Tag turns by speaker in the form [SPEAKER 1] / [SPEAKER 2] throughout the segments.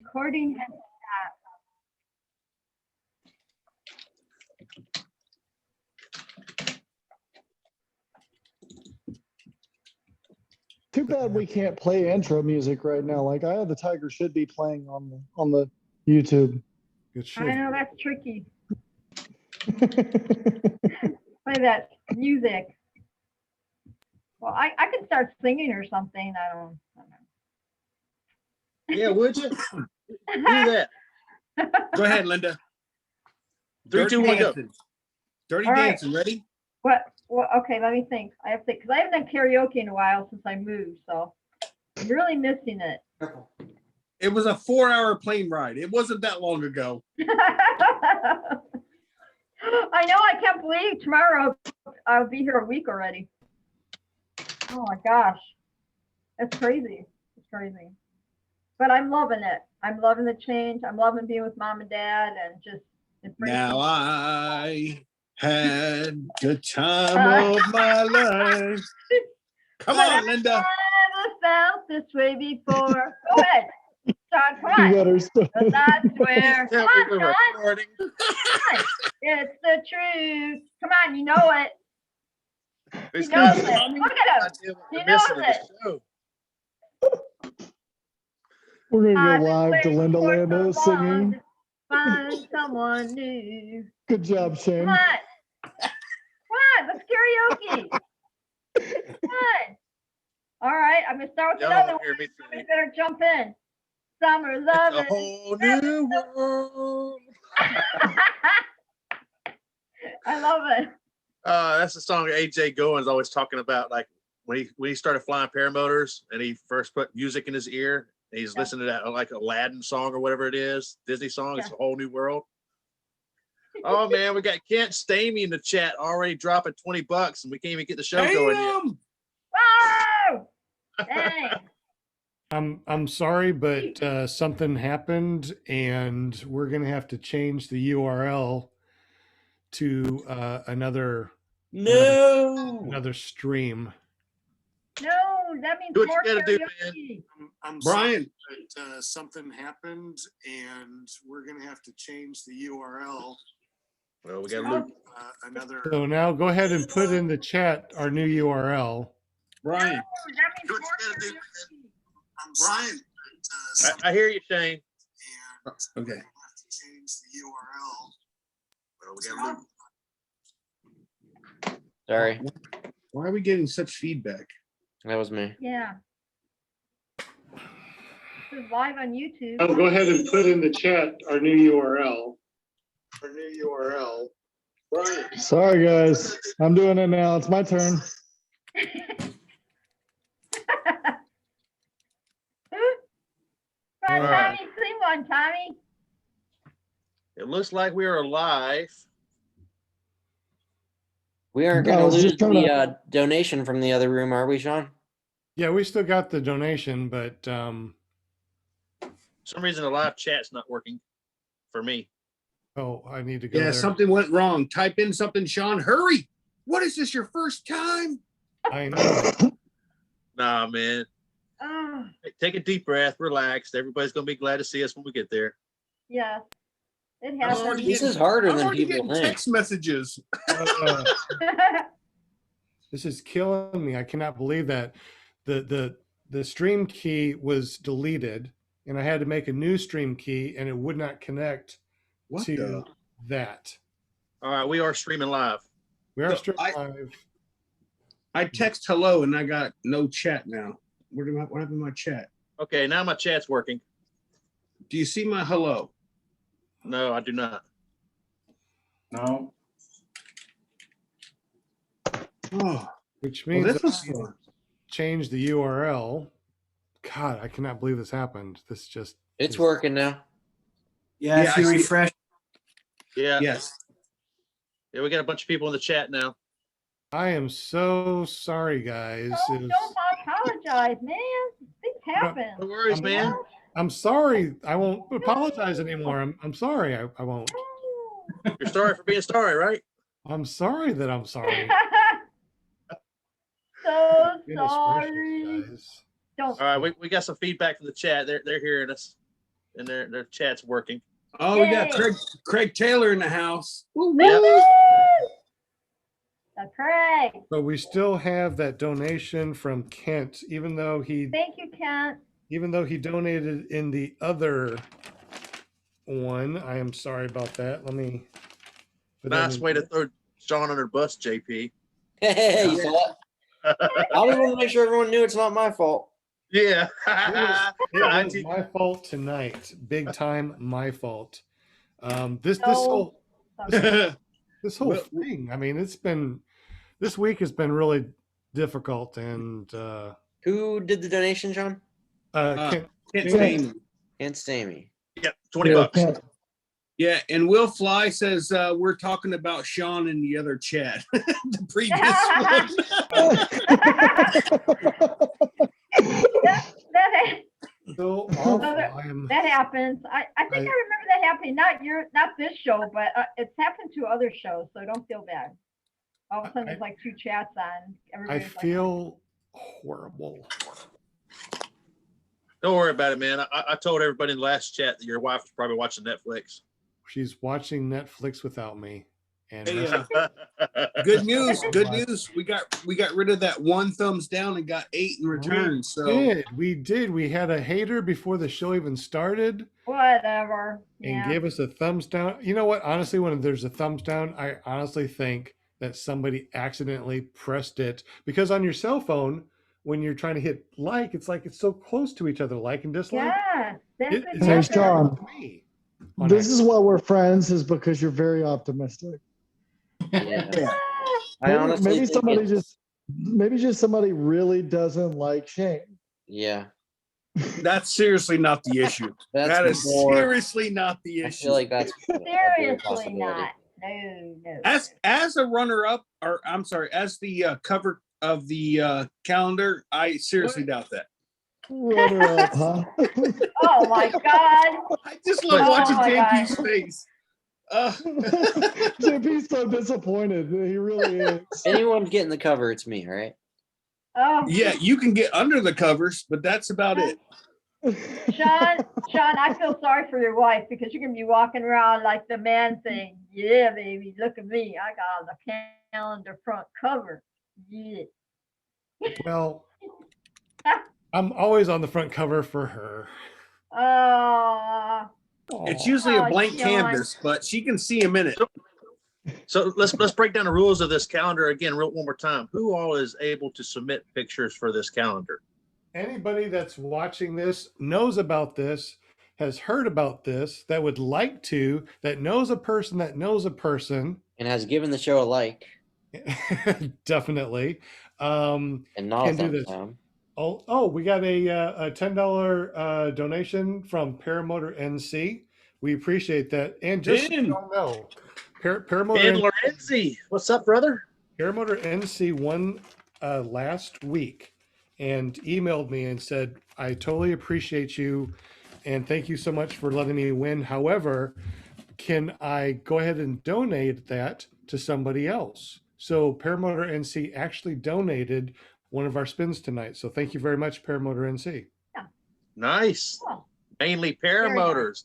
[SPEAKER 1] Recording has
[SPEAKER 2] Too bad we can't play intro music right now. Like Eye of the Tiger should be playing on the YouTube.
[SPEAKER 3] It should.
[SPEAKER 1] I know that's tricky. Play that music. Well, I could start singing or something. I don't know.
[SPEAKER 4] Yeah, would you? Do that.
[SPEAKER 5] Go ahead, Linda.
[SPEAKER 4] 3, 2, 1, go.
[SPEAKER 5] Dirty
[SPEAKER 1] All right.
[SPEAKER 5] dancing. Ready?
[SPEAKER 1] What? Well, okay, let me think. I have to, because I haven't done karaoke in a while since I moved, so I'm really missing it.
[SPEAKER 5] It was a 4-hour plane ride. It wasn't that long ago.
[SPEAKER 1] I know, I can't believe tomorrow I'll be here a week already. Oh my gosh. That's crazy. It's crazy. But I'm loving it. I'm loving the change. I'm loving being with mom and dad and just
[SPEAKER 5] Now I had the time of my life. Come on, Linda.
[SPEAKER 1] I never felt this way before. Go ahead. Sean, come on.
[SPEAKER 2] You better start.
[SPEAKER 1] Because I swear. Come
[SPEAKER 4] Tell me
[SPEAKER 1] on,
[SPEAKER 4] we're
[SPEAKER 1] Sean.
[SPEAKER 4] recording.
[SPEAKER 1] Come on. It's the truth. Come on, you know it.
[SPEAKER 4] It's
[SPEAKER 1] He knows
[SPEAKER 4] gonna-
[SPEAKER 1] it. Look at him. He knows it.
[SPEAKER 2] We're gonna
[SPEAKER 1] I've
[SPEAKER 2] go
[SPEAKER 1] been
[SPEAKER 2] live to
[SPEAKER 1] waiting
[SPEAKER 2] Linda
[SPEAKER 1] for
[SPEAKER 2] Lando
[SPEAKER 1] so long
[SPEAKER 2] singing.
[SPEAKER 1] to find someone new.
[SPEAKER 2] Good job,
[SPEAKER 1] Come
[SPEAKER 2] Shane.
[SPEAKER 1] on. Come on, let's karaoke. Come on. All right, I'm gonna start with
[SPEAKER 4] Y'all
[SPEAKER 1] another
[SPEAKER 4] don't hear
[SPEAKER 1] one.
[SPEAKER 4] me
[SPEAKER 1] We
[SPEAKER 4] sing.
[SPEAKER 1] better jump in. Summer
[SPEAKER 4] It's a
[SPEAKER 1] loving.
[SPEAKER 4] whole new world.
[SPEAKER 1] I love it.
[SPEAKER 4] That's the song AJ Goins always talking about, like when he started flying paramotors and he first put music in his ear. And he's
[SPEAKER 1] Yeah.
[SPEAKER 4] listening to that like Aladdin song or whatever it is, Disney song. It's
[SPEAKER 1] Yeah.
[SPEAKER 4] a whole new world. Oh man, we got Kent Stamey in the chat already dropping $20, and we can't even get the show going yet.
[SPEAKER 5] Damn.
[SPEAKER 1] Whoa! Dang.
[SPEAKER 3] I'm sorry, but something happened, and we're gonna have to change the URL to another stream.
[SPEAKER 1] No, that means
[SPEAKER 4] Do what you
[SPEAKER 1] more
[SPEAKER 4] gotta do, man.
[SPEAKER 1] karaoke.
[SPEAKER 3] I'm
[SPEAKER 5] Brian.
[SPEAKER 3] sorry, but something happened, and we're gonna have to change the URL.
[SPEAKER 4] Well, we got
[SPEAKER 1] Oh.
[SPEAKER 4] Luke.
[SPEAKER 3] Another. So now go ahead and put in the chat our new URL.
[SPEAKER 5] Brian.
[SPEAKER 1] No, that means
[SPEAKER 4] Do what
[SPEAKER 1] more
[SPEAKER 4] you gotta do,
[SPEAKER 1] karaoke.
[SPEAKER 3] Brian.
[SPEAKER 4] I hear you, Shane.
[SPEAKER 5] Okay.
[SPEAKER 3] Have to change the URL.
[SPEAKER 4] Well, we got Luke.
[SPEAKER 6] Sorry,
[SPEAKER 5] Why are we getting such feedback?
[SPEAKER 6] that was me.
[SPEAKER 1] Yeah. This is live on YouTube.
[SPEAKER 3] Oh, go ahead and put in the chat our new URL. Our new URL. Brian.
[SPEAKER 2] Sorry, guys. I'm doing it now. It's my turn.
[SPEAKER 1] Come on,
[SPEAKER 4] All right.
[SPEAKER 1] Tommy, sing one, Tommy.
[SPEAKER 4] It looks like we are live.
[SPEAKER 6] We aren't
[SPEAKER 2] I
[SPEAKER 6] going to
[SPEAKER 2] was
[SPEAKER 6] lose
[SPEAKER 2] just trying
[SPEAKER 6] the donation from the other room, are we, Sean?
[SPEAKER 3] Yeah, we still got the donation, but
[SPEAKER 4] For some reason, the live chat's not working for me.
[SPEAKER 3] oh, I need to go
[SPEAKER 5] Yeah,
[SPEAKER 3] there.
[SPEAKER 5] something went wrong. Type in something, Sean. Hurry. What is this, your first time?
[SPEAKER 3] I know.
[SPEAKER 4] Nah, man.
[SPEAKER 1] Oh,
[SPEAKER 4] Take a deep breath, relax. Everybody's gonna be glad to see us when we get there.
[SPEAKER 1] yeah. It
[SPEAKER 5] I'm
[SPEAKER 1] happens.
[SPEAKER 5] already
[SPEAKER 6] This
[SPEAKER 5] getting-
[SPEAKER 6] is harder
[SPEAKER 5] I'm
[SPEAKER 6] than
[SPEAKER 5] already
[SPEAKER 6] people
[SPEAKER 5] getting
[SPEAKER 6] think.
[SPEAKER 5] text messages.
[SPEAKER 3] This is killing me. I cannot believe that the stream key was deleted, and I had to make a new stream key, and it would not connect
[SPEAKER 5] What
[SPEAKER 3] to
[SPEAKER 5] the?
[SPEAKER 3] that.
[SPEAKER 4] All right, we are streaming live.
[SPEAKER 3] We are
[SPEAKER 5] No,
[SPEAKER 3] streaming live.
[SPEAKER 5] I text hello and I got no chat now. What happened to my chat?
[SPEAKER 4] Okay, now my chat's working.
[SPEAKER 5] Do you see my hello?
[SPEAKER 4] No, I do not.
[SPEAKER 5] No. Oh,
[SPEAKER 3] Which
[SPEAKER 5] well,
[SPEAKER 3] means
[SPEAKER 5] this was fun.
[SPEAKER 3] change the URL. God, I cannot believe this happened. This just
[SPEAKER 6] It's working now.
[SPEAKER 7] Yeah,
[SPEAKER 5] Yeah,
[SPEAKER 7] if you
[SPEAKER 5] I see.
[SPEAKER 7] refresh,
[SPEAKER 4] Yeah,
[SPEAKER 5] Yes.
[SPEAKER 4] yeah, we got a bunch of people in the chat now.
[SPEAKER 3] I am so sorry, guys.
[SPEAKER 1] Oh, don't apologize, man. Things happen.
[SPEAKER 4] No worries,
[SPEAKER 3] I'm-
[SPEAKER 4] man.
[SPEAKER 3] I'm sorry. I won't apologize anymore. I'm sorry. I won't.
[SPEAKER 4] You're sorry for being sorry, right?
[SPEAKER 3] I'm sorry that I'm sorry.
[SPEAKER 1] So
[SPEAKER 3] Goodness
[SPEAKER 1] sorry.
[SPEAKER 3] gracious, guys.
[SPEAKER 1] Don't.
[SPEAKER 4] All right, we got some feedback from the chat. They're hearing us. and their chat's working.
[SPEAKER 5] Oh, we got
[SPEAKER 1] Yay.
[SPEAKER 5] Craig Taylor in the house. Woo,
[SPEAKER 4] Yep.
[SPEAKER 5] woo.
[SPEAKER 1] That's right.
[SPEAKER 3] But we still have that donation from Kent, even though he
[SPEAKER 1] Thank you, Kent.
[SPEAKER 3] donated in the other one. I am sorry about that. Let me. put that
[SPEAKER 4] Nice
[SPEAKER 3] in
[SPEAKER 4] way to
[SPEAKER 3] here.
[SPEAKER 4] throw Sean under the bus, JP.
[SPEAKER 6] Hey, you saw it? I just want to make sure everyone knew it's not my fault.
[SPEAKER 4] Yeah.
[SPEAKER 3] It was my fault tonight. Big time, my fault. This
[SPEAKER 1] No.
[SPEAKER 3] whole thing. I mean, this week has been really difficult, and
[SPEAKER 6] Who did the donation, John?
[SPEAKER 3] Kent,
[SPEAKER 5] Can't stay in.
[SPEAKER 6] Kent Stamey.
[SPEAKER 4] Yep, 20
[SPEAKER 2] Yeah,
[SPEAKER 4] bucks.
[SPEAKER 2] Kent.
[SPEAKER 5] Yeah, and Will Fly says we're talking about Sean in the other chat, the previous
[SPEAKER 1] that,
[SPEAKER 3] so awful.
[SPEAKER 1] that happens. I think I remember that happening. Not this show, but it's happened to other shows. So don't feel bad. All of a sudden, there's like 2 chats on.
[SPEAKER 3] I
[SPEAKER 1] Everybody's
[SPEAKER 3] feel horrible.
[SPEAKER 4] Don't worry about it, man. I told everybody in the last chat that your wife was probably watching Netflix.
[SPEAKER 3] She's watching Netflix without me, and
[SPEAKER 5] Hey, good news. Good news. We got rid of that 1 thumbs down and got 8 in return.
[SPEAKER 3] we did. We had a hater before the show even started.
[SPEAKER 1] whatever.
[SPEAKER 3] And
[SPEAKER 1] Yeah.
[SPEAKER 3] gave us a thumbs down. You know what? Honestly, when there's a thumbs down, I honestly think that somebody accidentally pressed it, because on your cell phone, when you're trying to hit like, it's like it's so close to each other, like and dislike.
[SPEAKER 1] Yeah. That's
[SPEAKER 3] It's
[SPEAKER 2] Hey,
[SPEAKER 3] actually
[SPEAKER 2] Sean.
[SPEAKER 3] happened to me on
[SPEAKER 2] This is why we're friends, is because you're very optimistic.
[SPEAKER 6] Yeah. I honestly
[SPEAKER 2] Maybe
[SPEAKER 6] think it's-
[SPEAKER 2] somebody really doesn't like Shane.
[SPEAKER 6] Yeah.
[SPEAKER 5] that's seriously not the issue.
[SPEAKER 6] That's
[SPEAKER 5] That is
[SPEAKER 6] more-
[SPEAKER 5] seriously not the
[SPEAKER 6] I
[SPEAKER 5] issue.
[SPEAKER 6] feel like that's a big
[SPEAKER 1] Seriously
[SPEAKER 6] possibility.
[SPEAKER 1] not. No.
[SPEAKER 5] As a runner-up, or I'm sorry, as the cover of the calendar, I seriously doubt that.
[SPEAKER 2] Runner up, huh?
[SPEAKER 1] Oh my God.
[SPEAKER 5] I just love
[SPEAKER 1] Oh
[SPEAKER 5] watching
[SPEAKER 1] my
[SPEAKER 5] JP's face.
[SPEAKER 2] JP's so disappointed. He really is.
[SPEAKER 6] If anyone's getting the cover, it's me, all right?
[SPEAKER 1] Oh,
[SPEAKER 5] Yeah, you can get under the covers, but that's about it.
[SPEAKER 1] Sean, I feel sorry for your wife, because you're gonna be walking around like the man saying, "Yeah, baby, look at me. I got on the calendar front cover." Yeah.
[SPEAKER 3] Well, I'm always on the front cover for her.
[SPEAKER 1] Oh,
[SPEAKER 5] It's usually a
[SPEAKER 1] Oh,
[SPEAKER 5] blank
[SPEAKER 1] Sean.
[SPEAKER 5] canvas, but she can see him in it.
[SPEAKER 4] So let's break down the rules of this calendar again one more time. Who all is able to submit pictures for this calendar?
[SPEAKER 3] Anybody that's watching this knows about this, has heard about this, that would like to, that knows a person that knows a person.
[SPEAKER 6] And has given the show a like
[SPEAKER 3] Definitely.
[SPEAKER 6] and not a
[SPEAKER 3] Can do
[SPEAKER 6] thumbs
[SPEAKER 3] this.
[SPEAKER 6] down.
[SPEAKER 3] Oh, we got a $10 donation from Paramotor NC. We appreciate that. And just so you all know, Paramotor
[SPEAKER 4] Ben Lorenzi, what's up, brother?
[SPEAKER 3] Paramotor NC won last week and emailed me and said, I totally appreciate you and thank you so much for letting me win. However, can I go ahead and donate that to somebody else? So Paramotor NC actually donated one of our spins tonight. So thank you very much, Paramotor NC.
[SPEAKER 4] Nice.
[SPEAKER 1] Cool.
[SPEAKER 4] Mainly
[SPEAKER 1] Very nice.
[SPEAKER 4] Paramotors.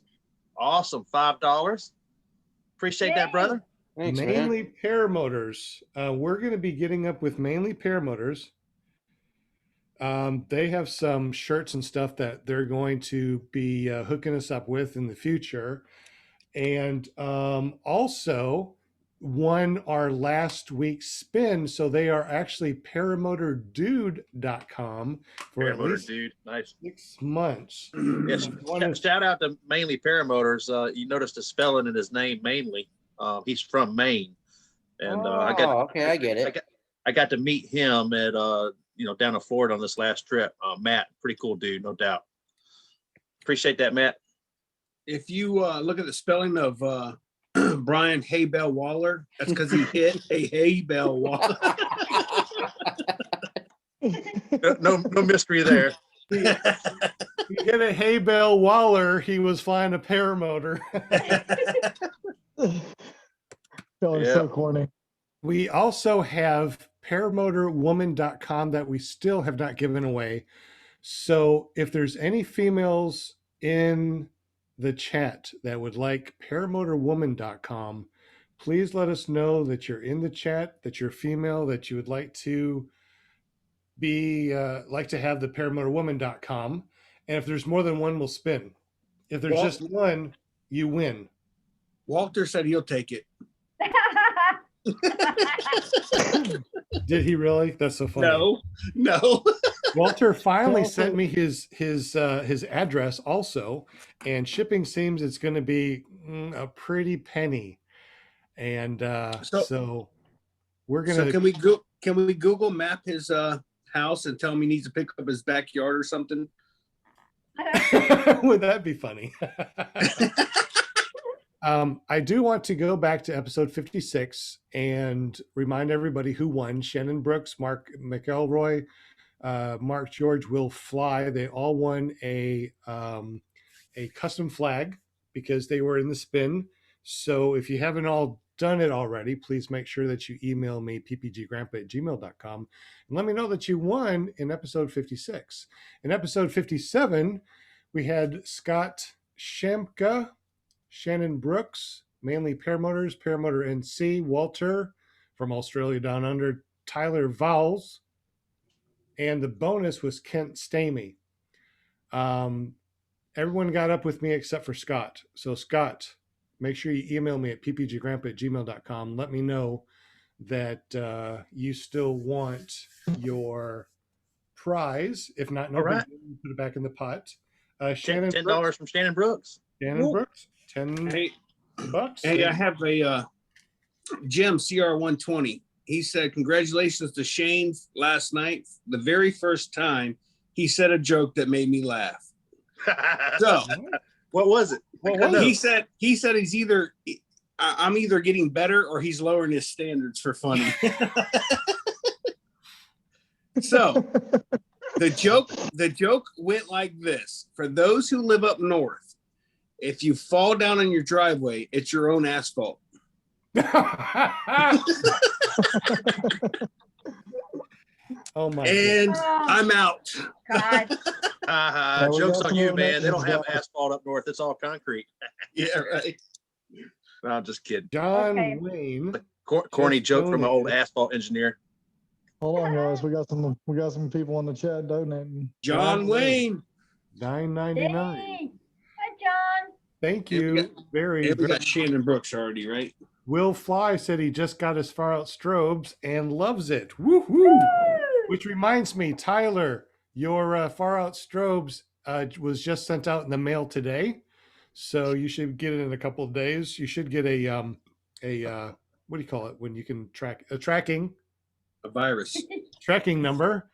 [SPEAKER 4] Awesome. $5. Appreciate that,
[SPEAKER 1] Yay.
[SPEAKER 4] brother.
[SPEAKER 6] Thanks, man.
[SPEAKER 3] Mainly Paramotors. We're going to be getting up with Mainly Paramotors. They have some shirts and stuff that they're going to be hooking us up with in the future. And also won our last week's spin. So they are actually paramotordude.com for at
[SPEAKER 4] Paramotor
[SPEAKER 3] least
[SPEAKER 4] dude. Nice.
[SPEAKER 3] 6 months.
[SPEAKER 4] Yes.
[SPEAKER 3] One
[SPEAKER 4] Shout out to Mainly Paramotors. You noticed the spelling in his name, Mainly. He's from Maine. And
[SPEAKER 6] okay, I get it.
[SPEAKER 4] I got to meet him at down in Florida on this last trip. Matt, pretty cool dude, no doubt. Appreciate that, Matt.
[SPEAKER 5] If you look at the spelling of Brian Haybell Waller, that's because he hit a Haybell Waller.
[SPEAKER 4] No mystery there.
[SPEAKER 3] He hit a hay bale Waller. He was flying a paramotor.
[SPEAKER 2] Feeling
[SPEAKER 4] Yeah.
[SPEAKER 2] so corny.
[SPEAKER 3] We also have paramotorwoman.com that we still have not given away. So if there's any females in the chat that would like paramotorwoman.com, please let us know that you're in the chat, that you're female, that you would like to be like to have the paramotorwoman.com. And if there's more than one, we'll spin. If there's just one, you win.
[SPEAKER 5] Walter said he'll take it.
[SPEAKER 3] Did he really? That's so funny.
[SPEAKER 5] No.
[SPEAKER 3] Walter finally sent me his address also, and shipping seems it's going to be a pretty penny. And so we're gonna.
[SPEAKER 5] So can we Google map his house and tell him he needs to pick up his backyard or something?
[SPEAKER 3] Would that be funny? I do want to go back to episode 56 and remind everybody who won. Shannon Brooks, Mark McElroy, Mark George, Will Fly. They all won a custom flag because they were in the spin. So if you haven't all done it already, please make sure that you email me, ppggrandpa@gmail.com, and let me know that you won in episode 56. In episode 57, we had Scott Shamka, Shannon Brooks, Manly Paramotors, Paramotor NC, Walter from Australia Down Under, Tyler Vowles, and the bonus was Kent Stamey. Everyone got up with me except for Scott. So Scott, make sure you email me at ppggrandpa@gmail.com. Let me know that you still want your prize. If not, no
[SPEAKER 4] All right.
[SPEAKER 3] big deal. Put it back in the pot. Shannon
[SPEAKER 4] $10
[SPEAKER 3] Brooks,
[SPEAKER 4] from Shannon Brooks.
[SPEAKER 3] Shannon Brooks, $10.
[SPEAKER 5] Hey, I have a Jim CR120. He said, congratulations to Shane last night. The very first time he said a joke that made me laugh. So
[SPEAKER 4] what was it?
[SPEAKER 5] he said he's either I'm either getting better or he's lowering his standards for funny. So the joke went like this. For those who live up north, if you fall down on your driveway, it's your own asphalt.
[SPEAKER 3] Oh my!
[SPEAKER 5] And I'm out.
[SPEAKER 1] God.
[SPEAKER 4] Joke's on you, man. They don't have asphalt up north. It's all concrete.
[SPEAKER 5] Yeah, right.
[SPEAKER 4] No, I'm just kidding.
[SPEAKER 3] John
[SPEAKER 1] Okay.
[SPEAKER 3] Wayne.
[SPEAKER 4] Corny joke from an old asphalt engineer.
[SPEAKER 2] Hold on, guys. We got some people in the chat donating.
[SPEAKER 5] John Wayne.
[SPEAKER 3] $9.99.
[SPEAKER 1] Hey. Hi, John.
[SPEAKER 3] Thank
[SPEAKER 5] And we
[SPEAKER 3] you very,
[SPEAKER 5] And we
[SPEAKER 3] very.
[SPEAKER 5] got Shannon Brooks already, right?
[SPEAKER 3] Will Fly said he just got his far out strobes and loves it. Woohoo!
[SPEAKER 1] Woo!
[SPEAKER 3] Which reminds me, Tyler, your far out strobes was just sent out in the mail today, so you should get it in a couple of days. You should get a what do you call it when you can track a tracking
[SPEAKER 5] virus.
[SPEAKER 3] number.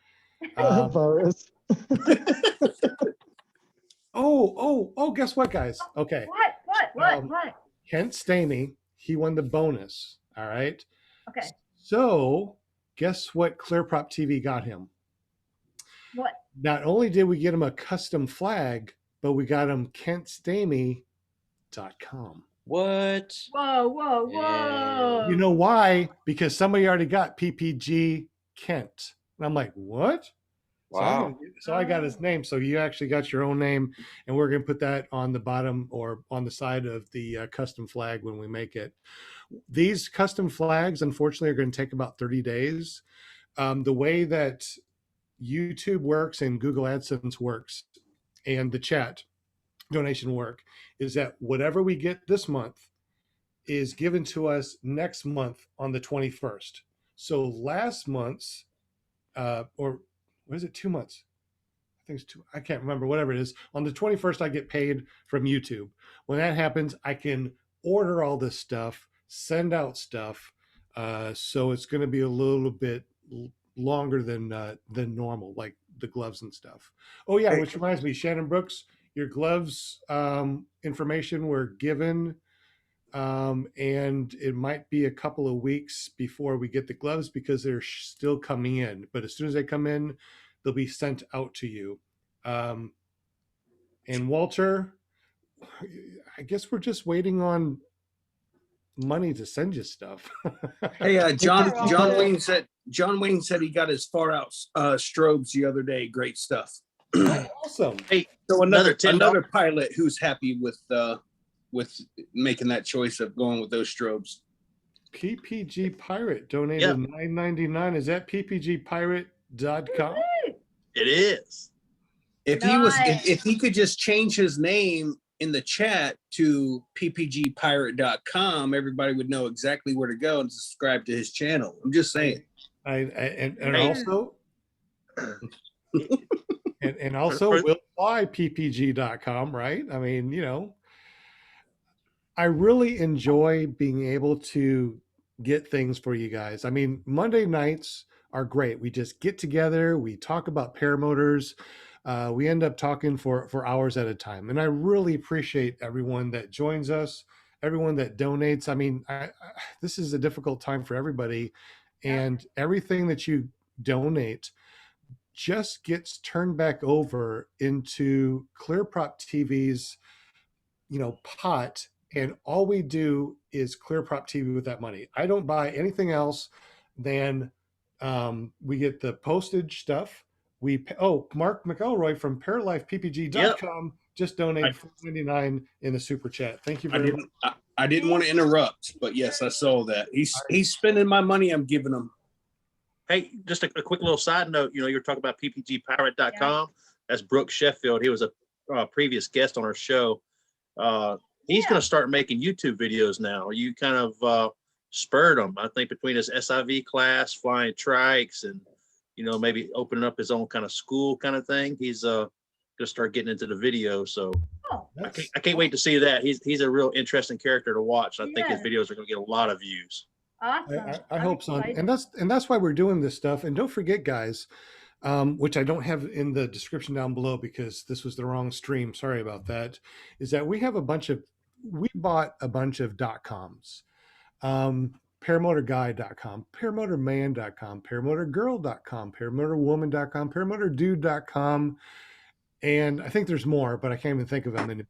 [SPEAKER 2] Virus.
[SPEAKER 3] Oh! Guess what, guys? Okay,
[SPEAKER 1] What?
[SPEAKER 3] Kent Stamey, he won the bonus. All right.
[SPEAKER 1] Okay.
[SPEAKER 3] So, guess what ClearProp TV got him?
[SPEAKER 1] What?
[SPEAKER 3] Not only did we get him a custom flag, but we got him KentStamey.com.
[SPEAKER 6] What?
[SPEAKER 1] Whoa.
[SPEAKER 3] You know why? Because somebody already got PPG Kent. And I'm like, what?
[SPEAKER 6] Wow.
[SPEAKER 3] So I got his name. So you actually got your own name, and we're going to put that on the bottom or on the side of the custom flag when we make it. These custom flags, unfortunately, are going to take about 30 days. The way that YouTube works and Google AdSense works and the chat donation work is that whatever we get this month is given to us next month on the 21st. So last month's, or what is it, 2 months? I think it's 2. I can't remember, whatever it is. On the 21st, I get paid from YouTube. When that happens, I can order all this stuff, send out stuff. So it's going to be a little bit longer than normal, like the gloves and stuff. Oh yeah, which reminds me, Shannon Brooks, your gloves information were given, and it might be a couple of weeks before we get the gloves because they're still coming in. But as soon as they come in, they'll be sent out to you. And Walter, I guess we're just waiting on money to send you stuff.
[SPEAKER 5] Hey, John Wayne said he got his far out strobes the other day. Great stuff.
[SPEAKER 3] Awesome.
[SPEAKER 4] Hey,
[SPEAKER 5] So
[SPEAKER 4] Another
[SPEAKER 5] another
[SPEAKER 4] $10.
[SPEAKER 5] pilot who's happy with making that choice of going with those strobes.
[SPEAKER 3] PPG Pirate donated
[SPEAKER 4] Yeah.
[SPEAKER 3] $9.99. Is that ppgpirate.com?
[SPEAKER 4] it is.
[SPEAKER 5] If he was,
[SPEAKER 1] Nice.
[SPEAKER 5] if he could just change his name in the chat to ppgpirate.com, everybody would know exactly where to go and subscribe to his channel. I'm just saying.
[SPEAKER 3] And
[SPEAKER 4] Hey.
[SPEAKER 3] also and also
[SPEAKER 4] For-
[SPEAKER 3] we'll buy ppg.com, right? I mean, you know, I really enjoy being able to get things for you guys. I mean, Monday nights are great. We just get together, we talk about paramotors. We end up talking for hours at a time. And I really appreciate everyone that joins us, everyone that donates. I mean, this is a difficult time for everybody. And everything that you donate just gets turned back over into ClearProp TV's, you know, pot, and all we do is ClearProp TV with that money. I don't buy anything else than we get the postage stuff. Mark McElroy from ParalifePPG.com just donated $4.99 in the super chat. Thank you very much.
[SPEAKER 5] I didn't want to interrupt, but yes, I saw that. He's spending my money I'm giving him.
[SPEAKER 4] Hey, just a quick little side note. You know, you were talking about ppgpirate.com. That's Brooke Sheffield. He was a previous guest on our show. He's going to start making YouTube videos now. You kind of spurred him, I think, between his SIV class, flying trikes, and, you know, maybe opening up his own kind of school kind of thing. He's going to start getting into the video. So I can't wait to see that. He's a real interesting character to watch. I think his videos are going to get a lot of views.
[SPEAKER 1] Awesome.
[SPEAKER 3] I hope so. And that's why we're doing this stuff. And don't forget, guys, which I don't have in the description down below because this was the wrong stream. Sorry about that. Is that we bought a bunch of .coms, paramotorguy.com, paramotorman.com, paramotorgirl.com, paramotorwoman.com, paramotordude.com. And I think there's more, but I can't even think of them anymore.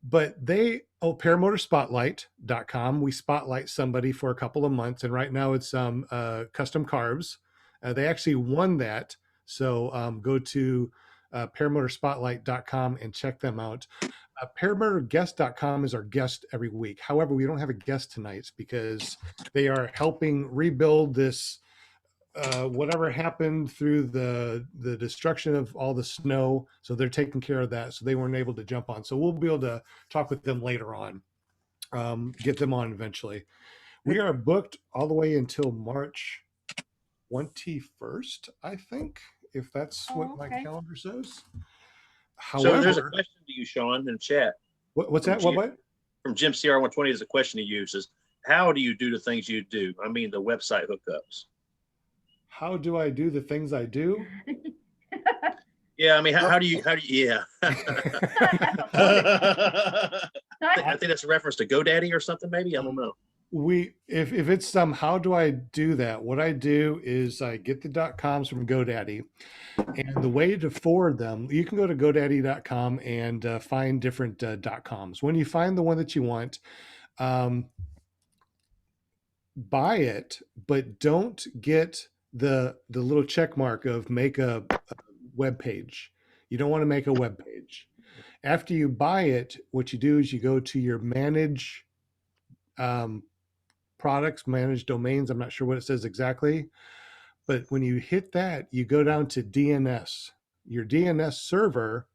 [SPEAKER 3] But paramotorspotlight.com. We spotlight somebody for a couple of months. And right now it's custom carbs. They actually won that. So go to paramotorspotlight.com and check them out. Paramotorguest.com is our guest every week. However, we don't have a guest tonight because they are helping rebuild this whatever happened through the destruction of all the snow. So they're taking care of that. So they weren't able to jump on. So we'll be able to talk with them later on, get them on eventually. We are booked all the way until March 21st, I think, if that's what my calendar says. However,
[SPEAKER 4] So there's a question to you, Sean, in the chat.
[SPEAKER 3] What's that? What?
[SPEAKER 4] From Jim CR120 is a question he uses. How do you do the things you do? I mean, the website hookups. How
[SPEAKER 3] do I do the things I do?
[SPEAKER 4] Yeah, I mean, how do you, yeah. I think that's a reference to GoDaddy or something, maybe. I don't know.
[SPEAKER 3] If it's how do I do that? What I do is I get the .coms from GoDaddy, and the way to forward them, you can go to GoDaddy.com and find different .coms. When you find the one that you want, buy it, but don't get the little check mark of make a web page. You don't want to make a web page. After you buy it, what you do is you go to your manage products, manage domains. I'm not sure what it says exactly, but when you hit that, you go down to DNS. Your DNS server,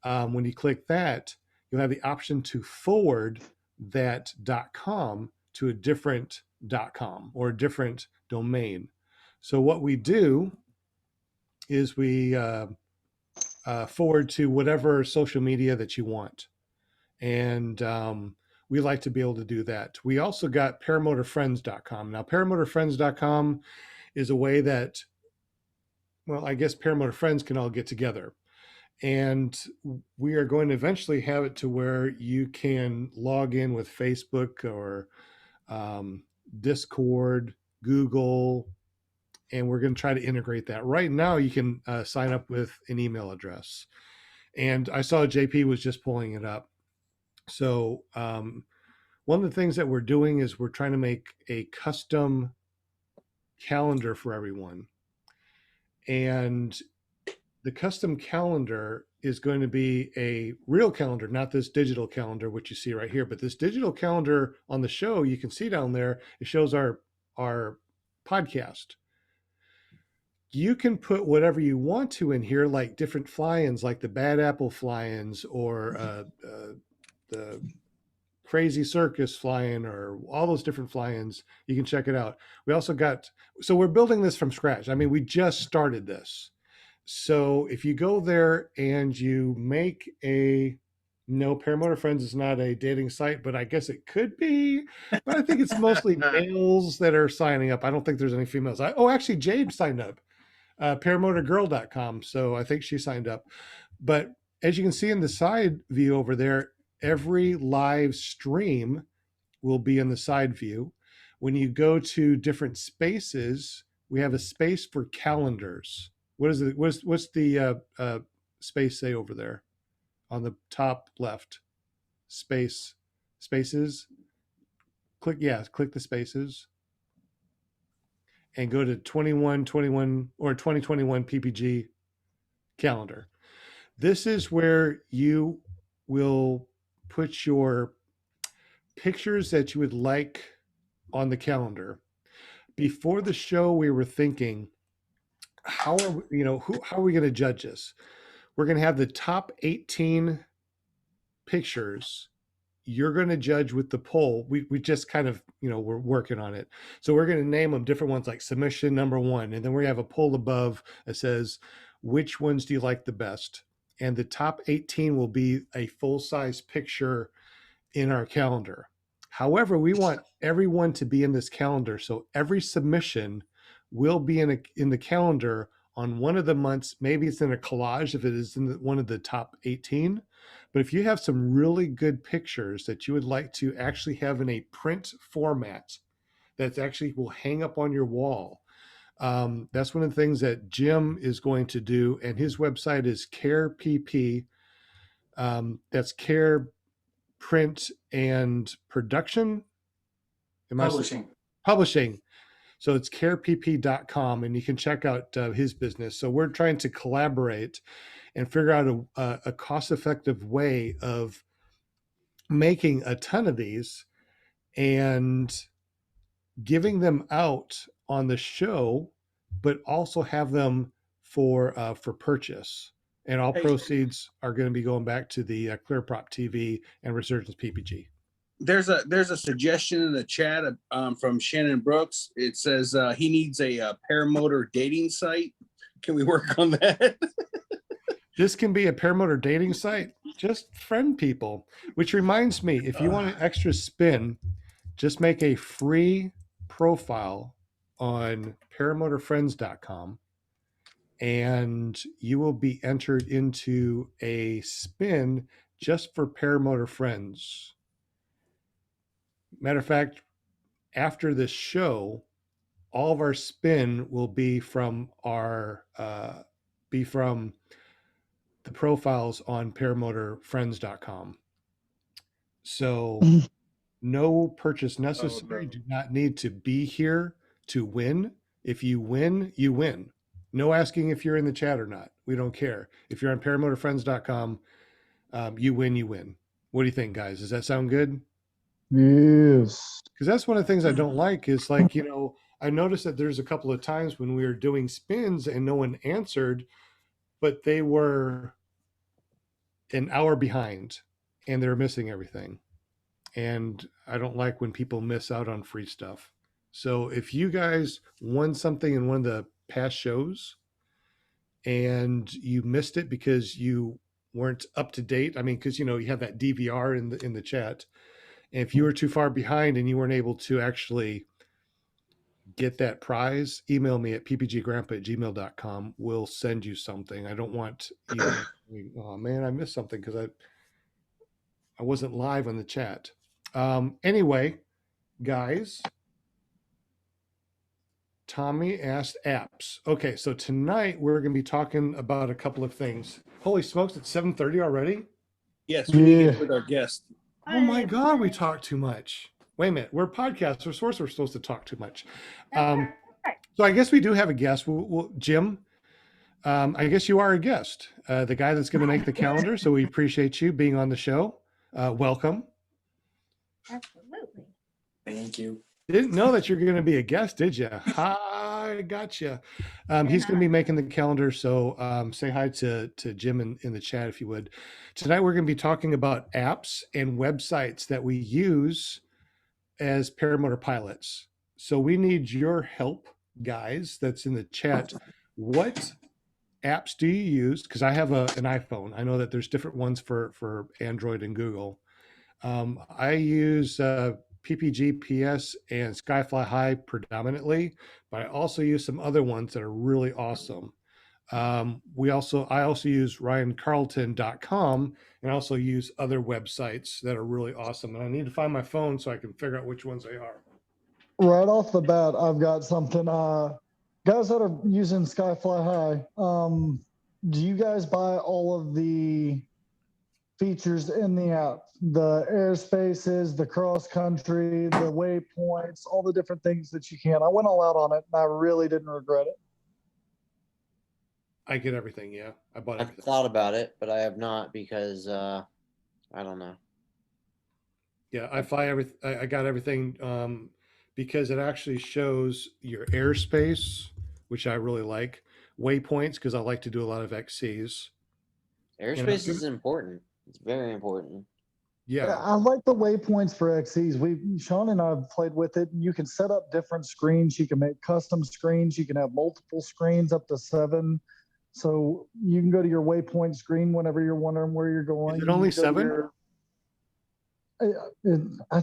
[SPEAKER 3] when you click that, you'll have the option to forward that .com to a different .com or a different domain. So what we do is we forward to whatever social media that you want. And we like to be able to do that. We also got paramotorfriends.com. Now, paramotorfriends.com is a way that, well, I guess Paramotor Friends can all get together. And we are going to eventually have it to where you can log in with Facebook or Discord, Google, and we're going to try to integrate that. Right now, you can sign up with an email address. And I saw JP was just pulling it up. So one of the things that we're doing is we're trying to make a custom calendar for everyone. And the custom calendar is going to be a real calendar, not this digital calendar, which you see right here, but this digital calendar on the show, you can see down there, it shows our podcast. You can put whatever you want to in here, like different fly-ins, like the Bad Apple fly-ins or the Crazy Circus fly-in or all those different fly-ins. You can check it out. We also got, so we're building this from scratch. I mean, we just started this. So if you go there and you make no, Paramotor Friends is not a dating site, but I guess it could be. But I think it's mostly males that are signing up. I don't think there's any females. Actually, Jade signed up, paramotorgirl.com. So I think she signed up. But as you can see in the side view over there, every live stream will be in the side view. When you go to different spaces, we have a space for calendars. What is it? What's the space say over there on the top left? Spaces. Click the spaces and go to 21 or 2021 PPG calendar. This is where you will put your pictures that you would like on the calendar. Before the show, we were thinking, how are we going to judge this? We're going to have the top 18 pictures. You're going to judge with the poll. We just kind of, we're working on it. So we're going to name them different ones like submission number 1. And then we have a poll above that says, which ones do you like the best? And the top 18 will be a full-size picture in our calendar. However, we want everyone to be in this calendar. So every submission will be in the calendar on one of the months. Maybe it's in a collage if it is in one of the top 18. But if you have some really good pictures that you would like to actually have in a print format that actually will hang up on your wall, that's one of the things that Jim is going to do. And his website is Care PP. That's Care Print and Production. Publishing. So it's carepp.com, and you can check out his business. So we're trying to collaborate and figure out a cost-effective way of making a ton of these and giving them out on the show, but also have them for purchase. And all proceeds are going to be going back to the ClearProp TV and Resurgence PPG.
[SPEAKER 5] There's a suggestion in the chat from Shannon Brooks. It says he needs a paramotor dating site. Can we work on that?
[SPEAKER 3] This can be a paramotor dating site. Just friend people. Which reminds me, if you want an extra spin, just make a free profile on paramotorfriends.com, and you will be entered into a spin just for Paramotor Friends. Matter of fact, after this show, all of our spin will be from the profiles on paramotorfriends.com. So no purchase necessary. Do not need to be here to win. If you win, you win. No asking if you're in the chat or not. We don't care. If you're on paramotorfriends.com, you win, you win. What do you think, guys? Does that sound good?
[SPEAKER 2] Yes.
[SPEAKER 3] Because that's one of the things I don't like is like, I noticed that there's a couple of times when we were doing spins and no one answered, but they were an hour behind and they're missing everything. And I don't like when people miss out on free stuff. So if you guys won something in one of the past shows and you missed it because you weren't up to date, I mean, because, you have that DVR in the chat. And if you were too far behind and you weren't able to actually get that prize, email me at ppggrandpa@gmail.com. We'll send you something. I don't want you oh man, I missed something because I wasn't live on the chat. Anyway, guys, Tommy asked apps. Okay, so tonight we're going to be talking about a couple of things. Holy smokes, it's 7:30 already?
[SPEAKER 5] Yes, we need to get with our guest.
[SPEAKER 3] Oh my God, we talk too much. Wait a minute, we're podcasts. We're supposed to talk too much. So I guess we do have a guest. Jim, I guess you are a guest, the guy that's going to make the calendar. So we appreciate you being on the show. Welcome.
[SPEAKER 1] Absolutely.
[SPEAKER 6] Thank you.
[SPEAKER 3] Didn't know that you're going to be a guest, did you? Hi, gotcha. He's going to be making the calendar. So say hi to Jim in the chat if you would. Tonight we're going to be talking about apps and websites that we use as paramotor pilots. So we need your help, guys, that's in the chat. What apps do you use? Because I have an iPhone. I know that there's different ones for Android and Google. I use PPG PS and Skyfly High predominantly, but I also use some other ones that are really awesome. I also use RyanCarlton.com and also use other websites that are really awesome. And I need to find my phone so I can figure out which ones they are.
[SPEAKER 2] Right off the bat, I've got something. Guys that are using Skyfly High, do you guys buy all of the features in the app? The airspaces, the cross country, the waypoints, all the different things that you can. I went all out on it and I really didn't regret it.
[SPEAKER 3] I get everything. Yeah. I bought
[SPEAKER 6] I've
[SPEAKER 3] everything.
[SPEAKER 6] thought about it, but I have not because I don't know.
[SPEAKER 3] Yeah. I got everything because it actually shows your airspace, which I really like, waypoints, because I like to do a lot of XCs.
[SPEAKER 6] Airspace is important. It's very important.
[SPEAKER 3] Yeah.
[SPEAKER 2] I like the waypoints for XCs. Sean and I have played with it. You can set up different screens. You can make custom screens. You can have multiple screens up to 7. So you can go to your waypoint screen whenever you're wondering where you're going.
[SPEAKER 3] Is it only 7?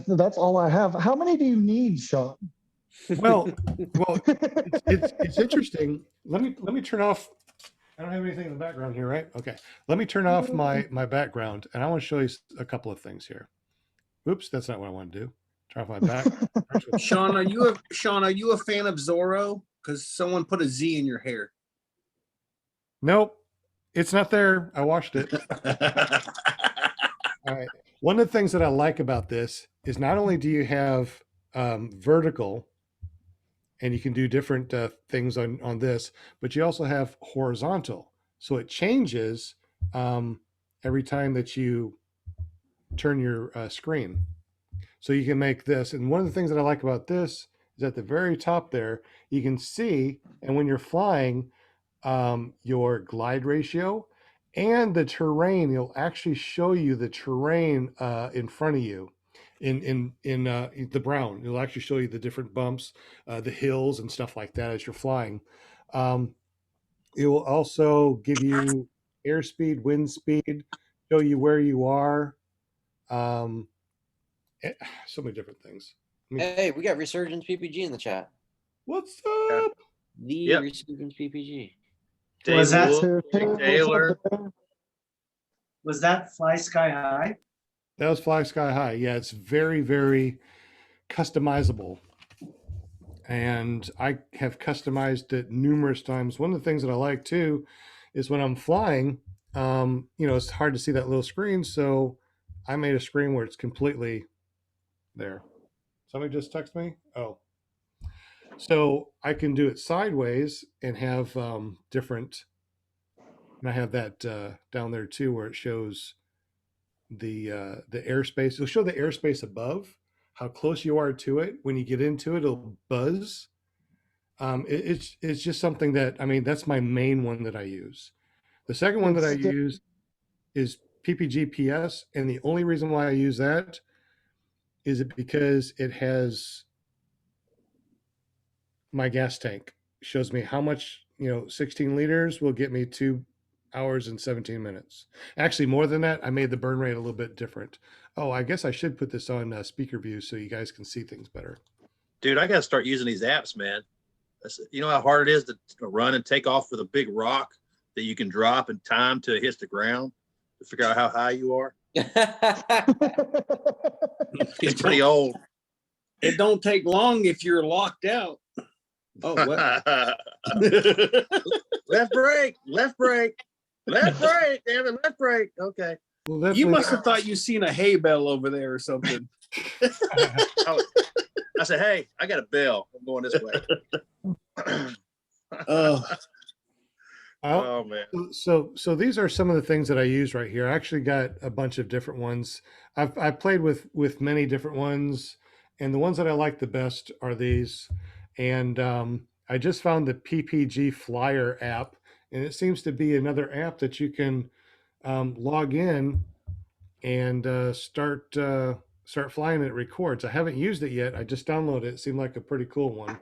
[SPEAKER 2] That's all I have. How many do you need, Sean?
[SPEAKER 3] Well, it's interesting. Let me turn off. I don't have anything in the background here, right? Okay. Let me turn off my background, and I want to show you a couple of things here. Oops, that's not what I want to do. Turn off my back.
[SPEAKER 5] Sean, are you a fan of Zorro? Because someone put a Z in your hair.
[SPEAKER 3] Nope, it's not there. I washed it. All right. One of the things that I like about this is not only do you have vertical, and you can do different things on this, but you also have horizontal. So it changes every time that you turn your screen. So you can make this. And one of the things that I like about this is at the very top there, you can see, and when you're flying, your glide ratio and the terrain. It'll actually show you the terrain in front of you in the brown. It'll actually show you the different bumps, the hills and stuff like that as you're flying. It will also give you airspeed, wind speed, show you where you are. So many different things.
[SPEAKER 6] Hey, we got Resurgence PPG in the chat.
[SPEAKER 3] What's up?
[SPEAKER 6] The Resurgence PPG.
[SPEAKER 7] Was that
[SPEAKER 4] Taylor?
[SPEAKER 7] Was that Fly Sky High?
[SPEAKER 3] That was Fly Sky High. Yeah, it's very, very customizable. And I have customized it numerous times. One of the things that I like too is when I'm flying, it's hard to see that little screen. So I made a screen where it's completely there. Somebody just text me. Oh, so I can do it sideways and have different. And I have that down there too, where it shows the airspace. It'll show the airspace above, how close you are to it. When you get into it, it'll buzz. It's just something that, that's my main one that I use. The second one that I use is PPG PS, and the only reason why I use that is because it has my gas tank. It shows me how much, 16 liters will get me 2 hours and 17 minutes. Actually, more than that, I made the burn rate a little bit different. Oh, I guess I should put this on speaker view so you guys can see things better.
[SPEAKER 4] Dude, I got to start using these apps, man. You know how hard it is to run and take off with a big rock that you can drop in time to hit the ground to figure out how high you are? It's pretty old.
[SPEAKER 5] It don't take long if you're locked out. Oh, what?
[SPEAKER 4] Left brake, left brake, left brake, damn it, left brake. Okay.
[SPEAKER 3] Well,
[SPEAKER 5] You must have thought you seen a hay bale over there or something.
[SPEAKER 4] I said, hey, I got a bell. I'm going this way.
[SPEAKER 5] Oh,
[SPEAKER 4] Oh man.
[SPEAKER 3] So these are some of the things that I use right here. I actually got a bunch of different ones. I've played with many different ones, and the ones that I like the best are these. And I just found the PPG Flyer app, and it seems to be another app that you can log in and start flying. And it records. I haven't used it yet. I just downloaded it. It seemed like a pretty cool one.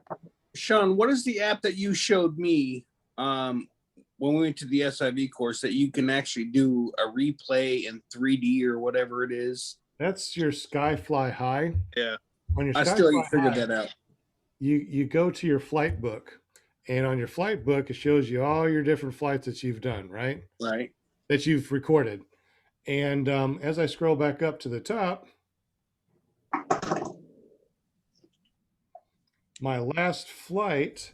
[SPEAKER 5] Sean, what is the app that you showed me when we went to the SIV course that you can actually do a replay in 3D or whatever it is?
[SPEAKER 3] That's your Skyfly High.
[SPEAKER 4] Yeah.
[SPEAKER 3] On your
[SPEAKER 5] I still
[SPEAKER 3] Skyfly
[SPEAKER 5] ain't figured
[SPEAKER 3] High,
[SPEAKER 5] that out.
[SPEAKER 3] you go to your flight book, and on your flight book it shows you all your different flights that you've done, right?
[SPEAKER 5] Right.
[SPEAKER 3] That you've recorded. And as I scroll back up to the top, my last flight,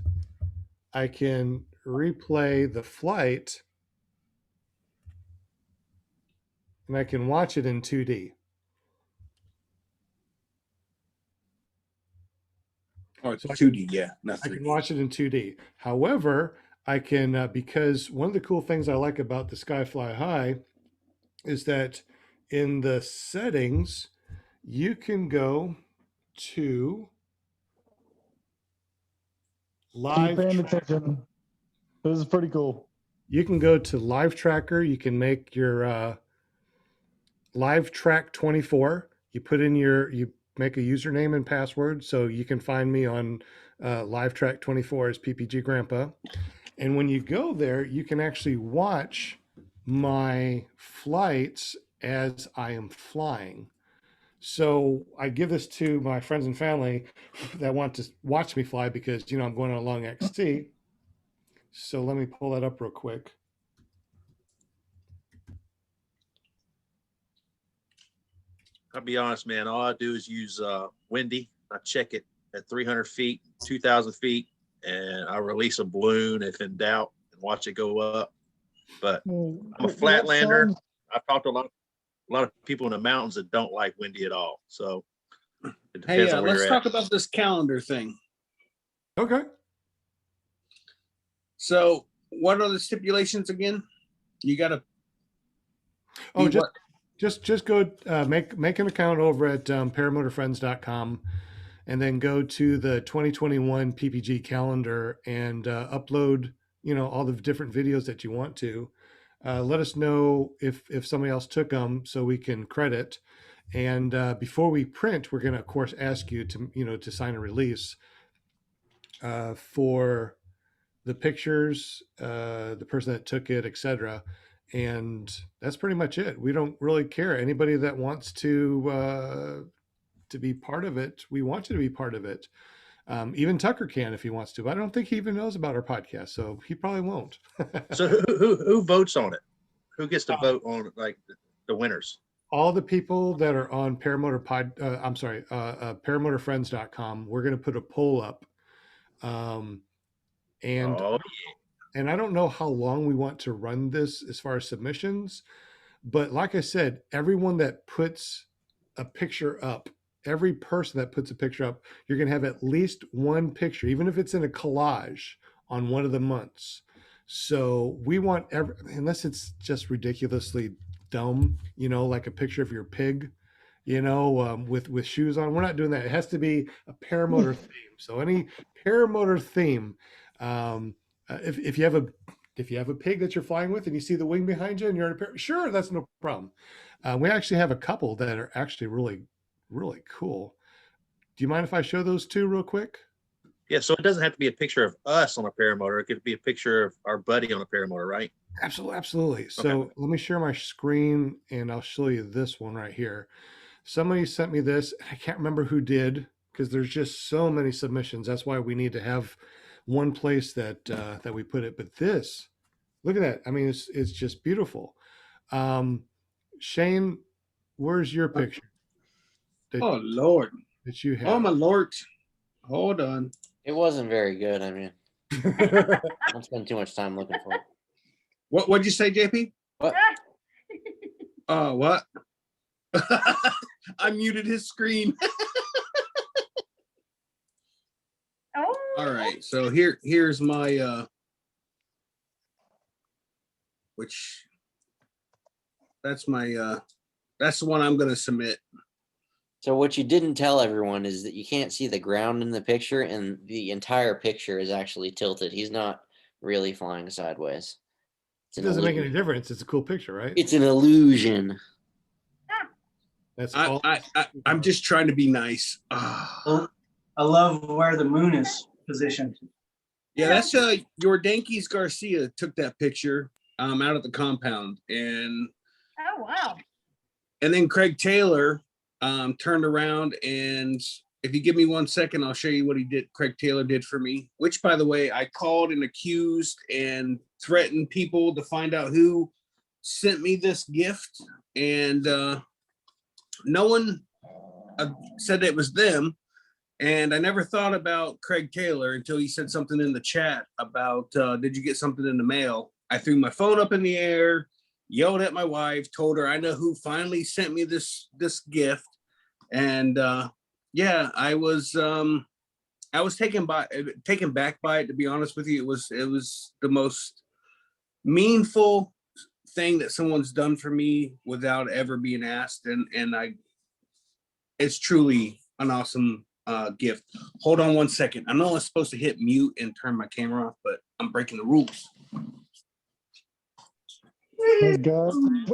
[SPEAKER 3] I can replay the flight and I can watch it in 2D.
[SPEAKER 5] Oh, it's
[SPEAKER 3] So I
[SPEAKER 5] 2D, yeah, not
[SPEAKER 3] I can
[SPEAKER 5] 3D.
[SPEAKER 3] watch it in 2D. However, I can, because one of the cool things I like about the Skyfly High is that in the settings, you can go to
[SPEAKER 2] Keep
[SPEAKER 3] live.
[SPEAKER 2] paying attention. This is pretty cool.
[SPEAKER 3] You can go to live tracker. You can make your live track 24. You put in you make a username and password, so you can find me on live track 24 as PPG Grandpa. And when you go there, you can actually watch my flights as I am flying. So I give this to my friends and family that want to watch me fly because, I'm going on a long XT. So let me pull that up real quick.
[SPEAKER 4] I'll be honest, man. All I do is use Windy. I check it at 300 feet, 2,000 feet, and I release a balloon if in doubt and watch it go up. But I'm a flatlander. I've talked to a lot of people in the mountains that don't like Windy at all. So it depends
[SPEAKER 5] Hey,
[SPEAKER 4] on where
[SPEAKER 5] let's
[SPEAKER 4] you're
[SPEAKER 5] talk
[SPEAKER 4] at.
[SPEAKER 5] about this calendar thing.
[SPEAKER 3] Okay.
[SPEAKER 5] So, what are the stipulations again? You got to.
[SPEAKER 3] Oh, just go make an account over at paramotorfriends.com, and then go to the 2021 PPG calendar and upload all the different videos that you want to. Let us know if somebody else took them so we can credit. And before we print, we're going to of course ask you to sign a release for the pictures, the person that took it, etc. And that's pretty much it. We don't really care. Anybody that wants to be part of it, we want you to be part of it. Even Tucker can if he wants to, but I don't think he even knows about our podcast, so he probably won't.
[SPEAKER 4] So who votes on it? Who gets to vote on like the winners?
[SPEAKER 3] All the people that are on paramotorfriends.com, we're going to put a poll up. And I don't know how long we want to run this as far as submissions, but like I said, everyone that puts a picture up, every person that puts a picture up, you're going to have at least one picture, even if it's in a collage on one of the months. So we want unless it's just ridiculously dumb, like a picture of your pig, with shoes on. We're not doing that. It has to be a paramotor theme. So any paramotor theme, if you have a pig that you're flying with and you see the wing behind you and you're in a sure, that's no problem. We actually have a couple that are actually really, really cool. Do you mind if I show those two real quick?
[SPEAKER 4] Yeah, so it doesn't have to be a picture of us on a paramotor. It could be a picture of our buddy on a paramotor, right?
[SPEAKER 3] Absolutely. So let me share my screen and I'll show you this one right here. Somebody sent me this. I can't remember who did because there's just so many submissions. That's why we need to have one place that we put it. But this, look at that. I mean, it's just beautiful. Shane, where's your picture?
[SPEAKER 5] Oh Lord!
[SPEAKER 3] That you have.
[SPEAKER 5] Oh my Lord! Hold on.
[SPEAKER 6] It wasn't very good. I mean, don't spend too much time looking for it.
[SPEAKER 5] What'd you say, JP?
[SPEAKER 6] What?
[SPEAKER 5] What? I muted his screen.
[SPEAKER 1] Oh.
[SPEAKER 5] All right, so here's my which that's my that's the one I'm going to submit.
[SPEAKER 6] So what you didn't tell everyone is that you can't see the ground in the picture, and the entire picture is actually tilted. He's not really flying sideways.
[SPEAKER 3] It doesn't make any difference. It's a cool picture, right?
[SPEAKER 6] It's an illusion.
[SPEAKER 3] That's all.
[SPEAKER 5] I'm just trying to be nice. Ah.
[SPEAKER 7] I love where the moon is positioned.
[SPEAKER 5] Yeah, that's Jordankis Garcia took that picture out of the compound, and
[SPEAKER 1] Oh, wow.
[SPEAKER 5] then Craig Taylor turned around, and if you give me 1 second, I'll show you what he did. Craig Taylor did for me, which, by the way, I called and accused and threatened people to find out who sent me this gift, and no one said it was them. And I never thought about Craig Taylor until he said something in the chat about, did you get something in the mail? I threw my phone up in the air, yelled at my wife, told her I know who finally sent me this gift. And yeah, I was taken back by it, to be honest with you. It was the most meaningful thing that someone's done for me without ever being asked. And it's truly an awesome gift. Hold on 1 second. I know I'm supposed to hit mute and turn my camera off, but I'm breaking the rules.
[SPEAKER 2] Hey, guys,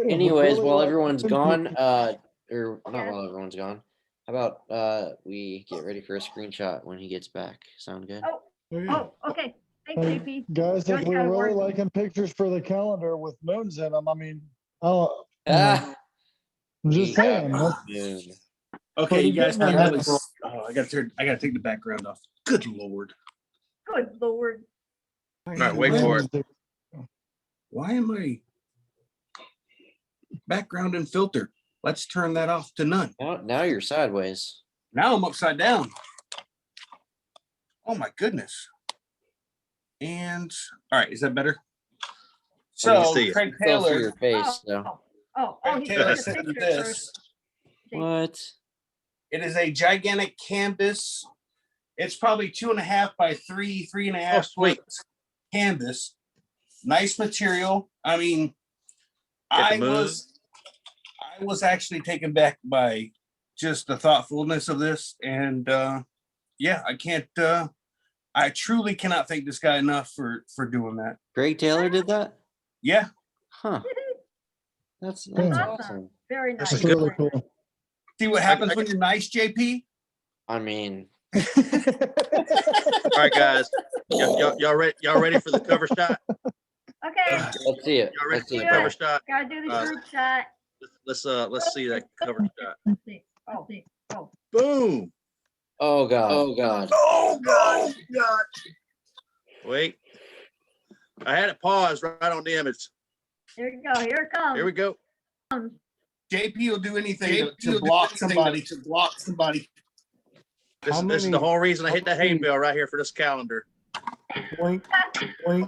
[SPEAKER 6] Anyways,
[SPEAKER 2] really
[SPEAKER 6] while
[SPEAKER 2] like
[SPEAKER 6] everyone's
[SPEAKER 2] the
[SPEAKER 6] gone,
[SPEAKER 2] picture.
[SPEAKER 6] or not
[SPEAKER 1] Yes.
[SPEAKER 6] while everyone's gone, how about we get ready for a screenshot when he gets back? Sound good?
[SPEAKER 1] Oh,
[SPEAKER 3] Oh, yeah.
[SPEAKER 1] oh, okay. Thanks,
[SPEAKER 2] Hey,
[SPEAKER 1] JP.
[SPEAKER 2] guys, if
[SPEAKER 1] John's
[SPEAKER 2] we're
[SPEAKER 1] got a
[SPEAKER 2] really
[SPEAKER 1] word.
[SPEAKER 2] liking pictures for the calendar with moons in them, I mean, oh,
[SPEAKER 6] Ah,
[SPEAKER 2] I'm just
[SPEAKER 6] we got
[SPEAKER 2] saying. That's
[SPEAKER 6] moon.
[SPEAKER 5] Okay,
[SPEAKER 2] pretty
[SPEAKER 5] you guys
[SPEAKER 2] good
[SPEAKER 5] can
[SPEAKER 2] one.
[SPEAKER 5] really. Oh, I gotta take the background off. Good Lord.
[SPEAKER 1] Good Lord.
[SPEAKER 4] All right, wait for it.
[SPEAKER 5] Why am I background and filter? Let's turn that off to none.
[SPEAKER 6] Now you're sideways.
[SPEAKER 5] Now I'm upside down. Oh my goodness. And all right, is that better?
[SPEAKER 4] Let me
[SPEAKER 5] So
[SPEAKER 4] see it.
[SPEAKER 5] Craig
[SPEAKER 6] Still see
[SPEAKER 5] Taylor,
[SPEAKER 6] your face, so.
[SPEAKER 1] Oh, he
[SPEAKER 5] Taylor
[SPEAKER 1] took a
[SPEAKER 5] sent me
[SPEAKER 1] picture
[SPEAKER 5] this.
[SPEAKER 1] first.
[SPEAKER 6] What?
[SPEAKER 5] It is a gigantic canvas. It's probably 2.5 by 3.5
[SPEAKER 4] Oh, sweet.
[SPEAKER 5] foot canvas. Nice material. I mean,
[SPEAKER 4] Got the
[SPEAKER 5] I
[SPEAKER 4] moon.
[SPEAKER 5] was actually taken back by just the thoughtfulness of this. And yeah, I truly cannot thank this guy enough for doing that.
[SPEAKER 6] Greg Taylor did that?
[SPEAKER 5] Yeah.
[SPEAKER 6] Huh. That's
[SPEAKER 2] Yeah.
[SPEAKER 6] awesome.
[SPEAKER 1] Very nice.
[SPEAKER 2] That's
[SPEAKER 4] is good.
[SPEAKER 2] really
[SPEAKER 1] Very
[SPEAKER 2] cool.
[SPEAKER 5] See what happens when you're nice, JP?
[SPEAKER 6] I mean,
[SPEAKER 4] All right, guys. Y'all ready for the cover shot?
[SPEAKER 1] Okay,
[SPEAKER 6] let's see it.
[SPEAKER 4] Y'all ready
[SPEAKER 6] Let's
[SPEAKER 4] for
[SPEAKER 6] see
[SPEAKER 4] the
[SPEAKER 6] it.
[SPEAKER 4] cover shot?
[SPEAKER 1] gotta do the
[SPEAKER 4] Uh,
[SPEAKER 1] group shot.
[SPEAKER 4] Let's see that cover shot.
[SPEAKER 1] Let's see. Oh, oh.
[SPEAKER 4] Boom.
[SPEAKER 6] Oh God. Oh God.
[SPEAKER 5] Oh, God.
[SPEAKER 4] Wait. I had it paused right on the image.
[SPEAKER 1] Here we go. Here it comes.
[SPEAKER 4] Here we go.
[SPEAKER 5] JP will do anything to block somebody.
[SPEAKER 4] This
[SPEAKER 3] How
[SPEAKER 4] is the
[SPEAKER 3] many-
[SPEAKER 4] whole reason I hit that hay
[SPEAKER 3] many-
[SPEAKER 4] bale right here for this calendar.
[SPEAKER 3] Boink, boink.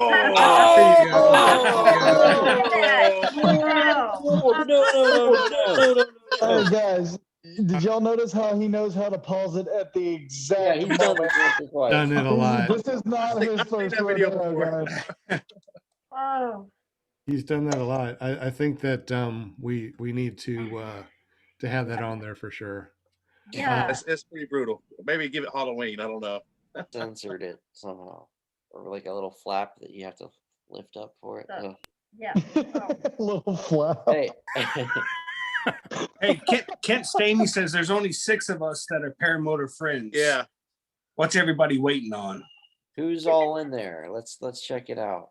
[SPEAKER 2] Hey, guys, did y'all notice how he knows how to pause it at the
[SPEAKER 6] Yeah,
[SPEAKER 2] exact
[SPEAKER 6] he's done
[SPEAKER 2] moment?
[SPEAKER 6] this once or twice.
[SPEAKER 3] Done it a lot.
[SPEAKER 2] This is not his
[SPEAKER 4] I've seen
[SPEAKER 2] first
[SPEAKER 4] that video
[SPEAKER 2] rodeo,
[SPEAKER 4] before.
[SPEAKER 2] guys.
[SPEAKER 1] Oh,
[SPEAKER 3] He's done that a lot. I think that we need to have that on there for sure.
[SPEAKER 1] yeah.
[SPEAKER 4] It's pretty brutal. Maybe give it Halloween. I don't know.
[SPEAKER 6] Censored it somehow, or like a little flap that you have to lift up for it.
[SPEAKER 1] So-
[SPEAKER 6] Ugh.
[SPEAKER 1] Yeah. Oh.
[SPEAKER 2] Little flap.
[SPEAKER 6] Hey,
[SPEAKER 5] Hey, Kent Stamey says there's only 6 of us that are Paramotor friends.
[SPEAKER 4] Yeah.
[SPEAKER 5] What's everybody waiting on?
[SPEAKER 6] who's all in there? Let's check it out.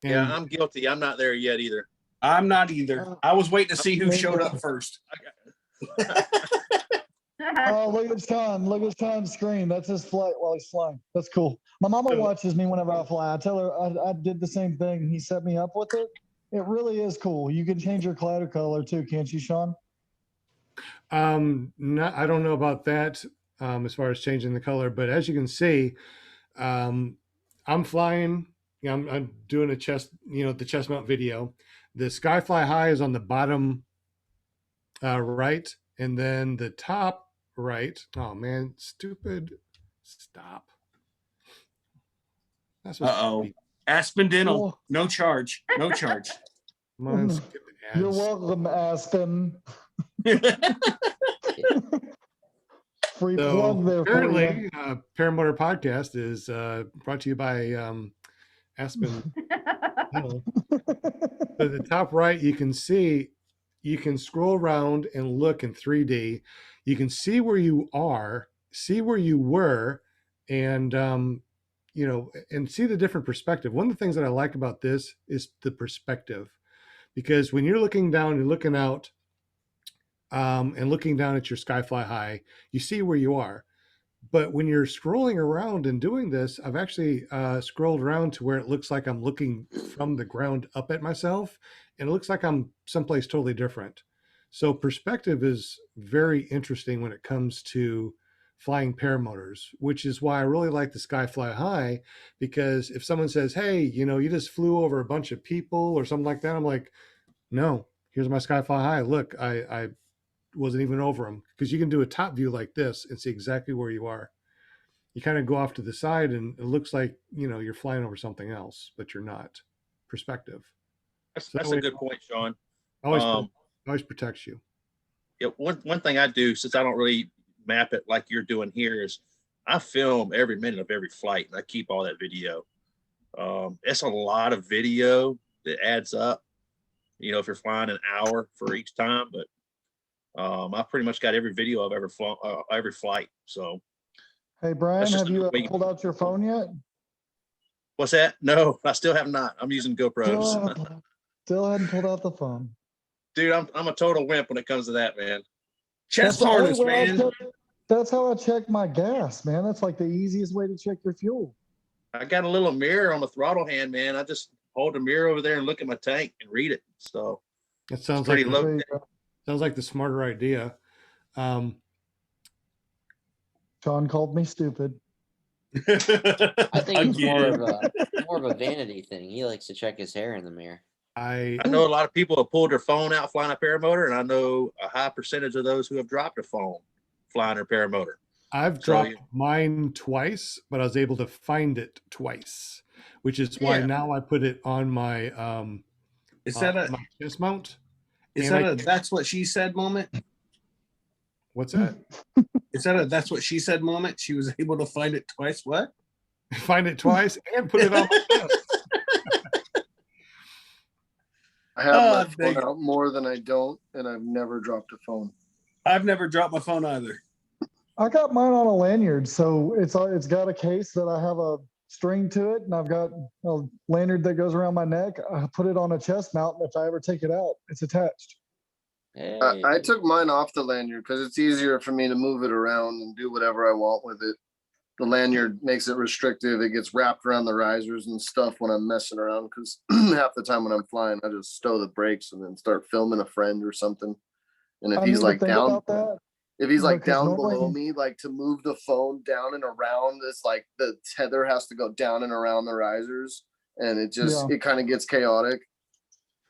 [SPEAKER 4] Yeah,
[SPEAKER 3] And
[SPEAKER 4] I'm guilty. I'm not there yet either.
[SPEAKER 5] I'm not either. I was waiting to see who showed up first.
[SPEAKER 2] Oh, look at Sean. Look at Sean's screen. That's his flight while he's flying. That's cool. My mama watches me whenever I fly. I tell her I did the same thing. He set me up with it. It really is cool. You can change your cloud color too, can't you, Sean?
[SPEAKER 3] not, I don't know about that as far as changing the color, but as you can see, I'm flying. You know, I'm doing a chest, the chest mount video. The Skyfly High is on the bottom right, and then the top right. Oh man, stupid! Stop. That's
[SPEAKER 5] Uh-oh. Aspen Dental,
[SPEAKER 2] Well-
[SPEAKER 5] no charge, no charge.
[SPEAKER 3] Come on, skip the
[SPEAKER 2] You're
[SPEAKER 3] ads.
[SPEAKER 2] welcome, Aspen. Free
[SPEAKER 3] So
[SPEAKER 2] plug there for you.
[SPEAKER 3] apparently, Paramotor Podcast is brought to you by Aspen. Dental. So at the top right, you can see, you can scroll around and look in 3D. You can see where you are, see where you were, and you know, and see the different perspective. One of the things that I like about this is the perspective, because when you're looking down, you're looking out, and looking down at your Skyfly High, you see where you are. But when you're scrolling around and doing this, I've actually scrolled around to where it looks like I'm looking from the ground up at myself, and it looks like I'm someplace totally different. So perspective is very interesting when it comes to flying paramotors, which is why I really like the Skyfly High, because if someone says, hey, you know, you just flew over a bunch of people or something like that, I'm like, no, here's my Skyfly High. Look, I wasn't even over them, because you can do a top view like this and see exactly where you are. You kind of go off to the side and it looks like, you know, you're flying over something else, but you're not. Perspective.
[SPEAKER 4] That's a good point, Sean.
[SPEAKER 3] Always,
[SPEAKER 4] Um,
[SPEAKER 3] always protects you.
[SPEAKER 4] Yeah, one thing I do, since I don't really map it like you're doing here, is I film every minute of every flight and I keep all that video. It's a lot of video that adds up, you know, if you're flying an hour for each time, but I pretty much got every video I've ever flown, every flight. So
[SPEAKER 2] Hey, Brian,
[SPEAKER 4] That's just
[SPEAKER 2] have you
[SPEAKER 4] another way-
[SPEAKER 2] pulled out your phone yet?
[SPEAKER 4] what's that? No, I still have not. I'm using GoPros.
[SPEAKER 2] Still hadn't pulled out the phone.
[SPEAKER 4] Dude, I'm a total wimp when it comes to that, man.
[SPEAKER 5] Chest
[SPEAKER 2] the only
[SPEAKER 5] harness,
[SPEAKER 2] way I
[SPEAKER 5] man.
[SPEAKER 2] check- That's how I check my gas, man. That's like the easiest way to check your fuel.
[SPEAKER 4] I got a little mirror on the throttle hand, man. I just hold the mirror over there and look at my tank and read it. So
[SPEAKER 3] That sounds
[SPEAKER 4] pretty
[SPEAKER 3] like
[SPEAKER 4] low.
[SPEAKER 2] There you go.
[SPEAKER 3] sounds like the smarter idea.
[SPEAKER 2] Sean called me stupid.
[SPEAKER 6] I think it's
[SPEAKER 5] Again.
[SPEAKER 6] more of a vanity thing. He likes to check his hair in the mirror.
[SPEAKER 3] I
[SPEAKER 4] I know a lot of people have pulled their phone out flying a paramotor, and I know a high percentage of those who have dropped a phone flying their paramotor.
[SPEAKER 3] I've
[SPEAKER 4] So,
[SPEAKER 3] dropped
[SPEAKER 4] yeah.
[SPEAKER 3] mine twice, but I was able to find it twice, which is why
[SPEAKER 4] Yeah.
[SPEAKER 3] now I put it on my
[SPEAKER 5] Is that a
[SPEAKER 3] my chest mount.
[SPEAKER 5] is
[SPEAKER 3] and
[SPEAKER 5] that
[SPEAKER 3] I-
[SPEAKER 5] a that's what she said moment?
[SPEAKER 3] What's that?
[SPEAKER 5] Is that a that's what she said moment? She was able to find it twice. What?
[SPEAKER 3] Find it twice and put it on my chest.
[SPEAKER 8] I have
[SPEAKER 5] Oh,
[SPEAKER 8] my
[SPEAKER 5] dang
[SPEAKER 8] phone
[SPEAKER 5] it.
[SPEAKER 8] out more than I don't, and I've never dropped a phone.
[SPEAKER 5] I've never dropped my phone either.
[SPEAKER 2] I got mine on a lanyard, so it's got a case that I have a string to it, and I've got a lanyard that goes around my neck. I put it on a chest mount, and if I ever take it out, it's attached.
[SPEAKER 6] Hey,
[SPEAKER 8] I took mine off the lanyard because it's easier for me to move it around and do whatever I want with it. The lanyard makes it restrictive. It gets wrapped around the risers and stuff when I'm messing around, because half the time when I'm flying, I just stow the brakes and then start filming a friend or something. And if
[SPEAKER 2] I
[SPEAKER 8] he's
[SPEAKER 2] need to
[SPEAKER 8] like
[SPEAKER 2] think
[SPEAKER 8] down,
[SPEAKER 2] about that.
[SPEAKER 8] if he's like
[SPEAKER 2] because
[SPEAKER 8] down
[SPEAKER 2] normally-
[SPEAKER 8] below me, like to move the phone down and around, it's like the tether has to go down and around the risers, and it just it kind of gets chaotic.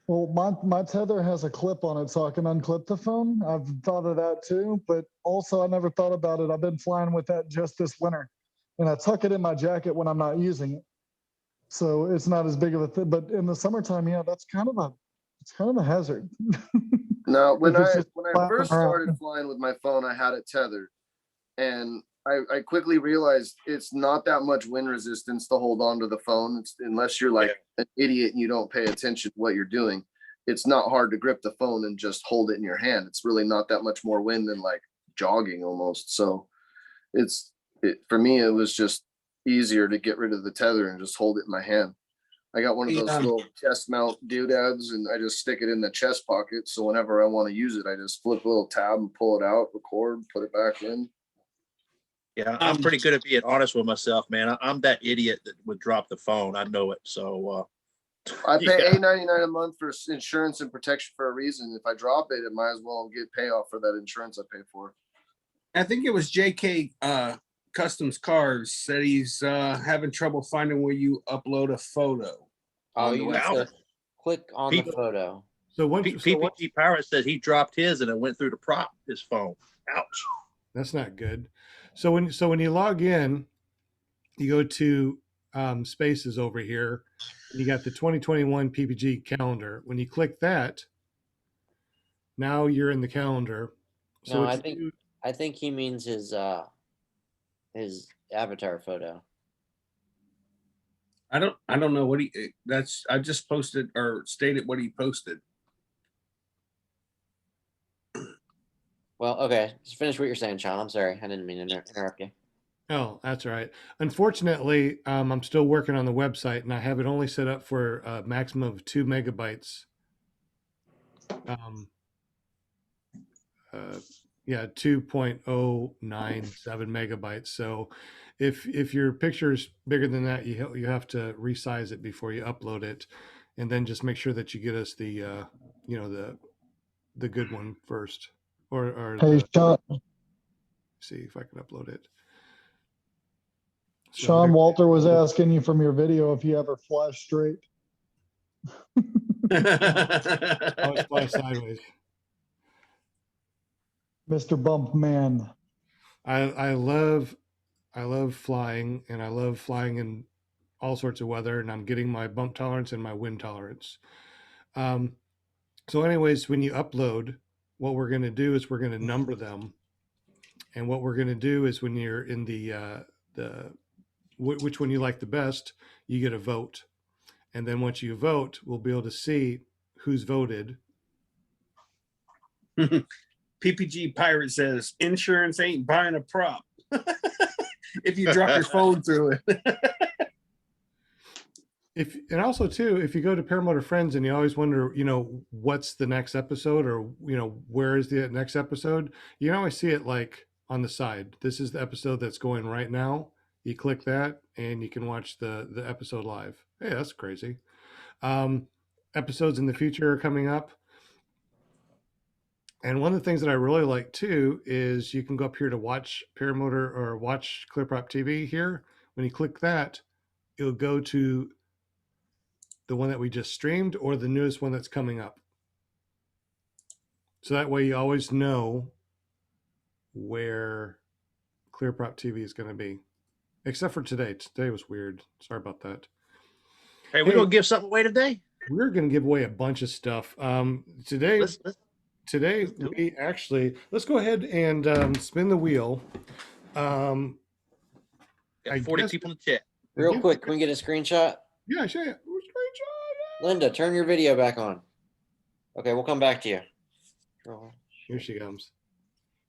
[SPEAKER 2] Well, my tether has a clip on it, so I can unclip the phone. I've thought of that too, but also I never thought about it. I've been flying with that just this winter, and I tuck it in my jacket when I'm not using it, so it's not as big of a thing. But in the summertime, yeah, it's kind of a hazard.
[SPEAKER 8] No, when
[SPEAKER 2] If it's
[SPEAKER 8] I
[SPEAKER 2] just
[SPEAKER 8] when I
[SPEAKER 2] flapping
[SPEAKER 8] first
[SPEAKER 2] around.
[SPEAKER 8] started flying with my phone, I had it tethered, and I quickly realized it's not that much wind resistance to hold on to the phone. It's, unless you're like an idiot and you don't pay attention to what you're doing, it's not hard to grip the phone and just hold it in your hand. It's really not that much more wind than like jogging almost. So for me, it was just easier to get rid of the tether and just hold it in my hand. I got one of those
[SPEAKER 5] Yeah.
[SPEAKER 8] little chest mount doodads, and I just stick it in the chest pocket. So whenever I want to use it, I just flip a little tab and pull it out, record, put it back in.
[SPEAKER 4] Yeah, I'm pretty good at being honest with myself, man. I'm that idiot that would drop the phone. I know it. So
[SPEAKER 8] I pay
[SPEAKER 4] Yeah.
[SPEAKER 8] $8.99 a month for insurance and protection for a reason. If I drop it, it might as well get payoff for that insurance I pay for.
[SPEAKER 5] I think it was JK Customs Cars said he's having trouble finding where you upload a photo.
[SPEAKER 6] oh,
[SPEAKER 5] on the
[SPEAKER 6] you have
[SPEAKER 4] website.
[SPEAKER 6] to click on the
[SPEAKER 4] People-
[SPEAKER 6] photo.
[SPEAKER 3] So once,
[SPEAKER 4] PPG Pirate said he dropped his and it went through the prop, his phone. Ouch.
[SPEAKER 3] that's not good. So when you log in, you go to spaces over here. You got the 2021 PPG calendar. When you click that, now you're in the calendar. So
[SPEAKER 6] No,
[SPEAKER 3] it's
[SPEAKER 6] I think he means his avatar photo.
[SPEAKER 5] I don't know what I just posted or stated what he posted.
[SPEAKER 6] Well, okay, just finish what you're saying, Sean. I'm sorry, I didn't mean to interrupt you.
[SPEAKER 3] Oh, that's all right. Unfortunately, I'm still working on the website, and I have it only set up for a maximum of 2 megabytes. Yeah, 2.097 megabytes. So, if your picture is bigger than that, you have to resize it before you upload it, and then just make sure that you get us the the good one first, or
[SPEAKER 2] Hey, Sean,
[SPEAKER 3] see if I can upload it. So
[SPEAKER 2] Sean Walter was asking you from your video if you ever fly straight.
[SPEAKER 3] I always fly sideways.
[SPEAKER 2] Mr. Bump Man.
[SPEAKER 3] I love flying, and I love flying in all sorts of weather, and I'm getting my bump tolerance and my wind tolerance. So anyways, when you upload, what we're going to do is we're going to number them, and what we're going to do is when you're in the which one you like the best, you get a vote, and then once you vote, we'll be able to see who's voted.
[SPEAKER 5] PPG Pirate says insurance ain't buying a prop. If you drop your phone through it.
[SPEAKER 3] And also too, if you go to Paramotor Friends and you always wonder, what's the next episode, or where is the next episode, you can always see it like on the side. This is the episode that's going right now. You click that and you can watch the episode live. Hey, that's crazy. Episodes in the future are coming up. And one of the things that I really like too is you can go up here to watch Paramotor or watch ClearProp TV here. When you click that, it'll go to the one that we just streamed or the newest one that's coming up. So that way you always know where ClearProp TV is going to be. Except for today. Today was weird. Sorry about that.
[SPEAKER 4] Hey, we're going to give something away today?
[SPEAKER 3] We're going to give away a bunch of stuff. Today, we actually, let's go ahead and spin the wheel.
[SPEAKER 4] Got 40 people in the chat.
[SPEAKER 6] Real quick, can we get a screenshot?
[SPEAKER 3] Yeah, sure. Screenshot.
[SPEAKER 6] Linda, turn your video back on. Okay, we'll come back to you.
[SPEAKER 3] Here she comes.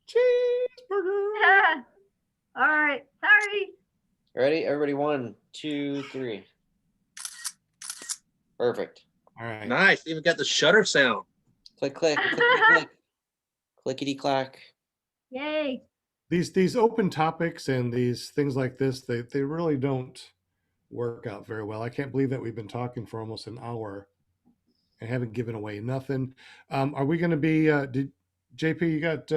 [SPEAKER 3] Cheeseburger.
[SPEAKER 1] All right. Sorry.
[SPEAKER 6] Ready? Everybody, 1, 2, 3. Perfect.
[SPEAKER 3] All right.
[SPEAKER 4] Nice. Even got the shutter sound.
[SPEAKER 6] Click, click, click, click. Clickety clack.
[SPEAKER 1] Yay.
[SPEAKER 3] These open topics and these things like this, they really don't work out very well. I can't believe that we've been talking for almost an hour and haven't given away nothing. Are we going to be, JP, you got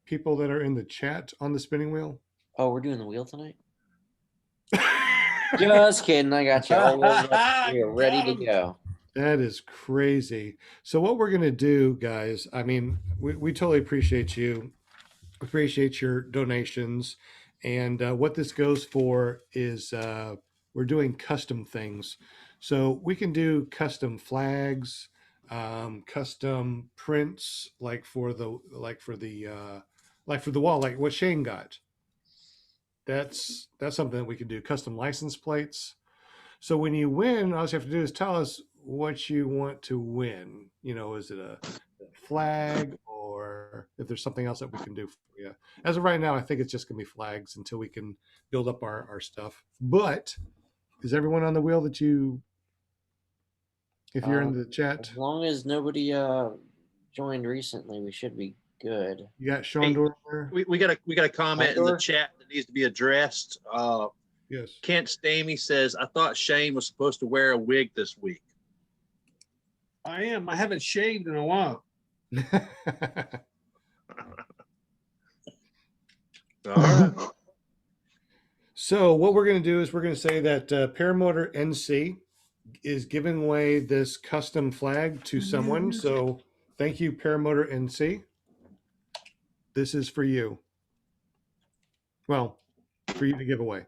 [SPEAKER 3] people that are in the chat on the spinning wheel?
[SPEAKER 6] Oh, we're doing the wheel tonight? Just kidding. I got you. We're ready to go.
[SPEAKER 3] That is crazy. So what we're going to do, guys, I mean, we totally appreciate you. Appreciate your donations. And what this goes for is we're doing custom things. So we can do custom flags, custom prints, like for the wall, like what Shane got. That's something that we can do. Custom license plates. So when you win, all you have to do is tell us what you want to win. Is it a flag, or if there's something else that we can do for you? As of right now, I think it's just going to be flags until we can build up our stuff. But is everyone on the wheel that you, if you're in the chat?
[SPEAKER 6] As long as nobody joined recently, we should be good.
[SPEAKER 3] You got Shondor there?
[SPEAKER 4] We got a comment in the chat that needs to be addressed.
[SPEAKER 3] Yes.
[SPEAKER 4] Kent Stamey says, I thought Shane was supposed to wear a wig this week.
[SPEAKER 5] I am. I haven't shaved in a while.
[SPEAKER 4] All right.
[SPEAKER 3] So what we're going to do is we're going to say that Paramotor NC is giving away this custom flag to someone. So thank you, Paramotor NC. This is for you. Well, for you to give away.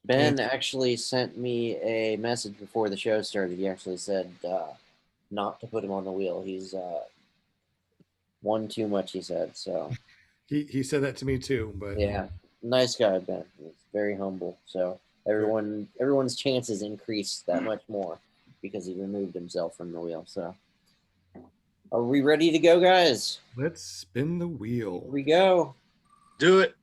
[SPEAKER 6] Ben actually sent me a message before the show started. He actually said not to put him on the wheel. He's one too much, he said. So
[SPEAKER 3] He said that to me too, but
[SPEAKER 6] yeah, nice guy, Ben. He's very humble. So everyone's chances increase that much more because he removed himself from the wheel. So are we ready to go, guys?
[SPEAKER 3] let's spin the wheel.
[SPEAKER 6] Here we go.
[SPEAKER 4] Do it.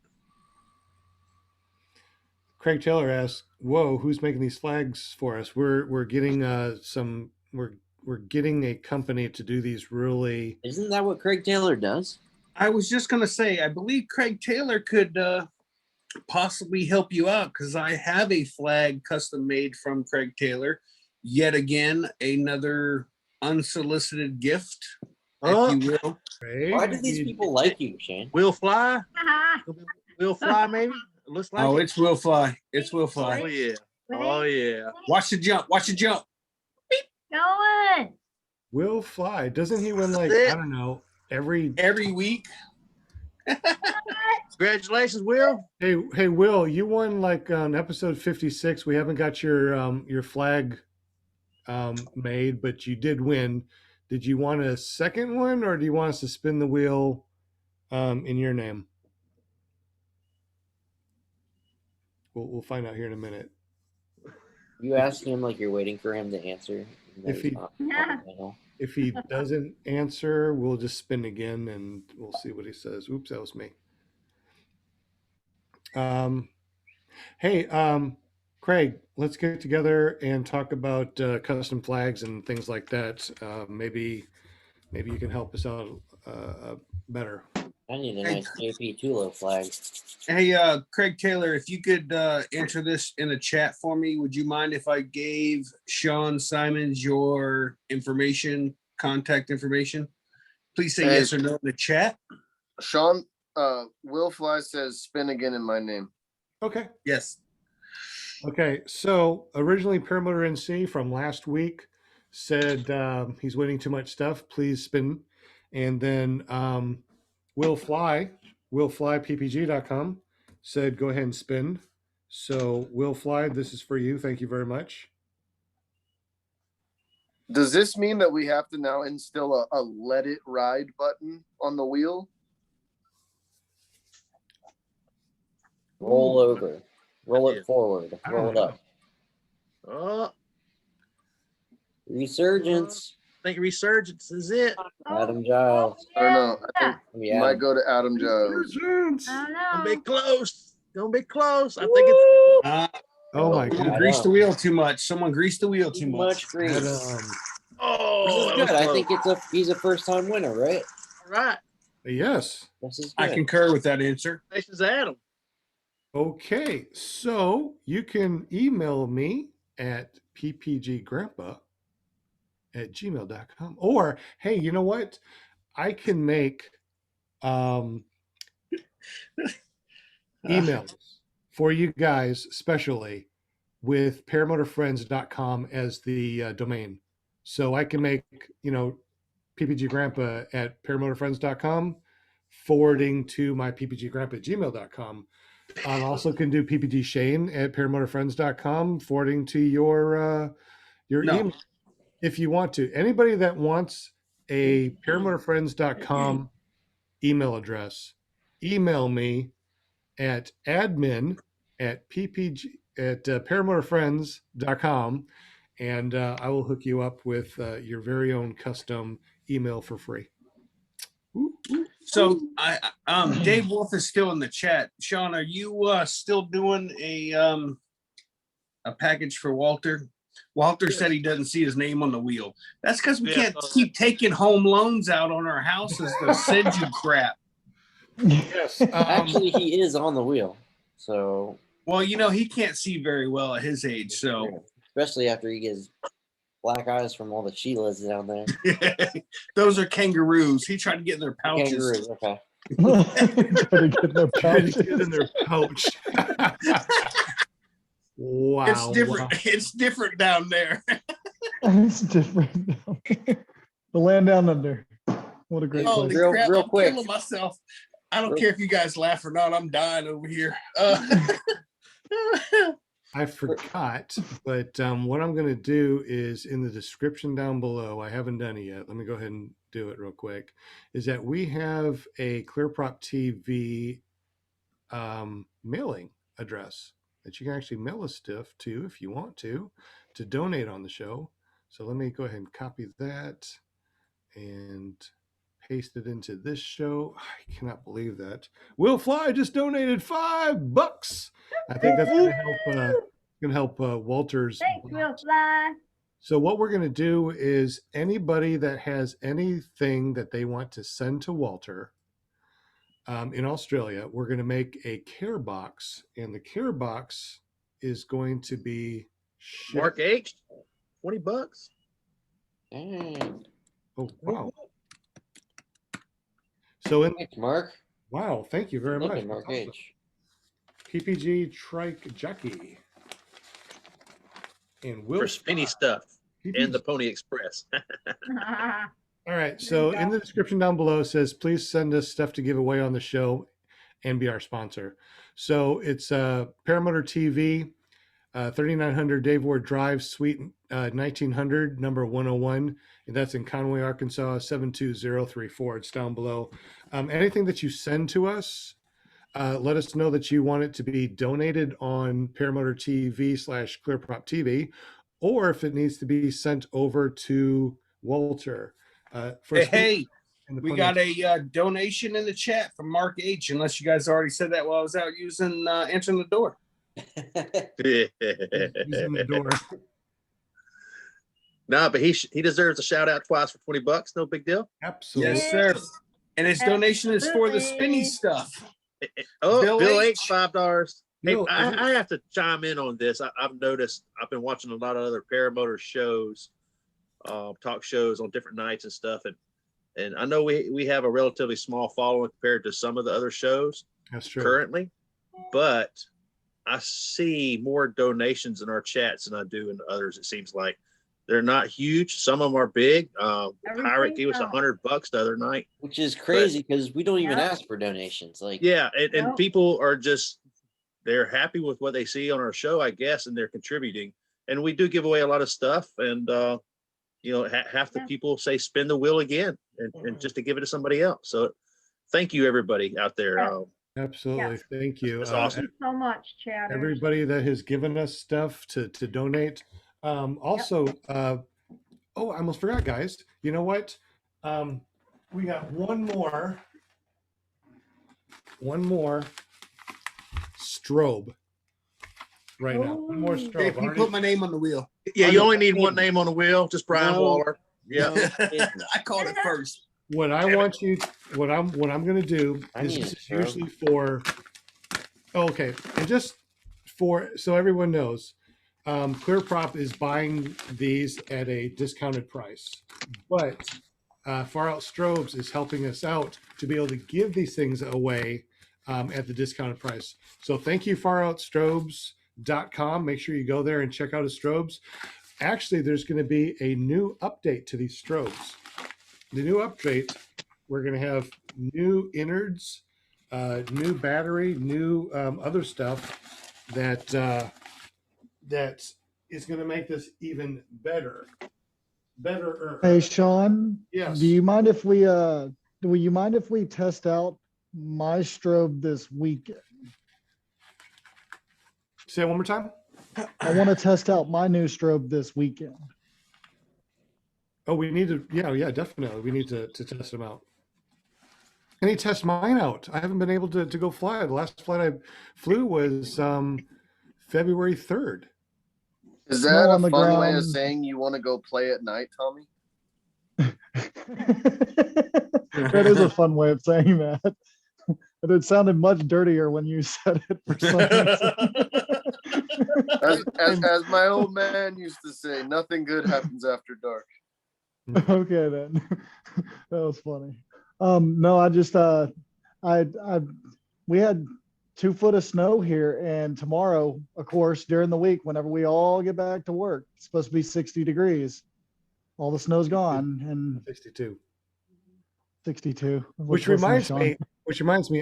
[SPEAKER 3] Craig Taylor asks, "Whoa, who's making these flags for us? We're getting we're getting a company to do these really."
[SPEAKER 6] Isn't that what Craig Taylor does?
[SPEAKER 5] I was just gonna say, I believe Craig Taylor could possibly help you out because I have a flag custom made from Craig Taylor. Yet again, another unsolicited gift,
[SPEAKER 4] Oh.
[SPEAKER 5] if you will.
[SPEAKER 3] Craig,
[SPEAKER 6] Why do these people like you, Shane?
[SPEAKER 4] Will fly.
[SPEAKER 1] Haha.
[SPEAKER 4] Will fly, maybe. It looks like
[SPEAKER 5] Oh,
[SPEAKER 4] it.
[SPEAKER 5] it's will fly. It's will
[SPEAKER 4] Oh
[SPEAKER 5] fly.
[SPEAKER 4] yeah. Oh yeah.
[SPEAKER 5] Watch the jump. Watch the jump.
[SPEAKER 1] Going.
[SPEAKER 3] Will Fly? Doesn't he win like
[SPEAKER 4] That's it.
[SPEAKER 3] I don't know every?
[SPEAKER 5] Every week.
[SPEAKER 4] Congratulations, Will.
[SPEAKER 3] Hey, Will, you won like on episode 56. We haven't got your flag made, but you did win. Did you want a second one, or do you want us to spin the wheel in your name? We'll find out here in a minute.
[SPEAKER 6] You asking him like you're waiting for him to answer. even though
[SPEAKER 3] If
[SPEAKER 6] he's
[SPEAKER 3] he-
[SPEAKER 6] not on the panel.
[SPEAKER 3] If he doesn't answer, we'll just spin again and we'll see what he says. Oops, that was me. Hey, Craig, let's get together and talk about custom flags and things like that. Maybe you can help us out better.
[SPEAKER 6] I need a nice JP Tulo flag.
[SPEAKER 5] Hey, Craig Taylor, if you could enter this in the chat for me, would you mind if I gave Sean Symons your information, contact information? Please say
[SPEAKER 8] Hey.
[SPEAKER 5] yes or no in the chat.
[SPEAKER 8] Sean, Will Fly says spin again in my name.
[SPEAKER 3] Okay.
[SPEAKER 5] Yes.
[SPEAKER 3] Okay. So originally Paramotor NC from last week said he's winning too much stuff. Please spin. And then Will Fly PPG.com said go ahead and spin. So Will Fly, this is for you. Thank you very much.
[SPEAKER 8] Does this mean that we have to now instill a let it ride button on the wheel?
[SPEAKER 6] Roll over. Roll it forward.
[SPEAKER 3] I don't
[SPEAKER 6] Roll it
[SPEAKER 3] know.
[SPEAKER 6] up.
[SPEAKER 4] Oh,
[SPEAKER 6] Resurgence.
[SPEAKER 4] I think resurgence is it.
[SPEAKER 6] Adam Giles.
[SPEAKER 8] I don't know. I think
[SPEAKER 6] Yeah.
[SPEAKER 8] you might go to Adam Giles.
[SPEAKER 1] I don't
[SPEAKER 4] Gonna be
[SPEAKER 1] know.
[SPEAKER 4] close. Gonna be close. I think it's.
[SPEAKER 3] Oh my
[SPEAKER 6] Yeah.
[SPEAKER 5] Someone
[SPEAKER 3] God.
[SPEAKER 5] greased the wheel too much. Someone greased the wheel too much.
[SPEAKER 6] grease.
[SPEAKER 3] Adam.
[SPEAKER 6] This
[SPEAKER 4] Oh,
[SPEAKER 6] is
[SPEAKER 4] that was
[SPEAKER 6] good. I
[SPEAKER 4] close.
[SPEAKER 6] think he's a first time winner, right?
[SPEAKER 4] All right.
[SPEAKER 3] Yes.
[SPEAKER 6] This is
[SPEAKER 5] I
[SPEAKER 6] good.
[SPEAKER 5] concur with that answer.
[SPEAKER 4] Congratulations, Adam.
[SPEAKER 3] Okay, so you can email me at ppggrandpa@gmail.com. Or, hey, you know what? I can make emails for you guys, especially with paramotorfriends.com as the domain. So I can make, ppggrandpa at paramotorfriends.com, forwarding to my ppggrandpa@gmail.com. I also can do PPG Shane at paramotorfriends.com, forwarding to your
[SPEAKER 5] No.
[SPEAKER 3] email if you want to. Anybody that wants a paramotorfriends.com email address, email me at paramotorfriends.com, and I will hook you up with your very own custom email for free.
[SPEAKER 5] So Dave Wolf is still in the chat. Sean, are you still doing a package for Walter? Walter said he doesn't see his name on the wheel. That's because we
[SPEAKER 4] Yeah.
[SPEAKER 5] can't keep taking home loans out on our houses to send you crap.
[SPEAKER 3] Yes.
[SPEAKER 6] Actually, he is on the wheel. So,
[SPEAKER 5] Well, he can't see very well at his age. So
[SPEAKER 6] especially after he gets black eyes from all the Sheilas down there.
[SPEAKER 5] those are kangaroos. He tried to get in their pouches.
[SPEAKER 6] Kangaroos, okay.
[SPEAKER 2] Gotta get their
[SPEAKER 3] Trying to
[SPEAKER 2] pouches.
[SPEAKER 3] get in their pouch. Wow.
[SPEAKER 5] It's different.
[SPEAKER 3] wow.
[SPEAKER 5] It's different down there.
[SPEAKER 2] It's different. The land down under. What a great
[SPEAKER 5] Holy
[SPEAKER 2] place.
[SPEAKER 6] Real-
[SPEAKER 5] crap!
[SPEAKER 6] real
[SPEAKER 5] I'm
[SPEAKER 6] quick.
[SPEAKER 5] killing myself. I don't
[SPEAKER 6] Real-
[SPEAKER 5] care if you guys laugh or not. I'm dying over here.
[SPEAKER 3] I forgot, but what I'm going to do is in the description down below, I haven't done it yet. Let me go ahead and do it real quick. Is that we have a ClearProp TV mailing address that you can actually mail us stuff to if you want to donate on the show. So let me go ahead and copy that and paste it into this show. I cannot believe that. Will Fly just donated $5. I think that's gonna help Walter's.
[SPEAKER 1] Thanks, Will Fly.
[SPEAKER 3] So what we're gonna do is anybody that has anything that they want to send to Walter in Australia, we're gonna make a care box, and the care box is going to be
[SPEAKER 4] Mark H, $20.
[SPEAKER 6] Dang.
[SPEAKER 3] Oh wow! So in
[SPEAKER 6] Thanks, Mark.
[SPEAKER 3] wow, thank you very
[SPEAKER 6] Thank
[SPEAKER 3] much.
[SPEAKER 6] you, Mark
[SPEAKER 3] That's awesome.
[SPEAKER 6] H.
[SPEAKER 3] PPG Trike Jockey and Will
[SPEAKER 4] For spinny stuff
[SPEAKER 3] PPG.
[SPEAKER 4] and the Pony Express.
[SPEAKER 3] All right, so in the description down below it says please send us stuff to give away on the show and be our sponsor. So it's Paramotor TV, 3900 Dave Ward Drive, Suite 1900, number 101. And that's in Conway, Arkansas, 72034. It's down below. Anything that you send to us, let us know that you want it to be donated on Paramotor TV / ClearProp TV, or if it needs to be sent over to Walter.
[SPEAKER 5] Hey, we got a donation in the chat from Mark H. Unless you guys already said that while I was out answering the door.
[SPEAKER 3] He's in the door.
[SPEAKER 4] No, but he deserves a shout out twice for $20. No big deal.
[SPEAKER 3] Absolutely.
[SPEAKER 5] Yes, sir. And his donation is for the spinny stuff.
[SPEAKER 4] Oh,
[SPEAKER 5] Bill
[SPEAKER 4] Bill
[SPEAKER 5] H.
[SPEAKER 4] H, $5. Hey,
[SPEAKER 3] Bill,
[SPEAKER 4] I have to chime in on this. I've noticed I've been watching a lot of other paramotor shows, talk shows on different nights and stuff, and I know we have a relatively small following compared to some of the other shows
[SPEAKER 3] That's true.
[SPEAKER 4] currently, but I see more donations in our chats than I do in others. It seems like they're not huge. Some of them are big. Pirate gave us $100 the other night,
[SPEAKER 6] Which is crazy because we don't even ask for donations. Like,
[SPEAKER 4] yeah, and people are just they're happy with what they see on our show, I guess, and they're contributing. And we do give away a lot of stuff, and half the people say spin the wheel again, and just to give it to somebody else. So, thank you everybody out there.
[SPEAKER 3] Absolutely. Thank you.
[SPEAKER 4] That's awesome.
[SPEAKER 1] Thank you so much, Chad.
[SPEAKER 3] Everybody that has given us stuff to donate. Also, I almost forgot, guys. You know what? We got one more strobe right now. One more
[SPEAKER 5] Hey,
[SPEAKER 3] strobe.
[SPEAKER 5] you put my name on the wheel.
[SPEAKER 4] Yeah, you only need one name on the wheel, just Brian
[SPEAKER 6] No.
[SPEAKER 4] Waller. Yeah.
[SPEAKER 5] I called it first.
[SPEAKER 3] What I'm going to do
[SPEAKER 6] I
[SPEAKER 3] is
[SPEAKER 6] need
[SPEAKER 3] this
[SPEAKER 6] a
[SPEAKER 3] is
[SPEAKER 6] strobe.
[SPEAKER 3] usually for. Okay, and just for so everyone knows, ClearProp is buying these at a discounted price, but Far Out Strobes is helping us out to be able to give these things away at the discounted price. So thank you, FarOutStrobes.com. Make sure you go there and check out his strobes. Actually, there's going to be a new update to these strobes. The new update, we're going to have new innards, new battery, new other stuff that is going to make this even better.
[SPEAKER 2] Hey, Sean.
[SPEAKER 3] Yes.
[SPEAKER 2] Do you mind if we test out my strobe this weekend?
[SPEAKER 3] Say it one more time.
[SPEAKER 2] I want to test out my new strobe this weekend.
[SPEAKER 3] Oh, we need to. Yeah, definitely. We need to test them out. I need to test mine out. I haven't been able to go fly. The last flight I flew was February 3rd.
[SPEAKER 8] Is
[SPEAKER 2] Snow
[SPEAKER 8] that
[SPEAKER 2] on
[SPEAKER 8] a
[SPEAKER 2] the
[SPEAKER 8] fun way
[SPEAKER 2] ground.
[SPEAKER 8] of saying you want to go play at night, Tommy?
[SPEAKER 2] That is a fun way of saying that. But it sounded much dirtier when you said it for some reason.
[SPEAKER 8] As my old man used to say, nothing good happens after dark.
[SPEAKER 2] Okay, then. That was funny. No, I just we had 2 foot of snow here, and tomorrow, of course, during the week, whenever we all get back to work, it's supposed to be 60 degrees. All the snow's gone, and
[SPEAKER 3] 62.
[SPEAKER 2] 62.
[SPEAKER 3] Which reminds me,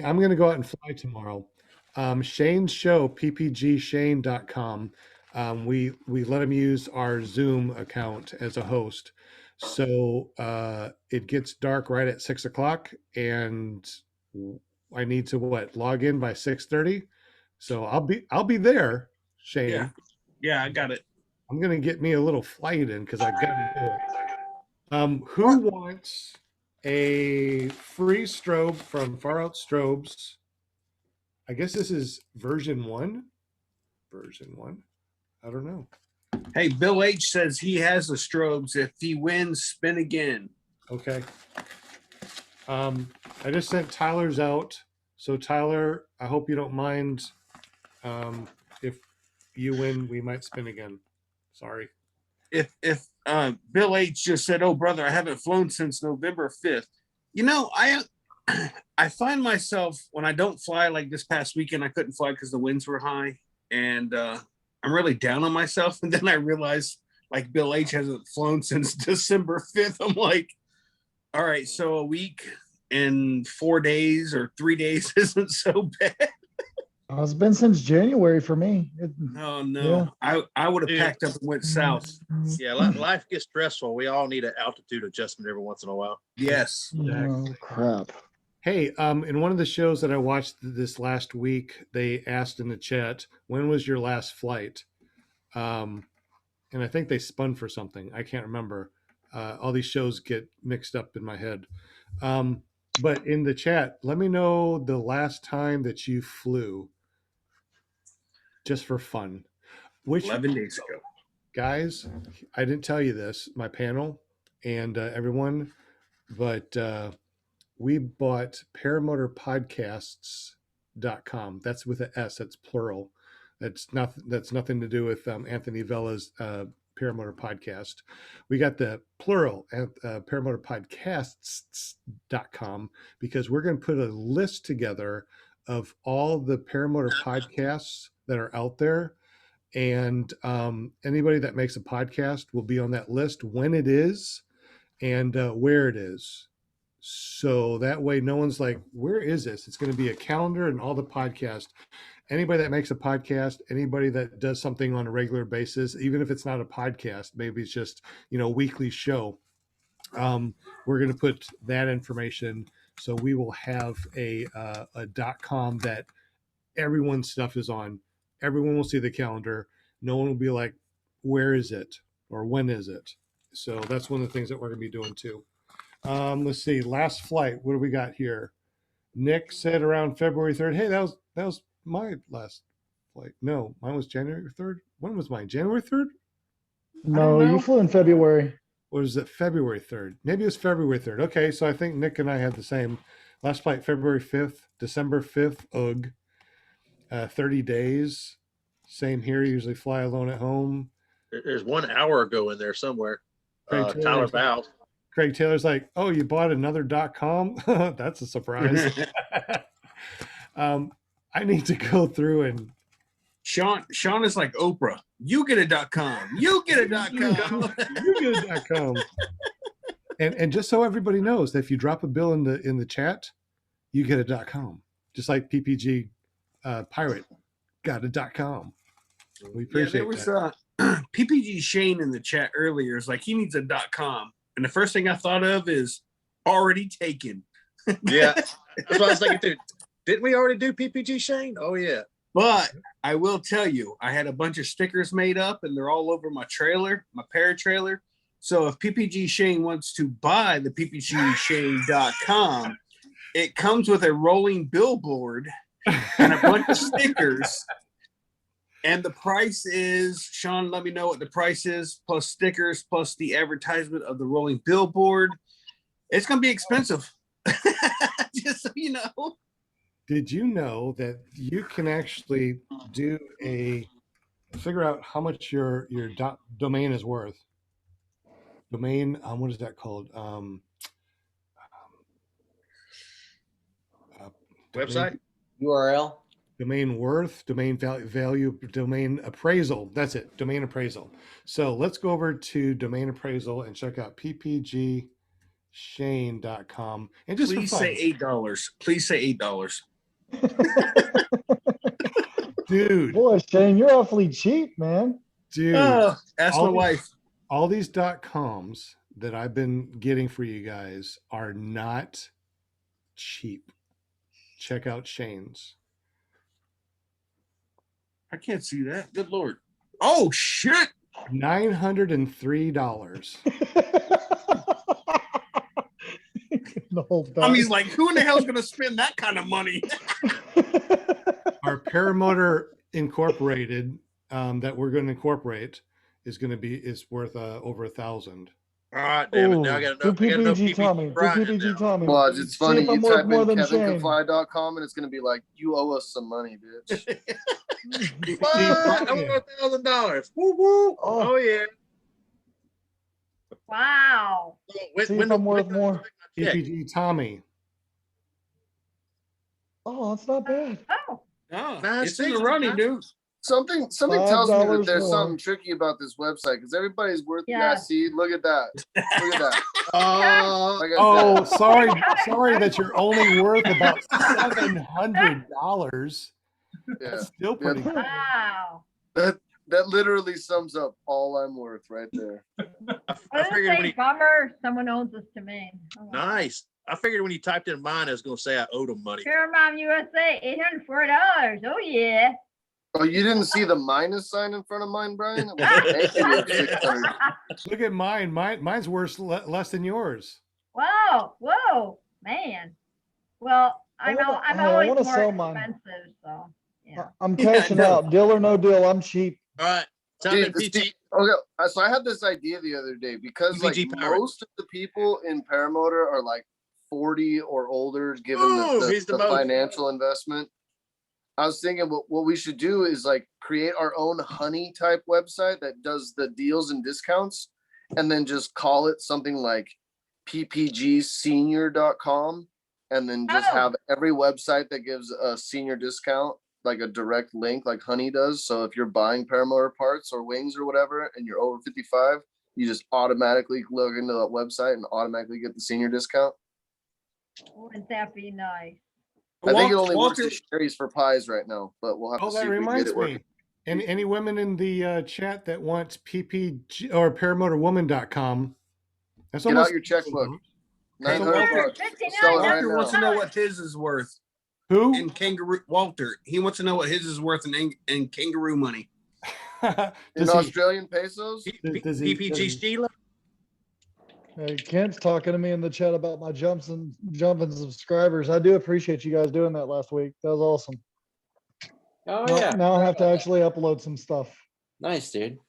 [SPEAKER 3] I'm going to go out and fly tomorrow. Shane's show, ppgshane.com. We let him use our Zoom account as a host. So it gets dark right at 6 o'clock, and I need to log in by 6:30. So I'll be there, Shane.
[SPEAKER 5] Yeah. Yeah, I got it.
[SPEAKER 3] I'm gonna get me a little flight in because I gotta do it. Who wants a free strobe from Far Out Strobes? I guess this is version 1. Version 1. I don't know.
[SPEAKER 5] Hey, Bill H says he has the strobes. If he wins, spin again.
[SPEAKER 3] Okay. I just sent Tyler's out. So Tyler, I hope you don't mind. If you win, we might spin again. Sorry.
[SPEAKER 5] If Bill H just said, "Oh brother, I haven't flown since November 5th." You know, I find myself when I don't fly, like this past weekend, I couldn't fly because the winds were high, and I'm really down on myself. And then I realize, like, Bill H hasn't flown since December 5th. I'm like, all right, so a week and 4 days or 3 days isn't so bad.
[SPEAKER 2] It's been since January for me.
[SPEAKER 5] Oh no, I would have packed up and went south.
[SPEAKER 4] Yeah, life gets stressful. We all need an altitude adjustment every once in a while.
[SPEAKER 5] Yes.
[SPEAKER 2] Oh, crap.
[SPEAKER 3] Hey, in one of the shows that I watched this last week, they asked in the chat, when was your last flight? And I think they spun for something. I can't remember. All these shows get mixed up in my head. But in the chat, let me know the last time that you flew, just for fun.
[SPEAKER 5] 11 days ago.
[SPEAKER 3] Guys, I didn't tell you this, my panel and everyone, but we bought paramotorpodcasts.com. That's with an S, that's plural. That's nothing to do with Anthony Vella's Paramotor podcast. We got the plural at paramotorpodcasts.com because we're going to put a list together of all the Paramotor podcasts that are out there. And anybody that makes a podcast will be on that list when it is and where it is. So that way no one's like, where is this? It's going to be a calendar and all the podcasts. Anybody that makes a podcast, anybody that does something on a regular basis, even if it's not a podcast, maybe it's just, a weekly show. We're going to put that information. So we will have a .com that everyone's stuff is on. Everyone will see the calendar. No one will be like, where is it? Or when is it? So that's one of the things that we're going to be doing too. Let's see. Last flight. What do we got here? Nick said around February 3rd. Hey, that was my last flight. No, mine was January 3rd. When was mine? January 3rd?
[SPEAKER 2] No, you flew in February.
[SPEAKER 3] Or was it February 3rd? Maybe it was February 3rd. Okay, so I think Nick and I had the same. Last flight, February 5th, December 5th, UG. 30 days. Same here. Usually fly alone at home.
[SPEAKER 4] There's 1 hour ago in there somewhere. Tyler Bows.
[SPEAKER 3] Craig Taylor's like, oh, you bought another .com? That's a surprise. I need to go through and
[SPEAKER 5] Sean is like Oprah. You get a .com. You get a .com.
[SPEAKER 3] You get a .com. And just so everybody knows, that if you drop a bill in the chat, you get a .com. Just like PPG Pirate got a .com. We appreciate
[SPEAKER 5] that. PPG Shane in the chat earlier is like, he needs a .com. And the first thing I thought of is already taken.
[SPEAKER 4] Yeah. That's what I was thinking too. Didn't we already do PPG Shane? Oh yeah.
[SPEAKER 5] But I will tell you, I had a bunch of stickers made up and they're all over my trailer, my paratrailer. So if PPG Shane wants to buy the ppgshane.com, it comes with a rolling billboard and a bunch of stickers. And the price is, Sean, let me know what the price is, plus stickers, plus the advertisement of the rolling billboard. It's going to be expensive. Just so you know.
[SPEAKER 3] Did you know that you can actually figure out how much your domain is worth? Domain, what is that called?
[SPEAKER 4] Website?
[SPEAKER 6] URL?
[SPEAKER 3] Domain worth, domain value, domain appraisal. That's it, domain appraisal. So let's go over to domain appraisal and check out ppgshane.com. And just
[SPEAKER 5] please say $8. Please say $8.
[SPEAKER 3] Dude,
[SPEAKER 2] Boy, Shane, you're awfully cheap, man.
[SPEAKER 3] dude.
[SPEAKER 5] Ask
[SPEAKER 3] all
[SPEAKER 5] my
[SPEAKER 3] these-
[SPEAKER 5] wife.
[SPEAKER 3] All these .coms that I've been getting for you guys are not cheap. Check out Shane's.
[SPEAKER 5] I can't see that. Good Lord. Oh, shit.
[SPEAKER 3] $903.
[SPEAKER 2] The whole
[SPEAKER 5] I mean,
[SPEAKER 2] time.
[SPEAKER 5] like, who in the hell's going to spend that kind of money?
[SPEAKER 3] Our Paramotor Incorporated that we're going to incorporate is worth over $1,000.
[SPEAKER 4] All right, damn it. Now I
[SPEAKER 2] Ooh,
[SPEAKER 4] got to know.
[SPEAKER 2] do
[SPEAKER 4] I gotta know
[SPEAKER 2] PPG Tommy. Do
[SPEAKER 4] Brian
[SPEAKER 2] PPG
[SPEAKER 4] now.
[SPEAKER 2] Tommy.
[SPEAKER 8] Well, it's
[SPEAKER 2] See
[SPEAKER 8] funny.
[SPEAKER 2] if I'm
[SPEAKER 8] You
[SPEAKER 2] worth
[SPEAKER 8] type
[SPEAKER 2] more
[SPEAKER 8] in
[SPEAKER 2] than Shane.
[SPEAKER 8] kevincanfly.com and it's gonna be like, you owe us some money, bitch.
[SPEAKER 4] What? I want $1,000. Woo woo.
[SPEAKER 2] Oh.
[SPEAKER 4] Oh yeah.
[SPEAKER 1] Wow.
[SPEAKER 2] See if I'm worth more.
[SPEAKER 3] PPG Tommy.
[SPEAKER 2] Oh, that's not bad.
[SPEAKER 1] Oh,
[SPEAKER 5] Oh,
[SPEAKER 4] Nice
[SPEAKER 5] it's in the
[SPEAKER 4] thinking,
[SPEAKER 5] running,
[SPEAKER 4] huh?
[SPEAKER 5] dude.
[SPEAKER 8] Something tells me that
[SPEAKER 2] $5
[SPEAKER 8] there's
[SPEAKER 2] more.
[SPEAKER 8] something tricky about this website because everybody's worth. Yeah,
[SPEAKER 1] Yeah.
[SPEAKER 8] see, look at that. Look at that. Like I
[SPEAKER 3] Oh,
[SPEAKER 8] said,
[SPEAKER 3] sorry that you're only worth about $700.
[SPEAKER 8] yeah,
[SPEAKER 3] That's still pretty good.
[SPEAKER 1] wow.
[SPEAKER 8] that literally sums up all I'm worth right there.
[SPEAKER 4] I
[SPEAKER 1] I was
[SPEAKER 4] figured when
[SPEAKER 1] saying,
[SPEAKER 4] he,
[SPEAKER 1] bummer, someone owns this to me. Oh, well.
[SPEAKER 4] nice. I figured when you typed in mine, I was going to say I owed him money.
[SPEAKER 1] Paramount USA, $804. Oh, yeah.
[SPEAKER 8] Oh, you didn't see the minus sign in front of mine, Brian? It was -600.
[SPEAKER 3] Look at mine. Mine's worth less than yours.
[SPEAKER 1] Whoa, whoa, man. Well, I'm
[SPEAKER 2] I
[SPEAKER 1] always
[SPEAKER 2] wanna
[SPEAKER 1] more
[SPEAKER 2] sell mine.
[SPEAKER 1] expensive, so, yeah.
[SPEAKER 2] I'm
[SPEAKER 5] Yeah,
[SPEAKER 2] cashing
[SPEAKER 5] no.
[SPEAKER 2] out. Deal or no deal, I'm cheap.
[SPEAKER 4] All right. Type in
[SPEAKER 8] Dude,
[SPEAKER 4] PG.
[SPEAKER 8] okay, so I had this idea the other day because like
[SPEAKER 4] PPG Pirate.
[SPEAKER 8] most of the people in Paramotor are like 40 or older, given
[SPEAKER 4] Ooh,
[SPEAKER 8] the,
[SPEAKER 4] he's the
[SPEAKER 8] the
[SPEAKER 4] most.
[SPEAKER 8] financial investment. I was thinking what we should do is like create our own honey type website that does the deals and discounts and then just call it something like ppgsenior.com and then just
[SPEAKER 1] Oh.
[SPEAKER 8] have every website that gives a senior discount like a direct link like honey does. So if you're buying paramotor parts or wings or whatever and you're over 55, you just automatically log into that website and automatically get the senior discount.
[SPEAKER 1] Wouldn't that be nice?
[SPEAKER 8] I think it only
[SPEAKER 5] Walter,
[SPEAKER 8] works at Sherry's for pies right now, but we'll have
[SPEAKER 3] Oh,
[SPEAKER 8] to see
[SPEAKER 3] that
[SPEAKER 8] if we can get
[SPEAKER 3] reminds
[SPEAKER 8] it working.
[SPEAKER 3] me. Any women in the chat that wants PPG or ParamotorWoman.com? That's
[SPEAKER 8] Get
[SPEAKER 3] almost
[SPEAKER 8] out your checkbook.
[SPEAKER 3] That's
[SPEAKER 8] $900 bucks. We'll sell it right
[SPEAKER 5] Walter wants to
[SPEAKER 8] now.
[SPEAKER 5] know what his is worth
[SPEAKER 3] who?
[SPEAKER 5] in kangaroo. Walter, he wants to know what his is worth in kangaroo money.
[SPEAKER 8] In
[SPEAKER 3] Does he-
[SPEAKER 8] Australian pesos?
[SPEAKER 3] does he-
[SPEAKER 4] PPG
[SPEAKER 3] does he-
[SPEAKER 4] Sheila.
[SPEAKER 2] Hey, Kent's talking to me in the chat about my jumping subscribers. I do appreciate you guys doing that last week. That was awesome.
[SPEAKER 6] Oh
[SPEAKER 2] Now,
[SPEAKER 6] yeah,
[SPEAKER 2] now I have to actually upload some stuff.
[SPEAKER 6] nice dude.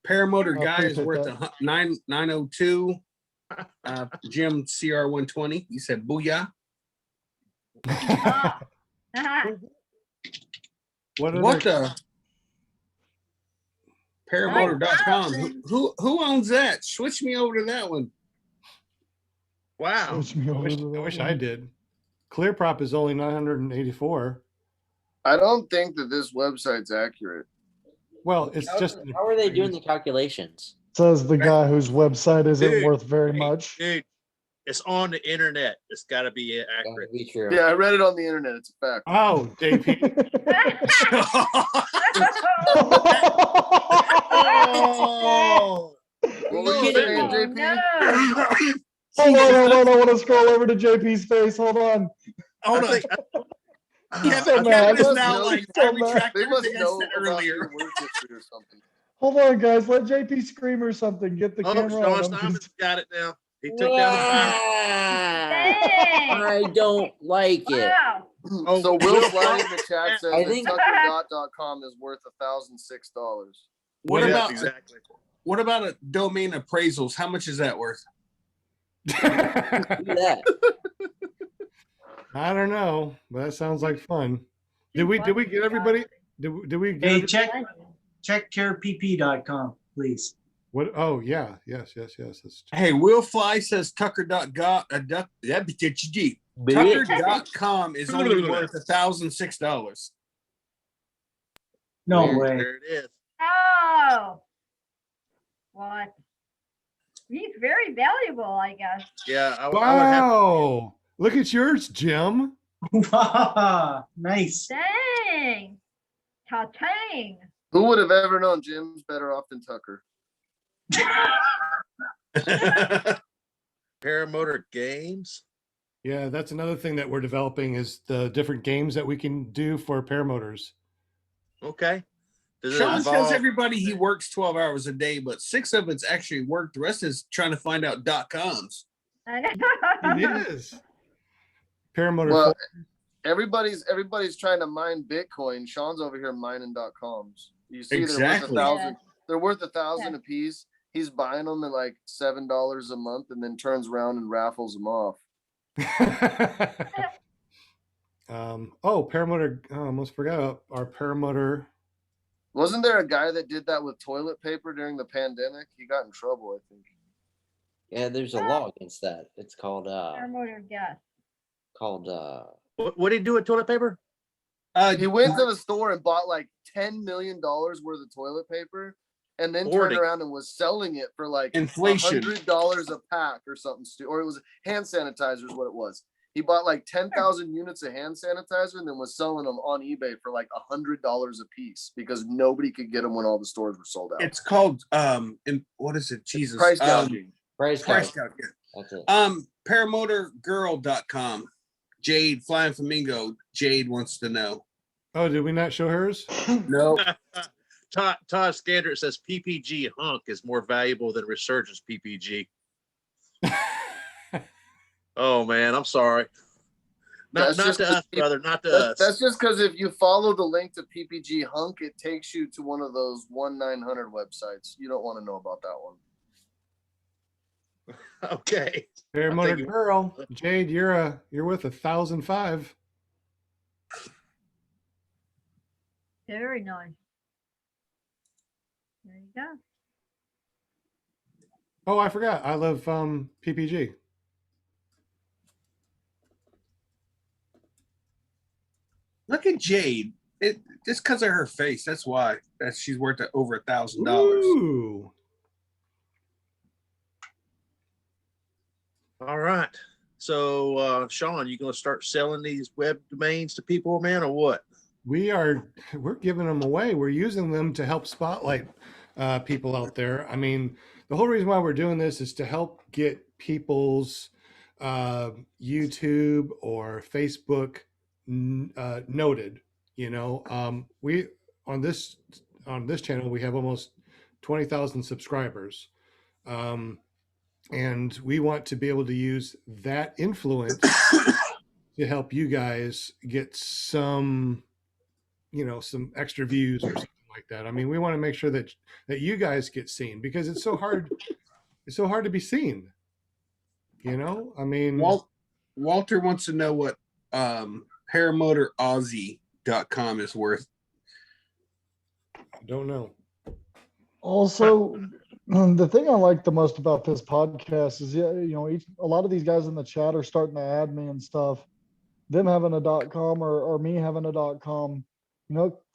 [SPEAKER 5] Paramotor
[SPEAKER 2] I
[SPEAKER 5] guy is
[SPEAKER 2] appreciate
[SPEAKER 5] worth
[SPEAKER 2] that.
[SPEAKER 5] 902. Jim CR120. He said, "Booyah!"
[SPEAKER 1] Ah.
[SPEAKER 3] what
[SPEAKER 5] What
[SPEAKER 3] other-
[SPEAKER 5] the? Paramotor.com. Who owns that? Switch me over to that one.
[SPEAKER 4] Wow.
[SPEAKER 2] Switch me
[SPEAKER 3] I
[SPEAKER 2] over
[SPEAKER 3] wish,
[SPEAKER 2] to
[SPEAKER 3] I
[SPEAKER 2] that
[SPEAKER 3] wish
[SPEAKER 2] one.
[SPEAKER 3] I did. ClearProp is only 984.
[SPEAKER 8] I don't think that this website's accurate.
[SPEAKER 3] Well, it's just
[SPEAKER 6] How are they doing the calculations?
[SPEAKER 2] Says the guy whose website isn't
[SPEAKER 4] Dude,
[SPEAKER 2] worth very
[SPEAKER 4] hey,
[SPEAKER 2] much.
[SPEAKER 4] Dude, it's on the internet. It's got to be
[SPEAKER 6] Gotta
[SPEAKER 4] accurate.
[SPEAKER 6] be true.
[SPEAKER 8] Yeah, I read it on the internet. It's a fact.
[SPEAKER 3] Oh, JP.
[SPEAKER 5] Oh,
[SPEAKER 8] What were you
[SPEAKER 6] Look
[SPEAKER 8] saying,
[SPEAKER 6] at
[SPEAKER 8] JP?
[SPEAKER 1] No.
[SPEAKER 2] Hold on. I want to scroll over to JP's face. Hold on.
[SPEAKER 5] hold
[SPEAKER 4] I
[SPEAKER 5] on.
[SPEAKER 4] think-
[SPEAKER 5] Kevin,
[SPEAKER 2] so
[SPEAKER 5] Kevin
[SPEAKER 2] mad.
[SPEAKER 5] is
[SPEAKER 8] They
[SPEAKER 5] now
[SPEAKER 8] must
[SPEAKER 5] like,
[SPEAKER 2] know-
[SPEAKER 5] I retract
[SPEAKER 8] They must
[SPEAKER 5] everything I
[SPEAKER 8] know
[SPEAKER 5] said
[SPEAKER 8] about
[SPEAKER 5] earlier.
[SPEAKER 8] your work history or something.
[SPEAKER 2] Hold on, guys. Let JP scream or something. Get the
[SPEAKER 4] Oh,
[SPEAKER 2] camera
[SPEAKER 4] Sean
[SPEAKER 2] on him.
[SPEAKER 4] Simon's got it now. He took down the fire.
[SPEAKER 1] Dang.
[SPEAKER 6] I don't like it.
[SPEAKER 1] Wow.
[SPEAKER 4] Oh,
[SPEAKER 8] So Will Fly in the chat says
[SPEAKER 6] I
[SPEAKER 8] that
[SPEAKER 6] think-
[SPEAKER 8] tuckerdot.com is worth $1,006.
[SPEAKER 5] What
[SPEAKER 4] Yeah,
[SPEAKER 5] about
[SPEAKER 4] exactly?
[SPEAKER 5] what about a domain appraisals? How much is that worth?
[SPEAKER 6] Do that.
[SPEAKER 3] I don't know, but that sounds like fun. Did we get everybody? Did we get
[SPEAKER 7] Hey,
[SPEAKER 3] everybody?
[SPEAKER 7] check carepp.com, please.
[SPEAKER 3] What? Oh yeah, yes. That's
[SPEAKER 5] Hey, Will Fly says Tucker.com Tucker.com is only worth $1,006.
[SPEAKER 7] No
[SPEAKER 6] Weird.
[SPEAKER 7] way.
[SPEAKER 4] There it is.
[SPEAKER 1] Oh. What? He's very valuable, I guess.
[SPEAKER 4] Yeah, I would have.
[SPEAKER 3] wow. Look at yours, Jim.
[SPEAKER 7] Nice.
[SPEAKER 1] Dang. Ta-tang.
[SPEAKER 8] Who would have ever known Jim's better off than Tucker?
[SPEAKER 4] Paramotor games.
[SPEAKER 3] Yeah, that's another thing that we're developing is the different games that we can do for paramotors.
[SPEAKER 4] Okay. Does it
[SPEAKER 5] Sean tells
[SPEAKER 4] involve?
[SPEAKER 5] everybody he works 12 hours a day, but 6 of it's actually work. The rest is trying to find out .coms.
[SPEAKER 3] It is. Paramotor.
[SPEAKER 8] Well, everybody's trying to mine Bitcoin. Sean's over here mining .coms. You see,
[SPEAKER 5] Exactly.
[SPEAKER 8] they're worth 1,000 a piece. He's buying them at like $7 a month, and then turns around and raffles them off.
[SPEAKER 3] Paramotor. I almost forgot our Paramotor.
[SPEAKER 8] Wasn't there a guy that did that with toilet paper during the pandemic? He got in trouble, I think.
[SPEAKER 6] Yeah, there's a law against that. It's called
[SPEAKER 1] Paramotor gas.
[SPEAKER 4] What did he do with toilet paper?
[SPEAKER 8] He went to the store and bought like $10 million worth of toilet paper, and then turned around and was selling it for like
[SPEAKER 5] inflation
[SPEAKER 8] $100 a pack or something. Or it was hand sanitizer is what it was. He bought like 10,000 units of hand sanitizer and then was selling them on eBay for like $100 a piece because nobody could get them when all the stores were sold out.
[SPEAKER 5] It's called what is it? Jesus.
[SPEAKER 8] Price gouging.
[SPEAKER 6] price
[SPEAKER 5] Price
[SPEAKER 6] gouging.
[SPEAKER 5] gouging.
[SPEAKER 6] That's it.
[SPEAKER 5] Paramotorgirl.com. Jade, Flying Flamingo. Jade wants to know.
[SPEAKER 3] Oh, did we not show hers?
[SPEAKER 5] No.
[SPEAKER 4] Todd Scandrett says PPG hunk is more valuable than Resurgence PPG. Oh man, I'm sorry. Not to us, brother. Not to us.
[SPEAKER 8] That's just because if you follow the link to PPG hunk, it takes you to one of those 1-900 websites. You don't want to know about that one.
[SPEAKER 4] Okay.
[SPEAKER 3] Paramotor girl, Jade, you're worth 1,005.
[SPEAKER 1] Very nice. There you go.
[SPEAKER 3] Oh, I forgot. I love PPG.
[SPEAKER 5] Look at Jade. Just because of her face. That's why she's worth over $1,000.
[SPEAKER 3] Ooh.
[SPEAKER 4] All right. So, Sean, you going to start selling these web domains to people, man, or what?
[SPEAKER 3] We're giving them away. We're using them to help spotlight people out there. I mean, the whole reason why we're doing this is to help get people's YouTube or Facebook noted. You know, we on this channel we have almost 20,000 subscribers, and we want to be able to use that influence to help you guys get some extra views or something like that. I mean, we want to make sure that you guys get seen because it's so hard. It's so hard to be seen. You know, I mean,
[SPEAKER 5] Walter wants to know what ParamotorAussie.com is worth.
[SPEAKER 3] I don't know.
[SPEAKER 2] Also, the thing I like the most about this podcast is, a lot of these guys in the chat are starting to add me and stuff. Them having a .com or me having a .com,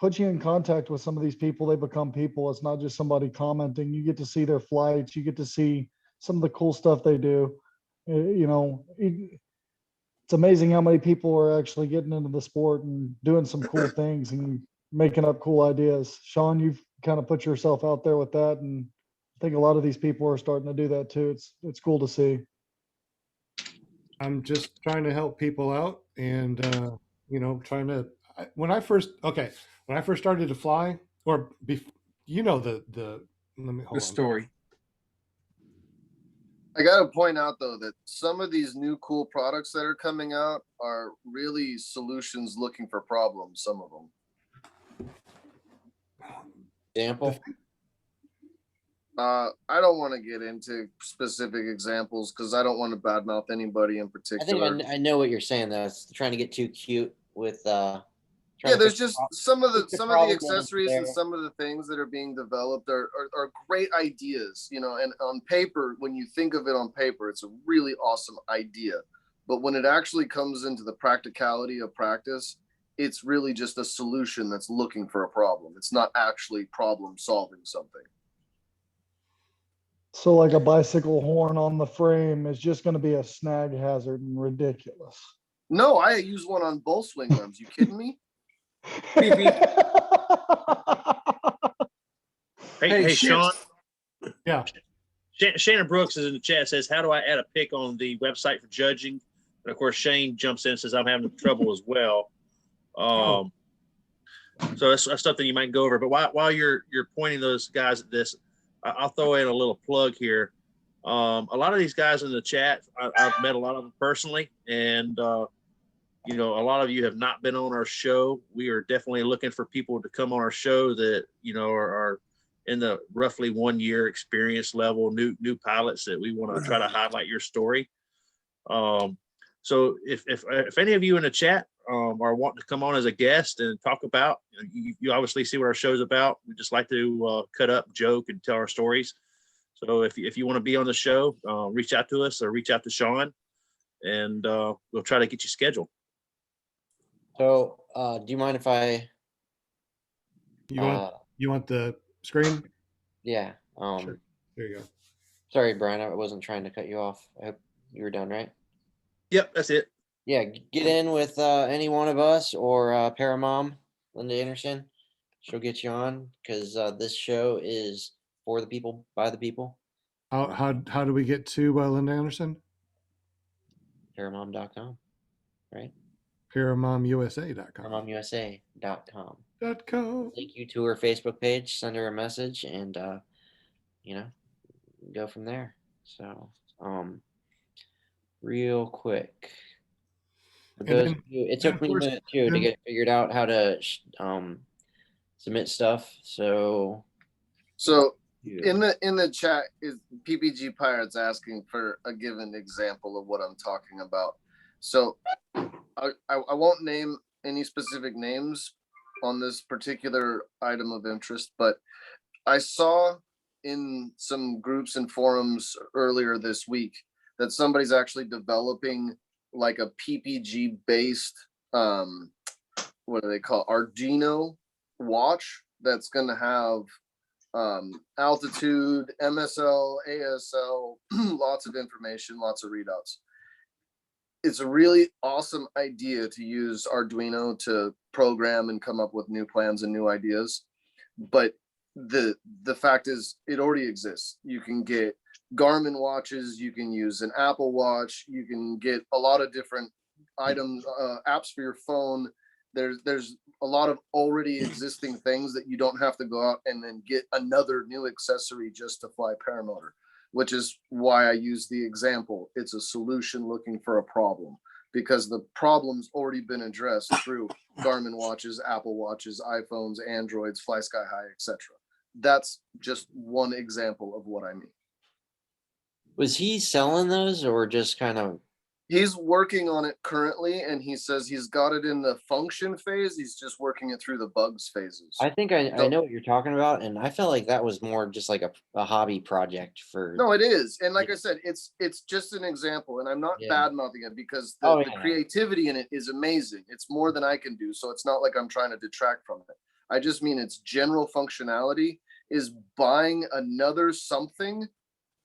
[SPEAKER 2] put you in contact with some of these people. They become people. It's not just somebody commenting. You get to see their flights. You get to see some of the cool stuff they do. It's amazing how many people are actually getting into the sport and doing some cool things and making up cool ideas. Sean, you've kind of put yourself out there with that, and I think a lot of these people are starting to do that too. It's cool to see.
[SPEAKER 3] I'm just trying to help people out and trying to when I first started to fly, or the
[SPEAKER 5] story.
[SPEAKER 8] I got to point out though that some of these new cool products that are coming out are really solutions looking for problems. Some of them.
[SPEAKER 6] Example.
[SPEAKER 8] I don't want to get into specific examples because I don't want to badmouth anybody in particular.
[SPEAKER 6] I think I know what you're saying though. It's trying to get too cute with
[SPEAKER 8] there's just some of the accessories and some of the things that are being developed are great ideas, and on paper, when you think of it on paper, it's a really awesome idea. But when it actually comes into the practicality of practice, it's really just a solution that's looking for a problem. It's not actually problem solving something.
[SPEAKER 2] So like a bicycle horn on the frame is just going to be a snag hazard and ridiculous.
[SPEAKER 8] No, I use one on both swing arms. You kidding me?
[SPEAKER 4] Hey, Sean.
[SPEAKER 3] Yeah.
[SPEAKER 4] Shannon Brooks is in the chat, says, how do I add a pic on the website for judging? And of course, Shane jumps in and says, I'm having trouble as well. So that's something you might go over. But while you're pointing those guys at this, I'll throw in a little plug here. A lot of these guys in the chat, I've met a lot of them personally, and you know, a lot of you have not been on our show. We are definitely looking for people to come on our show that, you know, are in the roughly 1 year experience level, new pilots that we want to try to highlight your story. So if any of you in the chat are wanting to come on as a guest and talk about, you obviously see what our show's about. We just like to cut up, joke, and tell our stories. So if you want to be on the show, reach out to us or reach out to Sean, and we'll try to get you scheduled.
[SPEAKER 6] So, do you mind if I?
[SPEAKER 3] You want the screen?
[SPEAKER 6] Yeah.
[SPEAKER 3] Sure. There you go.
[SPEAKER 6] Sorry, Brian. I wasn't trying to cut you off. I hope you were done, right?
[SPEAKER 4] Yep, that's it.
[SPEAKER 6] Yeah. Get in with any one of us or Paramom, Linda Anderson. She'll get you on because this show is for the people, by the people.
[SPEAKER 3] How do we get to Linda Anderson?
[SPEAKER 6] Paramom.com, right?
[SPEAKER 3] ParamomUSA.com.
[SPEAKER 6] ParamomUSA.com.
[SPEAKER 3] .com.
[SPEAKER 6] Link you to her Facebook page, send her a message, and you know, go from there. So, real quick. For those of you, it took me a minute too to get figured out how to submit stuff. So
[SPEAKER 8] in the chat is PPG Pirates asking for a given example of what I'm talking about. So I won't name any specific names on this particular item of interest, but I saw in some groups and forums earlier this week that somebody's actually developing like a PPG based what do they call Arduino watch that's going to have altitude, MSL, ASL, lots of information, lots of readouts. It's a really awesome idea to use Arduino to program and come up with new plans and new ideas. But the fact is it already exists. You can get Garmin watches, you can use an Apple Watch, you can get a lot of different items, apps for your phone. There's a lot of already existing things that you don't have to go out and then get another new accessory just to fly paramotor, which is why I use the example. It's a solution looking for a problem because the problem's already been addressed through Garmin watches, Apple watches, iPhones, Androids, Fly Sky High, etc. That's just one example of what I mean.
[SPEAKER 6] was he selling those or just kind of?
[SPEAKER 8] He's working on it currently, and he says he's got it in the function phase. He's just working it through the bugs phases.
[SPEAKER 6] I think I know what you're talking about, and I felt like that was more just like a hobby project for.
[SPEAKER 8] No, it is, and like I said, it's just an example, and I'm not bad mouthing it because the creativity in it is amazing. It's more than I can do, so it's not like I'm trying to detract from it. I just mean its general functionality is buying another something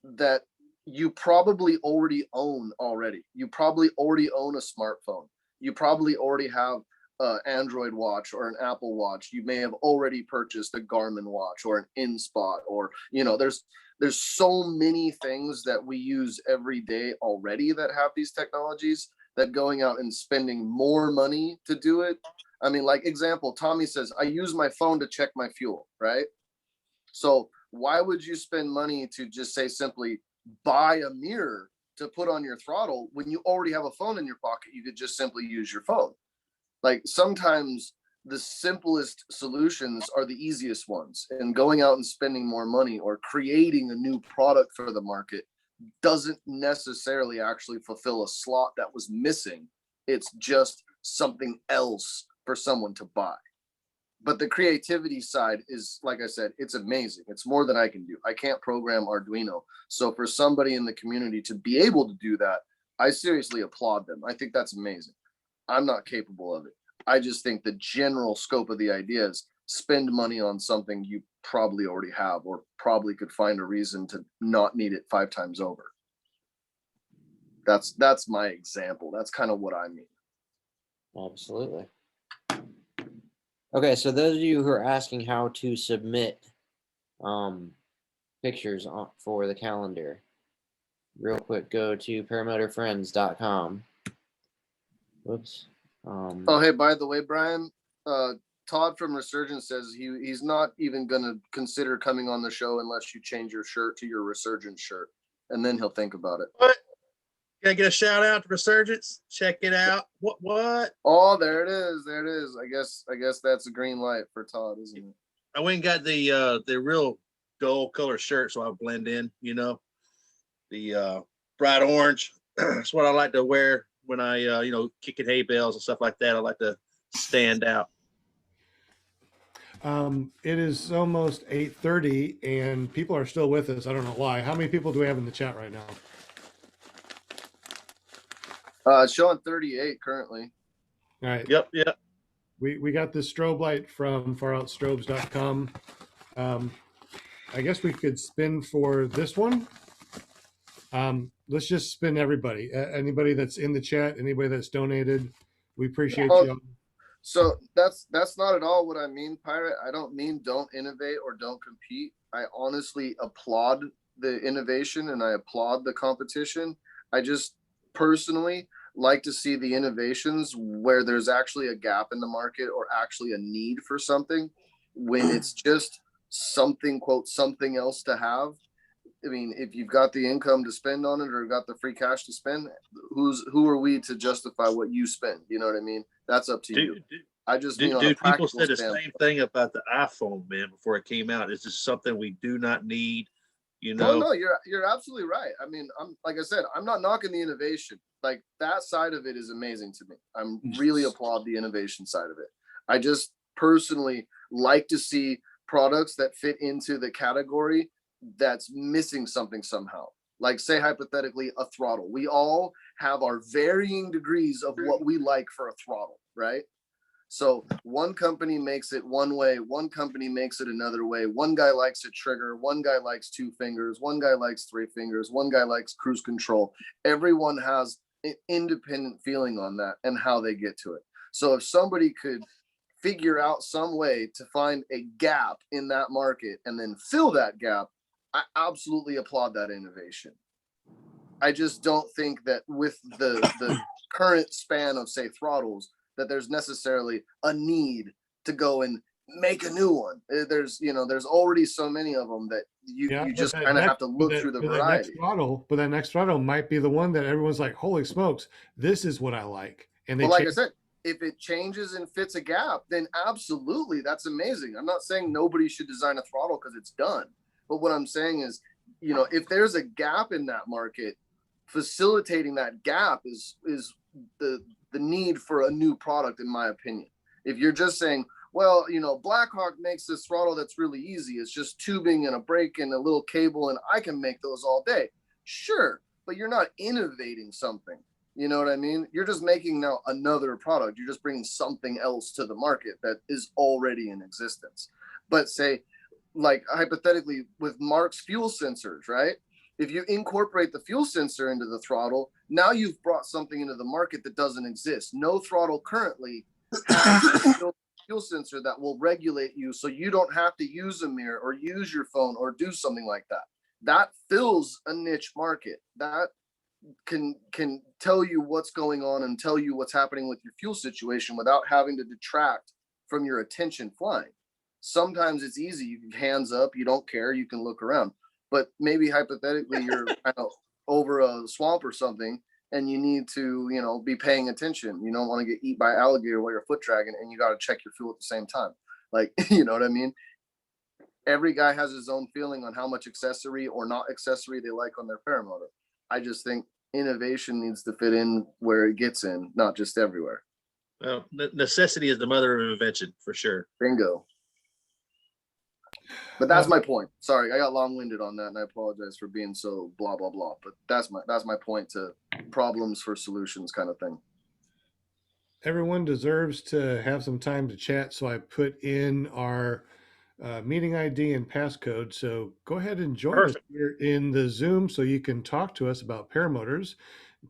[SPEAKER 8] that you probably already own already. You probably already own a smartphone. You probably already have an Android watch or an Apple watch. You may have already purchased a Garmin watch or an InSpot, or, you know, there's so many things that we use every day already that have these technologies that going out and spending more money to do it. I mean, like example, Tommy says, I use my phone to check my fuel, right? So why would you spend money to just say simply, buy a mirror to put on your throttle when you already have a phone in your pocket? You could just simply use your phone. Like sometimes the simplest solutions are the easiest ones, and going out and spending more money or creating a new product for the market doesn't necessarily actually fulfill a slot that was missing. It's just something else for someone to buy. But the creativity side is, like I said, it's amazing. It's more than I can do. I can't program Arduino. So for somebody in the community to be able to do that, I seriously applaud them. I think that's amazing. I'm not capable of it. I just think the general scope of the idea is spend money on something you probably already have or probably could find a reason to not need it 5 times over. That's my example. That's kind of what I mean.
[SPEAKER 6] Absolutely. Okay, so those of you who are asking how to submit pictures for the calendar, real quick, go to paramotorfriends.com. Whoops.
[SPEAKER 8] Oh, hey, by the way, Brian, Todd from Resurgence says he's not even going to consider coming on the show unless you change your shirt to your Resurgence shirt, and then he'll think about it.
[SPEAKER 4] What? Can I get a shout out to Resurgence? Check it out. What?
[SPEAKER 8] Oh, there it is. There it is. I guess that's a green light for Todd, isn't it?
[SPEAKER 4] I went and got the real gold color shirt so I'll blend in, you know. The bright orange. That's what I like to wear when I you know, kicking hay bales and stuff like that. I like to stand out.
[SPEAKER 3] It is almost 8:30 and people are still with us. I don't know why. How many people do we have in the chat right now?
[SPEAKER 8] It's showing 38 currently.
[SPEAKER 3] All right.
[SPEAKER 4] Yep.
[SPEAKER 3] We got this strobe light from faroutstrobes.com. I guess we could spin for this one. Let's just spin everybody. Anybody that's in the chat, anybody that's donated, we appreciate you.
[SPEAKER 8] So that's not at all what I mean, Pirate. I don't mean don't innovate or don't compete. I honestly applaud the innovation and I applaud the competition. I just personally like to see the innovations where there's actually a gap in the market or actually a need for something. When it's just something, quote, something else to have. I mean, if you've got the income to spend on it or got the free cash to spend, who are we to justify what you spend? You know what I mean? That's up to you. I just mean on a
[SPEAKER 4] people said the
[SPEAKER 8] standpoint.
[SPEAKER 4] same thing about the iPhone, man, before it came out. It's just something we do not need. You know,
[SPEAKER 8] no, you're absolutely right. I mean, I'm like I said, I'm not knocking the innovation. Like that side of it is amazing to me. I'm really applaud the innovation side of it. I just personally like to see products that fit into the category that's missing something somehow. Like say hypothetically a throttle. We all have our varying degrees of what we like for a throttle, right? So one company makes it one way, one company makes it another way. One guy likes a trigger, one guy likes 2 fingers, one guy likes 3 fingers, one guy likes cruise control. Everyone has an independent feeling on that and how they get to it. So if somebody could figure out some way to find a gap in that market and then fill that gap, I absolutely applaud that innovation. I just don't think that with the current span of say throttles, that there's necessarily a need to go and make a new one. There's already so many of them that you just kind of have to look through the variety.
[SPEAKER 3] But that next throttle might be the one that everyone's like, holy smokes, this is what I like. And they
[SPEAKER 8] like I said, if it changes and fits a gap, then absolutely, that's amazing. I'm not saying nobody should design a throttle because it's done. But what I'm saying is, if there's a gap in that market, facilitating that gap is the need for a new product, in my opinion. If you're just saying, well, Blackhawk makes this throttle that's really easy. It's just tubing and a brake and a little cable, and I can make those all day. Sure, but you're not innovating something. You know what I mean? You're just making now another product. You're just bringing something else to the market that is already in existence. But say, like hypothetically with Mark's fuel sensors, right? If you incorporate the fuel sensor into the throttle, now you've brought something into the market that doesn't exist. No throttle currently has a fuel sensor that will regulate you so you don't have to use a mirror or use your phone or do something like that. That fills a niche market. That can tell you what's going on and tell you what's happening with your fuel situation without having to detract from your attention flying. Sometimes it's easy. You can hands up, you don't care, you can look around. But maybe hypothetically you're over a swamp or something and you need to, be paying attention. You don't want to get eaten by alligator while you're foot dragging and you got to check your fuel at the same time. Like, you know what I mean? Every guy has his own feeling on how much accessory or not accessory they like on their paramotor. I just think innovation needs to fit in where it gets in, not just everywhere.
[SPEAKER 4] Well, necessity is the mother of invention, for sure.
[SPEAKER 8] Bingo. But that's my point. Sorry, I got long-winded on that, and I apologize for being so blah blah blah. But that's my point to problems for solutions kind of thing.
[SPEAKER 3] Everyone deserves to have some time to chat, so I put in our meeting ID and passcode. So go ahead and join us here in the Zoom so you can talk to us about paramotors.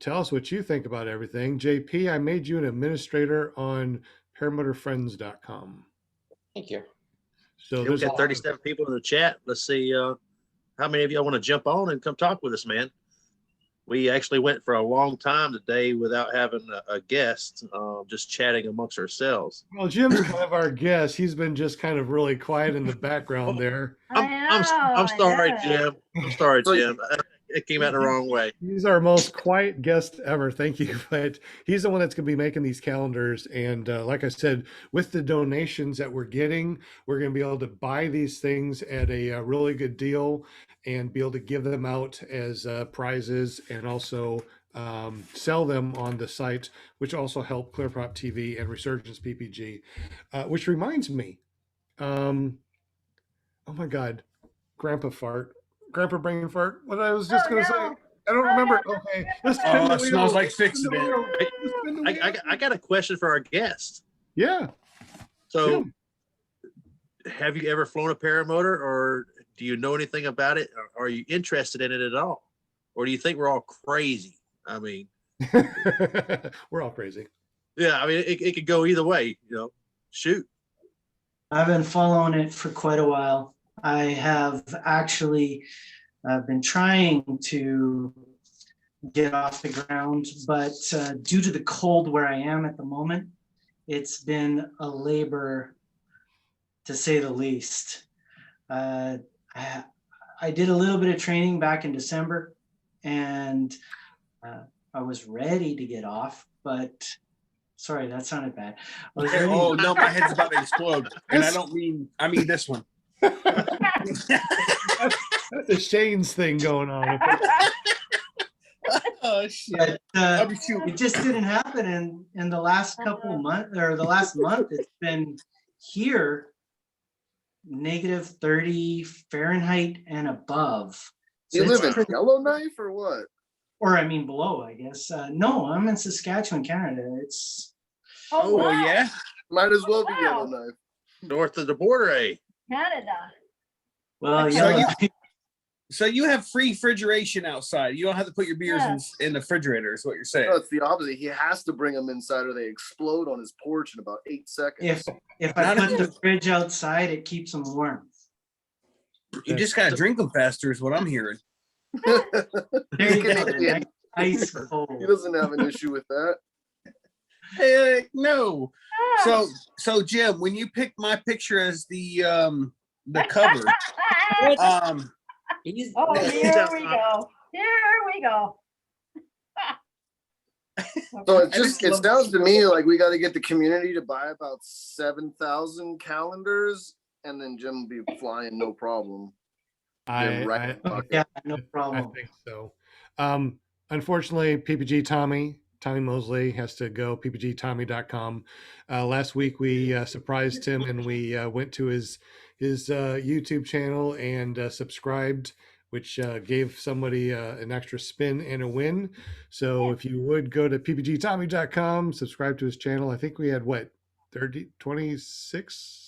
[SPEAKER 3] Tell us what you think about everything. JP, I made you an administrator on paramotorfriends.com.
[SPEAKER 6] Thank you.
[SPEAKER 3] So
[SPEAKER 4] Yeah, we
[SPEAKER 3] there's a
[SPEAKER 4] got
[SPEAKER 3] lot
[SPEAKER 4] 37 people in the chat. Let's see how many of y'all want to jump on and come talk with us, man. We actually went for a long time today without having a guest, just chatting amongst ourselves.
[SPEAKER 3] well, Jim's kind of our guest. He's been just kind of really quiet in the background there.
[SPEAKER 4] I'm
[SPEAKER 1] I
[SPEAKER 4] sorry,
[SPEAKER 1] know.
[SPEAKER 4] Jim. I'm sorry,
[SPEAKER 8] So-
[SPEAKER 4] Jim. It came out the wrong way.
[SPEAKER 3] He's our most quiet guest ever. Thank you. But he's the one that's going to be making these calendars. And like I said, with the donations that we're getting, we're going to be able to buy these things at a really good deal and be able to give them out as prizes and also sell them on the site, which also help ClearProp TV and Resurgence PPG. Which reminds me, oh my God, Grandpa brain fart. What I was just
[SPEAKER 1] Oh,
[SPEAKER 3] going to say.
[SPEAKER 1] no.
[SPEAKER 3] I don't
[SPEAKER 1] Oh,
[SPEAKER 3] remember.
[SPEAKER 1] no.
[SPEAKER 3] Okay. Let's
[SPEAKER 5] Oh,
[SPEAKER 3] spin the
[SPEAKER 5] it smells
[SPEAKER 3] wheel.
[SPEAKER 5] like fixing it.
[SPEAKER 4] I got a question for our guest.
[SPEAKER 3] Yeah.
[SPEAKER 4] So,
[SPEAKER 3] Jim.
[SPEAKER 4] have you ever flown a paramotor, or do you know anything about it? Or are you interested in it at all? Or do you think we're all crazy? I mean,
[SPEAKER 3] We're all crazy.
[SPEAKER 4] yeah, I mean, it could go either way, shoot.
[SPEAKER 7] I've been following it for quite a while. I have actually been trying to get off the ground, but due to the cold where I am at the moment, it's been a labor to say the least. I did a little bit of training back in December, and I was ready to get off, but sorry, that sounded bad. I was ready.
[SPEAKER 5] Oh no, my head's about to explode. And I mean this one.
[SPEAKER 3] That's a Shane's thing going on.
[SPEAKER 5] Oh shit.
[SPEAKER 7] But
[SPEAKER 5] I'll be shooting.
[SPEAKER 7] it just didn't happen in the last couple of months, or the last month. It's been here -30 Fahrenheit and above. So
[SPEAKER 8] You
[SPEAKER 7] it's
[SPEAKER 8] live in
[SPEAKER 7] pretty-
[SPEAKER 8] Yellowknife or what?
[SPEAKER 7] or I mean below, I guess. No, I'm in Saskatchewan, Canada. It's
[SPEAKER 1] Oh,
[SPEAKER 5] Oh
[SPEAKER 1] wow.
[SPEAKER 5] yeah.
[SPEAKER 8] Might as well be
[SPEAKER 1] Wow.
[SPEAKER 8] Yellowknife.
[SPEAKER 4] North of the border, eh?
[SPEAKER 1] Canada.
[SPEAKER 7] well,
[SPEAKER 5] So
[SPEAKER 7] yeah.
[SPEAKER 5] So you have free refrigeration outside. You don't have to put your beers
[SPEAKER 1] Yes.
[SPEAKER 5] in the refrigerator, is what you're saying.
[SPEAKER 8] No, it's the opposite. He has to bring them inside or they explode on his porch in about 8 seconds.
[SPEAKER 7] If I
[SPEAKER 5] Not if
[SPEAKER 7] put the fridge outside, it keeps them warm.
[SPEAKER 5] You just gotta drink them faster, is what I'm hearing.
[SPEAKER 7] There
[SPEAKER 8] He
[SPEAKER 7] you go.
[SPEAKER 8] can-
[SPEAKER 7] Nice, ice
[SPEAKER 8] He
[SPEAKER 7] cold.
[SPEAKER 8] doesn't have an issue with that.
[SPEAKER 5] No. So Jim, when you picked my picture as the cover,
[SPEAKER 6] He's,
[SPEAKER 1] Oh, here we go. Here we go.
[SPEAKER 8] So
[SPEAKER 5] I
[SPEAKER 8] it
[SPEAKER 5] just
[SPEAKER 8] it
[SPEAKER 5] love-
[SPEAKER 8] sounds to me like we got to get the community to buy about 7,000 calendars, and then Jim will be flying no problem. Jim right in the bucket.
[SPEAKER 7] Yeah, no
[SPEAKER 3] I
[SPEAKER 7] problem.
[SPEAKER 3] think so. Unfortunately, PPG Tommy Mosley has to go, ppgtommy.com. Last week we surprised him and we went to his YouTube channel and subscribed, which gave somebody an extra spin and a win. So if you would go to ppgtommy.com, subscribe to his channel. I think we had 26?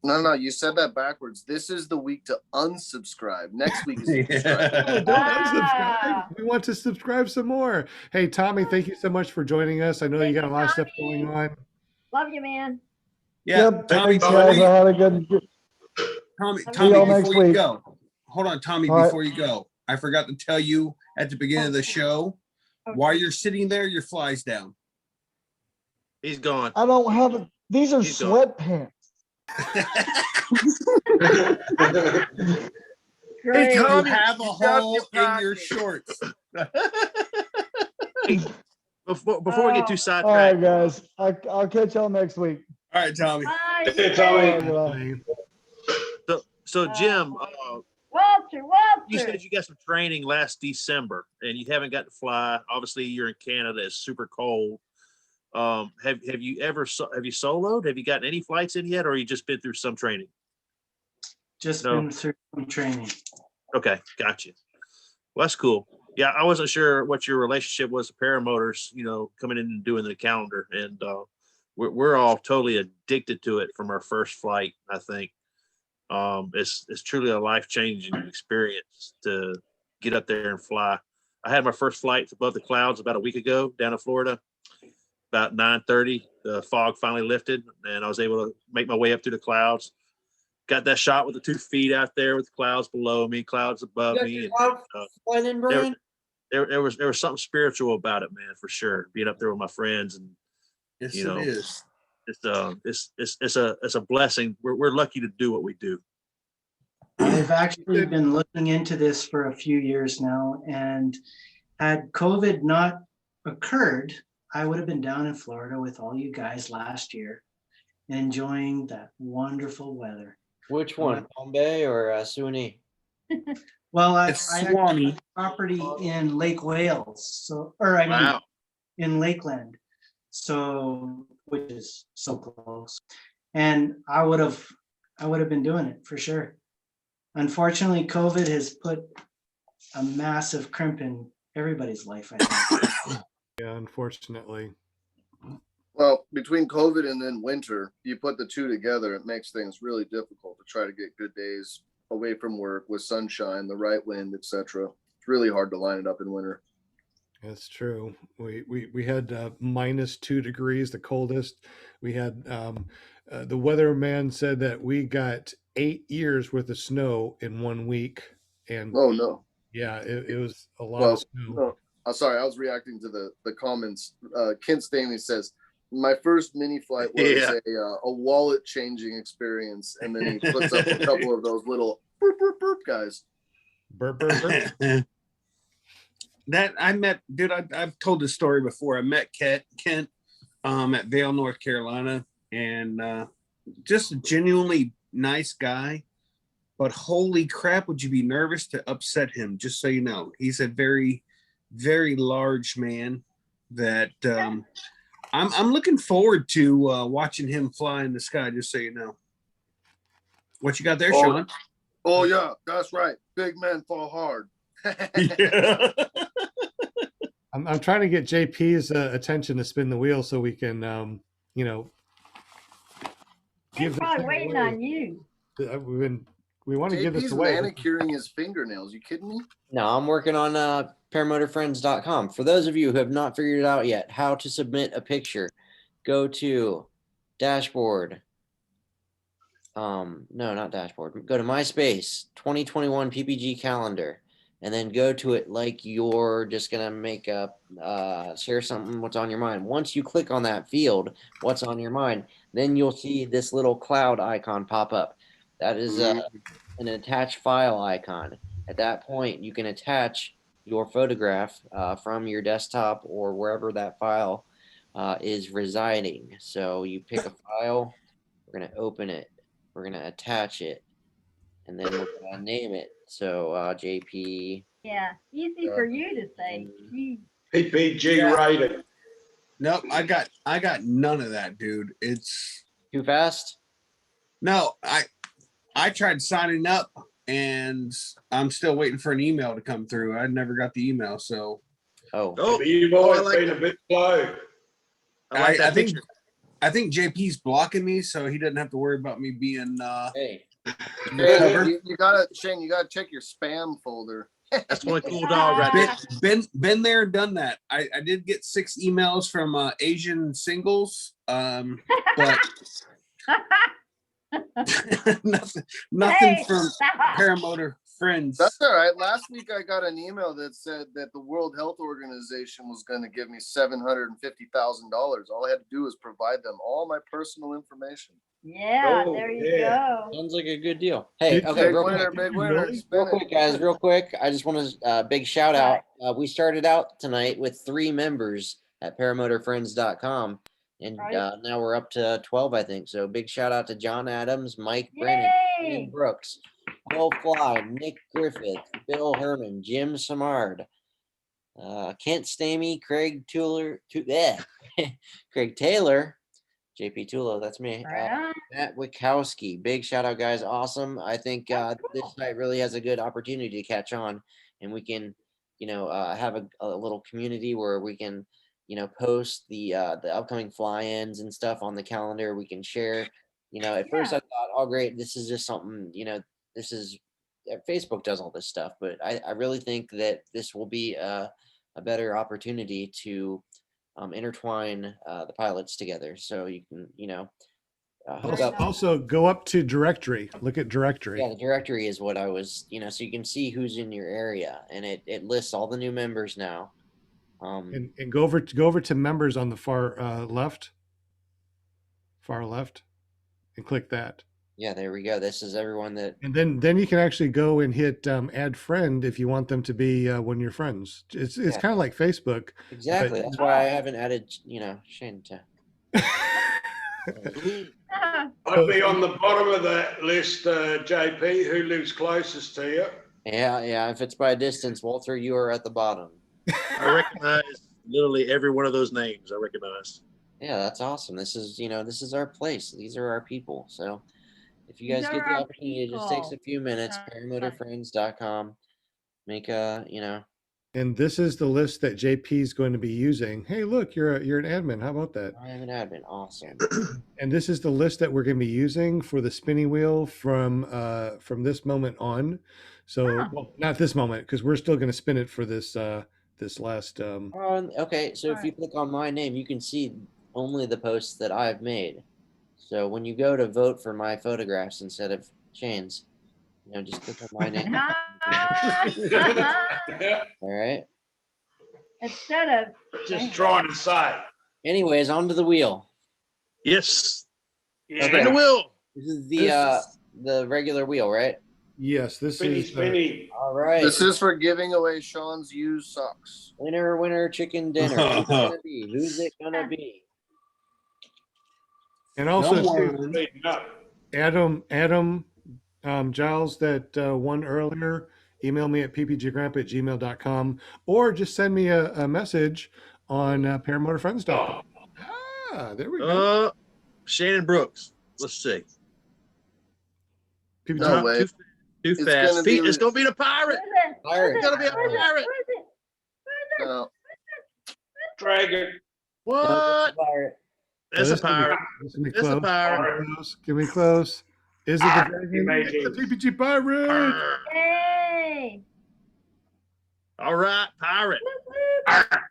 [SPEAKER 8] No, you said that backwards. This is the week to unsubscribe. Next week is to subscribe.
[SPEAKER 3] Oh, don't unsubscribe. We want to subscribe some more. Hey, Tommy, thank you so much for joining us. I know you got a lot of stuff going on.
[SPEAKER 1] Love you, man.
[SPEAKER 5] yeah,
[SPEAKER 2] Yep.
[SPEAKER 5] Tommy,
[SPEAKER 2] Thanks, guys. I had a good.
[SPEAKER 5] Tommy,
[SPEAKER 1] See
[SPEAKER 5] Tommy,
[SPEAKER 2] y'all next
[SPEAKER 5] before you
[SPEAKER 2] week.
[SPEAKER 5] go, hold on, Tommy,
[SPEAKER 2] All right.
[SPEAKER 5] before you go, I forgot to tell you at the beginning of the show, while you're sitting there, your fly's down.
[SPEAKER 4] He's gone.
[SPEAKER 2] I don't have it. These are
[SPEAKER 4] He's gone.
[SPEAKER 2] sweatpants.
[SPEAKER 1] Great.
[SPEAKER 5] You
[SPEAKER 8] Tommy,
[SPEAKER 5] have a
[SPEAKER 8] you got
[SPEAKER 5] hole
[SPEAKER 8] your
[SPEAKER 5] in your
[SPEAKER 8] pocket.
[SPEAKER 5] shorts.
[SPEAKER 4] Before we get too
[SPEAKER 2] All
[SPEAKER 4] sidetracked,
[SPEAKER 2] right, guys. I'll catch y'all next week.
[SPEAKER 5] All right, Tommy.
[SPEAKER 1] Bye.
[SPEAKER 9] Hey, Tommy.
[SPEAKER 2] All right, bye.
[SPEAKER 4] so Jim,
[SPEAKER 1] Walter.
[SPEAKER 4] you said you got some training last December and you haven't got to fly. Obviously, you're in Canada. It's super cold. Have you soloed? Have you gotten any flights in yet, or you just been through some training?
[SPEAKER 7] Just
[SPEAKER 4] No.
[SPEAKER 7] been through some training.
[SPEAKER 4] Okay, gotcha. Well, that's cool. Yeah, I wasn't sure what your relationship was to paramotors, coming in and doing the calendar, and we're all totally addicted to it from our first flight. I think it's truly a life-changing experience to get up there and fly. I had my first flight above the clouds about a week ago down in Florida, about 9:30, the fog finally lifted, and I was able to make my way up through the clouds. Got that shot with the 2 feet out there with clouds below me, clouds above me. And,
[SPEAKER 6] Flying in, Brian?
[SPEAKER 4] there was something spiritual about it, man, for sure. Being up there with my friends, and
[SPEAKER 5] Yes,
[SPEAKER 4] you know,
[SPEAKER 5] it is.
[SPEAKER 4] it's a blessing. We're lucky to do what we do.
[SPEAKER 7] I've actually been looking into this for a few years now, and had COVID not occurred, I would have been down in Florida with all you guys last year, enjoying that wonderful weather.
[SPEAKER 6] Which one, Palm Bay or Suwannee?
[SPEAKER 7] Well, I
[SPEAKER 5] It's
[SPEAKER 7] actually
[SPEAKER 5] Swanee.
[SPEAKER 7] have property in Lake Wales, so, or I mean,
[SPEAKER 4] Wow.
[SPEAKER 7] in Lakeland, so, which is so close. And I would have been doing it for sure. Unfortunately, COVID has put a massive crimp in everybody's life, I think.
[SPEAKER 3] Yeah, unfortunately.
[SPEAKER 8] Well, between COVID and then winter, you put the two together, it makes things really difficult to try to get good days away from work with sunshine, the right wind, etc. It's really hard to line it up in winter.
[SPEAKER 3] That's true. We had -2 degrees, the coldest. We had the weatherman said that we got 8 years worth of snow in 1 week, and
[SPEAKER 8] Oh no.
[SPEAKER 3] yeah, it was a lot
[SPEAKER 8] Well,
[SPEAKER 3] of snow.
[SPEAKER 8] no. I'm sorry, I was reacting to the comments. Kent Stanley says, my first mini flight was
[SPEAKER 4] Yeah.
[SPEAKER 8] a wallet changing experience. And then he puts up a couple of those little burp, burp, burp guys.
[SPEAKER 3] Burp, burp, burp.
[SPEAKER 5] That I met, dude. I've told this story before. I met Kent at Vail, North Carolina, and just a genuinely nice guy. But holy crap, would you be nervous to upset him? Just so you know, he's a very, very large man. That I'm looking forward to watching him fly in the sky. Just so you know, what you got there, Sean?
[SPEAKER 8] Oh yeah, that's right. Big men fall hard.
[SPEAKER 5] Yeah.
[SPEAKER 3] I'm trying to get JP's attention to spin the wheel so we can,
[SPEAKER 1] He's probably waiting on you.
[SPEAKER 3] We want to give this
[SPEAKER 8] JP's
[SPEAKER 3] away.
[SPEAKER 8] manicuring his fingernails. You kidding me?
[SPEAKER 6] No, I'm working on ParamotorFriends.com. For those of you who have not figured it out yet, how to submit a picture, go to dashboard. No, not dashboard. Go to MySpace 2021 PPG calendar, and then go to it like you're just gonna make up, share something what's on your mind. Once you click on that field, what's on your mind, then you'll see this little cloud icon pop up. That is an attach file icon. At that point, you can attach your photograph from your desktop or wherever that file is residing. So you pick a file, we're going to open it, we're going to attach it, and then we're going to name it. So JP.
[SPEAKER 1] Yeah, easy for you to say. Geez.
[SPEAKER 9] PPG rated.
[SPEAKER 5] Nope, I got none of that, dude. It's
[SPEAKER 6] Too fast?
[SPEAKER 5] no, I tried signing up and I'm still waiting for an email to come through. I never got the email, so
[SPEAKER 6] Oh.
[SPEAKER 4] Oh,
[SPEAKER 9] You've
[SPEAKER 4] I
[SPEAKER 9] always
[SPEAKER 4] like
[SPEAKER 9] been
[SPEAKER 4] that.
[SPEAKER 9] a bit slow.
[SPEAKER 4] I like that
[SPEAKER 5] I think
[SPEAKER 4] picture.
[SPEAKER 5] I think JP's blocking me, so he doesn't have to worry about me being
[SPEAKER 6] Hey.
[SPEAKER 8] Hey, you gotta, Shane, you gotta check your spam folder.
[SPEAKER 4] That's one cool dog right there.
[SPEAKER 5] been there and done that. I did get 6 emails from Asian singles, but nothing
[SPEAKER 1] Hey.
[SPEAKER 5] from Paramotor Friends.
[SPEAKER 8] That's all right. Last week I got an email that said that the World Health Organization was going to give me $750,000. All I had to do was provide them all my personal information.
[SPEAKER 1] Yeah,
[SPEAKER 9] Oh,
[SPEAKER 1] there you
[SPEAKER 9] yeah.
[SPEAKER 1] go.
[SPEAKER 6] Sounds like a good deal. Hey,
[SPEAKER 3] Did-
[SPEAKER 6] okay,
[SPEAKER 8] Big
[SPEAKER 6] real
[SPEAKER 8] winner,
[SPEAKER 6] quick.
[SPEAKER 8] big winner.
[SPEAKER 3] Really?
[SPEAKER 8] Spin
[SPEAKER 6] Real
[SPEAKER 8] it.
[SPEAKER 6] quick, guys, real quick. I just want to big shout out. We started out tonight with 3 members at ParamotorFriends.com, and
[SPEAKER 1] Right.
[SPEAKER 6] now we're up to 12, I think. So big shout out to John Adams, Mike Brennan,
[SPEAKER 1] Yay!
[SPEAKER 6] Ian Brooks, Will Fly, Nick Griffith, Bill Herman, Jim Samard, Kent Stamey, Craig Craig Taylor, JP Tulo, that's me.
[SPEAKER 1] Right on.
[SPEAKER 6] Matt Wikowski, big shout out, guys. Awesome. I think this site really has a good opportunity to catch on, and we can, have a little community where we can, post the upcoming fly-ins and stuff on the calendar. We can share. At first I thought, oh great, this is just something. This is Facebook does all this stuff, but I really think that this will be a better opportunity to intertwine the pilots together, so you can, hook
[SPEAKER 3] Also,
[SPEAKER 6] up.
[SPEAKER 3] also go up to directory. Look at directory.
[SPEAKER 6] Yeah, the directory is what I was, so you can see who's in your area, and it lists all the new members now.
[SPEAKER 3] And go over to members on the far left, and click that.
[SPEAKER 6] Yeah, there we go. This is everyone that.
[SPEAKER 3] And then you can actually go and hit add friend if you want them to be one of your friends. It's kind of like Facebook.
[SPEAKER 6] Exactly.
[SPEAKER 3] but-
[SPEAKER 6] That's why I haven't added, Shane to.
[SPEAKER 9] I'd be on the bottom of that list, JP, who lives closest to you.
[SPEAKER 6] Yeah. If it's by distance, Walter, you are at the bottom.
[SPEAKER 4] I recognize literally every one of those names. I recognize.
[SPEAKER 6] Yeah, that's awesome. This is our place. These are our people. So if you guys
[SPEAKER 1] These
[SPEAKER 6] get
[SPEAKER 1] are
[SPEAKER 6] the
[SPEAKER 1] our
[SPEAKER 6] opportunity, it just takes a
[SPEAKER 1] people.
[SPEAKER 6] few minutes.
[SPEAKER 1] That's
[SPEAKER 6] Paramotorfriends.com. Make a,
[SPEAKER 3] And this is the list that JP is going to be using. Hey, look, you're an admin. How about that?
[SPEAKER 6] I am an admin. Awesome.
[SPEAKER 3] And this is the list that we're going to be using for the spinning wheel from this moment on. So, well, not this moment, because we're still going to spin it for this last.
[SPEAKER 6] Okay, so if you click on my name, you can see only the posts that I've made. So when you go to vote for my photographs instead of Shane's, just click on my name. All right.
[SPEAKER 1] Instead of
[SPEAKER 9] Just trying to say.
[SPEAKER 6] Anyways, onto the wheel.
[SPEAKER 4] Yes.
[SPEAKER 9] Yeah.
[SPEAKER 4] Spin the wheel.
[SPEAKER 6] This is the regular wheel, right?
[SPEAKER 3] Yes, this
[SPEAKER 9] Spinny,
[SPEAKER 3] is.
[SPEAKER 9] spinny.
[SPEAKER 6] All right.
[SPEAKER 8] This is for giving away Sean's used socks.
[SPEAKER 6] Winner, chicken dinner. Who's it gonna be? Who's it gonna be?
[SPEAKER 3] And also,
[SPEAKER 9] Someone's beating up.
[SPEAKER 3] Adam Giles that won earlier, email me at ppggrandpa@gmail.com or just send me a message on paramotorfriends.com. There we go.
[SPEAKER 4] Shannon Brooks. Let's see.
[SPEAKER 3] PPG,
[SPEAKER 8] No way.
[SPEAKER 4] Too
[SPEAKER 8] It's
[SPEAKER 4] fast.
[SPEAKER 8] gonna be-
[SPEAKER 4] It's gonna be the pirate.
[SPEAKER 6] Pirate.
[SPEAKER 4] It's gonna be a pirate.
[SPEAKER 8] No.
[SPEAKER 9] Dragon.
[SPEAKER 4] What?
[SPEAKER 6] Pirate.
[SPEAKER 4] That's a pirate.
[SPEAKER 3] This is
[SPEAKER 4] That's a pirate.
[SPEAKER 3] Give me close. Is it the dragon?
[SPEAKER 9] Amazing.
[SPEAKER 3] It's the PPG pirate.
[SPEAKER 1] Yay!
[SPEAKER 4] All right, pirate.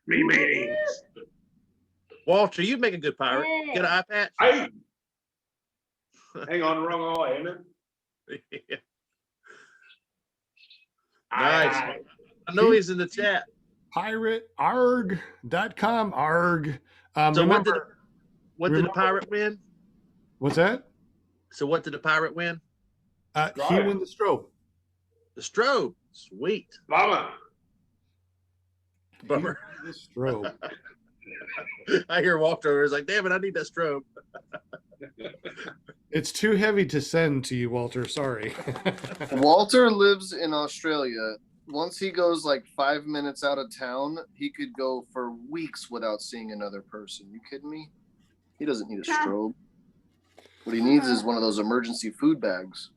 [SPEAKER 9] Me meetings.
[SPEAKER 4] Walter, you make a good pirate.
[SPEAKER 1] Hey.
[SPEAKER 4] Get an eye patch.
[SPEAKER 9] Hey. Hang on, wrong eye, isn't it?
[SPEAKER 4] Nice.
[SPEAKER 9] Aye.
[SPEAKER 4] I know he's in the chat.
[SPEAKER 3] Piratearg.com. Arg.
[SPEAKER 4] So
[SPEAKER 3] Remember,
[SPEAKER 4] what did the
[SPEAKER 3] remember-
[SPEAKER 4] pirate win?
[SPEAKER 3] what's that?
[SPEAKER 4] So what did the pirate win?
[SPEAKER 3] He
[SPEAKER 9] Right.
[SPEAKER 3] won the strobe.
[SPEAKER 4] The strobe. Sweet.
[SPEAKER 9] Bummer.
[SPEAKER 4] Bummer.
[SPEAKER 3] The strobe.
[SPEAKER 4] I hear Walter is like, damn it, I need that strobe.
[SPEAKER 3] It's too heavy to send to you, Walter. Sorry.
[SPEAKER 8] Walter lives in Australia. Once he goes like 5 minutes out of town, he could go for weeks without seeing another person. You kidding me? He doesn't need a strobe. What he needs is one of those emergency food bags.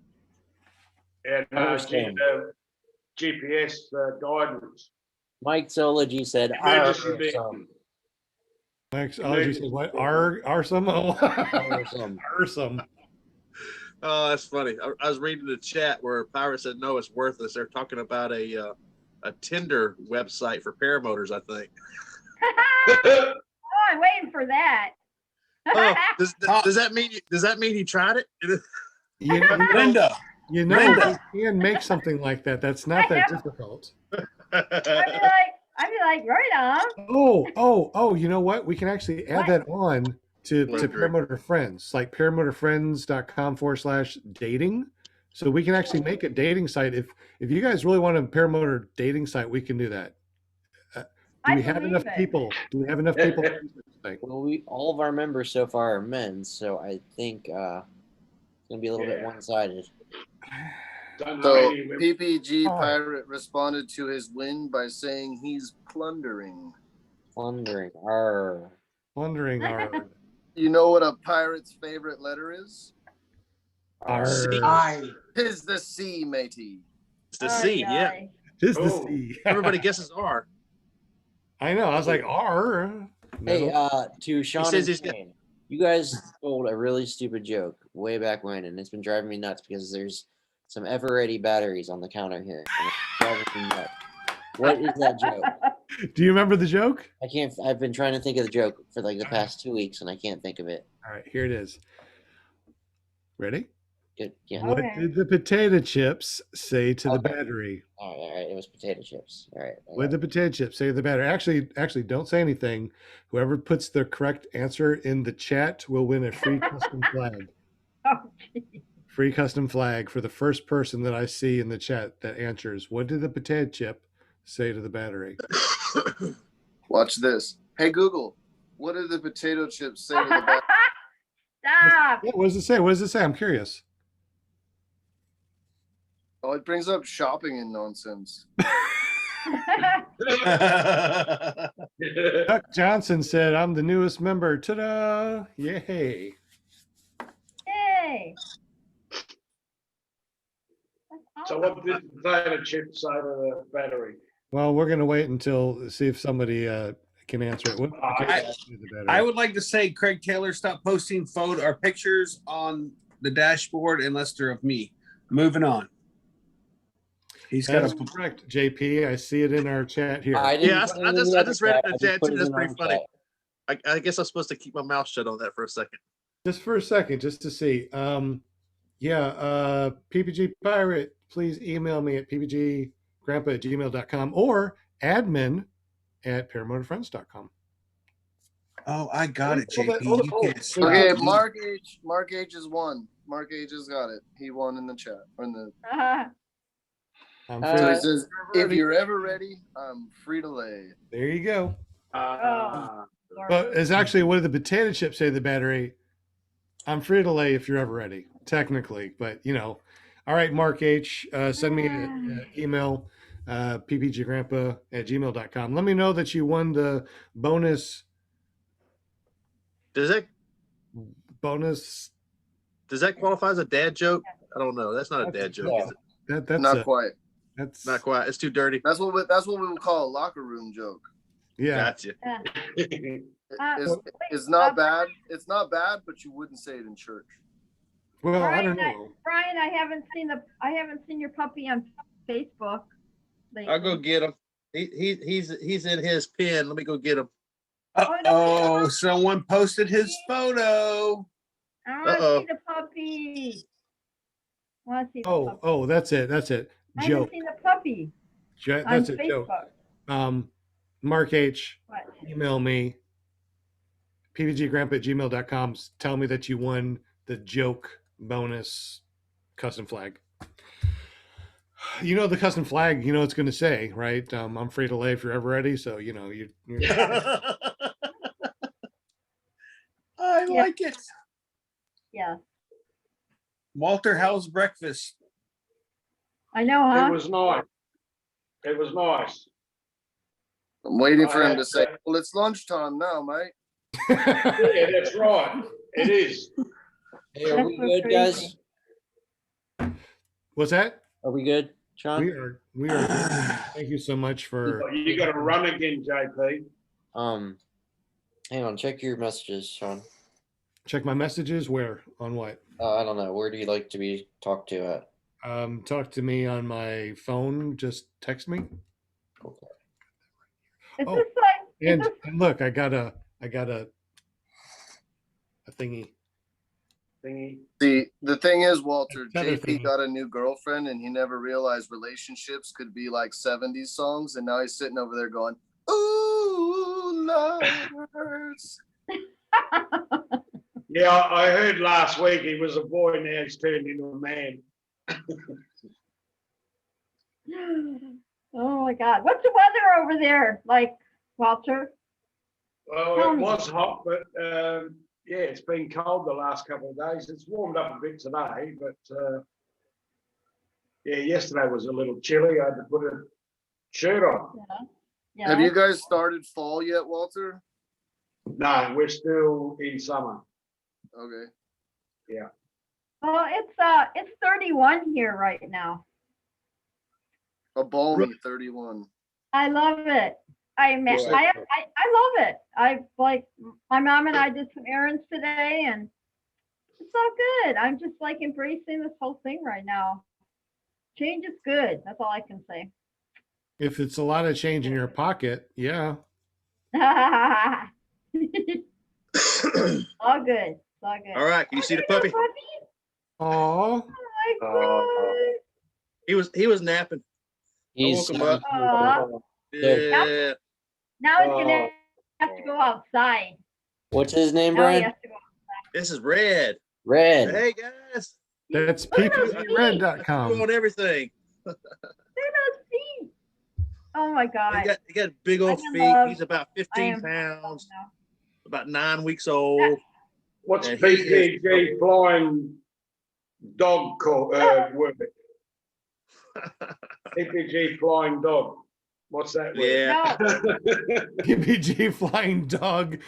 [SPEAKER 9] And
[SPEAKER 6] Understand.
[SPEAKER 9] GPS guidance.
[SPEAKER 6] Mike Zology said,
[SPEAKER 9] Emergency bit.
[SPEAKER 6] "Arsome."
[SPEAKER 3] Max, you said what? Arsome? Oh,
[SPEAKER 6] Arsome.
[SPEAKER 3] Arsome.
[SPEAKER 4] Oh, that's funny. I was reading the chat where Pirate said, no, it's worthless. They're talking about a Tinder website for paramotors, I think.
[SPEAKER 1] Oh, I'm waiting for that.
[SPEAKER 4] Oh, does that mean he tried it?
[SPEAKER 3] You know,
[SPEAKER 5] Linda.
[SPEAKER 3] you can make something like that. That's not that difficult.
[SPEAKER 1] I'd be like, right on.
[SPEAKER 3] Oh, you know what? We can actually add that on to Paramotor Friends, like paramotorfriends.com/dating. So we can actually make a dating site. If you guys really want a paramotor dating site, we can do that. Do we have enough people? Do we have enough people? to do this thing?
[SPEAKER 6] Well, all of our members so far are men, so I think it's gonna be a little bit one-sided.
[SPEAKER 8] So
[SPEAKER 9] So,
[SPEAKER 8] PPG Pirate responded to his win by saying he's plundering.
[SPEAKER 6] Plundering. Arr.
[SPEAKER 3] Wondering our
[SPEAKER 8] You know what a pirate's favorite letter is?
[SPEAKER 7] I.
[SPEAKER 8] Tis the C, matey.
[SPEAKER 4] It's the C, yeah.
[SPEAKER 3] Is the
[SPEAKER 9] Oh.
[SPEAKER 3] C.
[SPEAKER 4] Everybody guesses R.
[SPEAKER 3] I know. I was like R.
[SPEAKER 6] Hey,
[SPEAKER 3] No.
[SPEAKER 6] to Sean
[SPEAKER 4] says
[SPEAKER 6] and
[SPEAKER 4] he's got-
[SPEAKER 6] Shane, you guys told a really stupid joke way back when, and it's been driving me nuts because there's some ever-ready batteries on the counter here. And it's driving me nuts. What is that joke?
[SPEAKER 3] Do you remember the joke?
[SPEAKER 6] I can't. I've been trying to think of the joke for like the past 2 weeks, and I can't think of it.
[SPEAKER 3] All right, here it is. Ready?
[SPEAKER 6] Good. Yeah.
[SPEAKER 3] What
[SPEAKER 1] Okay.
[SPEAKER 3] did the potato chips say to the
[SPEAKER 6] Okay.
[SPEAKER 3] battery?
[SPEAKER 6] All right. It was potato chips. All right.
[SPEAKER 3] What did the potato chips say to the battery? Actually, don't say anything. Whoever puts the correct answer in the chat will win a free custom flag.
[SPEAKER 1] Oh, gee.
[SPEAKER 3] Free custom flag for the first person that I see in the chat that answers. What did the potato chip say to the battery?
[SPEAKER 8] Watch this. Hey Google, what did the potato chips say to the back?
[SPEAKER 1] Stop.
[SPEAKER 3] Yeah, what does it say? What does it say? I'm curious.
[SPEAKER 8] Oh, it brings up shopping and nonsense.
[SPEAKER 3] Chuck Johnson said, "I'm the newest member." Ta-da! Yay!
[SPEAKER 1] Yay. That's
[SPEAKER 9] So
[SPEAKER 1] awesome.
[SPEAKER 9] what did the potato chip say to the battery?
[SPEAKER 3] Well, we're gonna wait until see if somebody can answer it. What did the potato
[SPEAKER 5] I-
[SPEAKER 3] chip say to the battery?
[SPEAKER 5] I would like to say, Craig Taylor, stop posting photo or pictures on the dashboard unless they're of me. Moving on. He's got
[SPEAKER 3] That's
[SPEAKER 5] a
[SPEAKER 3] correct, JP. I see it in our chat here.
[SPEAKER 6] I didn't
[SPEAKER 4] Yeah,
[SPEAKER 6] put it
[SPEAKER 4] I
[SPEAKER 6] in
[SPEAKER 4] just
[SPEAKER 6] the
[SPEAKER 4] I
[SPEAKER 6] other
[SPEAKER 4] just read it in
[SPEAKER 6] I
[SPEAKER 4] the
[SPEAKER 6] just
[SPEAKER 4] chat
[SPEAKER 6] put
[SPEAKER 4] too.
[SPEAKER 6] it
[SPEAKER 4] That's
[SPEAKER 6] in
[SPEAKER 4] pretty
[SPEAKER 6] our
[SPEAKER 4] funny.
[SPEAKER 6] chat.
[SPEAKER 4] I guess I'm supposed to keep my mouth shut on that for a second.
[SPEAKER 3] Just for a second, just to see. PPG Pirate, please email me at ppggrandpa@gmail.com or admin@paramotorfriends.com.
[SPEAKER 5] Oh, I got it,
[SPEAKER 3] Hold
[SPEAKER 5] JP.
[SPEAKER 3] it,
[SPEAKER 5] You
[SPEAKER 3] hold it.
[SPEAKER 5] can't stop
[SPEAKER 8] Okay,
[SPEAKER 5] me.
[SPEAKER 8] Mark H has won. Mark H has got it. He won in the chat. Or in the,
[SPEAKER 3] I'm
[SPEAKER 8] so
[SPEAKER 3] free.
[SPEAKER 8] he says, if you're ever ready, I'm free to lay.
[SPEAKER 3] There you go.
[SPEAKER 9] Uh,
[SPEAKER 3] But it's actually, what did the potato chip say to the battery? I'm free to lay if you're ever ready, technically. But, you know. All right, Mark H., send me an email, ppggrandpa@gmail.com. Let me know that you won the bonus
[SPEAKER 4] Does that qualify as a dad joke? I don't know. That's not a dad joke, is it?
[SPEAKER 3] That's
[SPEAKER 8] Not quite.
[SPEAKER 3] That's
[SPEAKER 4] Not quite. It's too dirty.
[SPEAKER 8] That's what we would call a locker room joke.
[SPEAKER 3] yeah.
[SPEAKER 4] Gotcha.
[SPEAKER 8] It's not bad. It's not bad, but you wouldn't say it in church.
[SPEAKER 3] Well, I don't
[SPEAKER 1] Brian,
[SPEAKER 3] know.
[SPEAKER 1] Brian, I haven't seen your puppy on Facebook lately.
[SPEAKER 4] I'll go get him. He's in his pen. Let me go get him.
[SPEAKER 5] Oh, someone posted his photo.
[SPEAKER 1] I want to see the puppy. I want to see the puppy.
[SPEAKER 3] Oh, that's it. That's it.
[SPEAKER 1] I haven't
[SPEAKER 3] Joke.
[SPEAKER 1] seen the puppy
[SPEAKER 3] That's
[SPEAKER 1] on
[SPEAKER 3] a joke.
[SPEAKER 1] Facebook.
[SPEAKER 3] Mark H.,
[SPEAKER 1] What?
[SPEAKER 3] email me, ppggrandpa@gmail.com. Tell me that you won the joke bonus custom flag. You know the custom flag, you know it's going to say, right? I'm free to lay if you're ever ready. So, you know, you're
[SPEAKER 5] I like it.
[SPEAKER 1] Yeah.
[SPEAKER 5] Walter, how's breakfast?
[SPEAKER 1] I know, huh?
[SPEAKER 9] It was nice. It was nice.
[SPEAKER 8] I'm waiting for him to say, well, it's lunchtime now, mate.
[SPEAKER 9] Yeah, that's right. It is.
[SPEAKER 6] Hey, are we
[SPEAKER 1] That's so
[SPEAKER 6] good,
[SPEAKER 1] crazy.
[SPEAKER 6] guys?
[SPEAKER 3] What's that?
[SPEAKER 6] Are we good, Sean?
[SPEAKER 3] We are. Thank you so much for.
[SPEAKER 9] You got to run again, JP.
[SPEAKER 6] Hang on, check your messages, Sean.
[SPEAKER 3] Check my messages. Where? On what?
[SPEAKER 6] I don't know. Where do you like to be talked to at?
[SPEAKER 3] Talk to me on my phone. Just text me.
[SPEAKER 6] Okay.
[SPEAKER 1] Is
[SPEAKER 3] Oh,
[SPEAKER 1] this like,
[SPEAKER 3] And look, I got a thingy.
[SPEAKER 8] See, the thing is, Walter,
[SPEAKER 3] Tether
[SPEAKER 8] JP
[SPEAKER 3] thing.
[SPEAKER 8] got a new girlfriend and he never realized relationships could be like 70s songs. And now he's sitting over there going, ooh, love hurts.
[SPEAKER 9] Yeah, I heard last week he was a boy, now he's turned into a man.
[SPEAKER 1] oh my God. What's the weather over there like, Walter?
[SPEAKER 9] Well,
[SPEAKER 1] Tell
[SPEAKER 9] it
[SPEAKER 1] me.
[SPEAKER 9] was hot, but yeah, it's been cold the last couple of days. It's warmed up a bit today, but yeah, yesterday was a little chilly. I had to put a shirt on.
[SPEAKER 1] Yeah.
[SPEAKER 8] Have you guys started fall yet, Walter?
[SPEAKER 9] No, we're still in summer.
[SPEAKER 8] Okay.
[SPEAKER 9] Yeah.
[SPEAKER 1] Well, it's 31 here right now.
[SPEAKER 8] A balmy 31.
[SPEAKER 1] I love it. I love it. I like my mom and I did some errands today and it's all good. I'm just like embracing this whole thing right now. Change is good. That's all I can say.
[SPEAKER 3] If it's a lot of change in your pocket, yeah.
[SPEAKER 1] All good. All good.
[SPEAKER 4] All right, can you see the
[SPEAKER 1] there's
[SPEAKER 4] puppy?
[SPEAKER 1] no puppy?
[SPEAKER 3] Oh,
[SPEAKER 1] Oh my God.
[SPEAKER 4] He was napping.
[SPEAKER 6] He's
[SPEAKER 4] woke him up.
[SPEAKER 1] Aw.
[SPEAKER 4] Yeah.
[SPEAKER 1] Now he's gonna have to go outside.
[SPEAKER 6] What's his name,
[SPEAKER 1] Now he
[SPEAKER 6] Brian?
[SPEAKER 1] has to go.
[SPEAKER 4] This is Red.
[SPEAKER 6] Red.
[SPEAKER 4] Hey guys.
[SPEAKER 3] that's
[SPEAKER 1] Look at those feet.
[SPEAKER 3] ppgred.com.
[SPEAKER 4] On everything.
[SPEAKER 1] Look at those feet. Oh my God.
[SPEAKER 4] He got big old
[SPEAKER 1] I'm in
[SPEAKER 4] feet.
[SPEAKER 1] love.
[SPEAKER 4] He's about
[SPEAKER 1] I
[SPEAKER 4] 15
[SPEAKER 1] am
[SPEAKER 4] pounds,
[SPEAKER 1] now.
[SPEAKER 4] about 9 weeks old.
[SPEAKER 9] What's
[SPEAKER 4] And he is-
[SPEAKER 9] PPG flying dog called? Word? PPG flying dog. What's that? Word?
[SPEAKER 4] Yeah.
[SPEAKER 1] No,
[SPEAKER 3] PPG flying dog.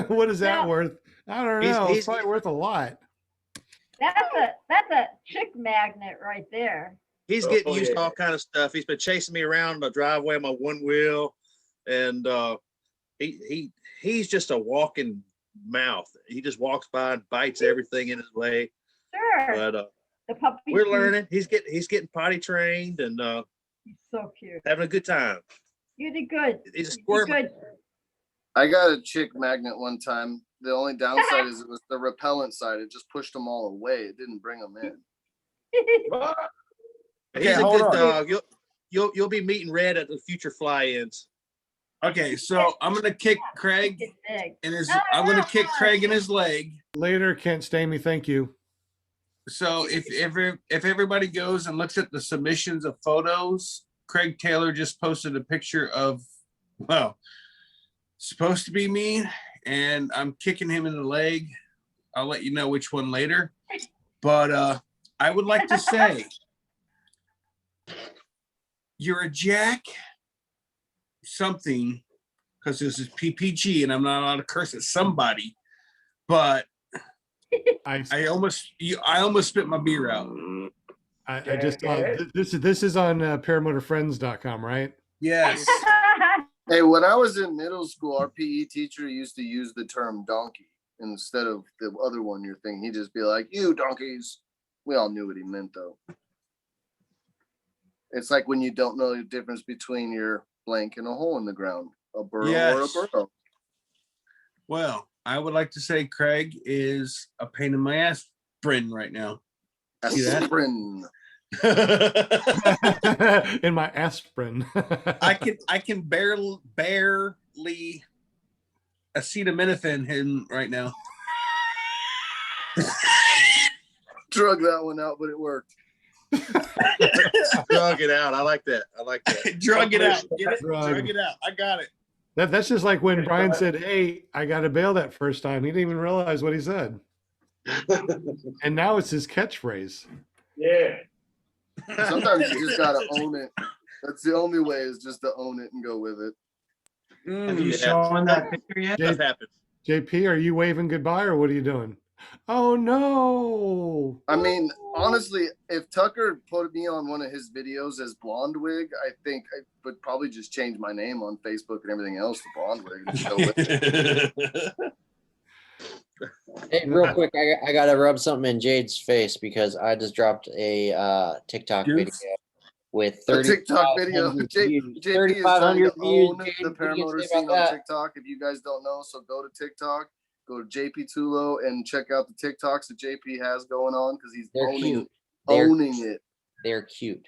[SPEAKER 3] What is that
[SPEAKER 1] No.
[SPEAKER 3] worth? I don't
[SPEAKER 4] He's-
[SPEAKER 3] know.
[SPEAKER 4] he's-
[SPEAKER 3] It's probably worth a lot.
[SPEAKER 1] that's a chick magnet right there.
[SPEAKER 4] He's getting
[SPEAKER 9] Oh,
[SPEAKER 4] used to
[SPEAKER 9] yeah.
[SPEAKER 4] all kind of stuff. He's been chasing me around the driveway on my one wheel, and he's just a walking mouth. He just walks by and bites everything in his way.
[SPEAKER 1] Sure.
[SPEAKER 4] But
[SPEAKER 1] The puppy.
[SPEAKER 4] we're learning. He's getting potty trained and
[SPEAKER 1] He's so cute.
[SPEAKER 4] having a good time.
[SPEAKER 1] You did good.
[SPEAKER 4] He's a
[SPEAKER 1] You did
[SPEAKER 4] squirm.
[SPEAKER 1] good.
[SPEAKER 8] I got a chick magnet one time. The only downside is it was the repellent side. It just pushed them all away. It didn't bring them in.
[SPEAKER 9] What?
[SPEAKER 4] He's
[SPEAKER 5] Okay,
[SPEAKER 4] a
[SPEAKER 5] hold
[SPEAKER 4] good
[SPEAKER 5] on.
[SPEAKER 4] dog. You'll be meeting Red at the future fly-ins.
[SPEAKER 5] Okay, so I'm gonna kick Craig
[SPEAKER 1] It's big.
[SPEAKER 5] in his. I'm gonna kick Craig in his leg.
[SPEAKER 3] Later, Kent Stamey. Thank you.
[SPEAKER 5] So if everybody goes and looks at the submissions of photos, Craig Taylor just posted a picture of, well, supposed to be me, and I'm kicking him in the leg. I'll let you know which one later. But I would like to say, you're a jack something, because this is PPG and I'm not allowed to curse at somebody, but I almost spit my beer out.
[SPEAKER 3] I just this is on paramotorfriends.com, right?
[SPEAKER 5] Yes.
[SPEAKER 8] Hey, when I was in middle school, our PE teacher used to use the term donkey instead of the other one you're thinking. He'd just be like, "You donkeys." We all knew what he meant, though. It's like when you don't know the difference between your blank and a hole in the ground, a burrow or a
[SPEAKER 5] Yes.
[SPEAKER 8] burrow.
[SPEAKER 5] Well, I would like to say Craig is a pain in my ass friend right now. See that?
[SPEAKER 8] Aspirin.
[SPEAKER 3] In my aspirin.
[SPEAKER 5] I can barely acetaminophen him right now.
[SPEAKER 8] Drug that one out, but it worked.
[SPEAKER 4] Drug it out. I like that.
[SPEAKER 5] Drug it out. Get it?
[SPEAKER 3] Drug.
[SPEAKER 5] Drug it out. I got it.
[SPEAKER 3] That's just like when Brian said, "Hey, I got to bail that first time." He didn't even realize what he said, and now it's his catchphrase.
[SPEAKER 9] Yeah.
[SPEAKER 8] Sometimes you just gotta own it. That's the only way, is just to own it and go with it.
[SPEAKER 7] Have you
[SPEAKER 4] Yeah.
[SPEAKER 7] shown that picture yet?
[SPEAKER 4] Stuff happens.
[SPEAKER 3] JP, are you waving goodbye or what are you doing? Oh no!
[SPEAKER 8] I mean, honestly, if Tucker put me on one of his videos as Blonde Wig, I think I would probably just change my name on Facebook and everything else to Blonde Wig and just go with it.
[SPEAKER 6] Hey, real quick, I gotta rub something in Jade's face because I just dropped a TikTok
[SPEAKER 5] Goof.
[SPEAKER 6] video with
[SPEAKER 8] A TikTok video.
[SPEAKER 6] 3,500
[SPEAKER 8] JP
[SPEAKER 6] views.
[SPEAKER 8] is trying to
[SPEAKER 6] 3,500 views.
[SPEAKER 8] own
[SPEAKER 6] Jade,
[SPEAKER 8] the
[SPEAKER 6] what do you
[SPEAKER 8] paramotor
[SPEAKER 6] say
[SPEAKER 8] scene
[SPEAKER 6] about
[SPEAKER 8] on
[SPEAKER 6] that?
[SPEAKER 8] TikTok. If you guys don't know, so go to TikTok, go to JP Tulo and check out the TikToks that JP has going on, because he's
[SPEAKER 6] They're
[SPEAKER 8] owning
[SPEAKER 6] cute. They're
[SPEAKER 8] it.
[SPEAKER 6] They're cute.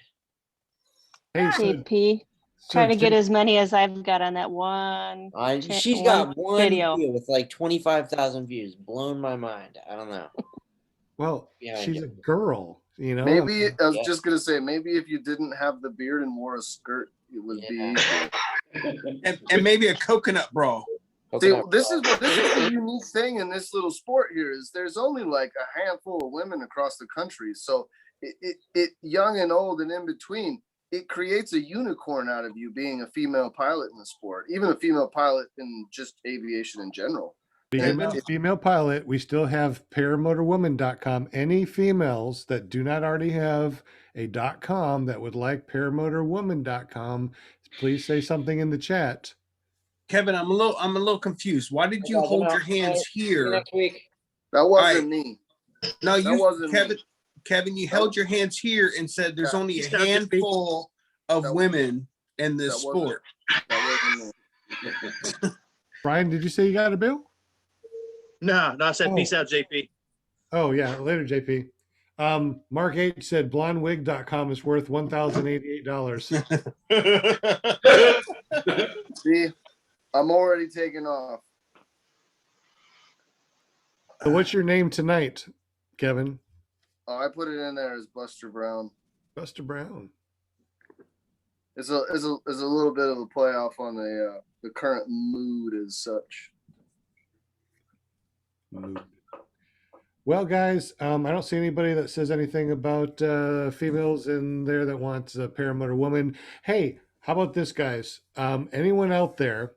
[SPEAKER 3] Hey, so,
[SPEAKER 10] JP,
[SPEAKER 3] so
[SPEAKER 10] try to get
[SPEAKER 3] J-
[SPEAKER 10] as many as I've got on that one.
[SPEAKER 6] She's
[SPEAKER 10] one
[SPEAKER 6] got one
[SPEAKER 10] video.
[SPEAKER 6] video with like 25,000 views. Blown my mind. I don't know.
[SPEAKER 3] well,
[SPEAKER 6] Yeah,
[SPEAKER 3] she's
[SPEAKER 6] yeah.
[SPEAKER 3] a girl, you know.
[SPEAKER 8] Maybe I was
[SPEAKER 6] Yeah.
[SPEAKER 8] just gonna say, maybe if you didn't have the beard and wore a skirt, it would be
[SPEAKER 6] Yeah.
[SPEAKER 8] easier.
[SPEAKER 5] And maybe a coconut bra.
[SPEAKER 8] See,
[SPEAKER 6] Coconut
[SPEAKER 8] this
[SPEAKER 6] bra.
[SPEAKER 8] is the unique thing in this little sport here, is there's only like a handful of women across the country. So it young and old and in between, it creates a unicorn out of you being a female pilot in the sport, even a female pilot in just aviation in general.
[SPEAKER 3] Female pilot, we still have paramotorwoman.com. Any females that do not already have a .com that would like paramotorwoman.com, please say something in the chat.
[SPEAKER 5] Kevin, I'm a little confused. Why did you hold your hands
[SPEAKER 6] See you
[SPEAKER 5] here?
[SPEAKER 6] next week.
[SPEAKER 8] That wasn't
[SPEAKER 5] Alright.
[SPEAKER 8] me.
[SPEAKER 5] No,
[SPEAKER 8] That wasn't me.
[SPEAKER 5] Kevin, you held your hands here and said there's
[SPEAKER 8] Yeah.
[SPEAKER 5] only a
[SPEAKER 4] He's got his feet.
[SPEAKER 5] handful of
[SPEAKER 8] That-
[SPEAKER 5] women in this
[SPEAKER 8] That wasn't-
[SPEAKER 5] sport.
[SPEAKER 8] That wasn't me.
[SPEAKER 3] Brian, did you say you got a bill?
[SPEAKER 4] No, I said
[SPEAKER 3] Oh.
[SPEAKER 4] peace out, JP.
[SPEAKER 3] Oh yeah, later, JP. Mark H said blondewig.com is worth $1,088.
[SPEAKER 8] See, I'm already taking off.
[SPEAKER 3] So what's your name tonight, Kevin?
[SPEAKER 8] Oh, I put it in there as Buster Brown.
[SPEAKER 3] Buster Brown.
[SPEAKER 8] It's a little bit of a play off on the current mood as such.
[SPEAKER 3] Well, guys, I don't see anybody that says anything about females in there that wants a paramotor woman. Hey, how about this, guys? Anyone out there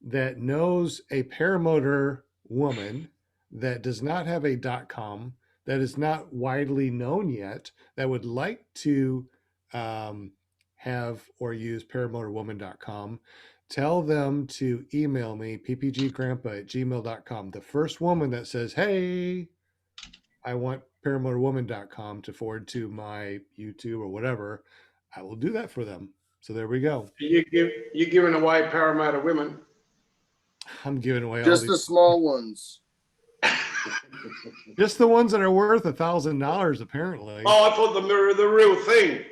[SPEAKER 3] that knows a paramotor woman that does not have a .com, that is not widely known yet, that would like to have or use paramotorwoman.com, tell them to email me, ppggrandpa@gmail.com. The first woman that says, hey, I want paramotorwoman.com to forward to my YouTube or whatever, I will do that for them. So there we go.
[SPEAKER 9] You're giving away Paramotor women.
[SPEAKER 3] I'm giving away all
[SPEAKER 8] Just the
[SPEAKER 3] these.
[SPEAKER 8] small ones.
[SPEAKER 3] Just the ones that are worth $1,000, apparently.
[SPEAKER 9] Oh, I thought the real thing.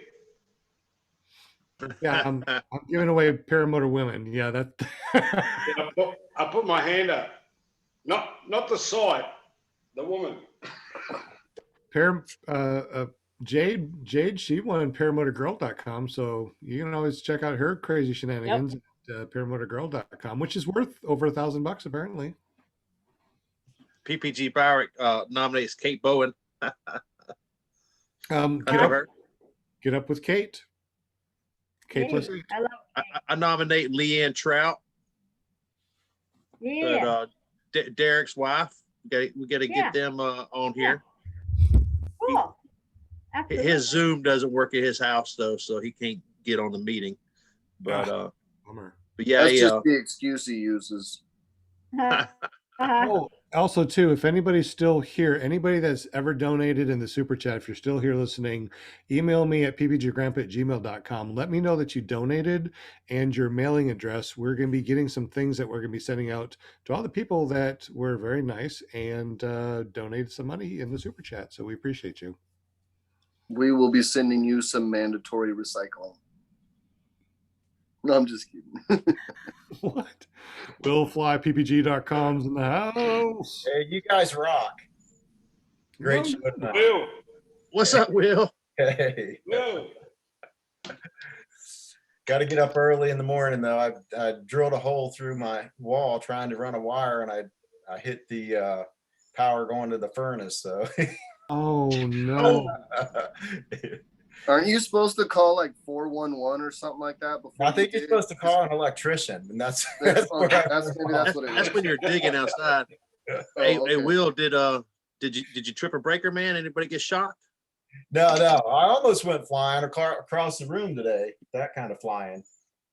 [SPEAKER 3] Yeah, I'm giving away paramotor women. Yeah, that.
[SPEAKER 9] I put my hand up. Not the site, the woman.
[SPEAKER 3] Jade, she won paramotorgirl.com, so you can always check out her crazy shenanigans at paramotorgirl.com, which is worth over $1,000 apparently.
[SPEAKER 4] PPG Pirate nominates Kate Bowen.
[SPEAKER 3] Get up with Kate. Kate plus eight.
[SPEAKER 1] I love
[SPEAKER 4] I nominate Leanne Trout,
[SPEAKER 1] Yeah.
[SPEAKER 4] but Derek's wife. We got to
[SPEAKER 1] Yeah.
[SPEAKER 4] get them on here.
[SPEAKER 1] Cool. Absolutely.
[SPEAKER 4] His Zoom doesn't work at his house though, so he can't get on the meeting. But
[SPEAKER 3] Bummer.
[SPEAKER 4] but yeah,
[SPEAKER 8] That's just the excuse he uses.
[SPEAKER 3] Oh, also too, if anybody's still here, anybody that's ever donated in the super chat, if you're still here listening, email me at ppggrandpa@gmail.com. Let me know that you donated and your mailing address. We're going to be getting some things that we're going to be sending out to all the people that were very nice and donated some money in the super chat. So we appreciate you.
[SPEAKER 8] We will be sending you some mandatory recycling. No, I'm just kidding.
[SPEAKER 3] What? WillFlyPPG.com's in the house.
[SPEAKER 11] Hey, you guys rock. Great show tonight.
[SPEAKER 9] Will.
[SPEAKER 4] what's up, Will?
[SPEAKER 11] Hey,
[SPEAKER 9] Will.
[SPEAKER 11] got to get up early in the morning though. I drilled a hole through my wall trying to run a wire, and I hit the power going to the furnace. So.
[SPEAKER 3] Oh no!
[SPEAKER 8] Aren't you supposed to call like 411 or something like that before?
[SPEAKER 11] I think
[SPEAKER 8] you
[SPEAKER 11] you're
[SPEAKER 8] dig?
[SPEAKER 11] supposed to call an electrician, and that's
[SPEAKER 8] Maybe that's what it
[SPEAKER 4] That's
[SPEAKER 8] is.
[SPEAKER 4] when you're digging outside.
[SPEAKER 8] Oh,
[SPEAKER 4] Hey,
[SPEAKER 8] okay.
[SPEAKER 4] Will, did you trip a breaker, man? Anybody get shocked?
[SPEAKER 11] No. I almost went flying across the room today. That kind of flying,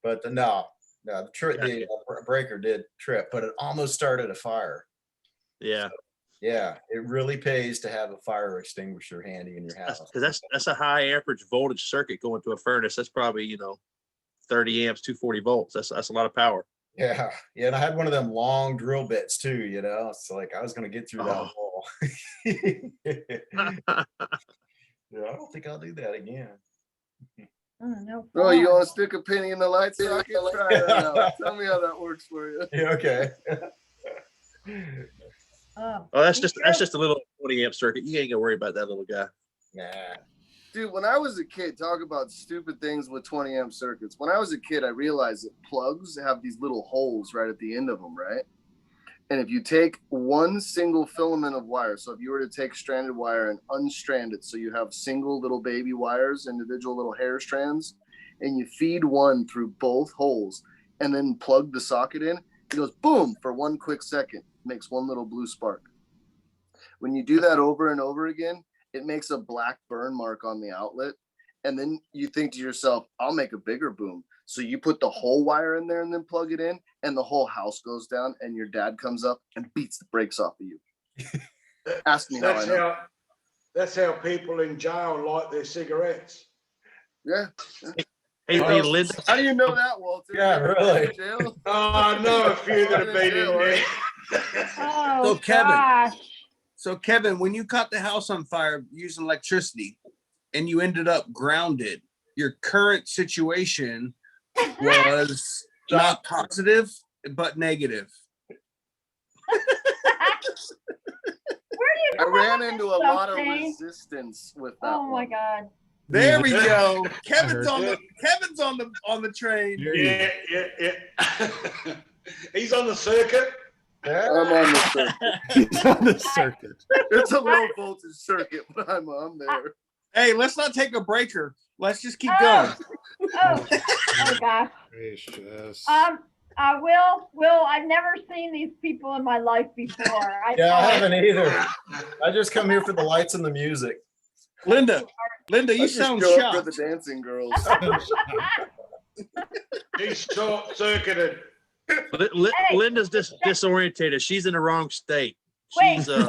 [SPEAKER 11] but the breaker did trip, but it almost started a fire.
[SPEAKER 4] Yeah.
[SPEAKER 11] Yeah, it really pays to have a fire extinguisher handy in your house.
[SPEAKER 4] Because that's a high amperage voltage circuit going to a furnace. That's probably 30 amps, 240 volts. That's a lot of power.
[SPEAKER 11] Yeah, and I had one of them long drill bits too. It's like I was going to get through that wall. Yeah, I don't think I'll do that again.
[SPEAKER 1] No.
[SPEAKER 8] Oh, you want to stick a penny in the light socket? Try that out. Tell me how that works for you.
[SPEAKER 11] Yeah, okay.
[SPEAKER 1] Oh,
[SPEAKER 4] that's just a little 20 amp circuit. You ain't gonna worry about that little guy.
[SPEAKER 11] Nah.
[SPEAKER 8] Dude, when I was a kid, talk about stupid things with 20 amp circuits. When I was a kid, I realized that plugs have these little holes right at the end of them, right? And if you take one single filament of wire, so if you were to take stranded wire and unstrand it, so you have single little baby wires, individual little hair strands, and you feed one through both holes and then plug the socket in, it goes boom for 1 quick second, makes one little blue spark. When you do that over and over again, it makes a black burn mark on the outlet. And then you think to yourself, I'll make a bigger boom. So you put the whole wire in there and then plug it in, and the whole house goes down, and your dad comes up and beats the brakes off of you. Ask me how I know.
[SPEAKER 9] That's how people in jail light their cigarettes.
[SPEAKER 8] Yeah.
[SPEAKER 4] Hey, Linda.
[SPEAKER 8] How do you know that, Walter?
[SPEAKER 11] Yeah,
[SPEAKER 8] You ever
[SPEAKER 11] really.
[SPEAKER 8] been in jail?
[SPEAKER 9] Oh, I know a few that have been in there.
[SPEAKER 1] Oh,
[SPEAKER 5] So, Kevin.
[SPEAKER 1] gosh.
[SPEAKER 5] So Kevin, when you caught the house on fire using electricity and you ended up grounded, your current situation was not positive, but negative.
[SPEAKER 1] Where do you
[SPEAKER 8] I
[SPEAKER 1] come up
[SPEAKER 8] ran
[SPEAKER 1] with
[SPEAKER 8] into
[SPEAKER 1] this
[SPEAKER 8] a
[SPEAKER 1] stuff,
[SPEAKER 8] lot of
[SPEAKER 1] Shane?
[SPEAKER 8] resistance with that
[SPEAKER 1] Oh, my
[SPEAKER 8] one.
[SPEAKER 1] God.
[SPEAKER 5] There we go.
[SPEAKER 3] heard
[SPEAKER 5] Kevin's on
[SPEAKER 9] that.
[SPEAKER 5] the train.
[SPEAKER 3] There you go.
[SPEAKER 9] Yeah. He's on the circuit.
[SPEAKER 8] I'm on the circuit.
[SPEAKER 3] He's on the circuit.
[SPEAKER 8] It's a low voltage circuit, but I'm there.
[SPEAKER 5] Hey, let's not take a breaker. Let's just keep
[SPEAKER 1] Oh.
[SPEAKER 5] going.
[SPEAKER 1] Oh, gosh.
[SPEAKER 3] Gracious.
[SPEAKER 1] Will, I've never seen these people in my life before.
[SPEAKER 11] Yeah, I haven't either. I just come here for the lights and the music.
[SPEAKER 5] Linda, you
[SPEAKER 8] I just
[SPEAKER 5] sound
[SPEAKER 8] show up for
[SPEAKER 5] shocked.
[SPEAKER 8] the dancing girls.
[SPEAKER 9] He's short circuited.
[SPEAKER 4] Linda's disorientated. She's in the wrong state.
[SPEAKER 1] Wait,
[SPEAKER 4] She's
[SPEAKER 1] wait,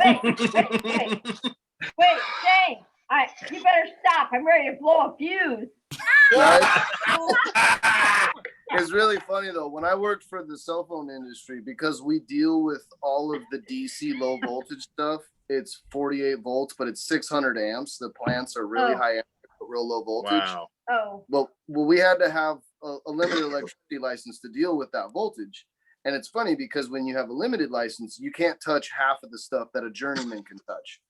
[SPEAKER 1] Shane. You better stop. I'm ready to blow a fuse.
[SPEAKER 8] It's really funny though. When I worked for the cell phone industry, because we deal with all of the DC low voltage stuff, it's 48 volts, but it's 600 amps. The plants are really high amp, but real low voltage.
[SPEAKER 4] wow.
[SPEAKER 1] Oh,
[SPEAKER 8] Well, we had to have a limited electricity license to deal with that voltage. And it's funny because when you have a limited license, you can't touch half of the stuff that a journeyman can touch.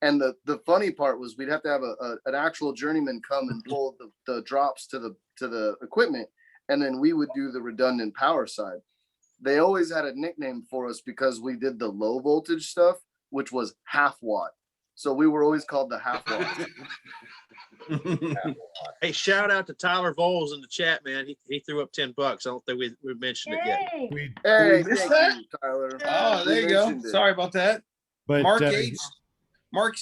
[SPEAKER 8] And the funny part was we'd have to have an actual journeyman come and pull the drops to the equipment, and then we would do the redundant power side. They always had a nickname for us because we did the low voltage stuff, which was half watt. So we were always called the half watt.
[SPEAKER 4] Hey, shout out to Tyler Voles in the chat, man. He threw up $10. I don't think we mentioned it yet.
[SPEAKER 1] yay.
[SPEAKER 8] Hey,
[SPEAKER 5] missed
[SPEAKER 8] thank
[SPEAKER 5] that?
[SPEAKER 8] you, Tyler.
[SPEAKER 5] Oh, there you go.
[SPEAKER 8] mentioned it.
[SPEAKER 5] Sorry about that.
[SPEAKER 3] But
[SPEAKER 5] Mark H. Mark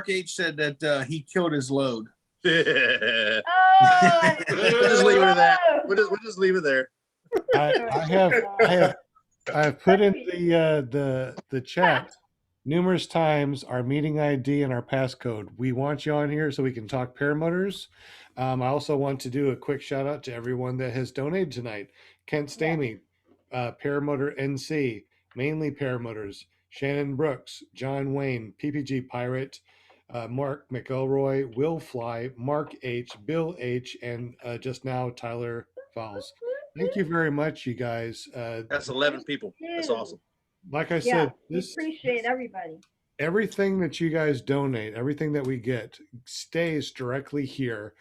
[SPEAKER 5] H said that he killed his load.
[SPEAKER 4] We'll
[SPEAKER 1] Oh,
[SPEAKER 4] just leave it at that. We'll just leave it there.
[SPEAKER 3] I have put in the chat numerous times our meeting ID and our passcode. We want you on here so we can talk paramotors. I also want to do a quick shout out to everyone that has donated tonight. Kent Stamey, Paramotor NC, mainly paramotors. Shannon Brooks, John Wayne, PPG Pirate, Mark McElroy, Will Fly, Mark H, Bill H, and just now Tyler Fowles. Thank you very much, you guys.
[SPEAKER 4] That's 11 people. That's awesome.
[SPEAKER 3] Like I
[SPEAKER 1] yeah,
[SPEAKER 3] said,
[SPEAKER 1] we appreciate everybody.
[SPEAKER 3] everything that you guys donate, everything that we get stays directly here.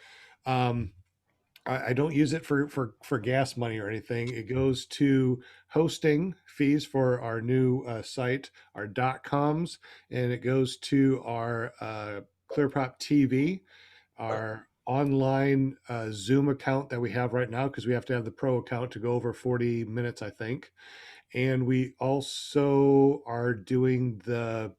[SPEAKER 3] I don't use it for gas money or anything. It goes to hosting fees for our new site, our .coms, and it goes to our ClearProp TV, our online Zoom account that we have right now, because we have to have the pro account to go over 40 minutes, I think. And we also are doing the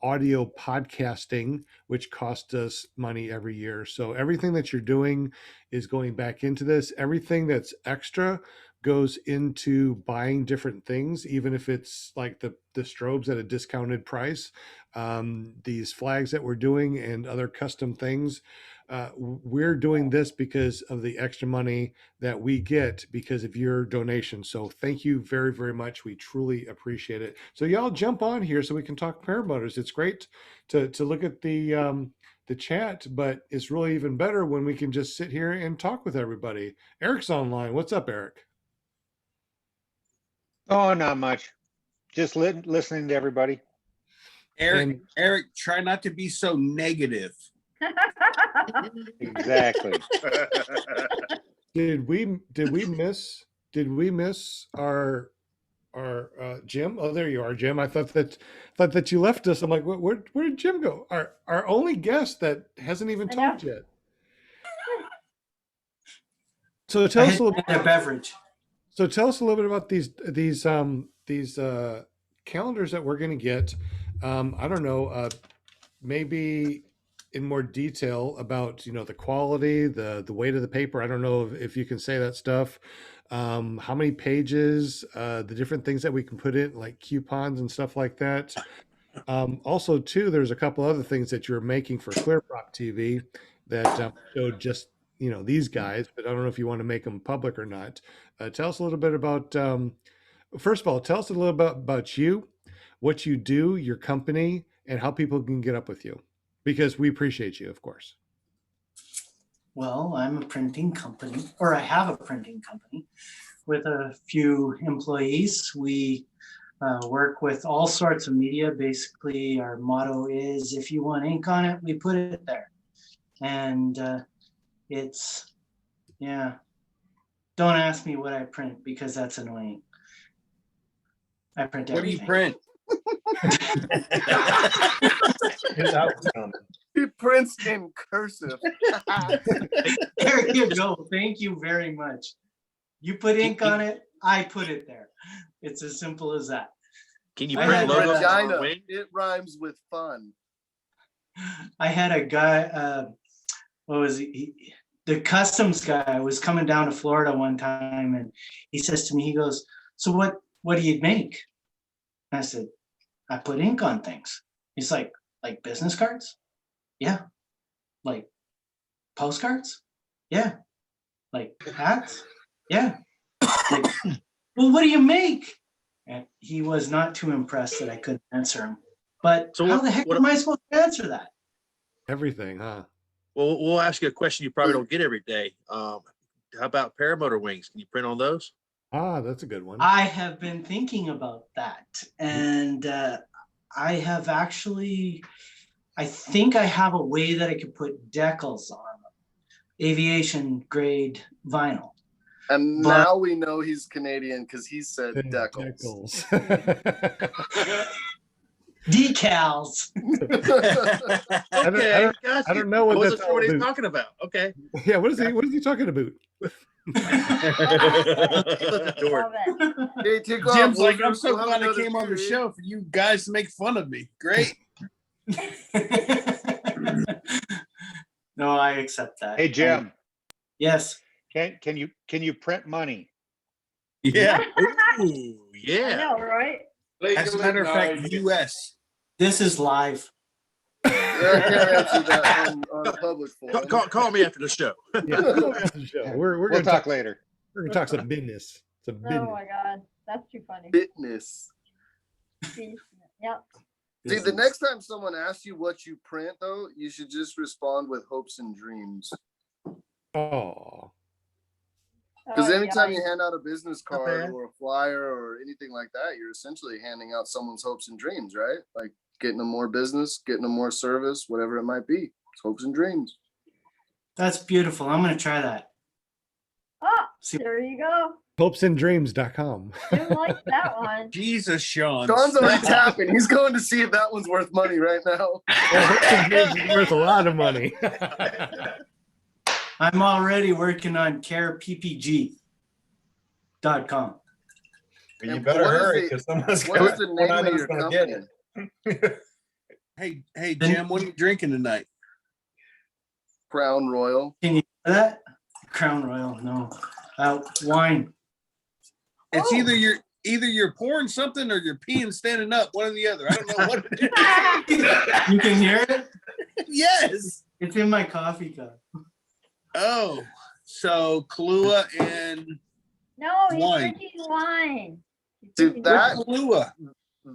[SPEAKER 3] audio podcasting, which costs us money every year. So everything that you're doing is going back into this. Everything that's extra goes into buying different things, even if it's like the strobes at a discounted price, these flags that we're doing and other custom things. We're doing this because of the extra money that we get because of your donation. So thank you very, very much. We truly appreciate it. So y'all jump on here so we can talk paramotors. It's great to look at the chat, but it's really even better when we can just sit here and talk with everybody. Eric's online. What's up, Eric?
[SPEAKER 12] Oh, not much. Just listening to everybody.
[SPEAKER 5] Eric, try not to be so negative.
[SPEAKER 12] Exactly.
[SPEAKER 3] Did we miss our Jim? Oh, there you are, Jim. I thought that you left us. I'm like, where did Jim go? Our only guest that hasn't even talked yet. So tell us a little bit.
[SPEAKER 7] A beverage.
[SPEAKER 3] So tell us a little bit about these calendars that we're going to get. I don't know, maybe in more detail about the quality, the weight of the paper. I don't know if you can say that stuff. How many pages, the different things that we can put in, like coupons and stuff like that. Also, too, there's a couple other things that you're making for ClearProp TV that showed just these guys, but I don't know if you want to make them public or not. Tell us a little bit about, first of all, tell us a little bit about you, what you do, your company, and how people can get up with you, because we appreciate you, of course.
[SPEAKER 7] Well, I'm a printing company, or I have a printing company with a few employees. We work with all sorts of media. Basically, our motto is, if you want ink on it, we put it there. And yeah, don't ask me what I print because that's annoying. I print everything.
[SPEAKER 5] What do you print?
[SPEAKER 8] He prints in cursive.
[SPEAKER 7] There you go. Thank you very much. You put ink on it, I put it there. It's as simple as that.
[SPEAKER 4] Can you
[SPEAKER 7] I
[SPEAKER 4] print
[SPEAKER 7] had
[SPEAKER 4] logos on
[SPEAKER 8] Vagina.
[SPEAKER 4] our wing?
[SPEAKER 8] It rhymes with fun.
[SPEAKER 7] I had a guy, what was he? The customs guy was coming down to Florida one time, and he says to me, he goes, "So what do you make?" And I said, "I put ink on things." He's like business cards? Yeah. Like postcards? Yeah. Like hats? Yeah. Like, well, what do you make? And he was not too impressed that I couldn't answer him. But
[SPEAKER 4] So
[SPEAKER 7] how the heck am I supposed to answer that?
[SPEAKER 3] Everything, huh?
[SPEAKER 4] Well, we'll ask you a question you probably don't get every day. How about Paramotor wings? Can you print on those?
[SPEAKER 3] Ah, that's a good one.
[SPEAKER 7] I have been thinking about that, and I have actually, I think I have a way that I could put decals on them, aviation grade vinyl.
[SPEAKER 8] And
[SPEAKER 7] But-
[SPEAKER 8] now we know he's Canadian because he said decals.
[SPEAKER 7] Decals.
[SPEAKER 4] Okay,
[SPEAKER 3] I don't know what
[SPEAKER 4] wasn't
[SPEAKER 3] that's
[SPEAKER 4] sure what
[SPEAKER 3] all
[SPEAKER 4] he's
[SPEAKER 3] about.
[SPEAKER 4] talking about. Okay.
[SPEAKER 3] Yeah, what is he talking about?
[SPEAKER 1] Love it.
[SPEAKER 8] Hey, take off,
[SPEAKER 5] Jim's like, I'm
[SPEAKER 8] losers.
[SPEAKER 5] so
[SPEAKER 8] We'll have
[SPEAKER 5] glad I
[SPEAKER 8] another
[SPEAKER 5] came on the
[SPEAKER 8] period.
[SPEAKER 5] show for you guys to make fun of me. Great.
[SPEAKER 7] No, I accept that.
[SPEAKER 12] Hey, Jim,
[SPEAKER 7] Yes.
[SPEAKER 12] can you print money?
[SPEAKER 5] Yeah.
[SPEAKER 4] Ooh,
[SPEAKER 1] I
[SPEAKER 4] yeah.
[SPEAKER 1] know, right?
[SPEAKER 5] As a matter of fact, US.
[SPEAKER 7] This is live.
[SPEAKER 8] Yeah, I can't answer that on public forum.
[SPEAKER 4] Call me after the show.
[SPEAKER 3] Yeah, after the show. We're
[SPEAKER 12] We'll
[SPEAKER 3] gonna
[SPEAKER 12] talk later.
[SPEAKER 3] We're gonna talk some business. Some
[SPEAKER 1] Oh
[SPEAKER 3] business.
[SPEAKER 1] my God, that's too funny.
[SPEAKER 8] Fitness.
[SPEAKER 1] Yep.
[SPEAKER 8] See, the next time someone asks you what you print, though, you should just respond with hopes and dreams.
[SPEAKER 3] Oh,
[SPEAKER 8] Because
[SPEAKER 1] Oh,
[SPEAKER 8] anytime
[SPEAKER 1] yeah.
[SPEAKER 8] you hand out a business
[SPEAKER 4] Not
[SPEAKER 8] card
[SPEAKER 4] bad.
[SPEAKER 8] or a flyer or anything like that, you're essentially handing out someone's hopes and dreams, right? Like getting them more business, getting them more service, whatever it might be. It's hopes and dreams.
[SPEAKER 7] That's beautiful. I'm going to try that.
[SPEAKER 1] Oh,
[SPEAKER 7] See-
[SPEAKER 1] there you go.
[SPEAKER 3] hopesanddreams.com.
[SPEAKER 1] Didn't like that one.
[SPEAKER 5] Jesus, Sean.
[SPEAKER 8] Sean's already
[SPEAKER 5] Stop.
[SPEAKER 8] tapping. He's going to see if that one's worth money right now.
[SPEAKER 3] Hopes and Dreams is worth a lot of money.
[SPEAKER 7] I'm already working on careppg.com.
[SPEAKER 11] But you
[SPEAKER 8] And
[SPEAKER 11] better
[SPEAKER 8] what is
[SPEAKER 11] hurry
[SPEAKER 8] the-
[SPEAKER 11] because someone's
[SPEAKER 8] What is the
[SPEAKER 11] one
[SPEAKER 8] name
[SPEAKER 11] of
[SPEAKER 8] of
[SPEAKER 11] them's
[SPEAKER 8] your
[SPEAKER 11] gonna get
[SPEAKER 8] company?
[SPEAKER 11] it.
[SPEAKER 5] Hey, Jim, what are you drinking tonight?
[SPEAKER 8] Crown Royal.
[SPEAKER 7] Can you hear that? Crown Royal, no. Wine.
[SPEAKER 5] It's
[SPEAKER 1] Oh.
[SPEAKER 5] either you're pouring something or you're peeing standing up, one or the other. I don't know what it is.
[SPEAKER 7] You can hear it?
[SPEAKER 5] Yes.
[SPEAKER 7] It's in my coffee cup.
[SPEAKER 5] Oh, so Kahlua and
[SPEAKER 1] No, he's
[SPEAKER 5] Wine.
[SPEAKER 1] drinking wine. He's
[SPEAKER 8] See,
[SPEAKER 1] drinking
[SPEAKER 8] that-
[SPEAKER 1] wine.
[SPEAKER 5] Kahlua.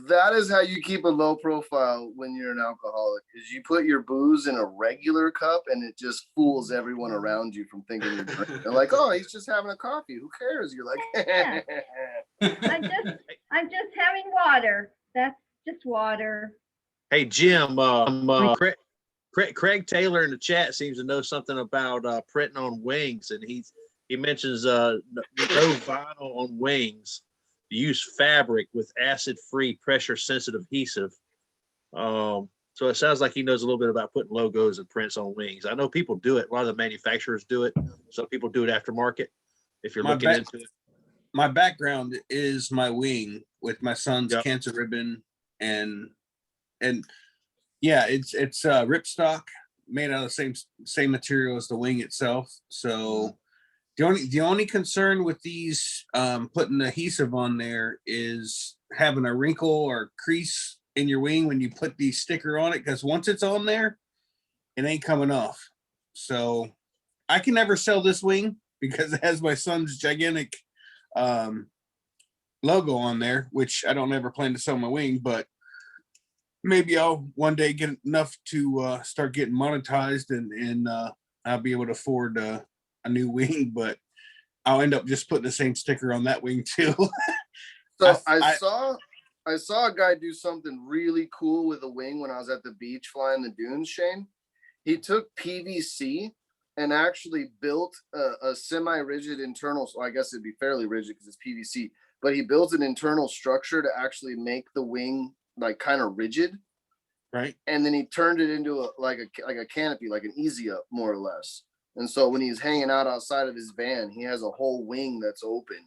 [SPEAKER 8] That is how you keep a low profile when you're an alcoholic, is you put your booze in a regular cup and it just fools everyone around you from thinking you're drinking. They're like, oh, he's just having a coffee. Who cares? You're like,
[SPEAKER 1] Yeah. I'm just having water. That's just water.
[SPEAKER 4] Hey, Jim, Craig Taylor in the chat seems to know something about printing on wings, and he mentions no vinyl on wings. Use fabric with acid-free, pressure-sensitive adhesive. So it sounds like he knows a little bit about putting logos and prints on wings. I know people do it. A lot of the manufacturers do it. Some people do it aftermarket. If you're looking into it.
[SPEAKER 5] My background is my wing with my son's
[SPEAKER 4] Yep.
[SPEAKER 5] cancer ribbon and yeah, it's ripstock made out of the same material as the wing itself. So the only concern with these putting adhesive on there is having a wrinkle or crease in your wing when you put the sticker on it, because once it's on there, it ain't coming off. So I can never sell this wing because it has my son's gigantic logo on there, which I don't ever plan to sell my wing, but maybe I'll one day get enough to start getting monetized and I'll be able to afford a new wing, but I'll end up just putting the same sticker on that wing too.
[SPEAKER 8] So I saw a guy do something really cool with a wing when I was at the beach flying the dunes, Shane. He took PVC and actually built a semi-rigid internal, so I guess it'd be fairly rigid because it's PVC, but he built an internal structure to actually make the wing like kind of rigid.
[SPEAKER 5] Right.
[SPEAKER 8] And then he turned it into a canopy, like an easy up, more or less. And so when he's hanging out outside of his van, he has a whole wing that's open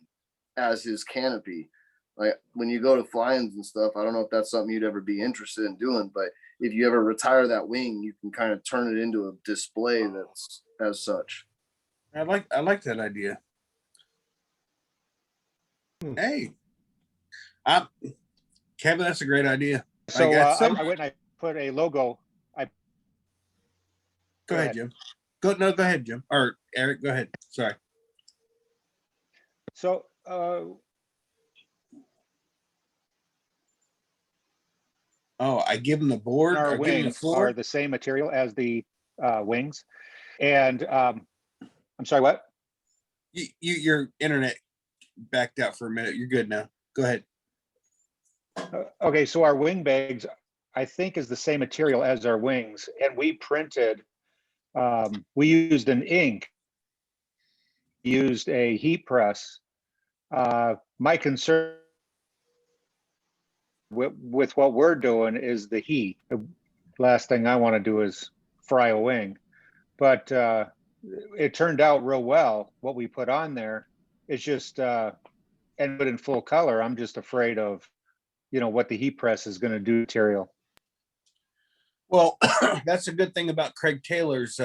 [SPEAKER 8] as his canopy. Like when you go to fly-ins and stuff, I don't know if that's something you'd ever be interested in doing, but if you ever retire that wing, you can kind of turn it into a display that's as such.
[SPEAKER 5] I like that idea. Hey, Kevin, that's a great idea.
[SPEAKER 12] So I went and I put a logo.
[SPEAKER 5] Go ahead, Jim. Go ahead, Jim. Or Eric, go ahead. Sorry.
[SPEAKER 12] So
[SPEAKER 5] I give them the board.
[SPEAKER 12] our
[SPEAKER 5] Or give them the
[SPEAKER 12] wings
[SPEAKER 5] floor.
[SPEAKER 12] are the same material as the wings, and I'm sorry, what?
[SPEAKER 5] Your internet backed out for a minute. You're good now. Go ahead.
[SPEAKER 12] Okay, so our wing bags, I think, is the same material as our wings, and we printed. We used an ink, used a heat press. My concern with what we're doing is the heat. The last thing I want to do is fry a wing, but it turned out real well. What we put on there, it's just and put in full color. I'm just afraid of, what the heat press is going to do to material.
[SPEAKER 5] Well, that's a good thing about Craig Taylor's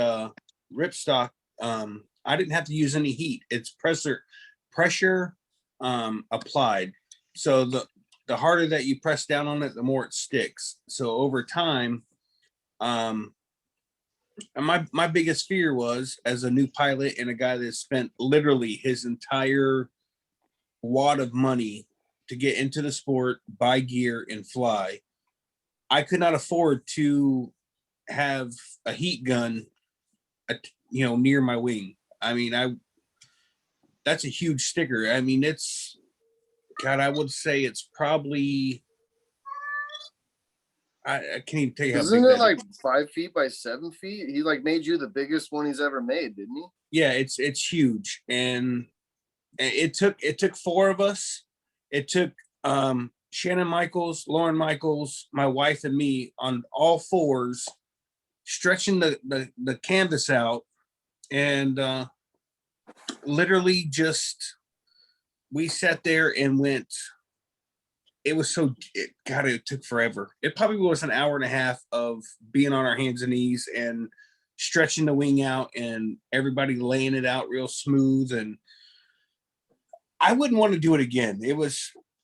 [SPEAKER 5] ripstock. I didn't have to use any heat. It's pressure applied. So the harder that you press down on it, the more it sticks. So over time, and my biggest fear was, as a new pilot and a guy that spent literally his entire wad of money to get into the sport, buy gear, and fly, I could not afford to have a heat gun, near my wing. I mean, that's a huge sticker. I mean, I would say it's probably, I can't even tell you how
[SPEAKER 8] Isn't
[SPEAKER 5] big
[SPEAKER 8] it
[SPEAKER 5] that
[SPEAKER 8] like
[SPEAKER 5] is.
[SPEAKER 8] 5 feet by 7 feet? He like made you the biggest one he's ever made, didn't he?
[SPEAKER 5] Yeah, it's huge. And it took 4 of us. It took Shannon Michaels, Lauren Michaels, my wife, and me on all 4s, stretching the canvas out, and literally just we sat there and went. It took forever. It probably was an hour and a half of being on our hands and knees and stretching the wing out and everybody laying it out real smooth. And I wouldn't want to do it again.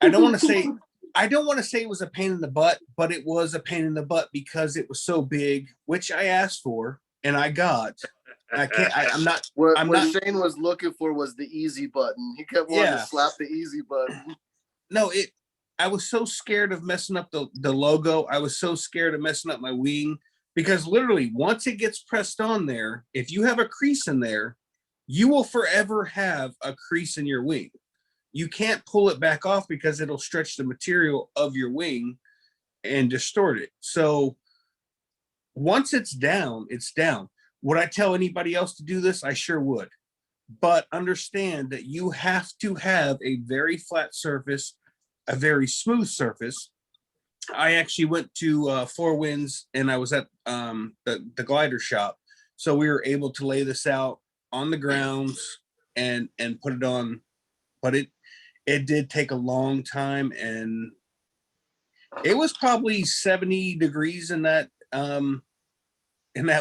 [SPEAKER 5] I don't want to say it was a pain in the butt, but it was a pain in the butt because it was so big, which I asked for and I got. I'm not.
[SPEAKER 8] What Shane was looking for was the easy button. He kept wanting to slap the easy button.
[SPEAKER 5] No, I was so scared of messing up the logo. I was so scared of messing up my wing because literally once it gets pressed on there, if you have a crease in there, you will forever have a crease in your wing. You can't pull it back off because it'll stretch the material of your wing and distort it. So once it's down, it's down. Would I tell anybody else to do this? I sure would. But understand that you have to have a very flat surface, a very smooth surface. I actually went to Four Winds and I was at the glider shop. So we were able to lay this out on the grounds and put it on. But it did take a long time, and it was probably 70 degrees in that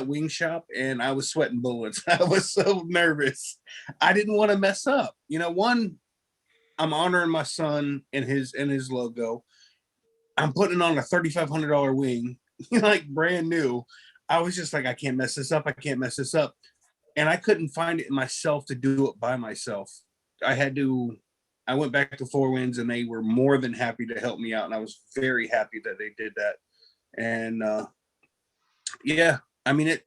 [SPEAKER 5] wing shop, and I was sweating bullets. I was so nervous. I didn't want to mess up. One, I'm honoring my son and his logo. I'm putting on a $3,500 wing, like brand new. I was just like, I can't mess this up. I can't mess this up. and I couldn't find it in myself to do it by myself. I went back to Four Winds, and they were more than happy to help me out, and I was very happy that they did that. And yeah, I mean, it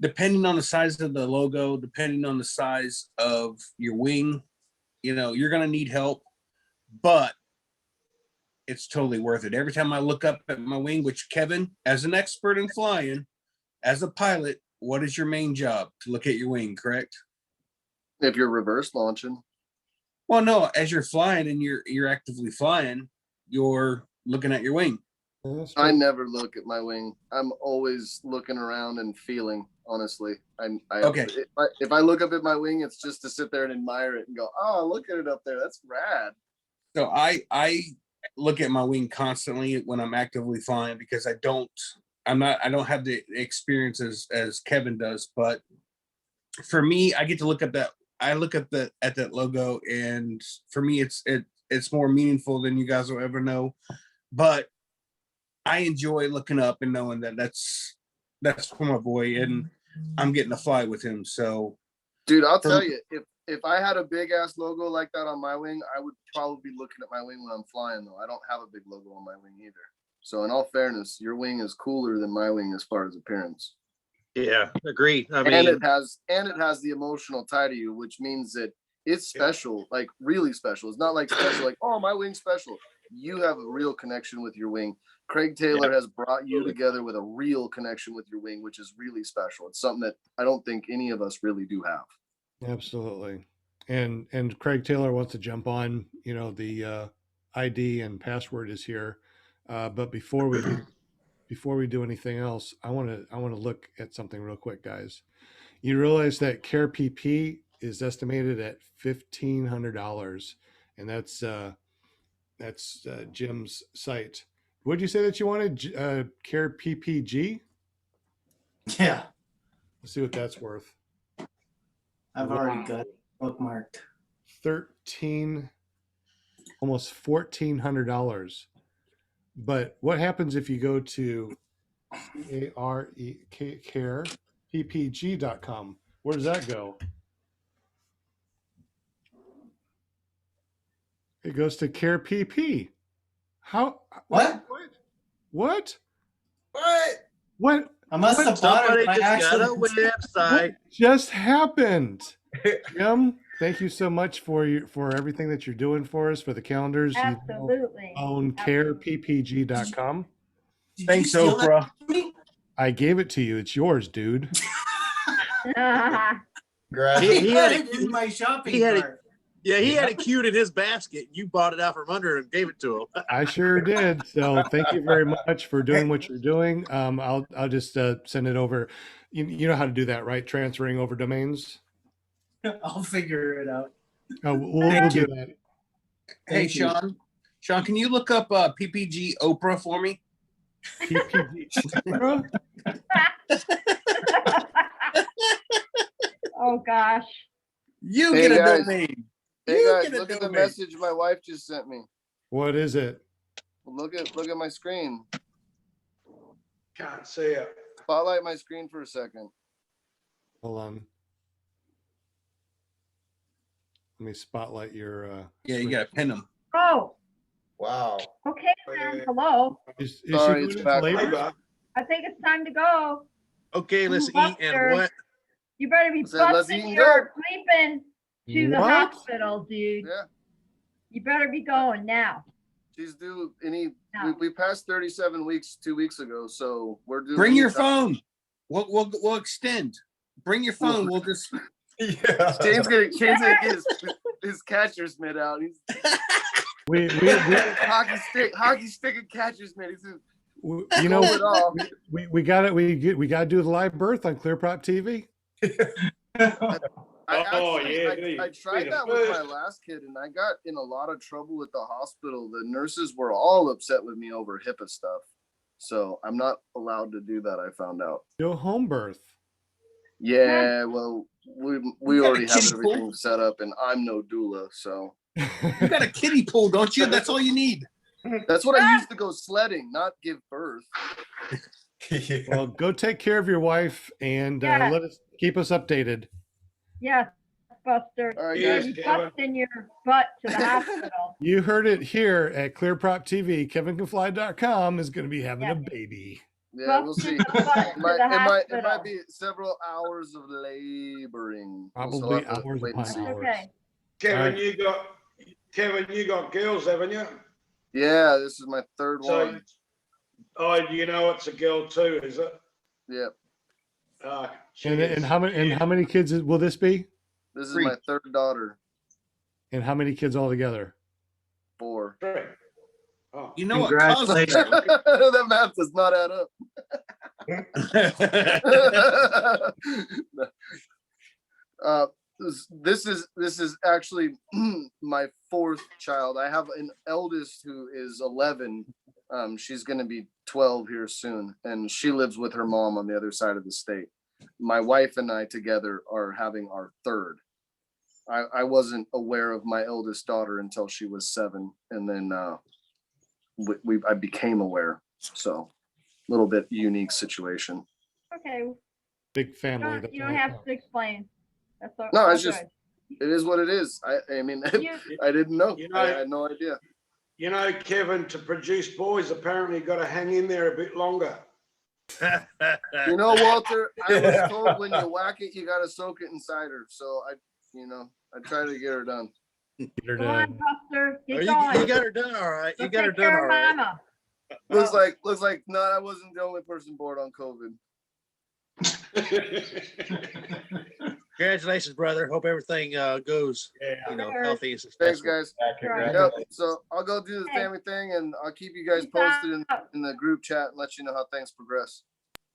[SPEAKER 5] depending on the size of the logo, depending on the size of your wing, you know, you're gonna need help, but it's totally worth it. Every time I look up at my wing, which Kevin, as an expert in flying, as a pilot, what is your main job? To look at your wing, correct?
[SPEAKER 8] If you're reverse launching.
[SPEAKER 5] Well, no, as you're flying and you're actively flying, you're looking at your wing.
[SPEAKER 8] I never look at my wing. I'm always looking around and feeling, honestly.
[SPEAKER 5] Okay.
[SPEAKER 8] If I look up at my wing, it's just to sit there and admire it and go, oh, look at it up there. That's rad.
[SPEAKER 5] So I look at my wing constantly when I'm actively flying, because I don't have the experience as Kevin does, but for me, I get to look at that. I look at that logo, and for me, it's more meaningful than you guys will ever know. But I enjoy looking up and knowing that that's for my boy, and I'm getting to fly with him. So,
[SPEAKER 8] dude, I'll tell you, if I had a big ass logo like that on my wing, I would probably be looking at my wing when I'm flying. Though I don't have a big logo on my wing either. So, in all fairness, your wing is cooler than my wing as far as appearance.
[SPEAKER 4] Yeah, agreed. I mean,
[SPEAKER 8] and it has the emotional tie to you, which means that it's special, like really special. It's not like special, like, oh, my wing's special. You have a real connection with your wing. Craig Taylor has brought you together with a real connection with your wing, which is really special. It's something that I don't think any of us really do have.
[SPEAKER 3] Absolutely. And Craig Taylor wants to jump on, you know, the ID and password is here. But before we do anything else, I want to look at something real quick, guys. You realize that Care PP is estimated at $1,500, and that's Jim's site. What did you say that you wanted? Care PPG?
[SPEAKER 7] Yeah,
[SPEAKER 3] Let's see what that's worth.
[SPEAKER 7] I've already got it bookmarked.
[SPEAKER 3] Almost $1,400. But what happens if you go to careppg.com? Where does that go? It goes to Care PP. How?
[SPEAKER 7] What?
[SPEAKER 3] What?
[SPEAKER 11] What?
[SPEAKER 7] I must have bought
[SPEAKER 4] somebody
[SPEAKER 7] it by
[SPEAKER 4] just got a
[SPEAKER 7] accident.
[SPEAKER 4] website.
[SPEAKER 3] What just happened? Jim, thank you so much for everything that you're doing for us for the calendars.
[SPEAKER 1] Absolutely.
[SPEAKER 3] You own careppg.com.
[SPEAKER 5] Thanks, Oprah.
[SPEAKER 3] I gave it to you. It's yours, dude.
[SPEAKER 4] He had it
[SPEAKER 7] in my shopping cart.
[SPEAKER 4] He had it queued in his basket. You bought it out from under and gave it to him.
[SPEAKER 3] I sure did. So thank you very much for doing what you're doing. I'll just send it over. You know how to do that, right? Transferring over domains.
[SPEAKER 7] I'll figure it out.
[SPEAKER 3] Oh, we'll do that.
[SPEAKER 5] Hey, Sean, can you look up PPG Oprah for me?
[SPEAKER 3] PPG Oprah?
[SPEAKER 1] Oh gosh.
[SPEAKER 5] You
[SPEAKER 8] Hey,
[SPEAKER 5] get a
[SPEAKER 8] guys.
[SPEAKER 5] domain.
[SPEAKER 8] Hey
[SPEAKER 5] You
[SPEAKER 8] guys,
[SPEAKER 5] get a
[SPEAKER 8] look at the
[SPEAKER 5] domain.
[SPEAKER 8] message my wife just sent me.
[SPEAKER 3] What is it?
[SPEAKER 8] Look at my screen.
[SPEAKER 9] Can't see it.
[SPEAKER 8] Spotlight my screen for a second.
[SPEAKER 3] Hold on. Let me spotlight your.
[SPEAKER 5] Yeah, you gotta pin them.
[SPEAKER 1] Oh,
[SPEAKER 11] Wow.
[SPEAKER 1] okay, man. Hello.
[SPEAKER 3] Is
[SPEAKER 8] Sorry,
[SPEAKER 3] she
[SPEAKER 8] it's
[SPEAKER 3] going
[SPEAKER 8] back.
[SPEAKER 3] into
[SPEAKER 9] Hey,
[SPEAKER 3] labor?
[SPEAKER 9] Bob.
[SPEAKER 1] I think it's time to go.
[SPEAKER 4] Okay, let's eat
[SPEAKER 1] Buster.
[SPEAKER 4] and what?
[SPEAKER 1] You better be
[SPEAKER 8] I said, let's eat
[SPEAKER 1] busting
[SPEAKER 8] and
[SPEAKER 1] your sleeping to the
[SPEAKER 3] What?
[SPEAKER 1] hospital, dude.
[SPEAKER 8] Yeah,
[SPEAKER 1] You better be going now.
[SPEAKER 8] she's due.
[SPEAKER 1] No.
[SPEAKER 8] We passed 37 weeks 2 weeks ago, so we're due.
[SPEAKER 5] Bring your phone. We'll extend. Bring your phone. We'll just.
[SPEAKER 11] Yeah.
[SPEAKER 8] Shane's gonna get his catcher's mitt out. He's
[SPEAKER 3] We
[SPEAKER 8] hockey stick and catcher's mitt. He's just
[SPEAKER 3] you know
[SPEAKER 8] pull it off.
[SPEAKER 3] we got it. We got to do the live birth on ClearProp TV.
[SPEAKER 8] I tried
[SPEAKER 9] Be the
[SPEAKER 8] that with my
[SPEAKER 9] first.
[SPEAKER 8] last kid, and I got in a lot of trouble at the hospital. The nurses were all upset with me over HIPAA stuff, so I'm not allowed to do that. I found out.
[SPEAKER 3] Do a home birth.
[SPEAKER 8] Yeah, well, we
[SPEAKER 5] You got a
[SPEAKER 8] already have
[SPEAKER 5] kiddie
[SPEAKER 8] everything
[SPEAKER 5] pool?
[SPEAKER 8] set up, and I'm no doula, so
[SPEAKER 5] You got a kiddie pool, don't you? That's all you need.
[SPEAKER 8] that's what I used to go sledding, not give birth.
[SPEAKER 3] Well, go take care of your wife and
[SPEAKER 1] Yeah.
[SPEAKER 3] keep us updated.
[SPEAKER 1] Yes, Buster.
[SPEAKER 8] All right,
[SPEAKER 1] You're
[SPEAKER 8] guys.
[SPEAKER 1] gonna be
[SPEAKER 9] Kevin.
[SPEAKER 1] busting your butt to the hospital.
[SPEAKER 3] You heard it here at ClearProp TV. KevinCanFly.com is going to be having
[SPEAKER 1] Yeah.
[SPEAKER 3] a baby.
[SPEAKER 8] Yeah, we'll see.
[SPEAKER 1] Busting your butt
[SPEAKER 8] It
[SPEAKER 1] to
[SPEAKER 8] might,
[SPEAKER 1] the
[SPEAKER 8] it might, it
[SPEAKER 1] hospital.
[SPEAKER 8] might be several hours of laboring. We'll still
[SPEAKER 3] Probably
[SPEAKER 8] have to
[SPEAKER 3] hours
[SPEAKER 8] wait and
[SPEAKER 3] upon
[SPEAKER 8] see.
[SPEAKER 3] hours.
[SPEAKER 1] Okay.
[SPEAKER 9] Kevin,
[SPEAKER 3] Alright.
[SPEAKER 9] You got girls, haven't you?
[SPEAKER 8] Yeah, this is my third
[SPEAKER 9] So,
[SPEAKER 8] one.
[SPEAKER 9] oh, you know it's a girl too, is it?
[SPEAKER 8] Yep,
[SPEAKER 3] And how many kids will this be?
[SPEAKER 8] this is
[SPEAKER 5] 3.
[SPEAKER 8] my third daughter.
[SPEAKER 3] And how many kids altogether?
[SPEAKER 8] 4.
[SPEAKER 9] 3. Oh.
[SPEAKER 5] You know what caused
[SPEAKER 7] Congratulations.
[SPEAKER 5] that?
[SPEAKER 8] That math does not add up. This is actually my 4th child. I have an eldest who is 11. She's going to be 12 here soon, and she lives with her mom on the other side of the state. My wife and I together are having our 3rd. I wasn't aware of my eldest daughter until she was 7, and then I became aware. So, a little bit unique situation.
[SPEAKER 1] Okay.
[SPEAKER 3] Big family.
[SPEAKER 1] You don't have to explain. That's all.
[SPEAKER 8] No,
[SPEAKER 1] all
[SPEAKER 8] it's just
[SPEAKER 1] good.
[SPEAKER 8] it is what it is. I mean,
[SPEAKER 1] You-
[SPEAKER 8] I didn't know.
[SPEAKER 9] You know-
[SPEAKER 8] I had no idea.
[SPEAKER 9] You know, Kevin, to produce boys, apparently got to hang in there a bit longer.
[SPEAKER 8] You know, Walter, I was told when you whack it, you gotta soak it in cider. So I try to get her done.
[SPEAKER 1] Go on, Buster.
[SPEAKER 4] Oh,
[SPEAKER 1] Get
[SPEAKER 4] you
[SPEAKER 1] going.
[SPEAKER 4] got her done all right. You
[SPEAKER 1] Go
[SPEAKER 4] got her
[SPEAKER 1] take
[SPEAKER 4] done
[SPEAKER 1] care
[SPEAKER 4] all
[SPEAKER 1] of
[SPEAKER 4] right.
[SPEAKER 1] Mama.
[SPEAKER 8] Looks like no, I wasn't the only person bored on COVID.
[SPEAKER 4] Congratulations, brother. Hope everything goes
[SPEAKER 1] Sure.
[SPEAKER 4] healthy and
[SPEAKER 8] Thanks,
[SPEAKER 4] successful.
[SPEAKER 8] guys.
[SPEAKER 1] Right.
[SPEAKER 8] Yep. So I'll go do the
[SPEAKER 1] Hey.
[SPEAKER 8] family thing, and I'll keep you guys
[SPEAKER 1] Peace
[SPEAKER 8] posted
[SPEAKER 1] out.
[SPEAKER 8] in the group chat and let you know how things progress.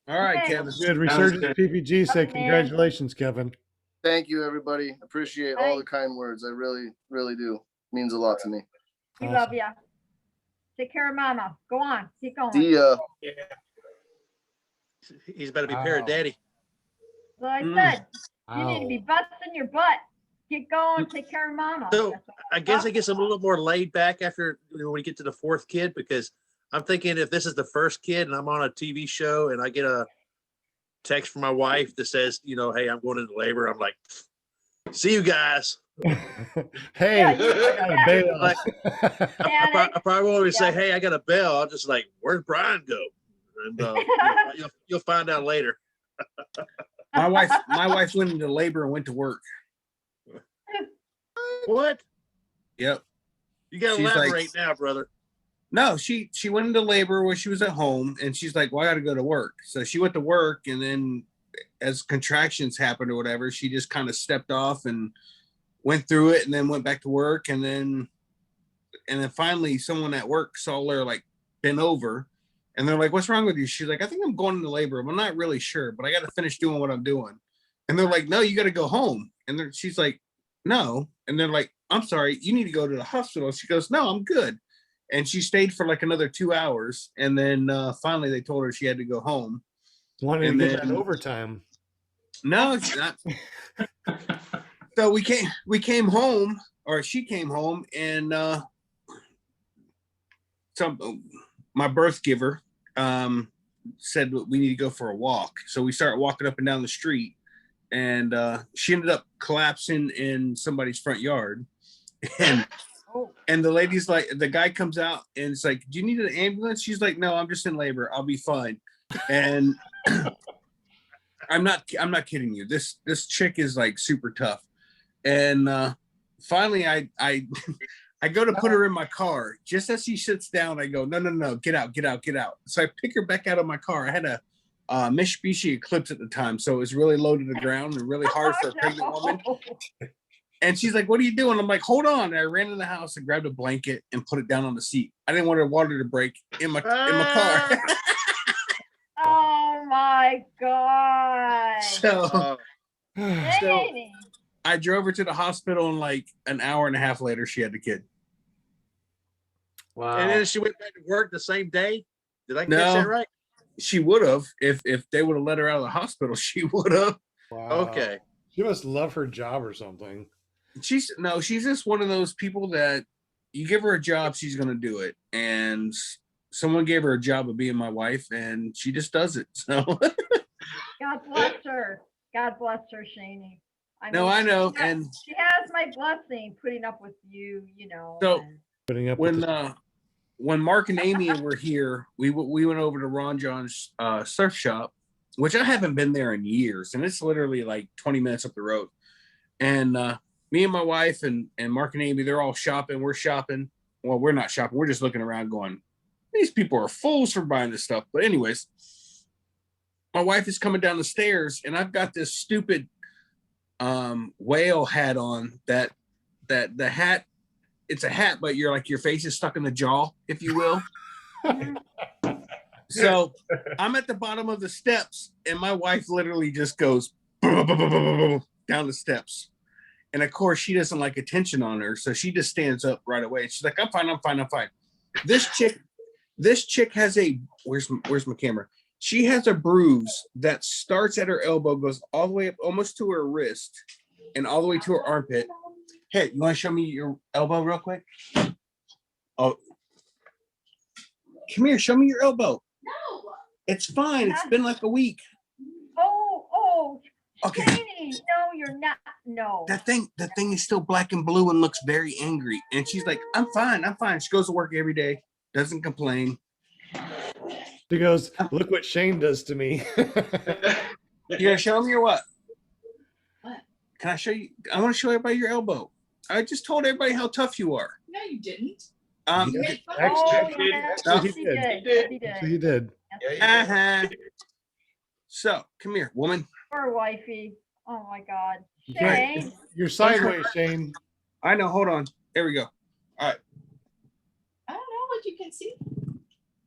[SPEAKER 5] All right,
[SPEAKER 1] Okay.
[SPEAKER 5] Kevin.
[SPEAKER 3] Good. Resurgence PPG said
[SPEAKER 1] Up, man.
[SPEAKER 3] congratulations, Kevin.
[SPEAKER 8] Thank you, everybody. Appreciate all the
[SPEAKER 1] Thanks.
[SPEAKER 8] kind words. I really, really do. Means a lot to me.
[SPEAKER 1] We
[SPEAKER 3] Awesome.
[SPEAKER 1] love you. Take care of Mama. Go on. Keep going.
[SPEAKER 8] See ya.
[SPEAKER 4] He's about to be parent daddy.
[SPEAKER 1] So I said, you need to
[SPEAKER 3] Ow.
[SPEAKER 1] be busting your butt. Get going. Take care of Mama.
[SPEAKER 4] So
[SPEAKER 1] That's what
[SPEAKER 4] I guess
[SPEAKER 1] I'm
[SPEAKER 4] it gets a little more laid back after when we get to the 4th kid, because I'm thinking if this is the 1st kid and I'm on a TV show and I get a text from my wife that says, hey, I'm going into labor, I'm like, see you guys.
[SPEAKER 3] Hey,
[SPEAKER 1] Yeah,
[SPEAKER 3] I got a bail.
[SPEAKER 4] Like,
[SPEAKER 1] Panic.
[SPEAKER 4] I probably won't even say,
[SPEAKER 1] Yeah.
[SPEAKER 4] hey, I got a bell. I'll just like, where's Brian go? And you'll find out later.
[SPEAKER 5] My wife went into labor and went to work.
[SPEAKER 4] What?
[SPEAKER 5] Yep.
[SPEAKER 4] You got to
[SPEAKER 5] She's like-
[SPEAKER 4] elaborate now, brother.
[SPEAKER 5] No, she went into labor when she was at home, and she's like, "Well, I got to go to work." So she went to work, and then as contractions happened or whatever, she just kind of stepped off and went through it, and then went back to work, and then finally someone at work saw her like bent over, and they're like, "What's wrong with you?" She's like, "I think I'm going into labor. I'm not really sure, but I got to finish doing what I'm doing." And they're like, "No, you got to go home." And she's like, "No," and they're like, "I'm sorry, you need to go to the hospital." She goes, "No, I'm good." And she stayed for like another 2 hours. And then finally they told her she had to go home.
[SPEAKER 3] Wanted to
[SPEAKER 5] And
[SPEAKER 3] get that
[SPEAKER 5] then-
[SPEAKER 3] overtime.
[SPEAKER 5] No, it's not. So we came home, or she came home, and my birth giver said we need to go for a walk. So we started walking up and down the street, and she ended up collapsing in somebody's front yard. And the lady's like, the guy comes out and it's like, "Do you need an ambulance?" She's like, "No, I'm just in labor. I'll be fine." And I'm not kidding you. This chick is like super tough. And finally I I go to put her in my car. Just as she sits down, I go, no, get out. So I pick her back out of my car. I had a Mitsubishi Eclipse at the time, so it was really low to the ground and really hard for a pregnant woman. And she's like, "What are you doing?" I'm like, "Hold on." And I ran in the house and grabbed a blanket and put it down on the seat. I didn't want her water to break in my car.
[SPEAKER 1] Oh my God.
[SPEAKER 5] So
[SPEAKER 1] Dang.
[SPEAKER 5] I drove her to the hospital, and like an hour and a half later, she had the kid.
[SPEAKER 7] Wow.
[SPEAKER 4] And then she went back to work the same day. Did I catch
[SPEAKER 5] No.
[SPEAKER 4] that right?
[SPEAKER 5] She would have if they would have let her out of the hospital. She would have.
[SPEAKER 3] Wow.
[SPEAKER 4] Okay.
[SPEAKER 3] She must love her job or something.
[SPEAKER 5] She's just one of those people that you give her a job, she's gonna do it. And someone gave her a job of being my wife, and she just does it. So
[SPEAKER 1] God bless her. God bless her, Shaney.
[SPEAKER 5] No, I know.
[SPEAKER 1] She has,
[SPEAKER 5] And
[SPEAKER 1] she has my blessing putting up with you,
[SPEAKER 5] so
[SPEAKER 1] and
[SPEAKER 3] Putting up with the-
[SPEAKER 5] when Mark and Amy were here, we went over to Ron John's surf shop, which I haven't been there in years, and it's literally like 20 minutes up the road. And me and my wife and Mark and Amy, they're all shopping. We're shopping. Well, we're not shopping. We're just looking around going, these people are fools for buying this stuff. But anyways, my wife is coming down the stairs, and I've got this stupid whale hat on that the hat, it's a hat, but you're like, your face is stuck in the jaw, if you will. So I'm at the bottom of the steps, and my wife literally just goes down the steps. And of course, she doesn't like attention on her, so she just stands up right away. She's like, I'm fine, I'm fine, I'm fine. This chick has a, where's my camera? She has a bruise that starts at her elbow, goes all the way up almost to her wrist, and all the way to her armpit. Hey, you want to show me your elbow real quick? Oh, come here, show me your elbow.
[SPEAKER 1] no.
[SPEAKER 5] It's fine. It's been like a week.
[SPEAKER 1] Oh,
[SPEAKER 5] Okay.
[SPEAKER 1] Shani, no, you're not. No.
[SPEAKER 5] That thing is still black and blue and looks very angry. And she's like, I'm fine, I'm fine. She goes to work every day, doesn't complain.
[SPEAKER 3] She goes, look what Shane does to me.
[SPEAKER 5] You gonna show me or what? What? Can I show you? I want to show everybody your elbow. I just told everybody how tough you are.
[SPEAKER 13] No, you didn't.
[SPEAKER 3] Actually, he did. Actually, he did.
[SPEAKER 5] Uh-huh. So, come here, woman.
[SPEAKER 1] Poor wifey. Oh my God.
[SPEAKER 3] Right.
[SPEAKER 1] Shane.
[SPEAKER 3] You're sideways, Shane.
[SPEAKER 5] I know. Hold on. There we go. All right.
[SPEAKER 13] I don't know what you can see.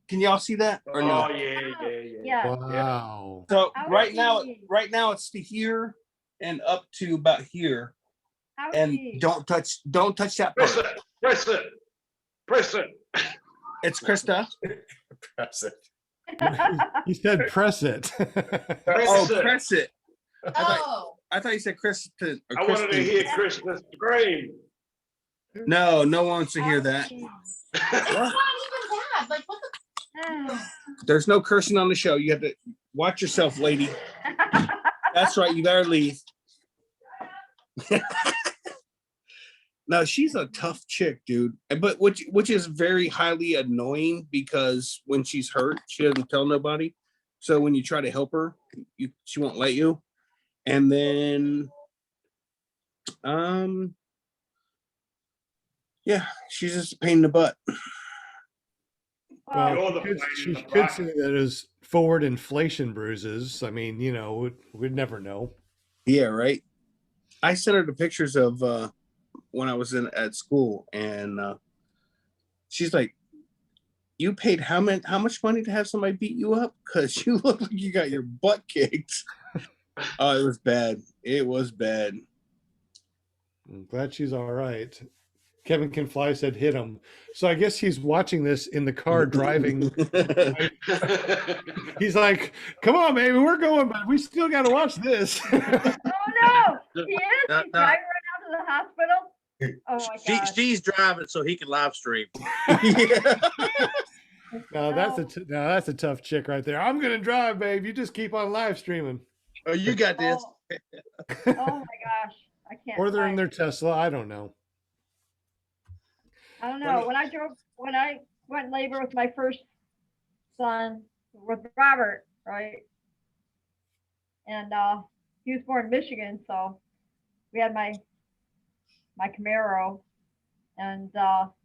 [SPEAKER 5] Can y'all see that or no?
[SPEAKER 9] Oh, yeah.
[SPEAKER 1] Yeah.
[SPEAKER 3] Wow.
[SPEAKER 5] So
[SPEAKER 1] How
[SPEAKER 5] right
[SPEAKER 1] is
[SPEAKER 5] now,
[SPEAKER 1] he?
[SPEAKER 5] it's to here and up to about here.
[SPEAKER 1] How's
[SPEAKER 5] And
[SPEAKER 1] he?
[SPEAKER 5] don't touch that
[SPEAKER 9] Press
[SPEAKER 5] part.
[SPEAKER 9] it. Press it. Press it.
[SPEAKER 5] It's Krista.
[SPEAKER 11] Press it.
[SPEAKER 3] He said press it.
[SPEAKER 5] Oh,
[SPEAKER 9] it.
[SPEAKER 5] press it.
[SPEAKER 13] Oh,
[SPEAKER 5] I thought you said Kristen. Or
[SPEAKER 9] I wanted to
[SPEAKER 5] Kristen.
[SPEAKER 9] hear Christmas scream.
[SPEAKER 5] No one wants to hear that.
[SPEAKER 13] it's not even bad. Like, what the?
[SPEAKER 5] There's no cursing on the show. You have to watch yourself, lady. That's right. You better leave. No, she's a tough chick, dude. But which is very highly annoying because when she's hurt, she doesn't tell nobody. So when you try to help her, she won't let you. And then, yeah, she's just a pain in the butt.
[SPEAKER 3] Well,
[SPEAKER 9] You're the
[SPEAKER 3] she
[SPEAKER 9] pain in the
[SPEAKER 3] could
[SPEAKER 9] butt.
[SPEAKER 3] say that is forward inflation bruises. I mean, we'd never know.
[SPEAKER 5] Yeah, right. I sent her the pictures of when I was at school, and she's like, "You paid how much money to have somebody beat you up? Because you look like you got your butt kicked." Oh, it was bad. It was bad.
[SPEAKER 3] I'm glad she's all right. Kevin Can Fly said hit him. So I guess he's watching this in the car driving. He's like, come on, baby, we're going, but we still got to watch this.
[SPEAKER 1] Oh no, he is. He's driving right out to the hospital. Oh my God.
[SPEAKER 4] She's driving so he can live stream.
[SPEAKER 3] No, that's a tough chick right there. I'm gonna drive, babe. You just keep on live streaming.
[SPEAKER 4] Oh, you got this.
[SPEAKER 1] Oh my gosh, I can't.
[SPEAKER 3] Or they're in
[SPEAKER 1] find
[SPEAKER 3] their
[SPEAKER 1] it.
[SPEAKER 3] Tesla. I don't know.
[SPEAKER 1] I don't know. When I went in labor with my first son, with Robert, right? And he was born in Michigan, so we had my Camaro, and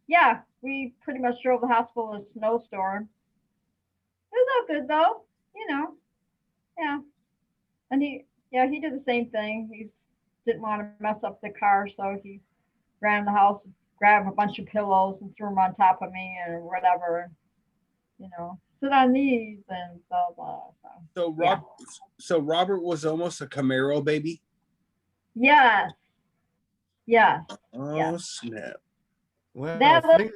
[SPEAKER 1] yeah, we pretty much drove the hospital in a snowstorm. It was all good though, yeah. And he did the same thing. He didn't want to mess up the car, so he ran in the house, grabbed a bunch of pillows and threw them on top of me and whatever, sit on these and blah blah.
[SPEAKER 5] So Robert was almost a Camaro baby.
[SPEAKER 1] Yes.
[SPEAKER 5] Oh
[SPEAKER 1] Yeah.
[SPEAKER 5] snap!
[SPEAKER 3] Well,
[SPEAKER 1] That was-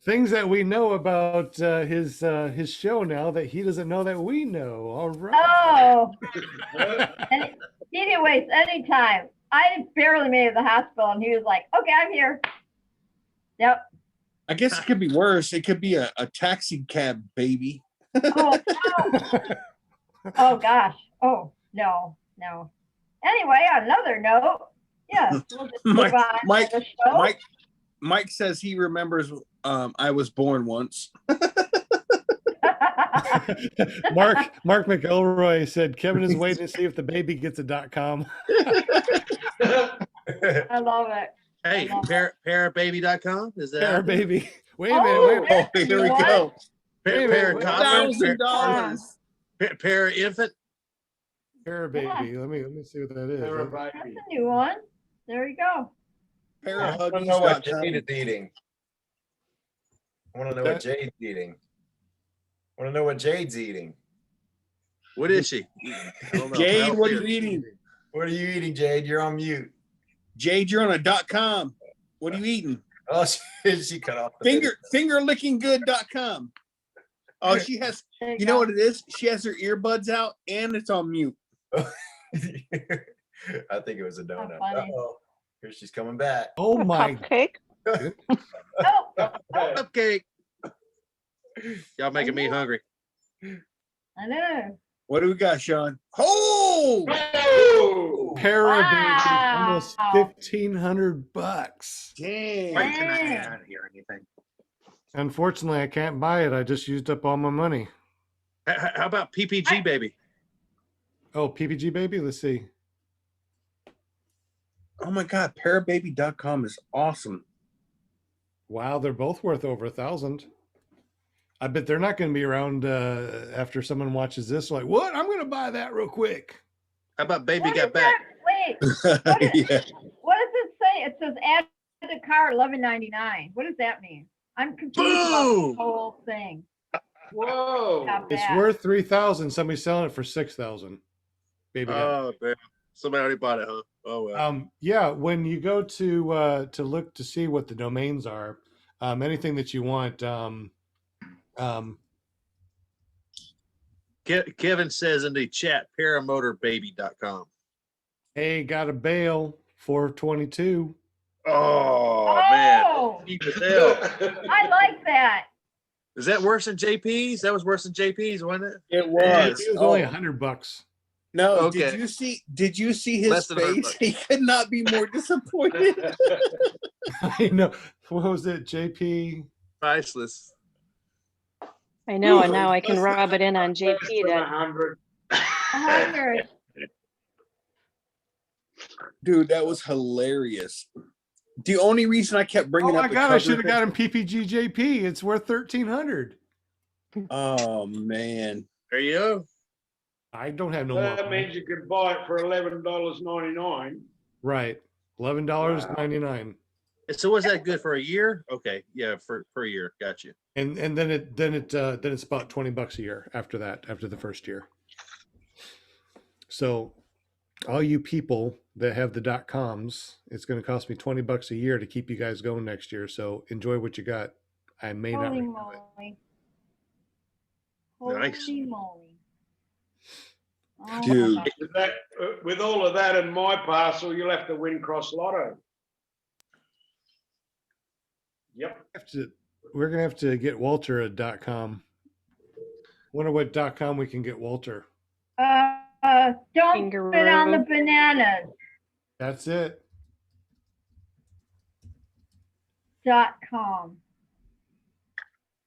[SPEAKER 3] things that we know about his show now that he doesn't know that we know. All right.
[SPEAKER 1] Oh, and he didn't waste any time. I barely made it to the hospital, and he was like, "Okay, I'm here." Yep.
[SPEAKER 5] I guess it could be worse. It could be a taxi cab baby.
[SPEAKER 1] Oh, no. Oh gosh. Oh no. Anyway, on another note, yeah, we'll just move
[SPEAKER 5] Mike,
[SPEAKER 1] on
[SPEAKER 5] Mike,
[SPEAKER 1] to the show.
[SPEAKER 5] Mike says he remembers I was born once.
[SPEAKER 3] Mark McElroy said Kevin is waiting to see if the baby gets a .com.
[SPEAKER 1] I love it.
[SPEAKER 4] Hey, parababy.com? Is that
[SPEAKER 3] Parababy. Wait a minute. Wait a minute.
[SPEAKER 5] Oh, here we go.
[SPEAKER 3] Wait a minute.
[SPEAKER 5] $1,000.
[SPEAKER 4] Para infant?
[SPEAKER 3] Parababy. Let me see what that is.
[SPEAKER 1] That's a new one. There you go.
[SPEAKER 11] I want to know what Jade is eating. I want to know what Jade's eating. I want to know what Jade's eating.
[SPEAKER 4] What is she?
[SPEAKER 5] Jade, what are you eating?
[SPEAKER 11] What are you eating, Jade? You're on mute.
[SPEAKER 5] Jade, you're on a .com. What are you eating?
[SPEAKER 11] Oh, she cut off the
[SPEAKER 5] fingerlickinggood.com. Oh, she has, you know what it is? She has her earbuds out and it's on mute.
[SPEAKER 11] I think it was a donut. Uh-oh. Here she's coming back.
[SPEAKER 3] Oh my.
[SPEAKER 10] Cupcake.
[SPEAKER 4] Cupcake. Y'all making me hungry.
[SPEAKER 1] I know.
[SPEAKER 5] What do we got, Sean? Oh!
[SPEAKER 3] Parababy, almost $1,500.
[SPEAKER 5] Dang.
[SPEAKER 4] Wait, can I hear anything?
[SPEAKER 3] Unfortunately, I can't buy it. I just used up all my money.
[SPEAKER 4] How about PPG baby?
[SPEAKER 3] Oh, PPG baby. Let's see.
[SPEAKER 5] Oh my God, parababy.com is awesome.
[SPEAKER 3] Wow, they're both worth over 1,000. I bet they're not going to be around after someone watches this. Like, what? I'm going to buy that real quick.
[SPEAKER 4] How about baby
[SPEAKER 1] What
[SPEAKER 4] got
[SPEAKER 1] is
[SPEAKER 4] back?
[SPEAKER 1] that? Wait. What does it say? It says add to cart $11.99. What does that mean? I'm confused about
[SPEAKER 4] Boom!
[SPEAKER 1] the whole thing.
[SPEAKER 9] Whoa.
[SPEAKER 1] About
[SPEAKER 3] It's
[SPEAKER 1] that.
[SPEAKER 3] worth 3,000. Somebody's selling it for 6,000. Baby.
[SPEAKER 4] Oh, man. Somebody already bought it, huh? Oh, well.
[SPEAKER 3] Yeah, when you go to look to see what the domains are, anything that you want,
[SPEAKER 4] Kevin says in the chat, paramotorbaby.com.
[SPEAKER 3] hey, got a bail 422.
[SPEAKER 4] Oh, man. Cheap as hell.
[SPEAKER 1] I like that.
[SPEAKER 4] Is that worse than JP's? That was worse than JP's, wasn't it?
[SPEAKER 5] It was.
[SPEAKER 3] It was only $100.
[SPEAKER 5] No,
[SPEAKER 4] Okay.
[SPEAKER 5] did you see
[SPEAKER 4] Less
[SPEAKER 5] his
[SPEAKER 4] than $100.
[SPEAKER 5] face? He could not be more disappointed.
[SPEAKER 3] I know. What was it, JP?
[SPEAKER 4] Priceless.
[SPEAKER 10] I know, and now I can rub it in on JP then.
[SPEAKER 1] 100.
[SPEAKER 5] Dude, that was hilarious. The only reason I kept
[SPEAKER 3] Oh
[SPEAKER 5] bringing
[SPEAKER 3] my
[SPEAKER 5] up the
[SPEAKER 3] God! I
[SPEAKER 5] cover
[SPEAKER 3] should have
[SPEAKER 5] picture-
[SPEAKER 3] got him PPG JP. It's worth 1,300.
[SPEAKER 5] Oh man,
[SPEAKER 4] There you go.
[SPEAKER 3] I don't have no more.
[SPEAKER 9] That means you could buy it for $11.99.
[SPEAKER 3] Right, $11.99.
[SPEAKER 4] So was that good for a year? Okay, yeah, for a year. Got you.
[SPEAKER 3] And then it's about $20 a year after that, after the first year. So all you people that have the .coms, it's going to cost me $20 a year to keep you guys going next year. So enjoy what you got. I may not
[SPEAKER 1] Holy
[SPEAKER 3] renew it.
[SPEAKER 1] moly.
[SPEAKER 4] Nice.
[SPEAKER 1] Holy moly. Oh,
[SPEAKER 5] Dude.
[SPEAKER 1] my God.
[SPEAKER 9] With all of that in my parcel, you'll have to win cross lotto. Yep.
[SPEAKER 3] We're gonna have to get Walter a .com. Wonder what .com we can get Walter.
[SPEAKER 1] Don't spit on the bananas.
[SPEAKER 3] That's it.
[SPEAKER 1] .com.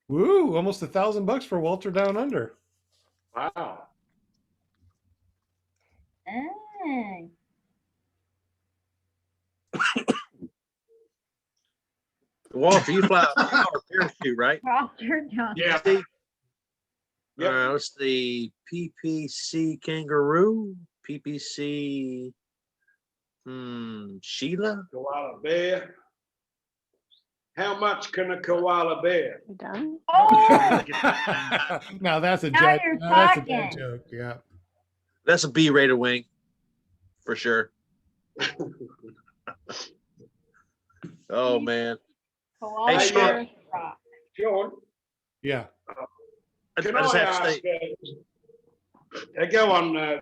[SPEAKER 3] Woo! Almost $1,000 for Walter Down Under.
[SPEAKER 9] Wow.
[SPEAKER 1] Dang.
[SPEAKER 4] Walter, you fly a power parachute, right?
[SPEAKER 1] Walter Down.
[SPEAKER 9] Yeah.
[SPEAKER 4] Yep. What's the PPC Kangaroo? PPC Sheila?
[SPEAKER 9] Koala bear. How much can a koala bear?
[SPEAKER 10] Done.
[SPEAKER 1] Oh,
[SPEAKER 3] Now that's a
[SPEAKER 1] Now
[SPEAKER 3] dad.
[SPEAKER 1] you're
[SPEAKER 3] Now that's a
[SPEAKER 1] talking.
[SPEAKER 3] dad joke. Yeah.
[SPEAKER 4] That's a B-rated wing, for sure. Oh man.
[SPEAKER 1] koala
[SPEAKER 4] Hey, Sean.
[SPEAKER 1] bear rock.
[SPEAKER 9] Sean,
[SPEAKER 3] Yeah.
[SPEAKER 4] I
[SPEAKER 9] can
[SPEAKER 4] just
[SPEAKER 9] I
[SPEAKER 4] have to
[SPEAKER 9] ask?
[SPEAKER 4] say,
[SPEAKER 9] Go on,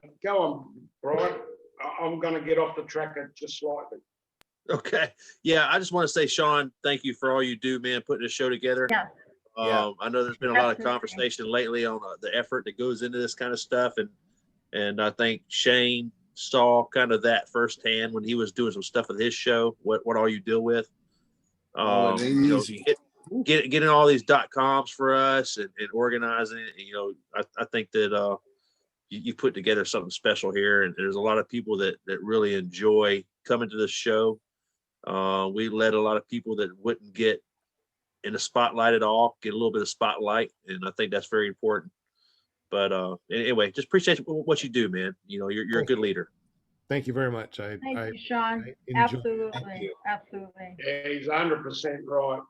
[SPEAKER 9] Brian. I'm going to get off the tracker just slightly.
[SPEAKER 4] okay. Yeah, I just want to say, Sean, thank you for all you do, man, putting this show together.
[SPEAKER 1] Yeah.
[SPEAKER 4] I know there's been a lot of
[SPEAKER 1] Absolutely.
[SPEAKER 4] conversation lately on the effort that goes into this kind of stuff, and I thank Shane saw kind of that firsthand when he was doing some stuff with his show, what all you deal with.
[SPEAKER 5] Oh, it ain't easy.
[SPEAKER 4] Getting all these .coms for us and organizing it. You know, I think that you put together something special here, and there's a lot of people that really enjoy coming to this show. We let a lot of people that wouldn't get in the spotlight at all get a little bit of spotlight, and I think that's very important. But anyway, just appreciate what you do, man. You know, you're a good leader.
[SPEAKER 3] Thank you very much.
[SPEAKER 1] Thank you, Sean.
[SPEAKER 3] I enjoy-
[SPEAKER 1] Absolutely. Absolutely.
[SPEAKER 9] Yeah, he's 100% right.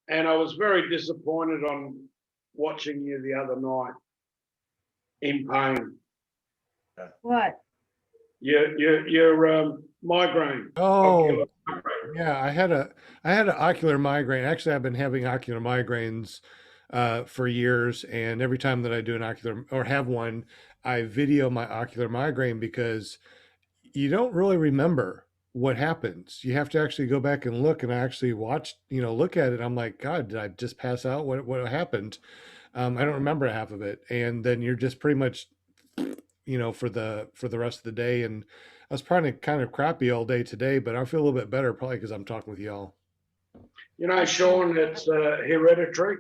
[SPEAKER 9] And I was very disappointed on watching you the other night in pain.
[SPEAKER 1] What?
[SPEAKER 9] Your migraine.
[SPEAKER 3] Oh,
[SPEAKER 9] Ocular migraine.
[SPEAKER 3] yeah. I had an ocular migraine. Actually, I've been having ocular migraines for years, and every time that I do an ocular or have one, I video my ocular migraine because you don't really remember what happens. You have to actually go back and look, and I actually watched, look at it. I'm like, God, did I just pass out? What happened? I don't remember half of it. And then you're just pretty much, for the rest of the day. And I was probably kind of crappy all day today, but I feel a little bit better probably because I'm talking with y'all.
[SPEAKER 9] You know, Sean, it's hereditary.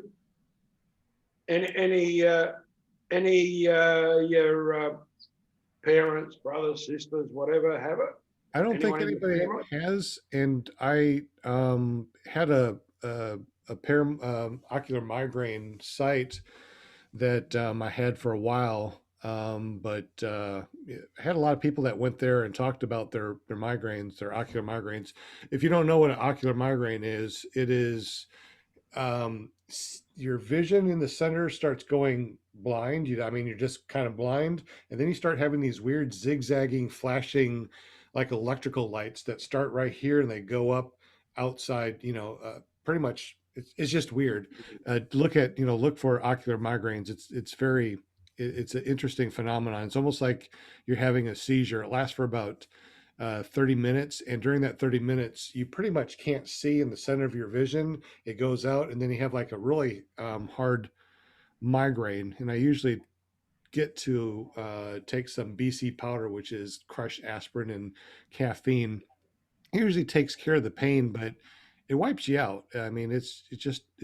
[SPEAKER 9] Any your parents, brothers, sisters, whatever, have it?
[SPEAKER 3] I don't think
[SPEAKER 9] Anyone in your
[SPEAKER 3] anybody
[SPEAKER 9] family?
[SPEAKER 3] has, and I had a ocular migraine site that I had for a while, but I had a lot of people that went there and talked about their migraines, their ocular migraines. If you don't know what an ocular migraine is, it is your vision in the center starts going blind. You're just kind of blind, and then you start having these weird zigzagging, flashing, like electrical lights that start right here and they go up outside. Pretty much, it's just weird. Look for ocular migraines. It's an interesting phenomenon. It's almost like you're having a seizure. It lasts for about 30 minutes. And during that 30 minutes, you pretty much can't see in the center of your vision. It goes out, and then you have like a really hard migraine. And I usually get to take some BC powder, which is crushed aspirin and caffeine. It usually takes care of the pain, but it wipes you out. I mean, it's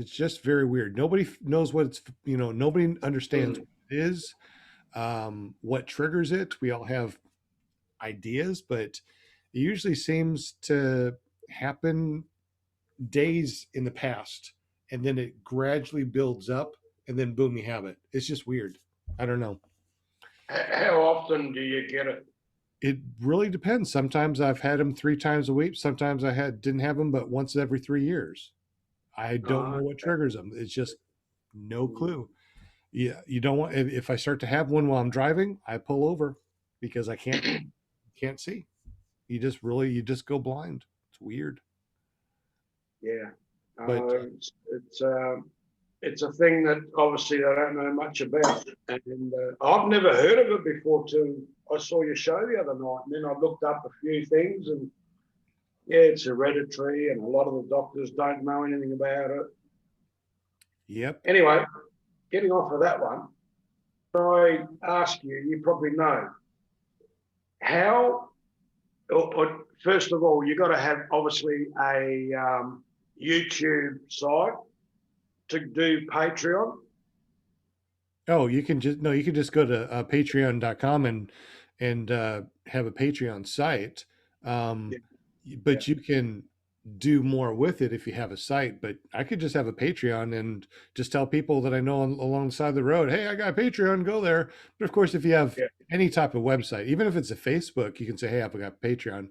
[SPEAKER 3] just very weird. Nobody knows what it's, nobody understands what it is, what triggers it. We all have ideas, but it usually seems to happen days in the past, and then it gradually builds up, and then boom, you have it. It's just weird. I don't know.
[SPEAKER 9] How often do you get it?
[SPEAKER 3] It really depends. Sometimes I've had them 3 times a week. Sometimes I didn't have them but once every 3 years. I don't know what triggers them. It's just no clue. Yeah, you don't want. If I start to have one while I'm driving, I pull over because I can't see. You just go blind. It's weird.
[SPEAKER 9] Yeah.
[SPEAKER 3] But
[SPEAKER 9] It's a thing that obviously I don't know much about, and I've never heard of it before till I saw your show the other night, and then I looked up a few things, and yeah, it's hereditary, and a lot of the doctors don't know anything about it.
[SPEAKER 3] Yep.
[SPEAKER 9] Anyway, getting off of that one, I ask you, you probably know, how, or first of all, you got to have obviously a YouTube site to do Patreon.
[SPEAKER 3] Oh, you can just go to patreon.com and have a Patreon site. But you can do more with it if you have a site. But I could just have a Patreon and just tell people that I know along the side of the road, hey, I got a Patreon, go there. But of course, if you have any type of website, even if it's a Facebook, you can say, hey, I've got Patreon.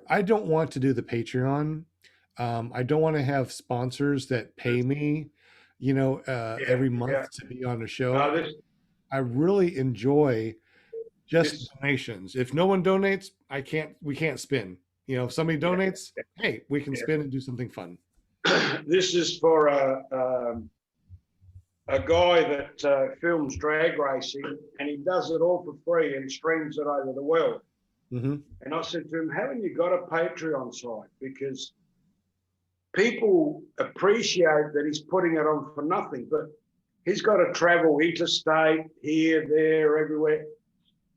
[SPEAKER 3] I don't want to do the Patreon. I don't want to have sponsors that pay me, every month to be on the show. I really enjoy just donations. If no one donates, we can't spin. If somebody donates, hey, we can spin and do something fun.
[SPEAKER 9] This is for a guy that films drag racing, and he does it all for free and streams it over the world.
[SPEAKER 3] Mm-hmm.
[SPEAKER 9] And I said to him, haven't you got a Patreon site? Because people appreciate that he's putting it on for nothing, but he's got to travel interstate, here, there, everywhere,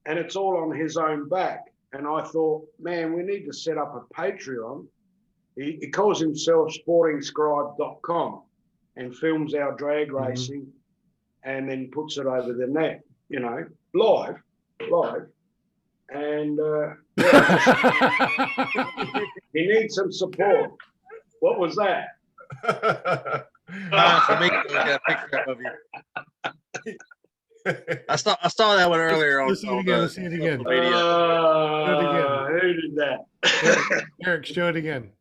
[SPEAKER 9] and it's all on his own back. And I thought, man, we need to set up a Patreon. He calls himself sportingscribe.com and films our drag racing and then puts it over the net, you know, live. And he needs some support. What was that?
[SPEAKER 4] For me, I got a picture of you. I saw that one earlier on.
[SPEAKER 3] Let's see it again. Let's see it again.
[SPEAKER 4] social media.
[SPEAKER 9] Who did that?
[SPEAKER 3] Eric, show it again.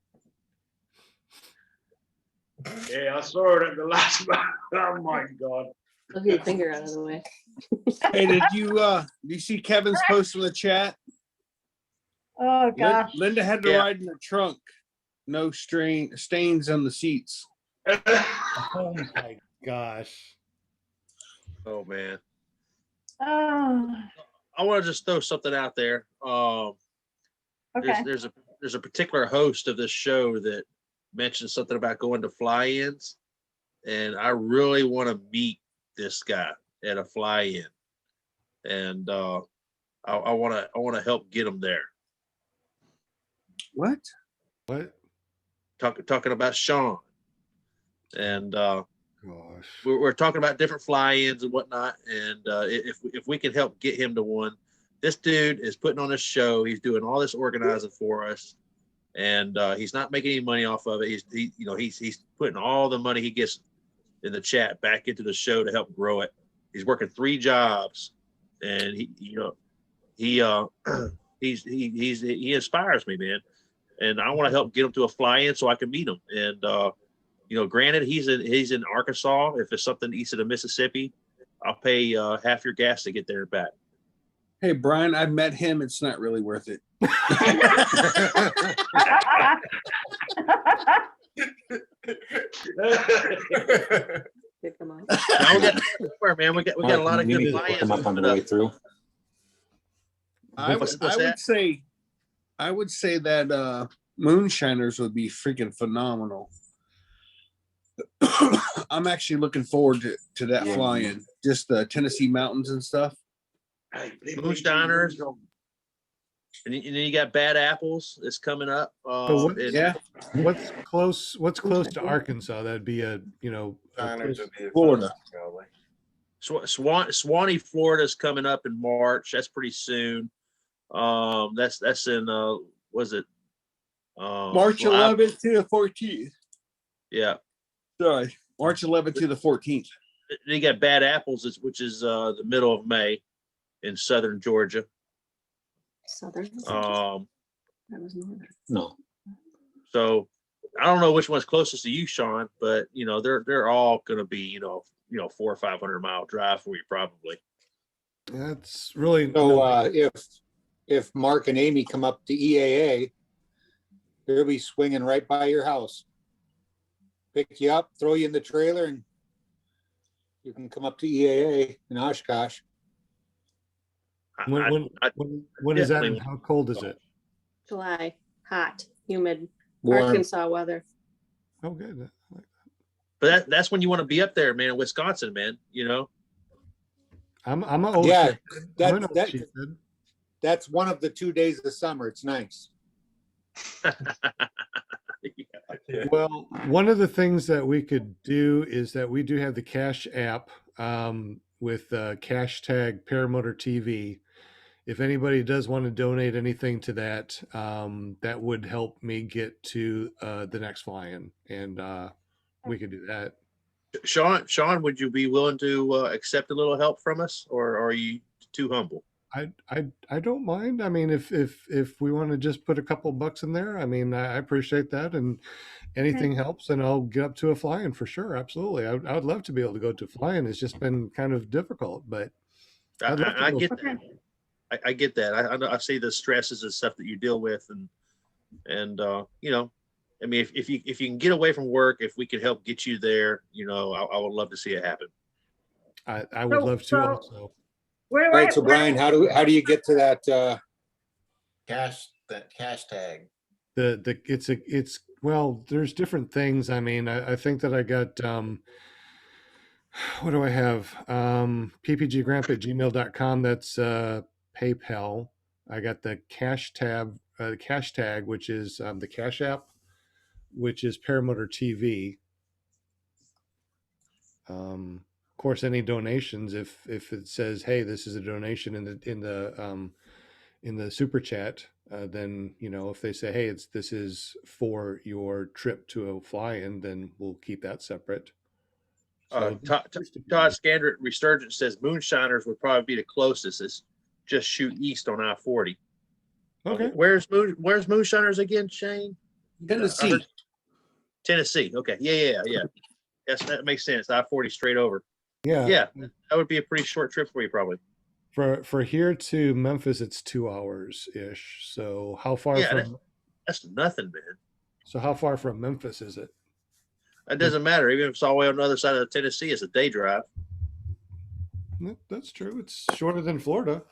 [SPEAKER 9] Yeah, I saw it at the last one. Oh my God.
[SPEAKER 10] I'll get your finger out of the way.
[SPEAKER 5] Hey, did you see Kevin's post in the chat?
[SPEAKER 1] Oh gosh.
[SPEAKER 5] Linda had to ride in the trunk. No stains on the seats.
[SPEAKER 3] Oh my gosh.
[SPEAKER 4] Oh man.
[SPEAKER 1] Oh.
[SPEAKER 4] I want to just throw something out there.
[SPEAKER 1] Okay.
[SPEAKER 4] There's a particular host of this show that mentioned something about going to fly-ins, and I really want to meet this guy at a fly-in, and I want to help get him there.
[SPEAKER 5] What?
[SPEAKER 4] Talking about Sean, and
[SPEAKER 3] Gosh.
[SPEAKER 4] we're talking about different fly-ins and whatnot, and if we can help get him to one. This dude is putting on a show. He's doing all this organizing for us, and he's not making any money off of it. He's putting all the money he gets in the chat back into the show to help grow it. He's working 3 jobs, and he inspires me, man. And I want to help get him to a fly-in so I can meet him. And granted, he's in Arkansas. If it's something east of the Mississippi, I'll pay half your gas to get there and back.
[SPEAKER 5] Hey, Brian, I've met him. It's not really worth it.
[SPEAKER 10] Pick them up.
[SPEAKER 4] Now man, we got a lot of good fly-ins.
[SPEAKER 14] Come up on the way through.
[SPEAKER 5] I would say that Moonshiners would be freaking phenomenal. I'm actually looking forward to that fly-in. Just the Tennessee mountains and stuff.
[SPEAKER 4] Moonshiners. And then you got Bad Apples that's coming up.
[SPEAKER 3] What's close to Arkansas? That'd be
[SPEAKER 5] Florida.
[SPEAKER 4] Swanee, Florida's coming up in March. That's pretty soon. That's in was it
[SPEAKER 5] March 11th to the 14th.
[SPEAKER 4] Yeah.
[SPEAKER 5] Sorry, March 11th to the 14th.
[SPEAKER 4] Then you got Bad Apples, which is the middle of May in southern Georgia.
[SPEAKER 10] Southern. That was northern.
[SPEAKER 14] No.
[SPEAKER 4] So I don't know which one's closest to you, Sean, but they're all going to be 400 or 500 mile drive for you probably.
[SPEAKER 3] That's really
[SPEAKER 12] So if Mark and Amy come up to EAA, they'll be swinging right by your house. Pick you up, throw you in the trailer, and you can come up to EAA in Oshkosh.
[SPEAKER 3] When is that? And how cold is it?
[SPEAKER 10] July, hot, humid,
[SPEAKER 12] Warm.
[SPEAKER 10] Arkansas weather.
[SPEAKER 3] Oh, good.
[SPEAKER 4] But that's when you want to be up there, man, in Wisconsin, man.
[SPEAKER 3] I'm an old.
[SPEAKER 12] Yeah,
[SPEAKER 3] Chief.
[SPEAKER 12] that's one of the 2 days of the summer. It's nice.
[SPEAKER 3] Well, one of the things that we could do is that we do have the Cash app with cash tag Paramotor TV. If anybody does want to donate anything to that, that would help me get to the next fly-in, and we could do that.
[SPEAKER 4] Sean, would you be willing to accept a little help from us, or are you too humble?
[SPEAKER 3] I don't mind. I mean, if we want to just put a couple bucks in there, I mean, I appreciate that, and anything helps, and I'll get up to a fly-in for sure. Absolutely, I would love to be able to go to a fly-in. It's just been kind of difficult, but
[SPEAKER 4] I get that. I get that. I know. I see the stresses and stuff that you deal with, and I mean, if you can get away from work, if we can help get you there, I would love to see it happen.
[SPEAKER 3] I would love to also.
[SPEAKER 12] All right, so Brian, how do you get to that
[SPEAKER 11] cash tag?
[SPEAKER 3] It's well, there's different things. I mean, I think that I got what do I have? PPGgrandpa@gmail.com. That's PayPal. I got the cash tag, which is the Cash App, which is Paramotor TV. Of course, any donations, if it says, "Hey, this is a donation in the super chat," then if they say, "Hey, this is for your trip to a fly-in," then we'll keep that separate. So
[SPEAKER 4] Todd Scander at Resurgence says Moonshiners would probably be the closest. It's just shoot east on I-40.
[SPEAKER 3] Okay.
[SPEAKER 4] Where's Moonshiners again, Shane?
[SPEAKER 5] Tennessee.
[SPEAKER 4] Tennessee. Okay. Yeah. Yes, that makes sense. I-40 straight over.
[SPEAKER 3] Yeah.
[SPEAKER 4] That would be a pretty short trip for you, probably.
[SPEAKER 3] For here to Memphis, it's 2 hours ish. So how far from?
[SPEAKER 4] That's nothing, man.
[SPEAKER 3] So how far from Memphis is it?
[SPEAKER 4] It doesn't matter. Even if it's all the way on the other side of Tennessee, it's a day drive.
[SPEAKER 3] That's true. It's shorter than Florida.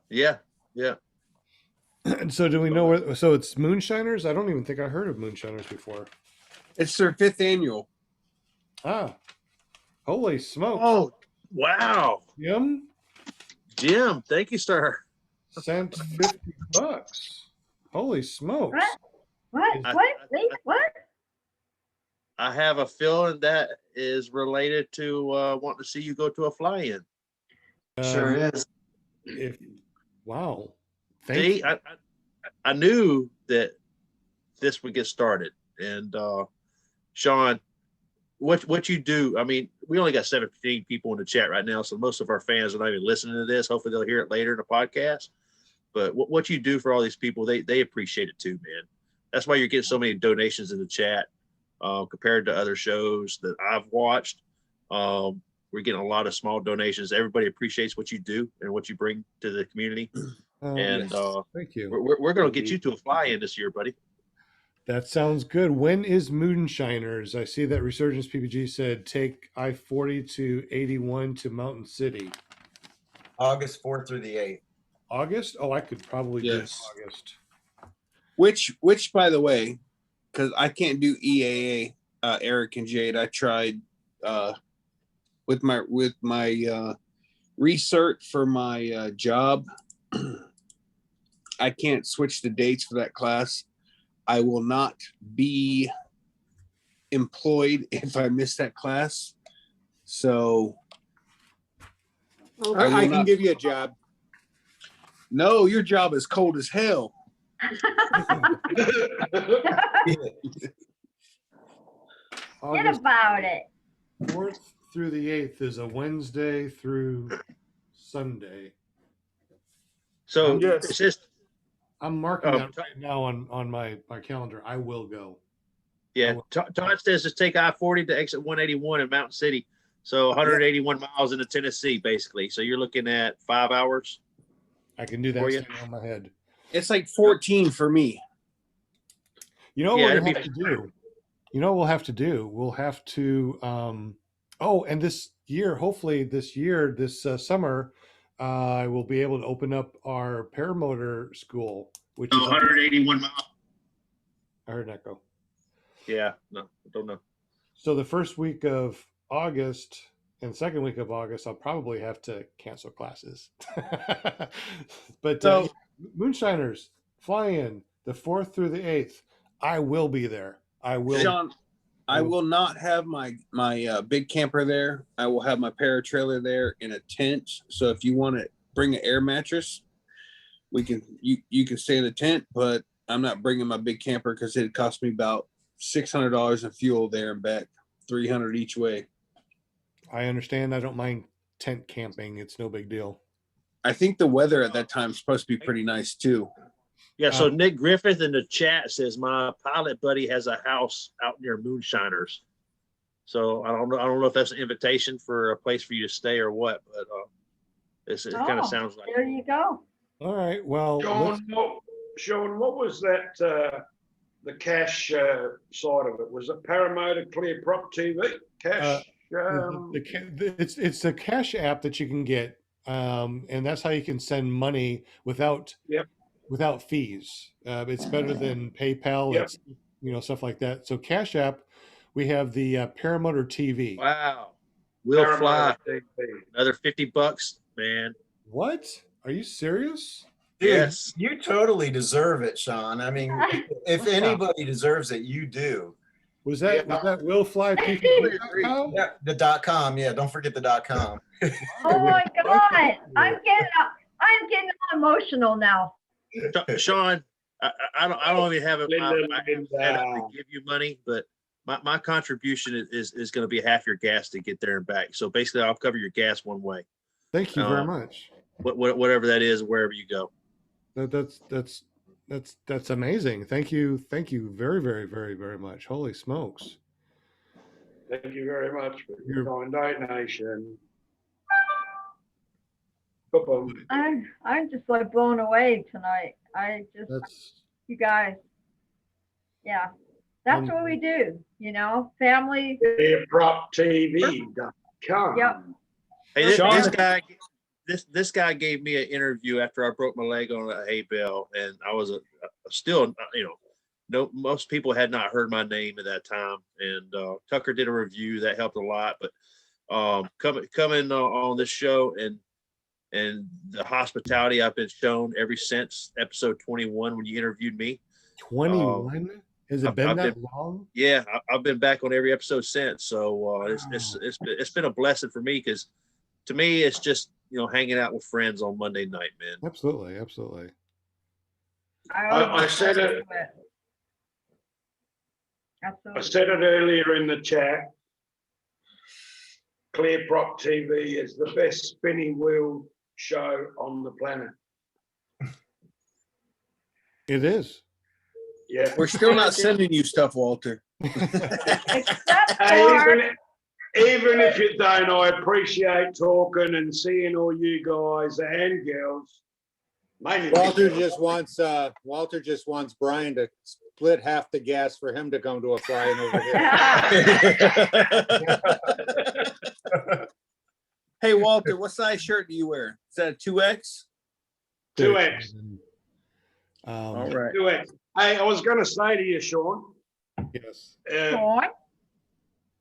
[SPEAKER 4] Yeah.
[SPEAKER 3] And so do we know where? So it's Moonshiners. I don't even think I heard of Moonshiners before.
[SPEAKER 5] It's their 5th annual.
[SPEAKER 3] Ah, holy smokes!
[SPEAKER 4] Oh, wow.
[SPEAKER 3] Jim,
[SPEAKER 4] thank you, sir.
[SPEAKER 3] Sent $50. Holy smokes!
[SPEAKER 1] What?
[SPEAKER 4] I have a feeling that is related to wanting to see you go to a fly-in.
[SPEAKER 7] Sure is.
[SPEAKER 3] Wow.
[SPEAKER 4] See, I knew that this would get started. And Sean, what you do, I mean, we only got 17 people in the chat right now, so most of our fans are not even listening to this. Hopefully they'll hear it later in the podcast. But what you do for all these people, they appreciate it too, man. That's why you're getting so many donations in the chat compared to other shows that I've watched. We're getting a lot of small donations. Everybody appreciates what you do and what you bring to the community. And
[SPEAKER 3] thank you.
[SPEAKER 4] We're going to get you to a fly-in this year, buddy.
[SPEAKER 3] That sounds good. When is Moonshiners? I see that Resurgence PPG said take I-40 to 81 to Mountain City.
[SPEAKER 11] August 4th through the 8th.
[SPEAKER 3] August? Oh, I could probably do August.
[SPEAKER 5] Which, by the way, because I can't do EAA, Eric and Jade. I tried with my research for my job. I can't switch the dates for that class. I will not be employed if I miss that class. So
[SPEAKER 9] I can give you a job.
[SPEAKER 5] No, your job is cold as hell.
[SPEAKER 1] Get about it.
[SPEAKER 3] 4th through the 8th is a Wednesday through Sunday.
[SPEAKER 4] So it's just
[SPEAKER 3] I'm marking that right now on my calendar. I will go.
[SPEAKER 4] Yeah, Todd says just take I-40 to exit 181 in Mountain City. So 181 miles into Tennessee, basically. So you're looking at 5 hours.
[SPEAKER 3] I can do that standing on my head.
[SPEAKER 5] It's like 14 for me.
[SPEAKER 3] You know what we'll have to do? You know what we'll have to do? We'll have to and this year, hopefully this summer, I will be able to open up our paramotor school, which is
[SPEAKER 4] 181 miles.
[SPEAKER 3] I heard an echo.
[SPEAKER 4] Yeah, no, I don't know.
[SPEAKER 3] So the first week of August and second week of August, I'll probably have to cancel classes. But Moonshiners, fly in the 4th through the 8th. I will be there. I will.
[SPEAKER 5] Sean, I will not have my big camper there. I will have my paratrailer there in a tent. So if you want to bring an air mattress, you can stay in the tent. But I'm not bringing my big camper because it cost me about $600 in fuel there and back, $300 each way.
[SPEAKER 3] I understand. I don't mind tent camping. It's no big deal.
[SPEAKER 5] I think the weather at that time is supposed to be pretty nice too.
[SPEAKER 4] Yeah, so Nick Griffith in the chat says my pilot buddy has a house out near Moonshiners. So I don't know if that's an invitation for a place for you to stay or what, but it kind of sounds like.
[SPEAKER 1] There you go.
[SPEAKER 3] All right. Well,
[SPEAKER 9] Sean, what was that? The cash side of it, was it Paramotor Clear Prop TV cash?
[SPEAKER 3] It's a cash app that you can get, and that's how you can send money without fees. It's better than PayPal. It's, stuff like that. So Cash App, we have the Paramotor TV.
[SPEAKER 4] Wow, we'll fly. Another $50, man.
[SPEAKER 3] What? Are you serious?
[SPEAKER 11] Dude,
[SPEAKER 4] Yes.
[SPEAKER 11] you totally deserve it, Sean. I mean, if anybody deserves it, you do.
[SPEAKER 3] Was that willflyppg.com?
[SPEAKER 11] Yeah, the .com. Yeah, don't forget the .com.
[SPEAKER 1] Oh my God, I'm getting emotional now.
[SPEAKER 4] Sean, I don't even have it. I haven't set up to give you money, but my contribution is going to be half your gas to get there and back. So basically, I'll cover your gas one way.
[SPEAKER 3] Thank you very much.
[SPEAKER 4] Whatever that is, wherever you go.
[SPEAKER 3] That's amazing. Thank you very, very, very, very much. Holy smokes.
[SPEAKER 9] Thank you very much for your kind donation. Boom.
[SPEAKER 1] I'm just like blown away tonight. You guys, yeah, that's what we do, you know, family.
[SPEAKER 9] PropTV.com.
[SPEAKER 1] Yep.
[SPEAKER 4] Hey, this guy gave me an interview after I broke my leg on a hay bale, and I was still, most people had not heard my name at that time, and Tucker did a review that helped a lot. But coming on this show and the hospitality I've been shown ever since episode 21 when you interviewed me.
[SPEAKER 3] 21? Has it been that long?
[SPEAKER 4] Yeah, I've been back on every episode since. So it's been a blessing for me, because to me it's just hanging out with friends on Monday night, man.
[SPEAKER 3] Absolutely.
[SPEAKER 9] I said it. I said it earlier in the chat. Clear Prop TV is the best spinning wheel show on the planet.
[SPEAKER 3] It is.
[SPEAKER 9] Yeah.
[SPEAKER 5] We're still not sending you stuff, Walter.
[SPEAKER 9] Even if you don't, I appreciate talking and seeing all you guys and girls.
[SPEAKER 12] Walter just wants Brian to split half the gas for him to come to a fly-in over here.
[SPEAKER 5] Hey, Walter, what size shirt do you wear? Is that a 2X?
[SPEAKER 9] 2X.
[SPEAKER 5] All right.
[SPEAKER 9] 2X. Hey, I was going to say to you, Sean.
[SPEAKER 3] Yes.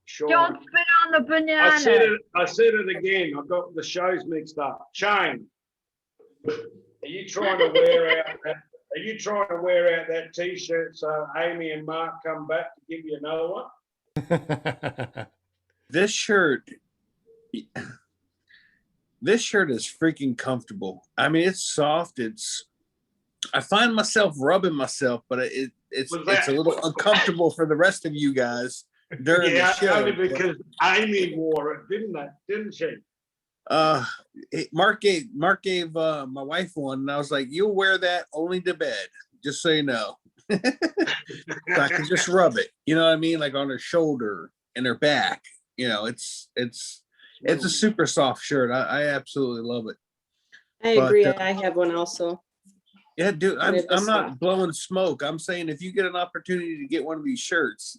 [SPEAKER 9] Sean.
[SPEAKER 1] Don't spit on the banana.
[SPEAKER 9] I said it again. I got the shows mixed up. Shane, are you trying to wear out that T-shirt so Amy and Mark come back to give you another one?
[SPEAKER 5] This shirt is freaking comfortable. I mean, it's soft. I find myself rubbing myself, but it's a little uncomfortable for the rest of you guys during the show.
[SPEAKER 9] Only because Amy wore it, didn't she?
[SPEAKER 5] Mark gave my wife one, and I was like, "You'll wear that only to bed, just so you know." So I can just rub it, you know what I mean, like on her shoulder and her back. It's a super soft shirt. I absolutely love it.
[SPEAKER 10] I agree. I have one also.
[SPEAKER 5] Yeah, dude, I'm not blowing smoke. I'm saying if you get an opportunity to get one of these shirts,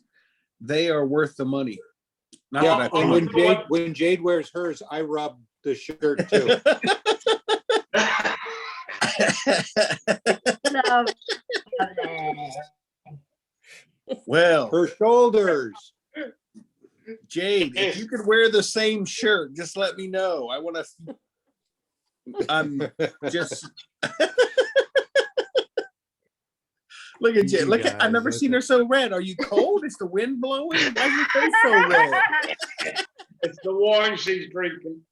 [SPEAKER 5] they are worth the money.
[SPEAKER 12] When Jade wears hers, I rub the shirt too.
[SPEAKER 5] Well,
[SPEAKER 12] her shoulders.
[SPEAKER 5] Jade, if you could wear the same shirt, just let me know. I want to. I'm just. Look at Jade. Look at. I've never seen her so red. Are you cold? Is the wind blowing? Why is your face so red?
[SPEAKER 9] It's the wine she's drinking.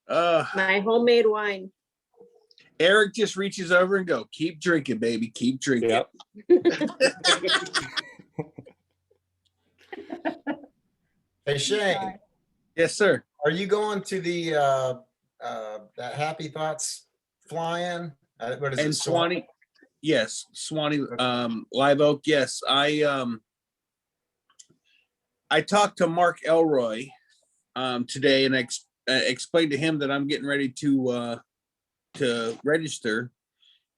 [SPEAKER 10] My homemade wine.
[SPEAKER 5] Eric just reaches over and go, "Keep drinking, baby. Keep drinking." Yep.
[SPEAKER 11] Hey, Shane.
[SPEAKER 5] Yes, sir.
[SPEAKER 11] Are you going to the that Happy Thoughts fly-in? What is it?
[SPEAKER 5] Swanee? Yes, Swanee Live Oak. Yes, I talked to Mark Elroy today, and I explained to him that I'm getting ready to register,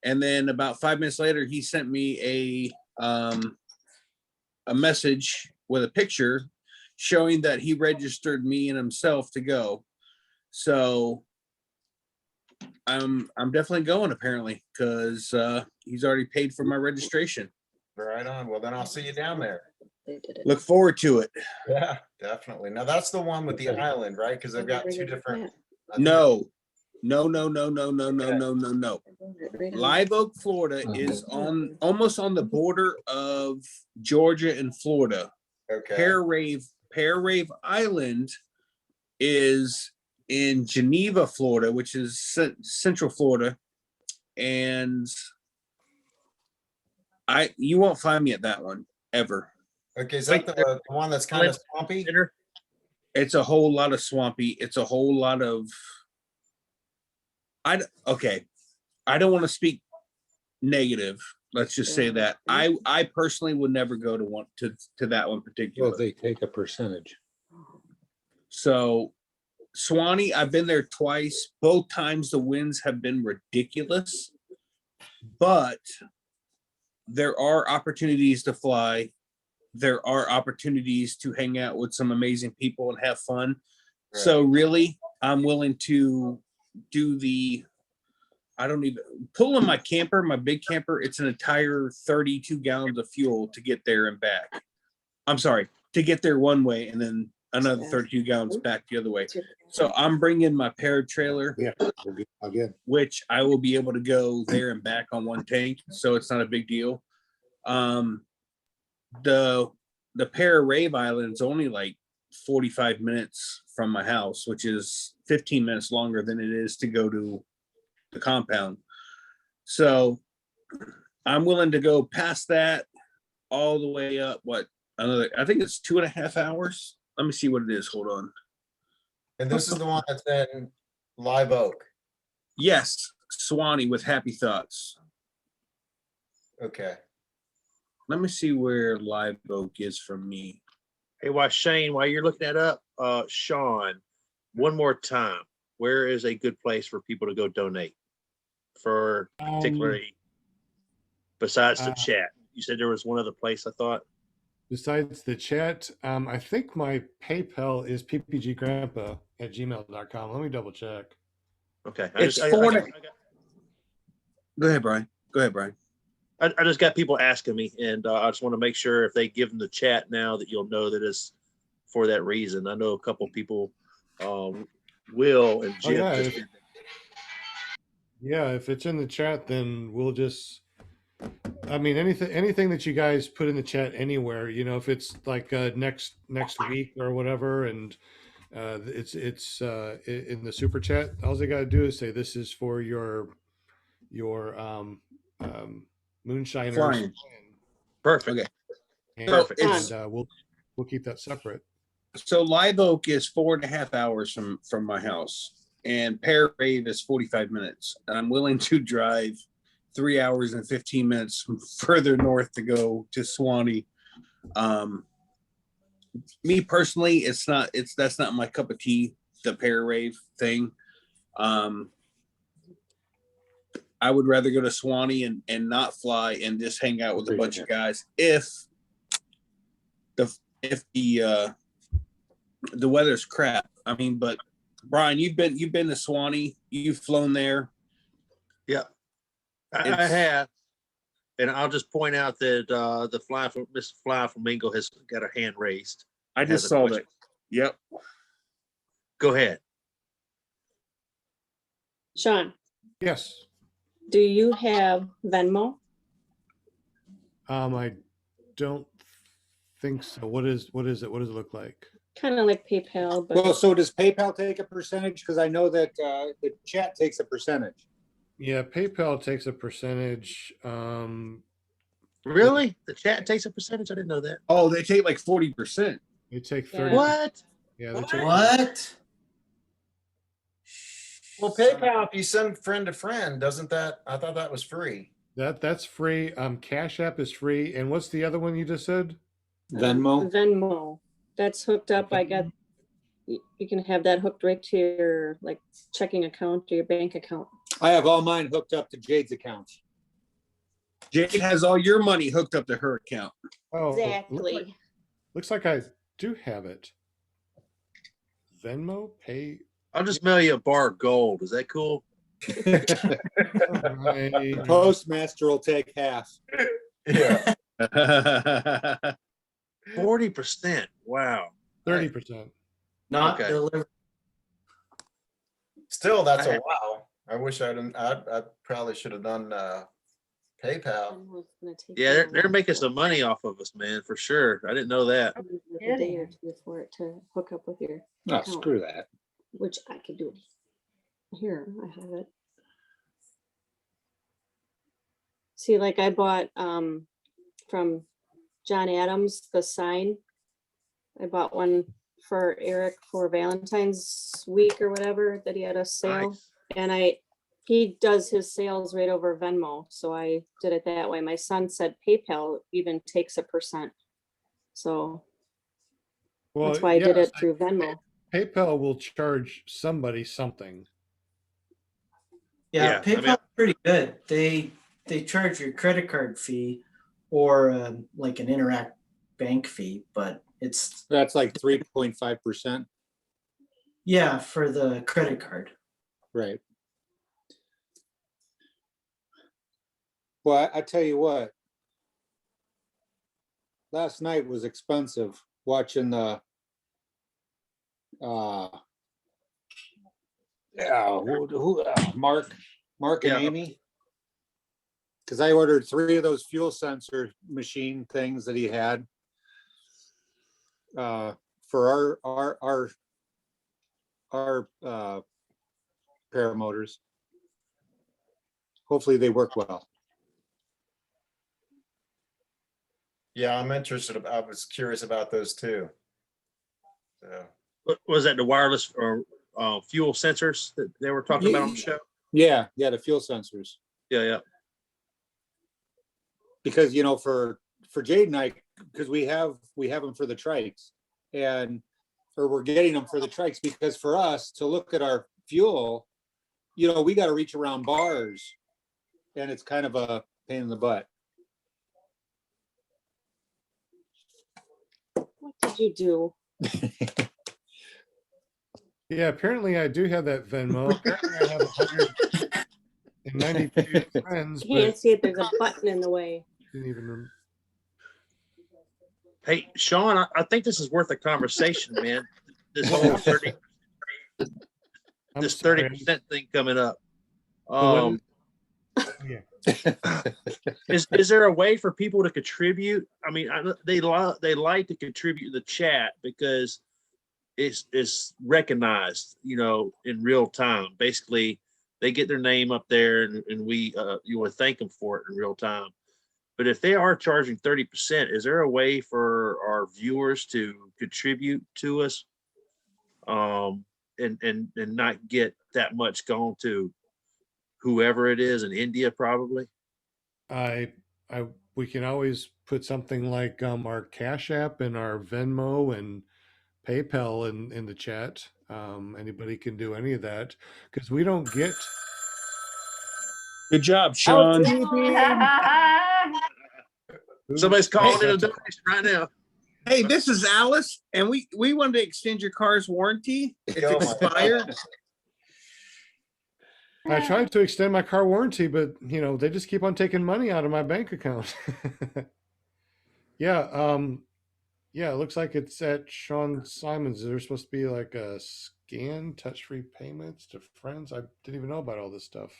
[SPEAKER 5] and then about 5 minutes later, he sent me a message with a picture showing that he registered me and himself to go. So I'm definitely going, apparently, because he's already paid for my registration.
[SPEAKER 11] Right on. Well, then I'll see you down there.
[SPEAKER 5] Look forward to it.
[SPEAKER 11] Yeah, definitely. Now that's the one with the island, right? Because they've got two different.
[SPEAKER 5] No, No. Live Oak, Florida is almost on the border of Georgia and Florida.
[SPEAKER 11] Okay.
[SPEAKER 5] Pear Rave Island is in Geneva, Florida, which is Central Florida, and you won't find me at that one ever.
[SPEAKER 11] Okay, is that the one that's kind of swampy?
[SPEAKER 5] It's a whole lot of swampy. It's a whole lot of. I don't want to speak negative. Let's just say that I personally would never go to that one particular.
[SPEAKER 14] Well, they take a percentage.
[SPEAKER 5] So Swanee, I've been there twice. Both times the winds have been ridiculous, but there are opportunities to fly. There are opportunities to hang out with some amazing people and have fun. Right. So really, I'm willing to do I don't even pull in my camper, my big camper. It's an entire 32 gallons of fuel to get there and back. I'm sorry, to get there one way and then another 32 gallons back the other way. So I'm bringing my paired trailer,
[SPEAKER 14] Again,
[SPEAKER 5] which I will be able to go there and back on one tank. So it's not a big deal. The Pear Rave Island is only like 45 minutes from my house, which is 15 minutes longer than it is to go to the compound. So I'm willing to go past that all the way up. I think it's 2.5 hours. Let me see what it is. Hold on.
[SPEAKER 11] And this is the one that's in Live Oak.
[SPEAKER 5] Yes, Swanee with Happy Thoughts.
[SPEAKER 11] Okay.
[SPEAKER 5] Let me see where Live Oak is from me.
[SPEAKER 4] Hey, Shane, while you're looking that up, Sean, one more time, where is a good place for people to go donate for particularly besides the chat? You said there was one other place, I thought.
[SPEAKER 3] Besides the chat, I think my PayPal is ppggrandpa@gmail.com. Let me double check.
[SPEAKER 4] Okay.
[SPEAKER 5] Go ahead, Brian.
[SPEAKER 4] I just got people asking me, and I just want to make sure if they give them the chat now that you'll know that it's for that reason. I know a couple people will and Jim.
[SPEAKER 3] If it's in the chat, then we'll just. I mean, anything that you guys put in the chat anywhere, if it's like next week or whatever, and it's in the super chat. All they got to do is say this is for your moonshiners.
[SPEAKER 5] Flying.
[SPEAKER 3] Perfect.
[SPEAKER 5] Okay.
[SPEAKER 3] And we'll keep that separate.
[SPEAKER 5] So Live Oak is 4.5 hours from my house, and Pear Rave is 45 minutes. And I'm willing to drive 3 hours and 15 minutes further north to go to Swanee. Me personally, that's not my cup of tea, the Pear Rave thing. I would rather go to Swanee and not fly and just hang out with a bunch of guys if the weather's crap. I mean, but Brian, you've been to Swanee, you've flown there.
[SPEAKER 4] Yeah, I have, and I'll just point out that the Mr. Fly Flamingo has got a hand raised.
[SPEAKER 5] I just saw that. Yep.
[SPEAKER 4] Go ahead,
[SPEAKER 10] Sean.
[SPEAKER 3] Yes.
[SPEAKER 10] Do you have Venmo?
[SPEAKER 3] I don't think so. What is it? What does it look like?
[SPEAKER 10] Kind of like PayPal, but
[SPEAKER 14] well, so does PayPal take a percentage? Because I know that the chat takes a percentage.
[SPEAKER 3] Yeah, PayPal takes a percentage.
[SPEAKER 4] Really? The chat takes a percentage? I didn't know that.
[SPEAKER 5] Oh, they take like 40%.
[SPEAKER 3] They take 30.
[SPEAKER 4] What?
[SPEAKER 3] Yeah, they take
[SPEAKER 6] What?
[SPEAKER 11] Well, PayPal, if you send friend to friend, doesn't that? I thought that was free.
[SPEAKER 3] That's free. Cash App is free. And what's the other one you just said?
[SPEAKER 14] Venmo.
[SPEAKER 10] Venmo. That's hooked up. You can have that hooked right to your checking account or your bank account.
[SPEAKER 14] I have all mine hooked up to Jade's account.
[SPEAKER 5] Jade has all your money hooked up to her account.
[SPEAKER 3] Oh,
[SPEAKER 10] Exactly.
[SPEAKER 3] Looks like I do have it. Venmo, pay.
[SPEAKER 4] I'll just mail you a bar of gold. Is that cool?
[SPEAKER 3] Right.
[SPEAKER 14] Postmaster will take half.
[SPEAKER 11] Yeah.
[SPEAKER 4] 40%. Wow.
[SPEAKER 3] 30%.
[SPEAKER 6] Not
[SPEAKER 4] Okay.
[SPEAKER 6] delivered.
[SPEAKER 11] Still, that's a wow. I wish I probably should have done PayPal.
[SPEAKER 4] Yeah, they're making some money off of us, man, for sure. I didn't know that.
[SPEAKER 10] A day or two for it to hook up with your
[SPEAKER 12] No,
[SPEAKER 10] account,
[SPEAKER 12] screw that.
[SPEAKER 10] which I could do. Here, I have it. See, like I bought from John Adams, the sign. I bought one for Eric for Valentine's week or whatever that he had a sale.
[SPEAKER 4] Nice.
[SPEAKER 10] And he does his sales right over Venmo. So I did it that way. My son said PayPal even takes a %. So that's why I did it through Venmo.
[SPEAKER 3] PayPal will charge somebody something.
[SPEAKER 7] Yeah, PayPal's pretty good. They charge your credit card fee or like an Interact bank fee, but
[SPEAKER 14] that's like 3.5%.
[SPEAKER 7] Yeah, for the credit card.
[SPEAKER 14] Right. Well, I tell you what, last night was expensive watching the Mark and Amy, because I ordered 3 of those fuel sensor machine things that he had for our paramotors. Hopefully they work well.
[SPEAKER 11] Yeah, I'm interested. I was curious about those too. So.
[SPEAKER 4] Was that the wireless or fuel sensors that they were talking about on the show?
[SPEAKER 14] Yeah, the fuel sensors.
[SPEAKER 4] Yeah.
[SPEAKER 14] Because for Jade and I, because we have them for the trikes, or we're getting them for the trikes, because for us to look at our fuel, we got to reach around bars, and it's kind of a pain in the butt.
[SPEAKER 10] What did you do?
[SPEAKER 3] Yeah, apparently I do have that Venmo. Apparently I have 192 friends.
[SPEAKER 10] You can't see it. There's a button in the way.
[SPEAKER 3] Didn't even remember.
[SPEAKER 4] Hey, Sean, I think this is worth a conversation, man. This whole 30% thing coming up. Is there a way for people to contribute? I mean, they like to contribute in the chat because it's recognized, in real time. Basically, they get their name up there, and we you want to thank them for it in real time. But if they are charging 30%, is there a way for our viewers to contribute to us, and not get that much going to whoever it is in India, probably?
[SPEAKER 3] We can always put something like our Cash App and our Venmo and PayPal in the chat. Anybody can do any of that because we don't get.
[SPEAKER 5] Good job, Sean.
[SPEAKER 4] Somebody's calling in a donation right now.
[SPEAKER 5] Hey, this is Alice, and we wanted to extend your car's warranty. It's expired.
[SPEAKER 3] I tried to extend my car warranty, but they just keep on taking money out of my bank account. Yeah, it looks like it's at Sean Symons. There's supposed to be like a scan touch-free payments to friends. I didn't even know about all this stuff.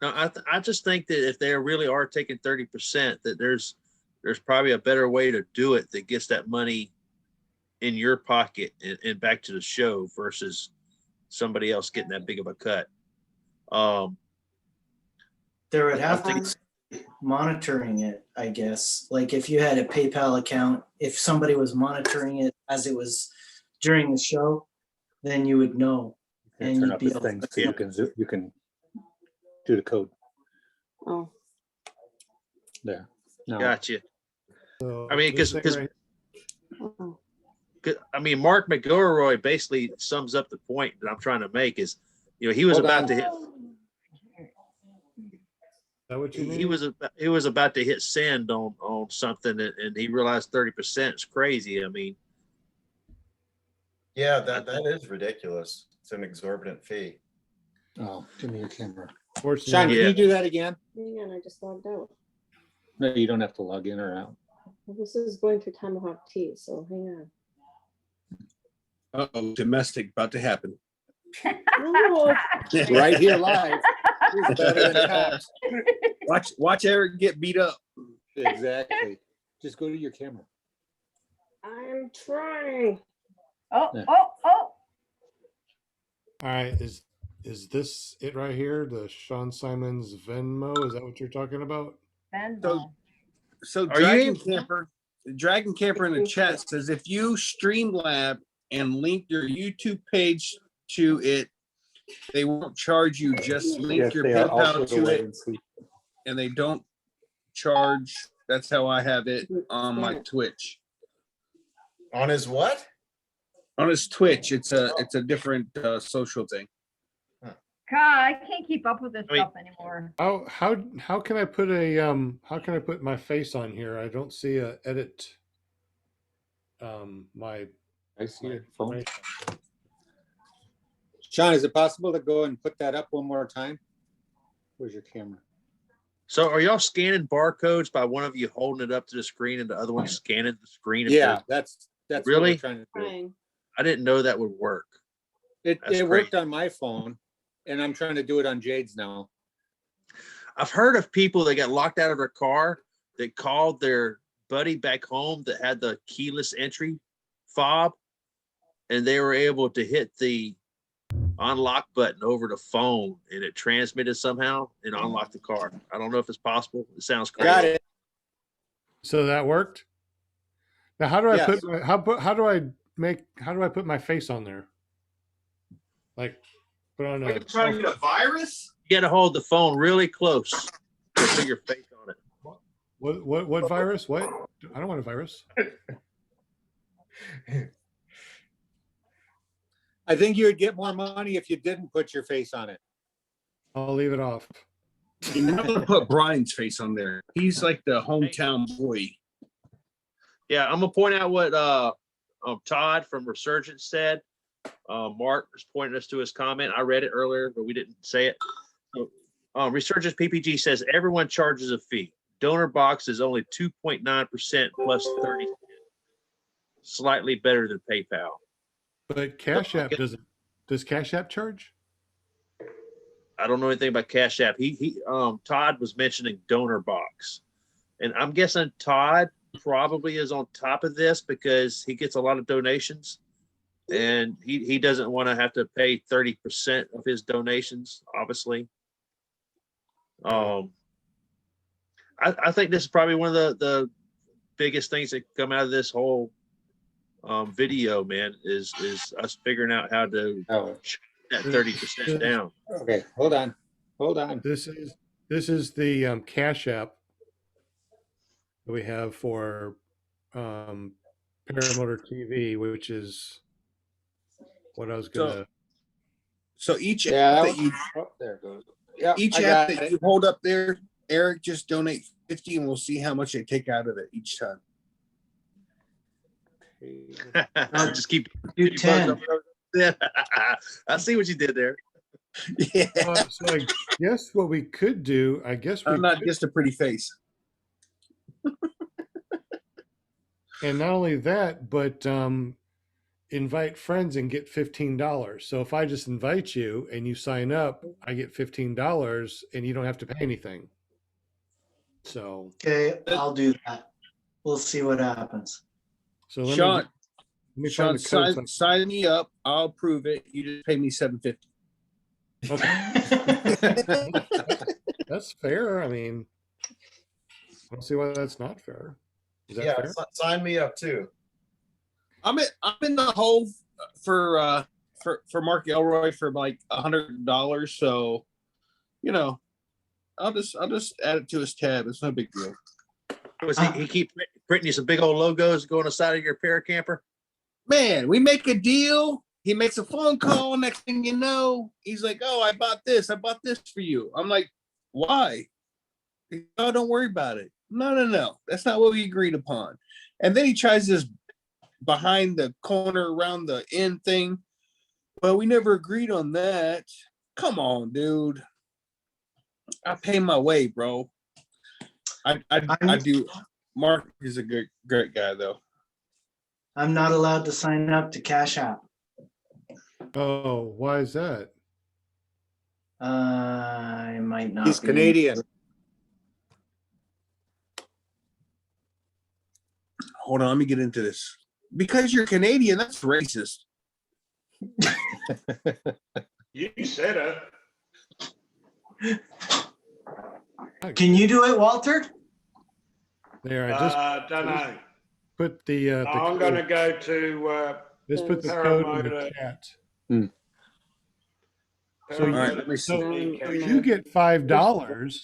[SPEAKER 4] No, I just think that if they really are taking 30%, that there's probably a better way to do it that gets that money in your pocket and back to the show versus somebody else getting that big of a cut.
[SPEAKER 7] There would have to be monitoring it, I guess. Like if you had a PayPal account, if somebody was monitoring it as it was during the show, then you would know. And
[SPEAKER 14] turn
[SPEAKER 7] you'd
[SPEAKER 14] up
[SPEAKER 7] be
[SPEAKER 14] this
[SPEAKER 7] able
[SPEAKER 14] thing
[SPEAKER 7] to
[SPEAKER 14] so you can do the code.
[SPEAKER 10] Oh,
[SPEAKER 14] there. No.
[SPEAKER 4] Gotcha.
[SPEAKER 3] So
[SPEAKER 4] I mean, because
[SPEAKER 10] oh.
[SPEAKER 4] I mean, Mark McGilroy basically sums up the point that I'm trying to make is, he was about to hit.
[SPEAKER 3] Is that what you mean?
[SPEAKER 4] He was about to hit send on something, and he realized 30% is crazy. I mean,
[SPEAKER 11] yeah, that is ridiculous. It's an exorbitant fee.
[SPEAKER 14] Oh, give me your camera.
[SPEAKER 3] Sean,
[SPEAKER 14] can you do that again?
[SPEAKER 10] Hang on, I just logged out.
[SPEAKER 14] No, you don't have to log in or out.
[SPEAKER 10] Well, this is going through Tomahawk Tea, so hang on.
[SPEAKER 5] Uh-oh, domestic about to happen.
[SPEAKER 14] Right here live. It's better than cops.
[SPEAKER 5] Watch Eric get beat up.
[SPEAKER 14] Exactly. Just go to your camera.
[SPEAKER 10] I'm trying.
[SPEAKER 1] Oh,
[SPEAKER 14] Yeah.
[SPEAKER 1] oh, oh.
[SPEAKER 3] All right, is this it right here? The Sean Symons Venmo? Is that what you're talking about?
[SPEAKER 1] Venmo.
[SPEAKER 5] So
[SPEAKER 4] Are you
[SPEAKER 5] Dragon Camper in the chat says if you Streamlab and link your YouTube page to it, they won't charge you. Just link
[SPEAKER 14] Yes,
[SPEAKER 5] your
[SPEAKER 14] they are
[SPEAKER 5] PayPal
[SPEAKER 14] also
[SPEAKER 5] to
[SPEAKER 14] away
[SPEAKER 5] it,
[SPEAKER 14] and sleep.
[SPEAKER 5] and they don't charge. That's how I have it on my Twitch.
[SPEAKER 11] On his what?
[SPEAKER 5] On his Twitch, it's a different social thing.
[SPEAKER 1] God, I can't keep up with this
[SPEAKER 4] I mean-
[SPEAKER 1] stuff anymore.
[SPEAKER 3] How can I put a how can I put my face on here? I don't see a edit my
[SPEAKER 14] I see
[SPEAKER 3] my
[SPEAKER 14] your phone.
[SPEAKER 3] information.
[SPEAKER 14] Sean, is it possible to go and put that up one more time? Where's your camera?
[SPEAKER 4] So are y'all scanning barcodes by one of you holding it up to the screen and the other one scanning the screen? if
[SPEAKER 14] Yeah,
[SPEAKER 4] there's-
[SPEAKER 14] that's
[SPEAKER 4] Really?
[SPEAKER 14] what we're trying to do.
[SPEAKER 10] Trying.
[SPEAKER 4] I didn't know that would work.
[SPEAKER 14] It
[SPEAKER 4] That's
[SPEAKER 14] worked
[SPEAKER 4] great.
[SPEAKER 14] on my phone, and I'm trying to do it on Jade's now.
[SPEAKER 4] I've heard of people that got locked out of their car that called their buddy back home that had the keyless entry fob, and they were able to hit the unlock button over the phone, and it transmitted somehow and unlocked the car. I don't know if it's possible. It sounds crazy.
[SPEAKER 14] Got it.
[SPEAKER 3] So that worked. Now how do I
[SPEAKER 14] Yes.
[SPEAKER 3] put how do I put my face on there? Like put on
[SPEAKER 11] Are you
[SPEAKER 3] a
[SPEAKER 11] trying to get a virus?
[SPEAKER 4] You got to hold the phone really close to put your face on it.
[SPEAKER 3] what virus? What? I don't want a virus.
[SPEAKER 14] I think you would get more money if you didn't put your face on it.
[SPEAKER 3] I'll leave it off.
[SPEAKER 5] You never put Brian's face on there. He's like the hometown boy.
[SPEAKER 4] Yeah, I'm gonna point out what Todd from Resurgence said. Mark was pointing us to his comment. I read it earlier, but we didn't say it. So, Resurgence PPG says everyone charges a fee. Donor box is only 2.9% plus 30, slightly better than PayPal.
[SPEAKER 3] But Cash App doesn't. Does Cash App charge?
[SPEAKER 4] I don't know anything about Cash App. Todd was mentioning donor box, and I'm guessing Todd probably is on top of this because he gets a lot of donations, and he doesn't want to have to pay 30% of his donations, obviously. I think this is probably one of the biggest things that come out of this whole video, man, is us figuring out how to shut that 30% down.
[SPEAKER 14] Okay, hold on.
[SPEAKER 3] This is the Cash App that we have for Paramotor TV, which is what I was gonna.
[SPEAKER 5] So each
[SPEAKER 14] Yeah,
[SPEAKER 5] app
[SPEAKER 14] that
[SPEAKER 5] that you
[SPEAKER 14] there it goes. Yeah,
[SPEAKER 5] each
[SPEAKER 14] I
[SPEAKER 5] app
[SPEAKER 14] got
[SPEAKER 5] that
[SPEAKER 14] it.
[SPEAKER 5] you hold up there, Eric, just donate 50 and we'll see how much they take out of it each time.
[SPEAKER 4] Just keep
[SPEAKER 7] Do 10.
[SPEAKER 4] Yeah, I see what you did there.
[SPEAKER 5] Yeah.
[SPEAKER 3] So I guess what we could do,
[SPEAKER 5] I'm not just a pretty face.
[SPEAKER 3] and not only that, but invite friends and get $15. So if I just invite you and you sign up, I get $15 and you don't have to pay anything. So
[SPEAKER 7] Okay, I'll do that. We'll see what happens.
[SPEAKER 3] so let
[SPEAKER 5] Sean,
[SPEAKER 3] me
[SPEAKER 5] Sean,
[SPEAKER 3] find the code.
[SPEAKER 5] sign me up. I'll approve it. You just pay me $750.
[SPEAKER 3] That's fair. I mean, I don't see why that's not fair. Is that
[SPEAKER 11] Yeah,
[SPEAKER 3] fair?
[SPEAKER 11] sign me up too.
[SPEAKER 5] I'm in the hole for Mark Elroy for like $100. So, I'll just add it to his tab. It's no big deal.
[SPEAKER 4] Was he keep printing you some big old logos going on the side of your Paracamper?
[SPEAKER 5] Man, we make a deal. He makes a phone call. Next thing you know, he's like, "Oh, I bought this for you." I'm like, "Why?" He's, "Oh, don't worry about it." No. That's not what we agreed upon. And then he tries this behind the corner around the end thing. Well, we never agreed on that. Come on, dude. I pay my way, bro. I do. Mark is a great guy, though.
[SPEAKER 7] I'm not allowed to sign up to Cash App.
[SPEAKER 3] Oh, why is that?
[SPEAKER 7] I might not.
[SPEAKER 5] He's
[SPEAKER 7] be.
[SPEAKER 5] Canadian. Hold on, let me get into this. Because you're Canadian, that's racist.
[SPEAKER 9] You said it.
[SPEAKER 7] Can you do it, Walter?
[SPEAKER 3] There, I just
[SPEAKER 9] Don't know.
[SPEAKER 3] put the.
[SPEAKER 9] I'm going to go to
[SPEAKER 3] Just put the code in the
[SPEAKER 9] Paramotor.
[SPEAKER 3] chat.
[SPEAKER 9] So
[SPEAKER 5] All right, let me see.
[SPEAKER 3] You get $5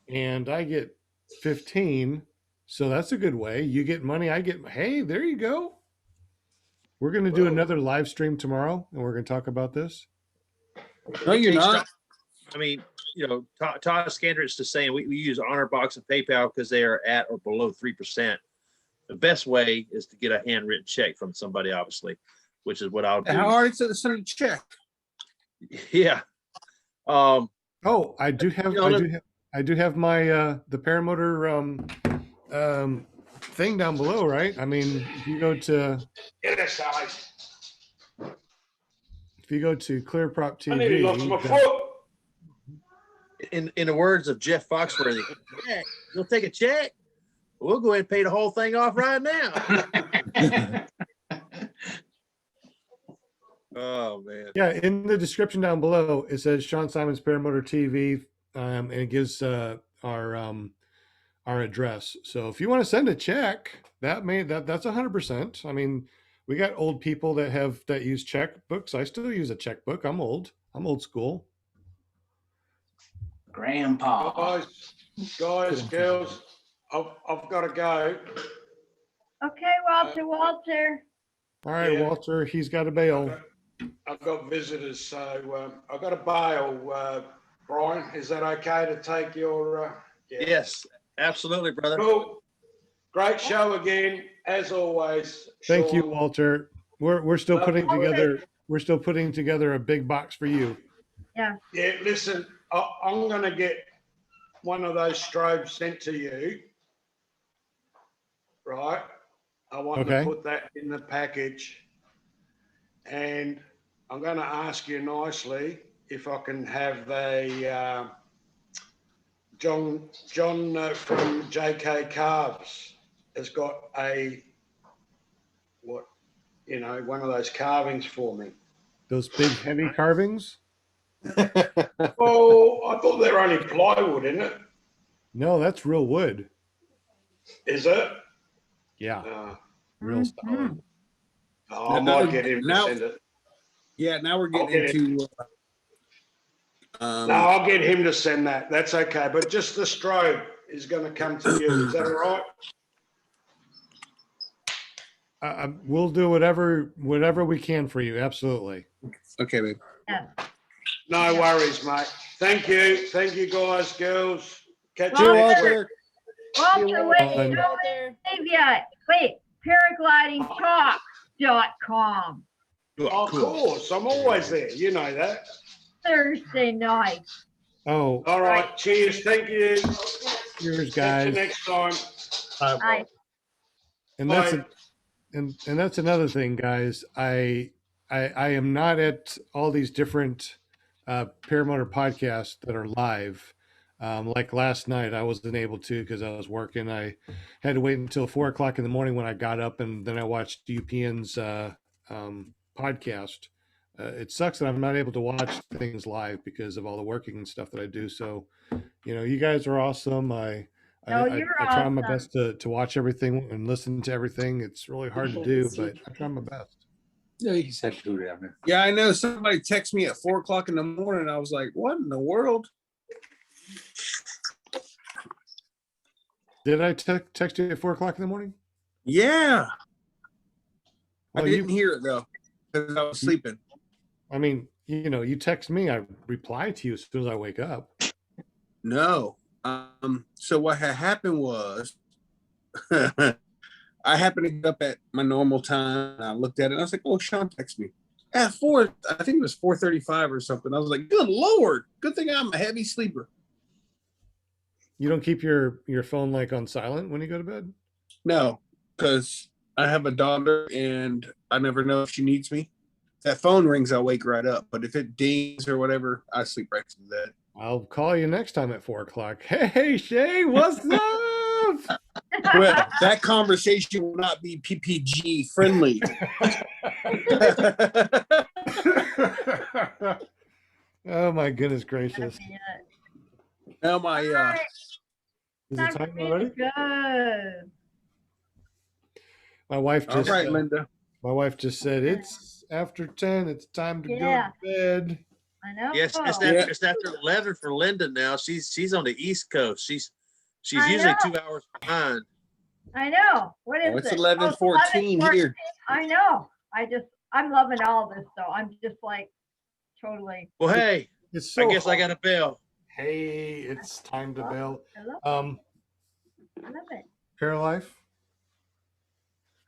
[SPEAKER 3] and I get 15. So that's a good way. You get money, I get, hey, there you go. We're going to do another live stream tomorrow and we're going to talk about this.
[SPEAKER 5] No, you're not.
[SPEAKER 4] I mean, you know, Todd Scandridge is saying we use HonorBox and PayPal because they are at or below 3%. The best way is to get a handwritten check from somebody, obviously, which is what I'll do.
[SPEAKER 5] How hard is it to send a check?
[SPEAKER 4] Yeah.
[SPEAKER 3] Oh, I do have my the Paramotor thing down below, right? I mean, if you go to Clear Prop
[SPEAKER 9] I nearly lost my
[SPEAKER 3] TV,
[SPEAKER 9] foot.
[SPEAKER 4] In the words of Jeff Foxworthy, check. You'll take a check? We'll go ahead and pay the whole thing off right now. Oh man.
[SPEAKER 3] yeah, in the description down below, it says Sean Symons Paramotor TV, and it gives our address. So if you want to send a check, that's 100%. I mean, we got old people that use checkbooks. I still use a checkbook. I'm old school.
[SPEAKER 7] Grandpa.
[SPEAKER 9] Guys, girls, I've got to go.
[SPEAKER 1] Okay, Walter.
[SPEAKER 3] All right,
[SPEAKER 9] Yeah.
[SPEAKER 3] Walter, he's got a bail.
[SPEAKER 9] I've got visitors, so I've got a bail. Brian, is that okay to take your?
[SPEAKER 4] Yes, absolutely, brother.
[SPEAKER 9] Cool. Great show again, as always.
[SPEAKER 3] Thank you,
[SPEAKER 9] Sean.
[SPEAKER 3] Walter. We're still putting
[SPEAKER 1] Okay.
[SPEAKER 3] together. We're still putting together a big box for you.
[SPEAKER 1] Yeah.
[SPEAKER 9] Yeah, listen, I'm going to get one of those strobes sent to you. Right? I want
[SPEAKER 3] Okay.
[SPEAKER 9] to put that in the package. And I'm going to ask you nicely if I can have a John from JK Carves has got one of those carvings for me.
[SPEAKER 3] Those big heavy carvings?
[SPEAKER 9] Oh, I thought they're only plywood, isn't it?
[SPEAKER 3] No, that's real wood.
[SPEAKER 9] Is it?
[SPEAKER 3] Yeah. Real solid.
[SPEAKER 9] I might get him to send it.
[SPEAKER 5] Yeah, now we're
[SPEAKER 9] I'll
[SPEAKER 5] getting
[SPEAKER 9] get
[SPEAKER 5] into.
[SPEAKER 9] No, I'll get him to send that. That's okay. But just the strobe is going to come to you. Is that all right?
[SPEAKER 3] We'll do whatever we can for you. Absolutely.
[SPEAKER 5] Okay, babe.
[SPEAKER 1] Yeah.
[SPEAKER 9] No worries, mate. Thank you. Thank you, guys, girls. Catch
[SPEAKER 1] Walter.
[SPEAKER 9] you next week.
[SPEAKER 1] Walter, wait, don't leave yet. Wait, paraglidingtalk.com.
[SPEAKER 9] Of course, I'm always there. You know that.
[SPEAKER 1] Thursday night.
[SPEAKER 3] Oh.
[SPEAKER 9] All right. Cheers. Thank you.
[SPEAKER 3] Cheers,
[SPEAKER 9] Catch you
[SPEAKER 3] guys.
[SPEAKER 9] next time.
[SPEAKER 1] Bye.
[SPEAKER 3] And that's and that's another thing, guys. I am not at all these different Paramotor podcasts that are live. Like last night, I wasn't able to because I was working. I had to wait until 4 o'clock in the morning when I got up, and then I watched UPN's podcast. It sucks that I'm not able to watch things live because of all the working and stuff that I do. So, you guys are awesome. I try my best to watch everything and listen to everything. It's really hard to do, but I try my best.
[SPEAKER 14] Yeah, he said food down there.
[SPEAKER 5] Yeah, I know. Somebody texted me at 4 o'clock in the morning. I was like, what in the world?
[SPEAKER 3] Did I text you at 4 o'clock in the morning?
[SPEAKER 5] Yeah.
[SPEAKER 3] Well,
[SPEAKER 5] I didn't hear it though because I was sleeping.
[SPEAKER 3] I mean, you text me, I reply to you as soon as I wake up.
[SPEAKER 5] No. So what had happened was I happened to get up at my normal time and I looked at it and I was like, oh, Sean texted me. At 4, I think it was 4:35 or something. I was like, good Lord, good thing I'm a heavy sleeper.
[SPEAKER 3] You don't keep your phone like on silent when you go to bed?
[SPEAKER 5] No, because I have a daughter and I never know if she needs me. that phone rings, I'll wake right up. But if it dings or whatever, I sleep right to that.
[SPEAKER 3] I'll call you next time at 4:00. Hey, Shay, what's up?
[SPEAKER 5] Well, that conversation will not be PPG friendly.
[SPEAKER 3] Oh my goodness gracious!
[SPEAKER 5] Now my
[SPEAKER 3] Is it
[SPEAKER 1] Time for
[SPEAKER 3] time
[SPEAKER 1] me to
[SPEAKER 3] already?
[SPEAKER 1] go.
[SPEAKER 3] My wife
[SPEAKER 5] all
[SPEAKER 3] just
[SPEAKER 5] right, Linda.
[SPEAKER 3] my wife just said it's after 10. It's time to go
[SPEAKER 1] Yeah.
[SPEAKER 3] to bed.
[SPEAKER 1] I know.
[SPEAKER 4] Yes, it's after 11 for Linda now. She's on the East Coast. She's
[SPEAKER 1] I
[SPEAKER 4] usually
[SPEAKER 1] know.
[SPEAKER 4] 2 hours behind.
[SPEAKER 1] I know. What is
[SPEAKER 5] Oh, it's
[SPEAKER 1] it?
[SPEAKER 5] 11:14 here.
[SPEAKER 1] I know. I'm loving all this though. I'm just like totally.
[SPEAKER 4] Well, hey,
[SPEAKER 3] It's so
[SPEAKER 4] I guess I got a bell.
[SPEAKER 3] Hey, it's time to bail.
[SPEAKER 1] Hello. I love it.
[SPEAKER 3] Paralife.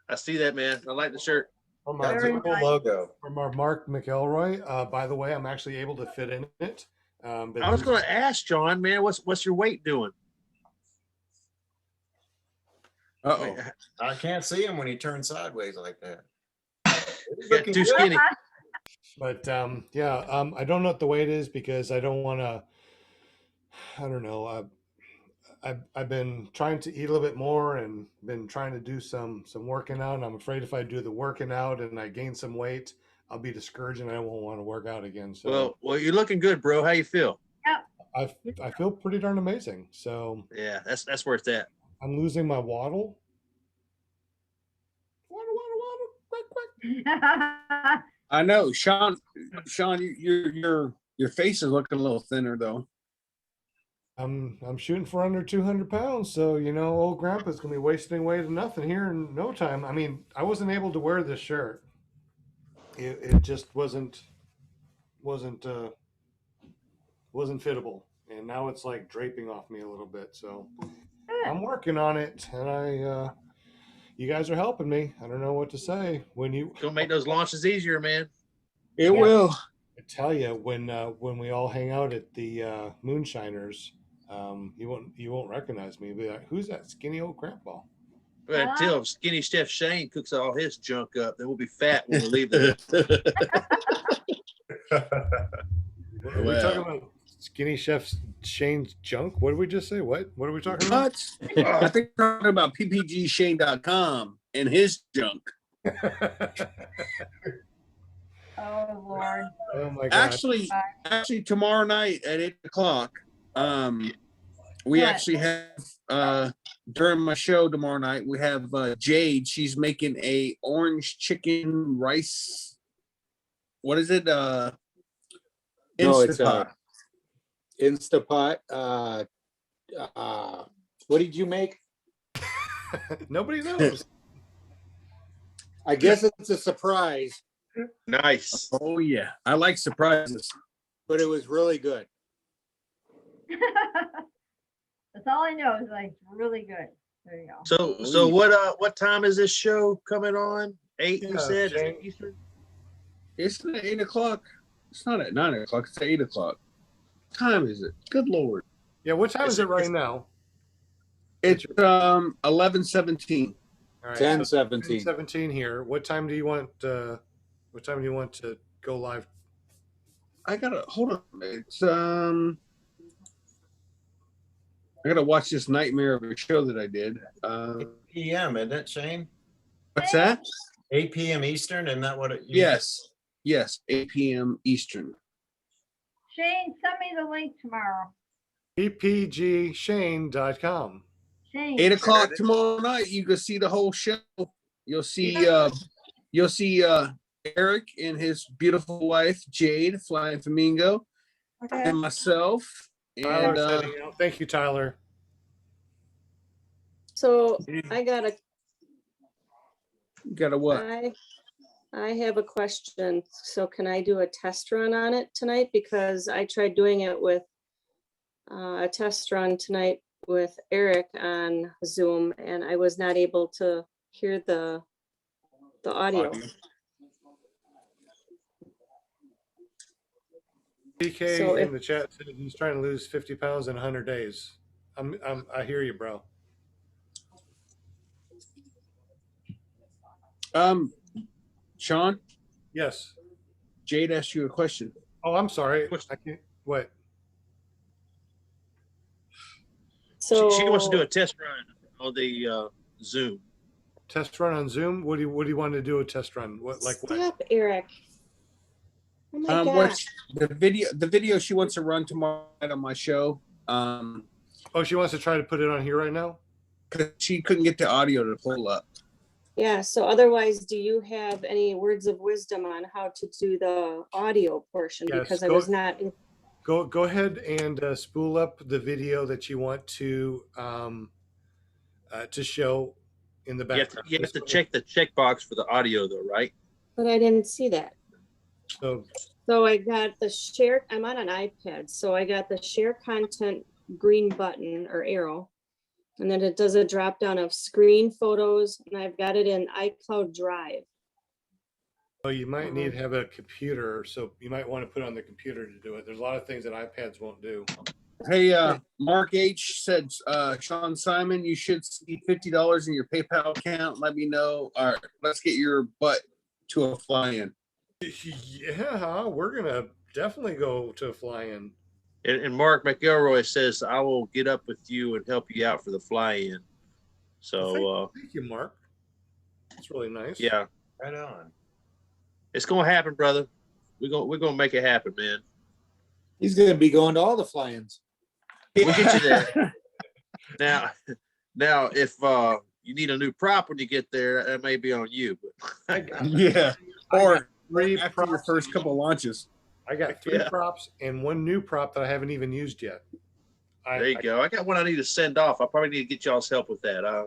[SPEAKER 4] I see that, man. I like the shirt.
[SPEAKER 3] From
[SPEAKER 11] That's
[SPEAKER 1] Very
[SPEAKER 11] a cool
[SPEAKER 1] nice.
[SPEAKER 11] logo.
[SPEAKER 3] From our Mark McElroy. By the way, I'm actually able to fit in it. But
[SPEAKER 4] I was
[SPEAKER 3] he's-
[SPEAKER 4] going to ask John, man, what's your weight doing?
[SPEAKER 5] Uh-oh.
[SPEAKER 11] I can't see him when he turns sideways like that. He's
[SPEAKER 4] Yeah,
[SPEAKER 11] looking
[SPEAKER 4] too
[SPEAKER 11] good.
[SPEAKER 4] skinny.
[SPEAKER 3] But yeah, I don't know what the weight is because I don't want to. I don't know. I've been trying to eat a little bit more and been trying to do some working out. And I'm afraid if I do the working out and I gain some weight, I'll be discouraged and I won't want to work out again. So
[SPEAKER 4] Well, you're looking good, bro. How you feel?
[SPEAKER 3] I feel pretty darn amazing. So
[SPEAKER 4] Yeah, that's where it's at.
[SPEAKER 3] I'm losing my waddle. Waddle, quack, quack.
[SPEAKER 5] I know, Sean. Your face is looking a little thinner though.
[SPEAKER 3] I'm shooting for under 200 pounds, so old grandpa's gonna be wasting away to nothing here in no time. I mean, I wasn't able to wear this shirt. It just wasn't fittable, and now it's like draping off me a little bit. So I'm working on it, and you guys are helping me. I don't know what to say.
[SPEAKER 4] Gonna make those launches easier, man.
[SPEAKER 5] It will.
[SPEAKER 3] I tell you, when we all hang out at the Moonshiners, you won't recognize me. You'll be like, who's that skinny old grandpa?
[SPEAKER 4] Until Skinny Chef Shane cooks all his junk up, then we'll be fat when we leave there.
[SPEAKER 3] Are we talking about Skinny Chef Shane's junk? What did we just say? What are we talking about?
[SPEAKER 5] I think we're talking about ppgshane.com and his junk.
[SPEAKER 1] Oh Lord.
[SPEAKER 3] Oh my God.
[SPEAKER 5] Actually, tomorrow night at 8:00, we actually have during my show tomorrow night, we have Jade. She's making a orange chicken rice. What is it?
[SPEAKER 14] No, it's
[SPEAKER 5] Instapot.
[SPEAKER 14] Instapot. What did you make?
[SPEAKER 3] Nobody knows.
[SPEAKER 14] I guess it's a surprise,
[SPEAKER 4] Nice.
[SPEAKER 5] Oh yeah, I like surprises.
[SPEAKER 14] but it was really good.
[SPEAKER 1] That's all I know is like really good. There you go.
[SPEAKER 4] So what time is this show coming on? 8, you said?
[SPEAKER 3] Shane.
[SPEAKER 4] Eastern?
[SPEAKER 5] It's at 8:00. It's not at 9:00. It's at 8:00. What time is it? Good Lord.
[SPEAKER 3] Yeah, what time is it right now?
[SPEAKER 5] It's 11:17.
[SPEAKER 3] All right,
[SPEAKER 14] 10:17.
[SPEAKER 3] 17 here. What time do you want to go live?
[SPEAKER 5] I gotta hold on. It's I gotta watch this nightmare of a show that I did.
[SPEAKER 11] 8 p.m., isn't it, Shane?
[SPEAKER 5] What's that?
[SPEAKER 11] 8 p.m. Eastern, isn't that what it
[SPEAKER 5] Yes. 8 p.m. Eastern.
[SPEAKER 1] Shane, send me the link tomorrow.
[SPEAKER 3] ppgshane.com.
[SPEAKER 1] Shane.
[SPEAKER 5] 8:00 tomorrow night. You can see the whole show. You'll see Eric and his beautiful wife Jade, Flying Flamingo,
[SPEAKER 1] Okay.
[SPEAKER 5] and myself.
[SPEAKER 3] Tyler's
[SPEAKER 5] And
[SPEAKER 3] heading out. Thank you, Tyler.
[SPEAKER 10] So I got
[SPEAKER 5] got a what?
[SPEAKER 10] I have a question. So can I do a test run on it tonight? Because I tried doing it with a test run tonight with Eric on Zoom, and I was not able to hear the audio.
[SPEAKER 3] DK
[SPEAKER 10] So
[SPEAKER 3] in
[SPEAKER 10] if-
[SPEAKER 3] the chat said he's trying to lose 50 pounds in 100 days. I hear you, bro.
[SPEAKER 5] Sean,
[SPEAKER 3] Yes.
[SPEAKER 5] Jade asked you a question.
[SPEAKER 3] Oh, I'm sorry. I can't, what?
[SPEAKER 10] So
[SPEAKER 4] She wants to do a test run on the Zoom.
[SPEAKER 3] Test run on Zoom? What do you want to do a test run? What, like what?
[SPEAKER 10] Stop, Eric. Oh my gosh.
[SPEAKER 5] What's the video she wants to run tomorrow night on my show?
[SPEAKER 3] Oh, she wants to try to put it on here right now?
[SPEAKER 5] Because she couldn't get the audio to pull up.
[SPEAKER 10] Yeah, so otherwise, do you have any words of wisdom on how to do the audio portion?
[SPEAKER 3] Yes,
[SPEAKER 10] Because I was not.
[SPEAKER 3] Go ahead and spool up the video that you want to show in the background.
[SPEAKER 4] You have to check the checkbox for the audio though, right?
[SPEAKER 10] But I didn't see that.
[SPEAKER 3] So
[SPEAKER 10] I got the share, I'm on an iPad, so I got the share content green button or arrow. And then it does a drop down of screen photos, and I've got it in iCloud Drive.
[SPEAKER 3] oh, you might need to have a computer, so you might want to put it on the computer to do it. There's a lot of things that iPads won't do.
[SPEAKER 5] Hey, Mark H said, Sean Simon, you should see $50 in your PayPal account. Let me know. All right, let's get your butt to a fly-in.
[SPEAKER 3] Yeah, we're gonna definitely go to fly-in.
[SPEAKER 4] And Mark McElroy says, I will get up with you and help you out for the fly-in. So
[SPEAKER 3] thank you, Mark. That's really nice.
[SPEAKER 4] Yeah.
[SPEAKER 11] Right on.
[SPEAKER 4] It's gonna happen, brother. We're gonna make it happen, man.
[SPEAKER 14] He's going to be going to all the fly-ins.
[SPEAKER 4] We'll get you there. Now, if you need a new prop when you get there, that may be on you. But
[SPEAKER 5] Yeah. Or
[SPEAKER 3] three
[SPEAKER 5] after your first couple launches.
[SPEAKER 3] I got three props and one new prop that I haven't even used yet.
[SPEAKER 4] There you go. I got one I need to send off. I probably need to get y'all's help with that. I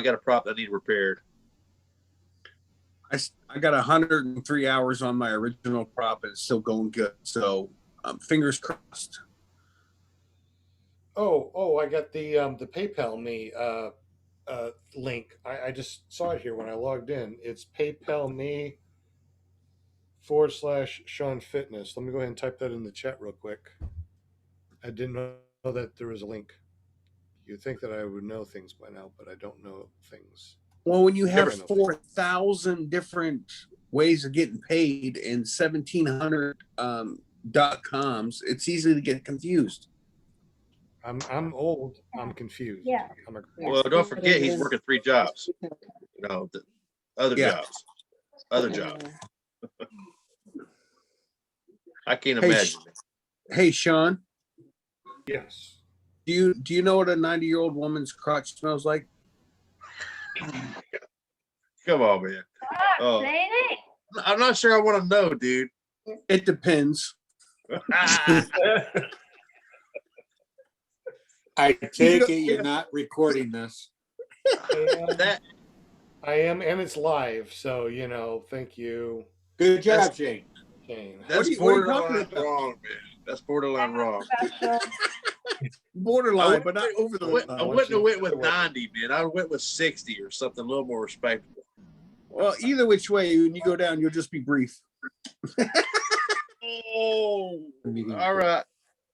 [SPEAKER 4] got a prop that I need repaired.
[SPEAKER 5] I got 103 hours on my original prop and it's still going good. So fingers crossed.
[SPEAKER 3] Oh, I got the PayPal me link. I just saw it here when I logged in. It's PayPal me /Sean Fitness. Let me go ahead and type that in the chat real quick. I didn't know that there was a link. You'd think that I would know things by now, but I don't know things.
[SPEAKER 5] Well, when you have 4,000 different ways of getting paid and 1,700 .coms, it's easy to get confused.
[SPEAKER 3] I'm old. I'm confused.
[SPEAKER 1] Yeah.
[SPEAKER 4] Well, don't forget he's working 3 jobs. You know, the other jobs. Other jobs. I can't imagine.
[SPEAKER 5] Hey, Sean.
[SPEAKER 3] Yes.
[SPEAKER 5] Do you know what a 90-year-old woman's crotch smells like?
[SPEAKER 4] Come on, man. Oh, I'm not sure I want to know, dude.
[SPEAKER 5] It depends.
[SPEAKER 14] I take it you're not recording this.
[SPEAKER 3] I am, and it's live, so thank you.
[SPEAKER 14] Good job, Shane.
[SPEAKER 4] That's borderline wrong, man. That's borderline wrong.
[SPEAKER 5] Borderline, but not over the line.
[SPEAKER 4] I wouldn't have went with 90, man. I went with 60 or something a little more respectable.
[SPEAKER 5] Well, either which way, when you go down, you'll just be brief.
[SPEAKER 4] Oh, all right.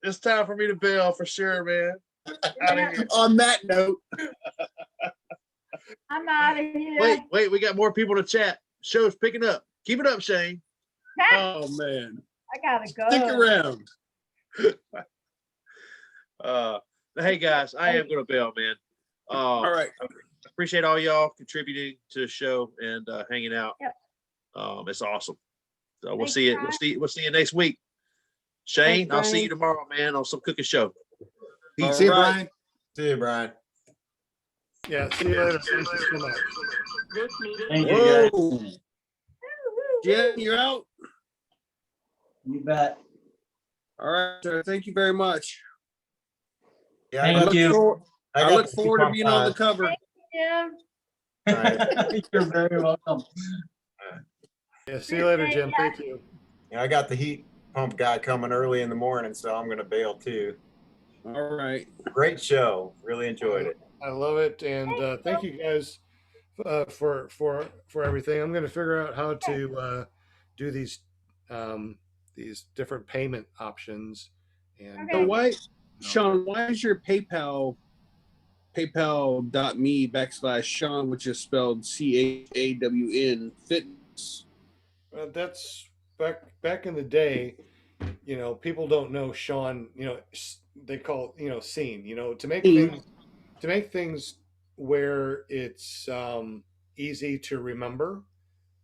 [SPEAKER 4] It's time for me to bail for sure, man.
[SPEAKER 5] On that note,
[SPEAKER 1] I'm out of here.
[SPEAKER 4] Wait, we got more people to chat. Show's picking up. Keep it up, Shane.
[SPEAKER 5] Oh man,
[SPEAKER 1] I gotta go.
[SPEAKER 5] stick around.
[SPEAKER 4] Hey guys, I am gonna bail, man.
[SPEAKER 5] All right.
[SPEAKER 4] Appreciate all y'all contributing to the show and hanging out.
[SPEAKER 1] Yep.
[SPEAKER 4] It's awesome. So we'll
[SPEAKER 1] Thanks,
[SPEAKER 4] see you.
[SPEAKER 1] Brian.
[SPEAKER 4] We'll see you next week. Shane,
[SPEAKER 10] Thanks,
[SPEAKER 4] I'll see
[SPEAKER 10] Brian.
[SPEAKER 4] you tomorrow, man, on some cooking show.
[SPEAKER 14] See you, Brian.
[SPEAKER 11] See you, Brian.
[SPEAKER 3] Yeah, see you later. Thank you so much.
[SPEAKER 7] Thank you, guys.
[SPEAKER 5] Whoa. Jen, you're out.
[SPEAKER 7] You bet.
[SPEAKER 5] All right, sir. Thank you very much.
[SPEAKER 11] Yeah,
[SPEAKER 7] Thank you.
[SPEAKER 5] I
[SPEAKER 11] got
[SPEAKER 5] look
[SPEAKER 11] the
[SPEAKER 5] forward to
[SPEAKER 11] pump
[SPEAKER 5] being on the
[SPEAKER 11] on.
[SPEAKER 5] cover.
[SPEAKER 1] Jim.
[SPEAKER 11] All right.
[SPEAKER 7] You're very welcome.
[SPEAKER 3] Yeah, see you later, Jim. Thank you.
[SPEAKER 11] Yeah, I got the heat pump guy coming early in the morning, so I'm gonna bail too.
[SPEAKER 5] All right.
[SPEAKER 11] Great show. Really enjoyed it.
[SPEAKER 3] I love it, and thank you guys for everything. I'm going to figure out how to do these different payment options. And
[SPEAKER 5] So why, Sean? Why is your PayPal PayPal.me/Sean, which is spelled CHAWN fitness?
[SPEAKER 3] that's back in the day, people don't know Sean. They call scene. To make things where it's easy to remember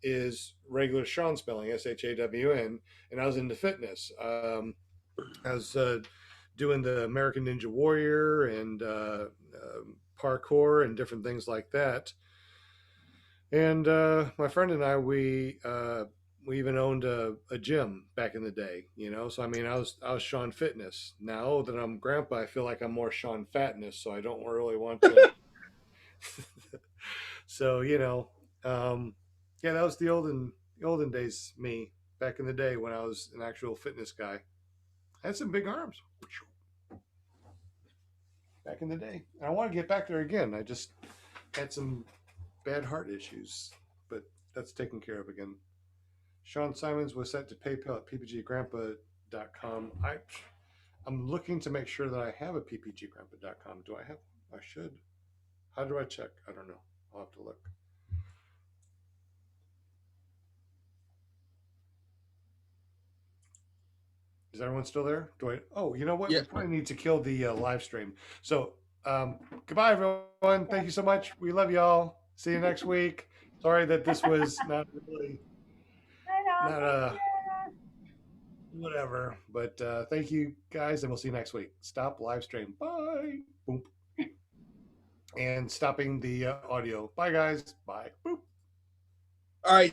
[SPEAKER 3] is regular Sean spelling, SHAWN, and I was into fitness. I was doing the American Ninja Warrior and parkour and different things like that. And my friend and I, we even owned a gym back in the day, So I mean, I was Sean Fitness. Now that I'm grandpa, I feel like I'm more Sean Fatness, so I don't really want to. So yeah, that was the olden days me back in the day when I was an actual fitness guy. I had some big arms back in the day. I want to get back there again. I just had some bad heart issues, but that's taken care of again. Sean Symons was sent to PayPal at ppggrandpa.com. I'm looking to make sure that I have a ppggrandpa.com. Do I have? I should. How do I check? I don't know. I'll have to look. Is everyone still there? Do I? Oh, you know what?
[SPEAKER 5] Yeah.
[SPEAKER 3] We probably need to kill the live stream. So, goodbye, everyone. Thank you so much. We love y'all. See you next week. Sorry that this was not really, whatever. But thank you guys, and we'll see you next week. Stop live stream. Bye. Boom. And stopping the audio. Bye, guys. Bye. Boop.
[SPEAKER 5] All right.